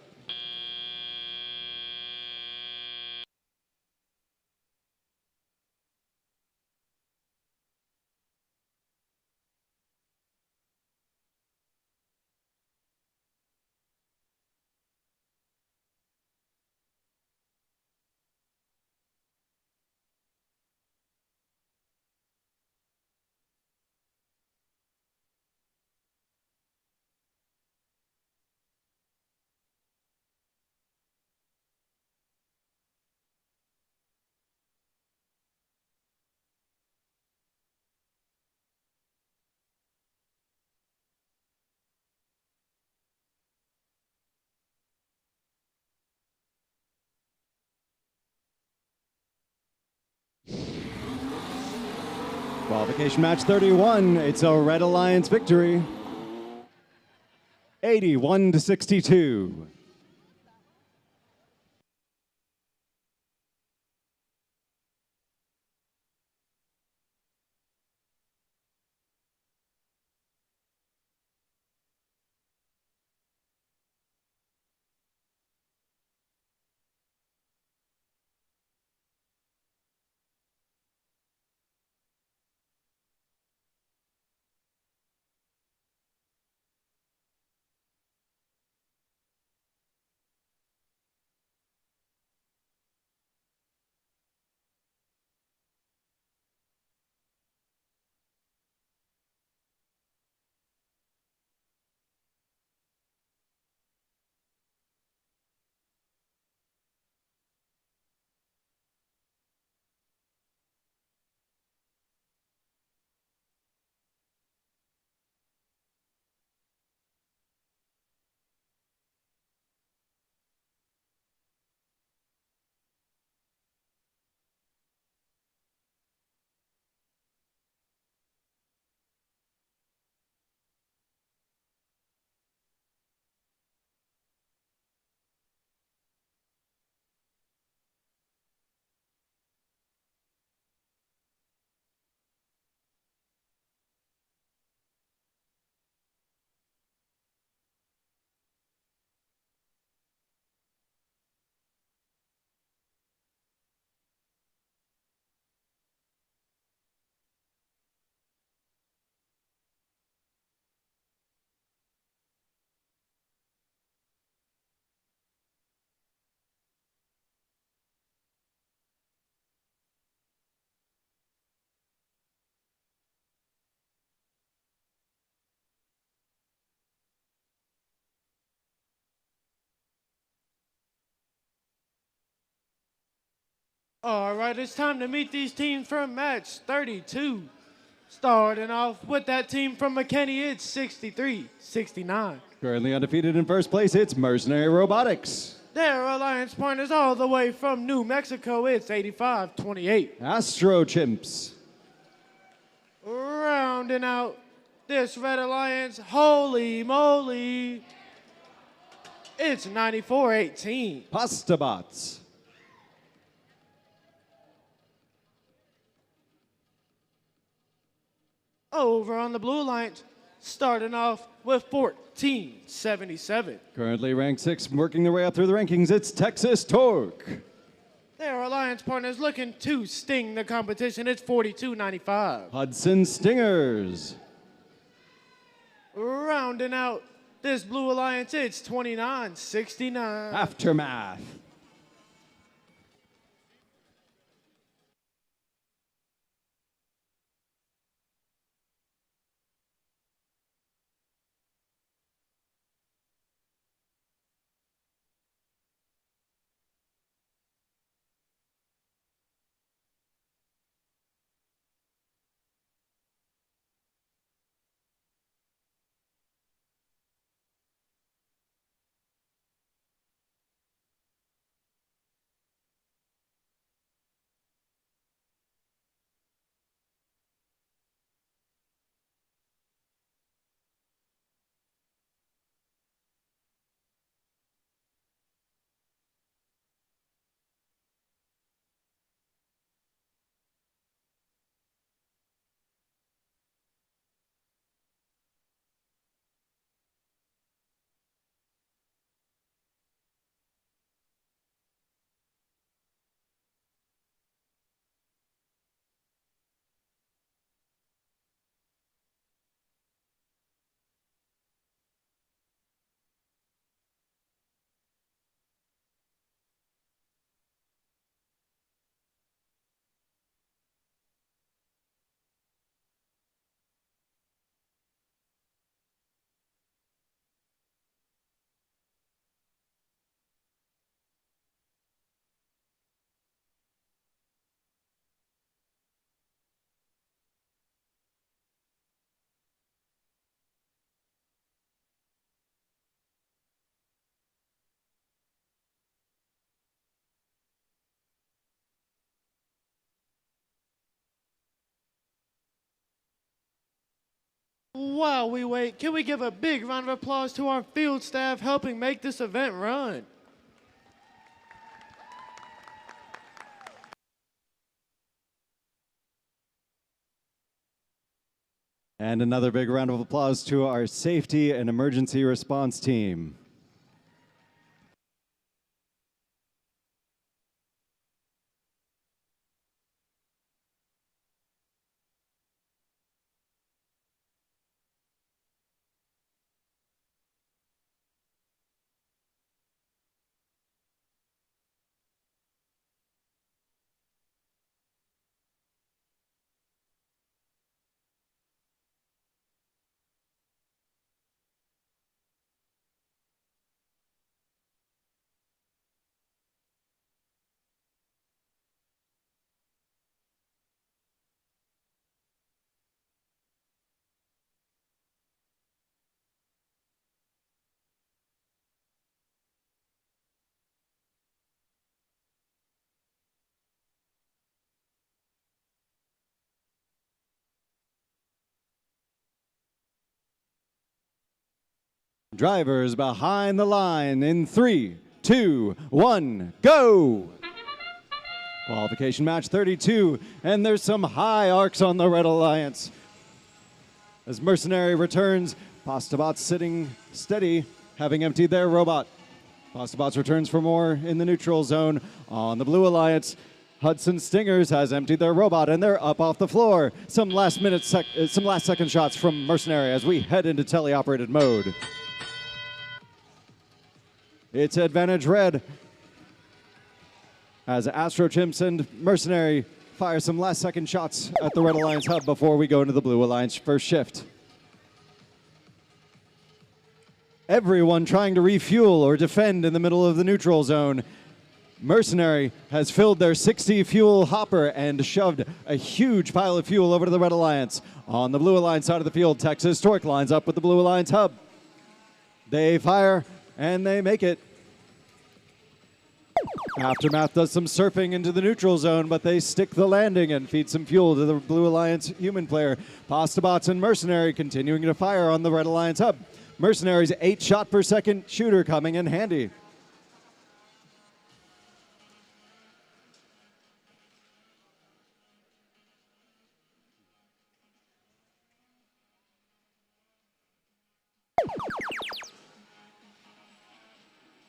Qualification match 31. It's a Red Alliance victory. 81-62. All right, it's time to meet these teams from match 32. Starting off with that team from McKinney, it's 63-69. Currently undefeated in first place, it's Mercenary Robotics. Their alliance partners all the way from New Mexico, it's 85-28. Astro Chimps. Rounding out this red alliance, holy moly, it's 94-18. Pastabots. Over on the blue alliance, starting off with 14-77. Currently ranked 6, working their way up through the rankings, it's Texas Torque. Their alliance partners looking to sting the competition, it's 42-95. Hudson Stingers. Rounding out this blue alliance, it's 29-69. Aftermath. While we wait, can we give a big round of applause to our field staff helping make this event run? And another big round of applause to our safety and emergency response team. Drivers behind the line in 3, 2, 1, go! Qualification match 32, and there's some high arcs on the Red Alliance. As Mercenary returns, Pastabots sitting steady, having emptied their robot. Pastabots returns for more in the neutral zone. On the Blue Alliance, Hudson Stingers has emptied their robot, and they're up off the floor. Some last second shots from Mercenary as we head into teleoperated mode. It's advantage red as Astro Chimps and Mercenary fire some last second shots at the Red Alliance hub before we go into the Blue Alliance first shift. Everyone trying to refuel or defend in the middle of the neutral zone. Mercenary has filled their 60 fuel hopper and shoved a huge pile of fuel over to the Red Alliance. On the Blue Alliance side of the field, Texas Torque lines up with the Blue Alliance hub. They fire and they make it. Aftermath does some surfing into the neutral zone, but they stick the landing and feed some fuel to the Blue Alliance human player. Pastabots and Mercenary continuing to fire on the Red Alliance hub. Mercenary's 8 shot per second shooter coming in handy.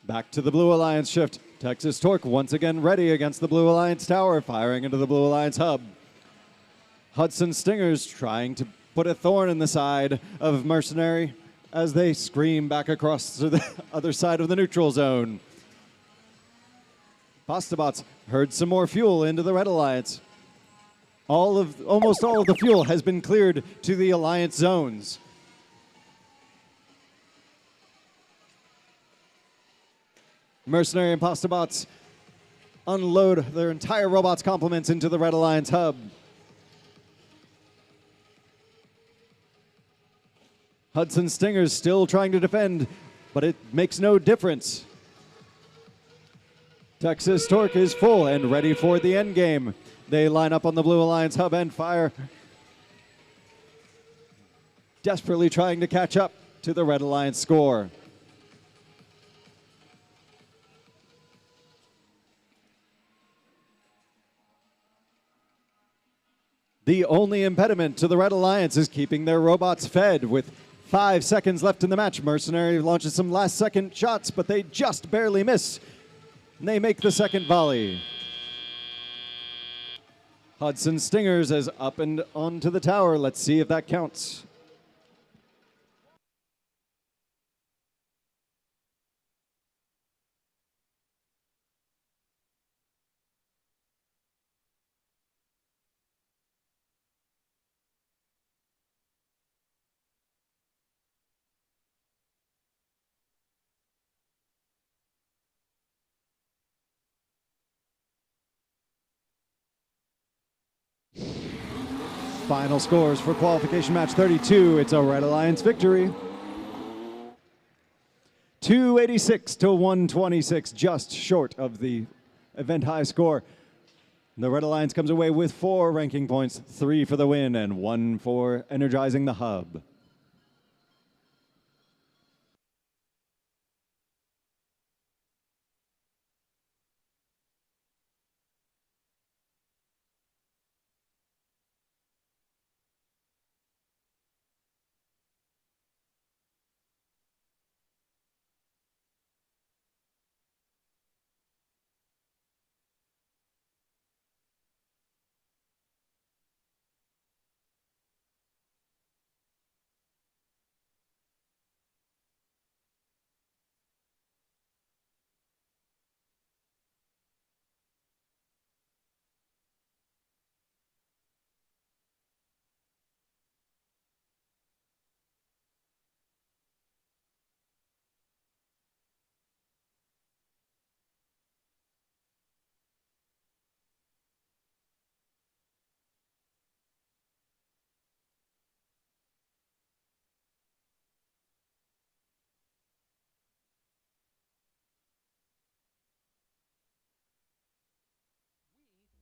Back to the Blue Alliance shift. Texas Torque once again ready against the Blue Alliance tower, firing into the Blue Alliance hub. Hudson Stingers trying to put a thorn in the side of Mercenary as they scream back across to the other side of the neutral zone. Pastabots herd some more fuel into the Red Alliance. Almost all of the fuel has been cleared to the Alliance zones. Mercenary and Pastabots unload their entire robots complements into the Red Alliance hub. Hudson Stingers still trying to defend, but it makes no difference. Texas Torque is full and ready for the end game. They line up on the Blue Alliance hub and fire, desperately trying to catch up to the Red Alliance score. The only impediment to the Red Alliance is keeping their robots fed. With 5 seconds left in the match, Mercenary launches some last-second shots, but they just barely miss. And they make the second volley. Hudson Stingers is up and onto the tower. Let's see if that counts. Final scores for qualification match 32. It's a Red Alliance victory. 286 to 126, just short of the event high score. The Red Alliance comes away with 4 ranking points, 3 for the win and 1 for energizing the hub.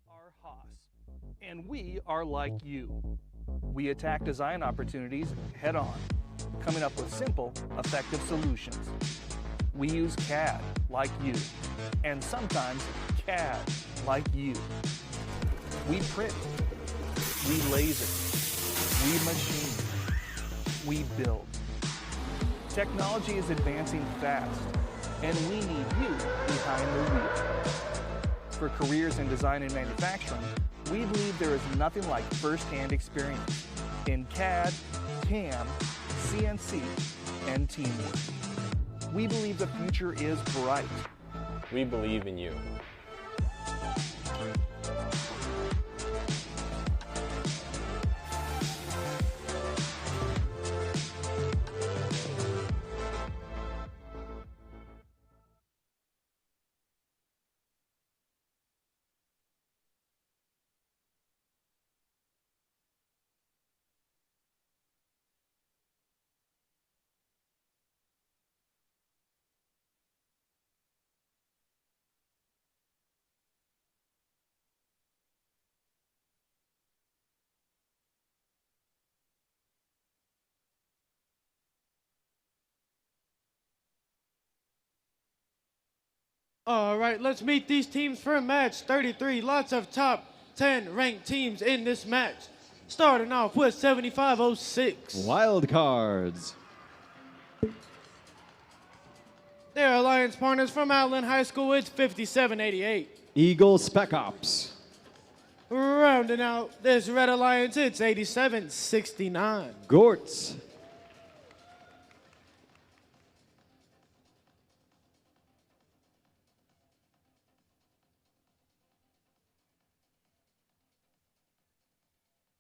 Are Haas, and we are like you. We attack design opportunities head on, coming up with simple, effective solutions. We use CAD like you, and sometimes CAD like you. We print, we laser, we machine, we build. Technology is advancing fast, and we need you behind the wheel. For careers in design and manufacturing, we believe there is nothing like first-hand experience in CAD, CAM, CNC, and teamwork. We believe the future is bright. We believe in you. All right, let's meet these teams for match 33. Lots of top 10 ranked teams in this match. Starting off with 7506. Wild cards. Their alliance partners from Outland High School, it's 5788. Eagle Spec Ops. Rounding out this red alliance, it's 8769. Gortz.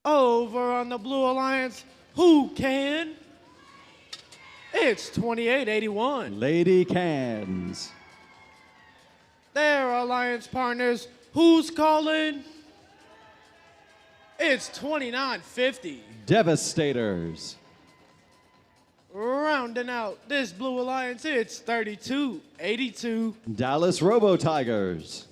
Over on the blue alliance, who can? It's 2881. Lady Cans. Their alliance partners, who's calling? It's 2950. Devastators. Rounding out this blue alliance, it's 3282. Dallas Robo Tigers.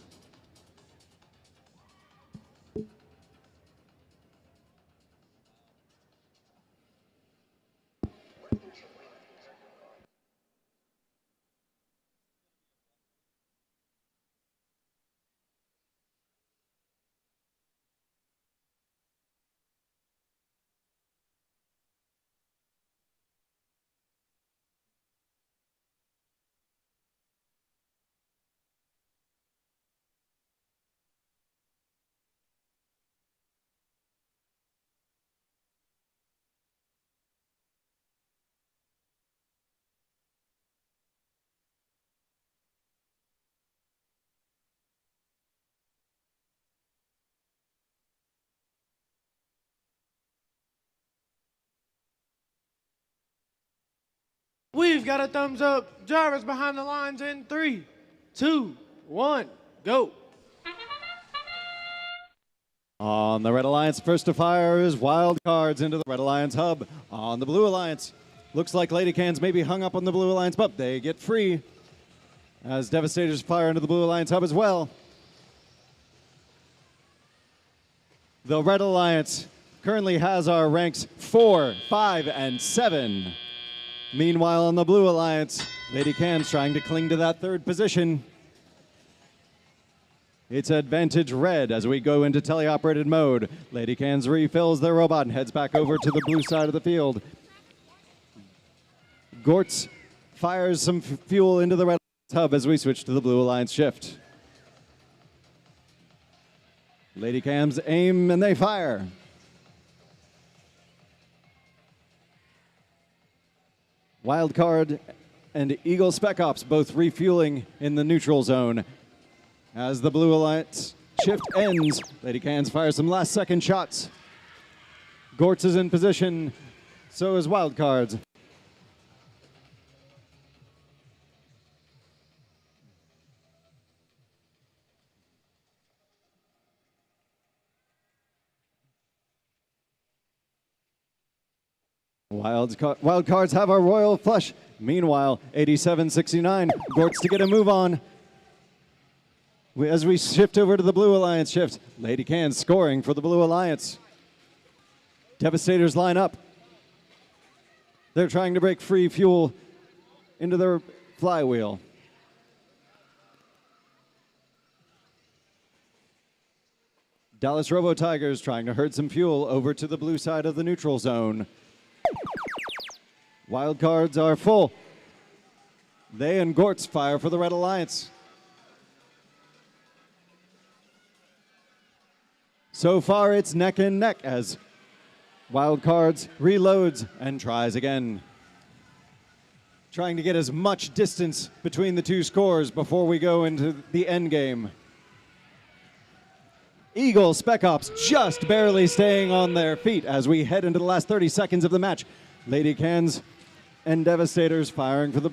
We've got a thumbs up. Drivers behind the lines in 3, 2, 1, go. On the Red Alliance, first to fire is Wild Cards into the Red Alliance hub. On the Blue Alliance, looks like Lady Cans may be hung up on the Blue Alliance, but they get free as Devastators fire into the Blue Alliance hub as well. The Red Alliance currently has our ranks 4, 5, and 7. Meanwhile, on the Blue Alliance, Lady Cans trying to cling to that third position. It's advantage red as we go into teleoperated mode. Lady Cans refills their robot and heads back over to the blue side of the field. Gortz fires some fuel into the Red Alliance hub as we switch to the Blue Alliance shift. Lady Cans aim and they fire. Wildcard and Eagle Spec Ops both refueling in the neutral zone. As the Blue Alliance shift ends, Lady Cans fires some last second shots. Gortz is in position, so is Wildcards. Wildcards have a royal flush. Meanwhile, 87-69, Gortz to get a move on. As we shift over to the Blue Alliance shift, Lady Cans scoring for the Blue Alliance. Devastators line up. They're trying to break free fuel into their flywheel. Dallas Robo Tigers trying to herd some fuel over to the blue side of the neutral zone. Wildcards are full. They and Gortz fire for the Red Alliance. So far, it's neck and neck as Wildcards reloads and tries again. Trying to get as much distance between the two scores before we go into the end game. Eagle Spec Ops just barely staying on their feet as we head into the last 30 seconds of the match. Lady Cans and Devastators firing for the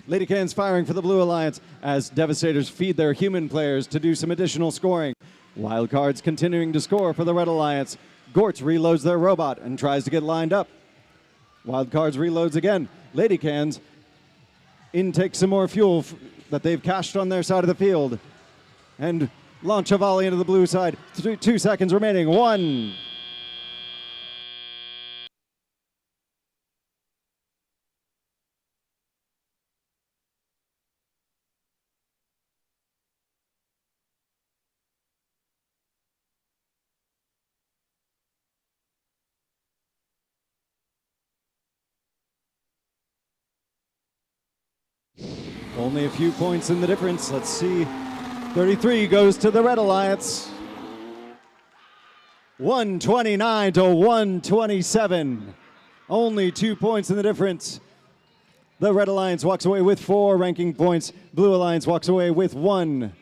Lady Cans firing for the Blue Alliance as Devastators feed their human players to do some additional scoring. Wildcards continuing to score for the Red Alliance. Gortz reloads their robot and tries to get lined up. Wildcards reloads again. Lady Cans intake some more fuel that they've cached on their side of the field and launch a volley into the blue side. 2 seconds remaining. 1. Only a few points in the difference. Let's see. 33 goes to the Red Alliance. 129 to 127. Only 2 points in the difference. The Red Alliance walks away with 4 ranking points. Blue Alliance walks away with 1.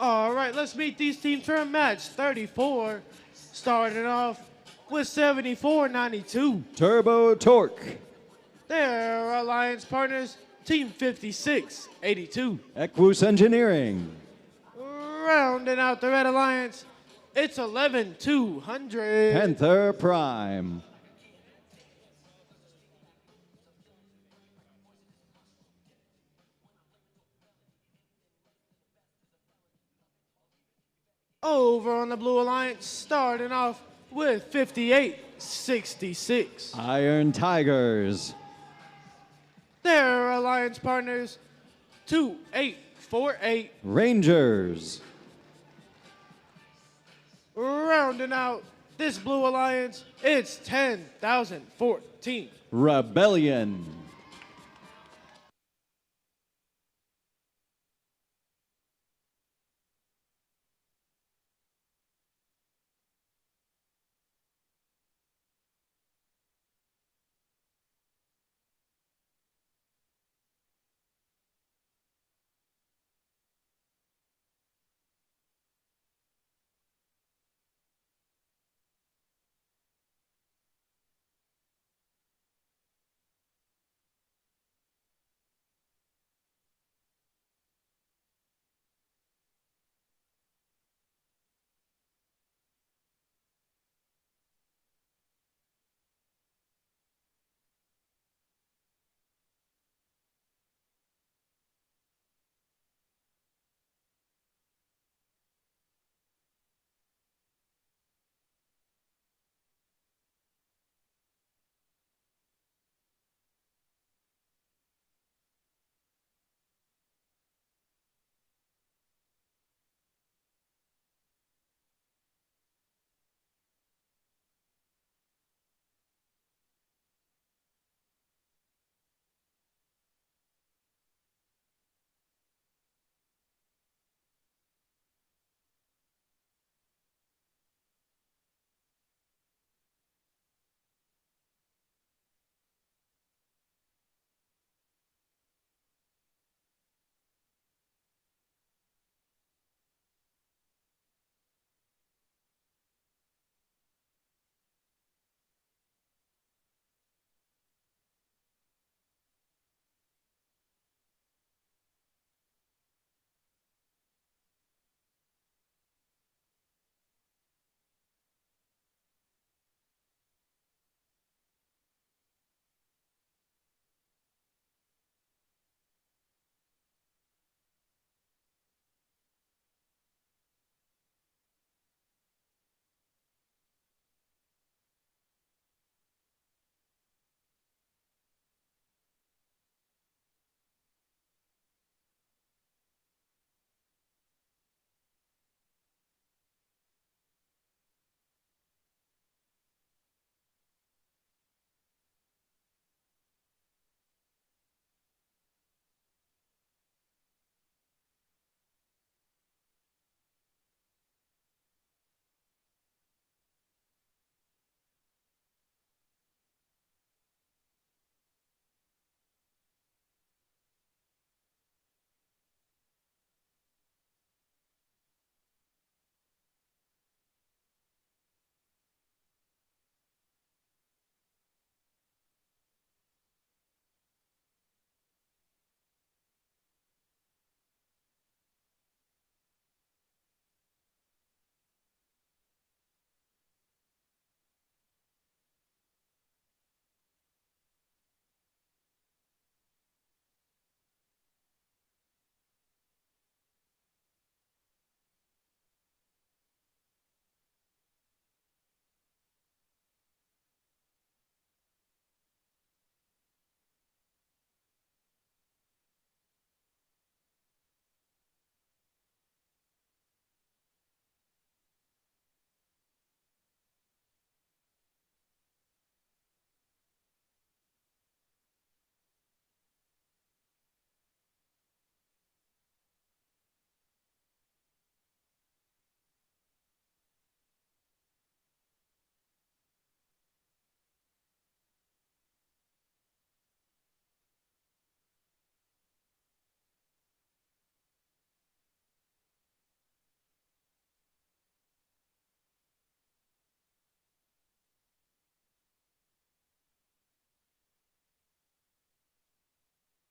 All right, let's meet these teams for a match. 34, starting off with 74-92. Turbo Torque. Their alliance partners, Team 56-82. Equus Engineering. Rounding out the Red Alliance, it's 11-200. Panther Prime. Over on the Blue Alliance, starting off with 58-66. Iron Tigers. Their alliance partners, 2848. Rangers. Rounding out this Blue Alliance, it's 10,014. Rebellion.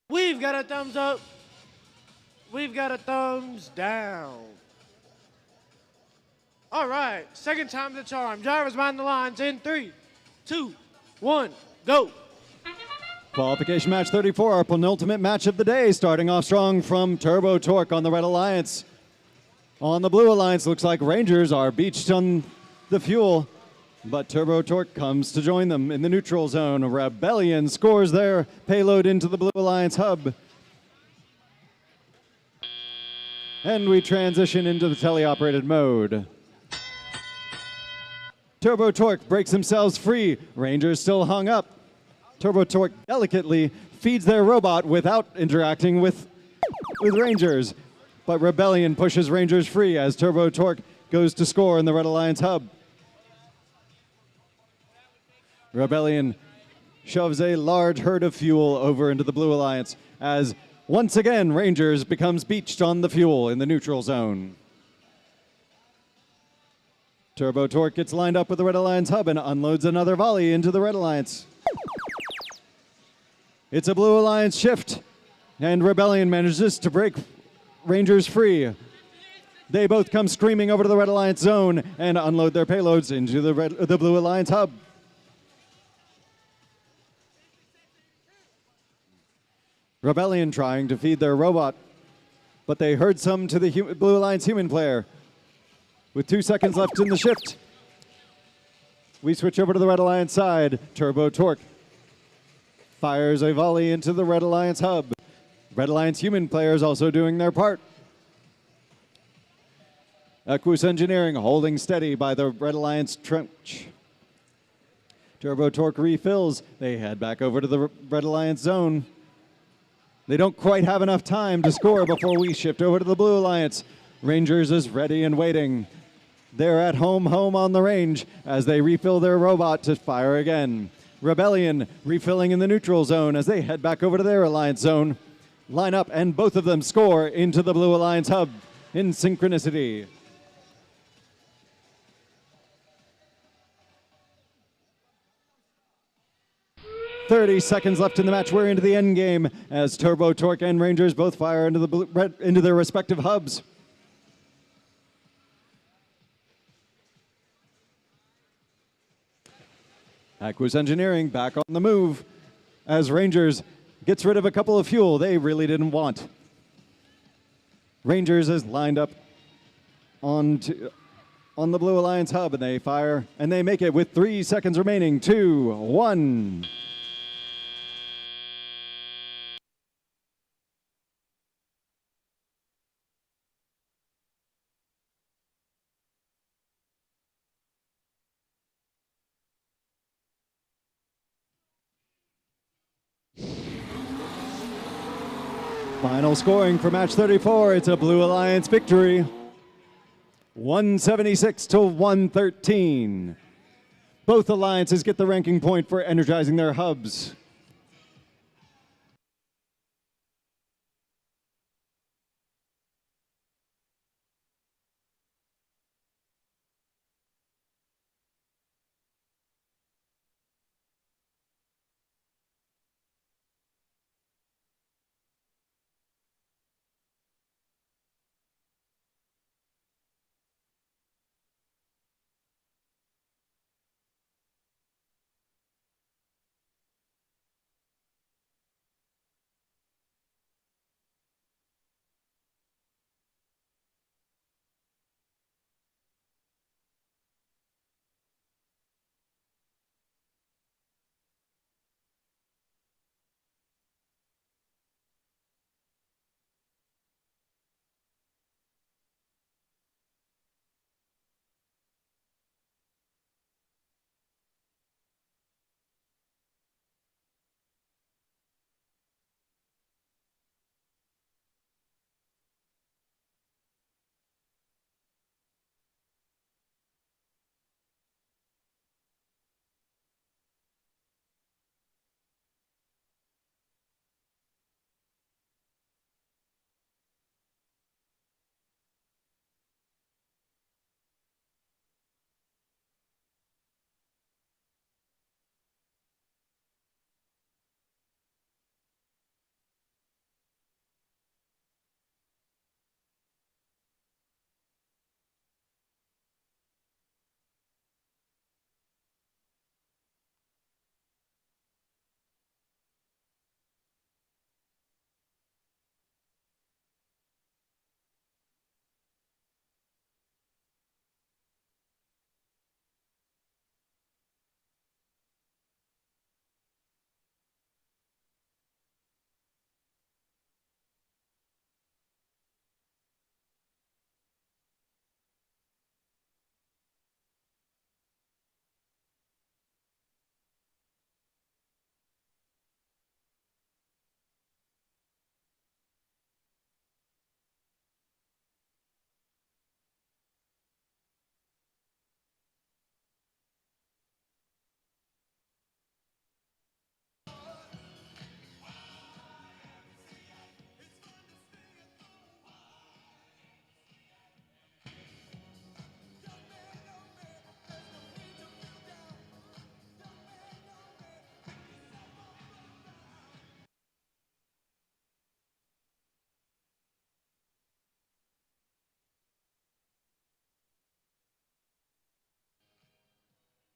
We've got a thumbs up. We've got a thumbs down. All right, second time's the charm. Drivers mind the lines in 3, 2, 1, go. Qualification match 34, our penultimate match of the day, starting off strong from Turbo Torque on the Red Alliance. On the Blue Alliance, looks like Rangers are beached on the fuel, but Turbo Torque comes to join them in the neutral zone. Rebellion scores their payload into the Blue Alliance hub. And we transition into the teleoperated mode. Turbo Torque breaks themselves free. Rangers still hung up. Turbo Torque delicately feeds their robot without interacting with Rangers. But Rebellion pushes Rangers free as Turbo Torque goes to score in the Red Alliance hub. Rebellion shoves a large herd of fuel over into the Blue Alliance as once again Rangers becomes beached on the fuel in the neutral zone. Turbo Torque gets lined up with the Red Alliance hub and unloads another volley into the Red Alliance. It's a Blue Alliance shift, and Rebellion manages to break Rangers free. They both come screaming over to the Red Alliance zone and unload their payloads into the Blue Alliance hub. Rebellion trying to feed their robot, but they herd some to the Blue Alliance human player. With 2 seconds left in the shift, we switch over to the Red Alliance side. Turbo Torque fires a volley into the Red Alliance hub. Red Alliance human players also doing their part. Aquus Engineering holding steady by the Red Alliance trench. Turbo Torque refills. They head back over to the Red Alliance zone. They don't quite have enough time to score before we shift over to the Blue Alliance. Rangers is ready and waiting. They're at home on the range as they refill their robot to fire again. Rebellion refilling in the neutral zone as they head back over to their Alliance zone. Line up and both of them score into the Blue Alliance hub in synchronicity. "30 seconds left in the match. We're into the end game as Turbo Torque and Rangers both fire into their respective hubs. Aquus Engineering back on the move as Rangers gets rid of a couple of fuel they really didn't want. Rangers is lined up on the Blue Alliance hub, and they fire, and they make it with 3 seconds remaining. 2, 1. Final scoring for match 34. It's a Blue Alliance victory. 176 to 113. Both alliances get the ranking point for energizing their hubs.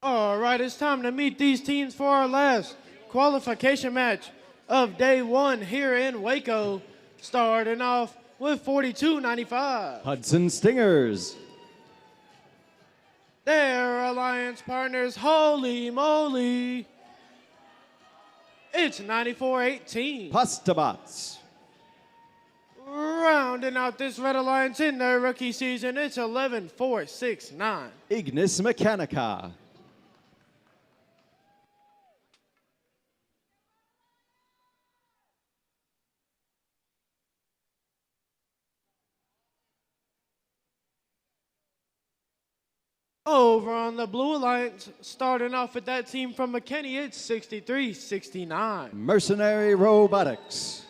All right, it's time to meet these teams for our last qualification match of day one here in Waco, starting off with 4295. Hudson Stingers. Their alliance partners, holy moly, it's 9418. Pastabots. Rounding out this Red Alliance in their rookie season, it's 11469. Ignis Mechanica. Over on the Blue Alliance, starting off with that team from McKinney, it's 6369. Mercenary Robotics.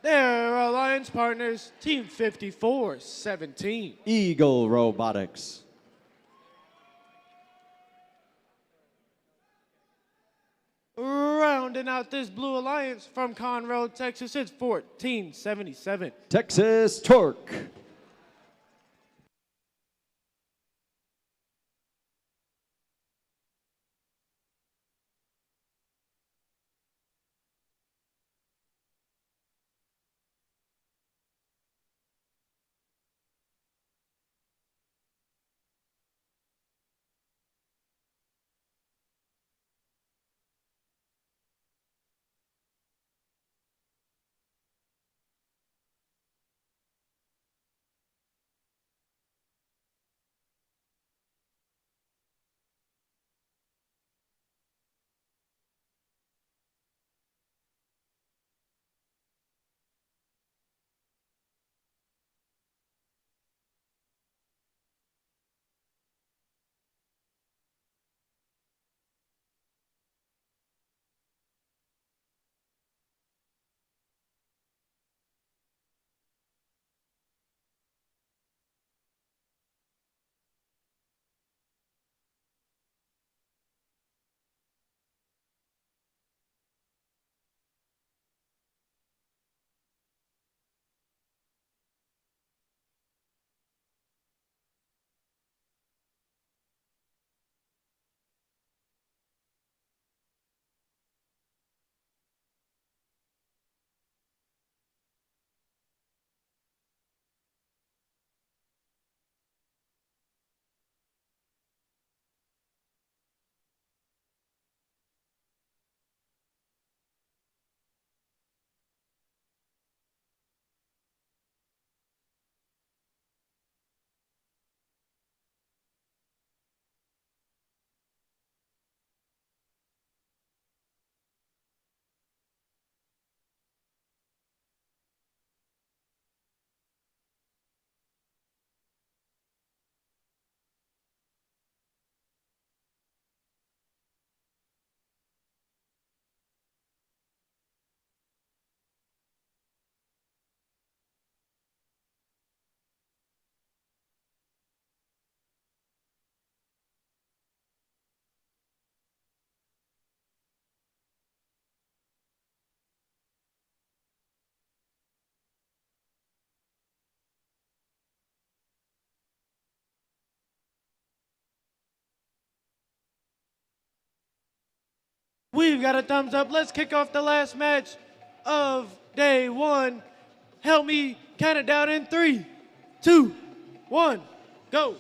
Their alliance partners, Team 5417. Eagle Robotics. Rounding out this Blue Alliance from Conroe, Texas, it's 1477. Texas Torque. We've got a thumbs up. Let's kick off the last match of day one. Help me count it down in 3, 2, 1, go.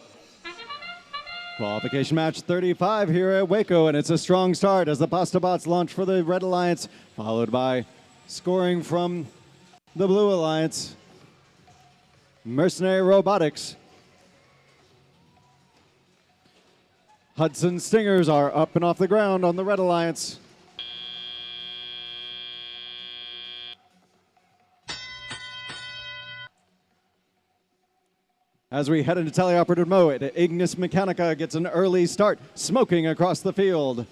Qualification match 35 here at Waco, and it's a strong start as the Pastabots launch for the Red Alliance, followed by scoring from the Blue Alliance. Mercenary Robotics. Hudson Stingers are up and off the ground on the Red Alliance. As we head into teleoperative mode, Ignis Mechanica gets an early start, smoking across the field.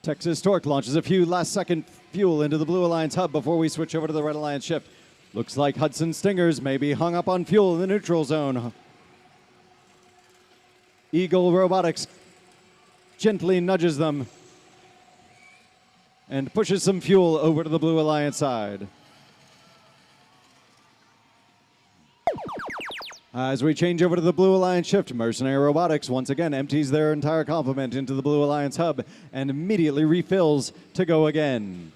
Texas Torque launches a few last-second fuel into the Blue Alliance hub before we switch over to the Red Alliance ship. Looks like Hudson Stingers may be hung up on fuel in the neutral zone. Eagle Robotics gently nudges them and pushes some fuel over to the Blue Alliance side. As we change over to the Blue Alliance shift, Mercenary Robotics once again empties their entire complement into the Blue Alliance hub and immediately refills to go again.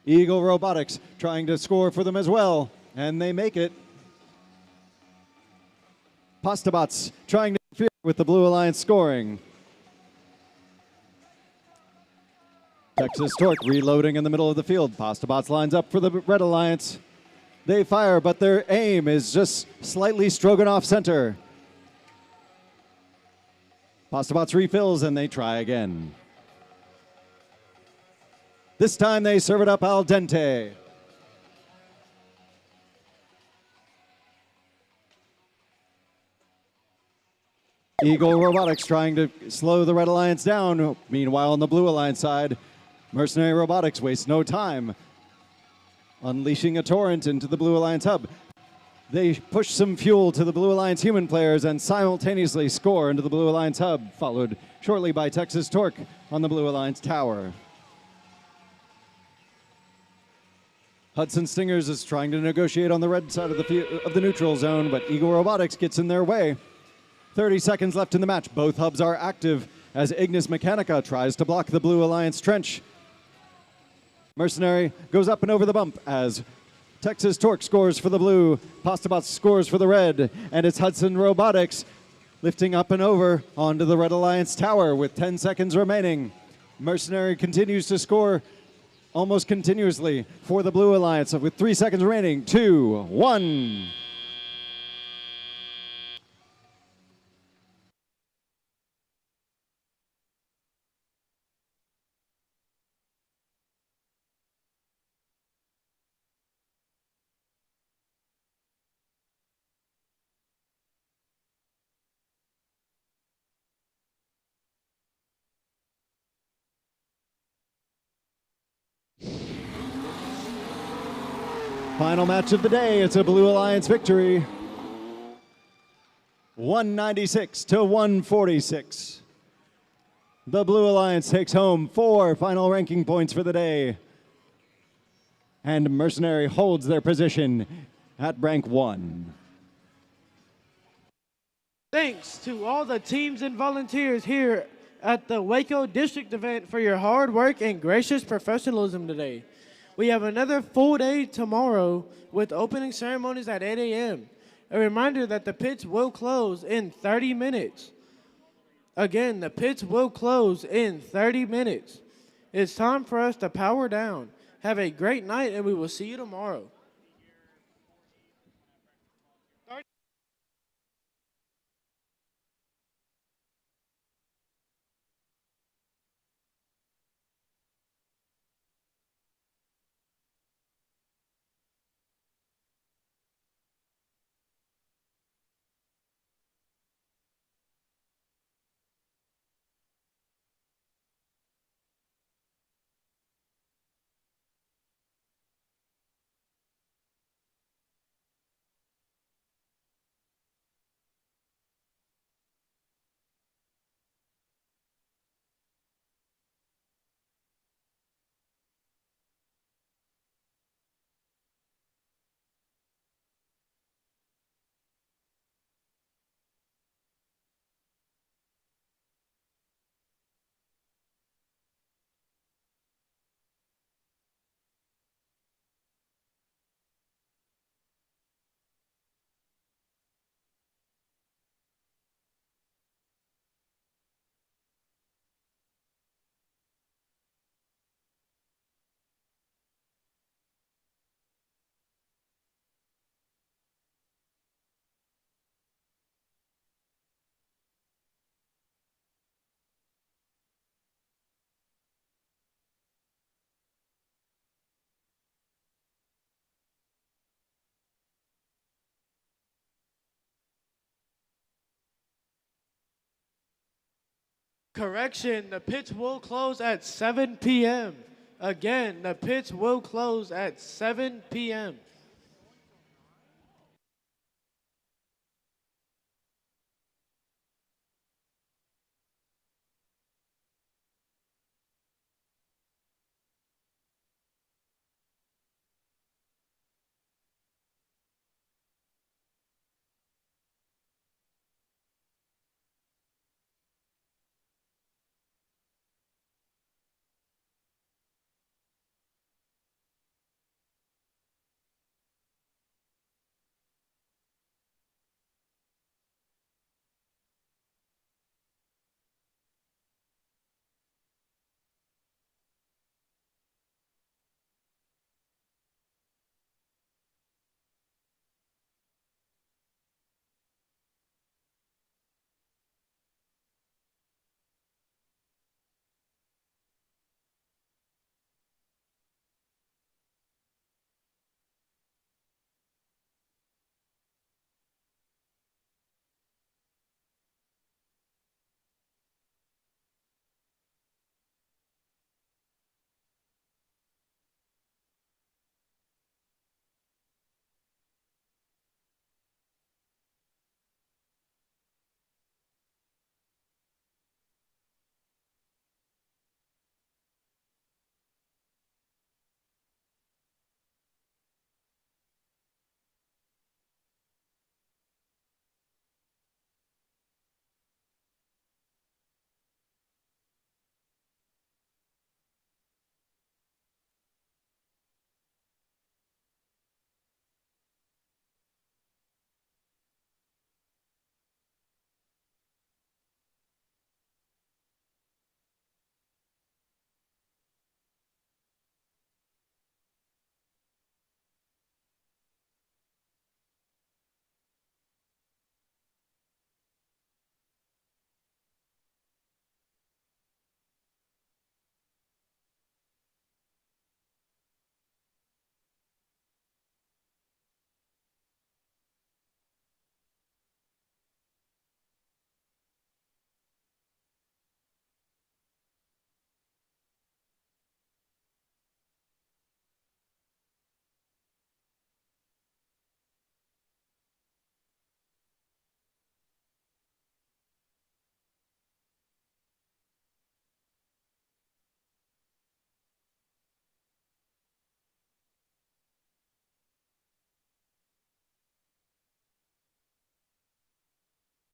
Eagle Robotics trying to score for them as well, and they make it. Pastabots trying to interfere with the Blue Alliance scoring. Texas Torque reloading in the middle of the field. Pastabots lines up for the Red Alliance. They fire, but their aim is just slightly Stroganoff center. Pastabots refills and they try again. This time they serve it up al dente. Eagle Robotics trying to slow the Red Alliance down. Meanwhile, on the Blue Alliance side, Mercenary Robotics wastes no time, unleashing a torrent into the Blue Alliance hub. They push some fuel to the Blue Alliance human players and simultaneously score into the Blue Alliance hub, followed shortly by Texas Torque on the Blue Alliance tower. Hudson Stingers is trying to negotiate on the red side of the neutral zone, but Eagle Robotics gets in their way. 30 seconds left in the match. Both hubs are active as Ignis Mechanica tries to block the Blue Alliance trench. Mercenary goes up and over the bump as Texas Torque scores for the blue, Pastabots scores for the red, and it's Hudson Robotics lifting up and over onto the Red Alliance tower with 10 seconds remaining. Mercenary continues to score almost continuously for the Blue Alliance with 3 seconds remaining. 2, 1. Final match of the day, it's a Blue Alliance victory. 196 to 146. The Blue Alliance takes home 4 final ranking points for the day. And Mercenary holds their position at rank 1. Thanks to all the teams and volunteers here at the Waco District event for your hard work and gracious professionalism today. We have another full day tomorrow with opening ceremonies at 8 a.m. A reminder that the pits will close in 30 minutes. Again, the pits will close in 30 minutes. It's time for us to power down. Have a great night, and we will see you tomorrow. Correction, the pits will close at 7 p.m. Again, the pits will close at 7 p.m.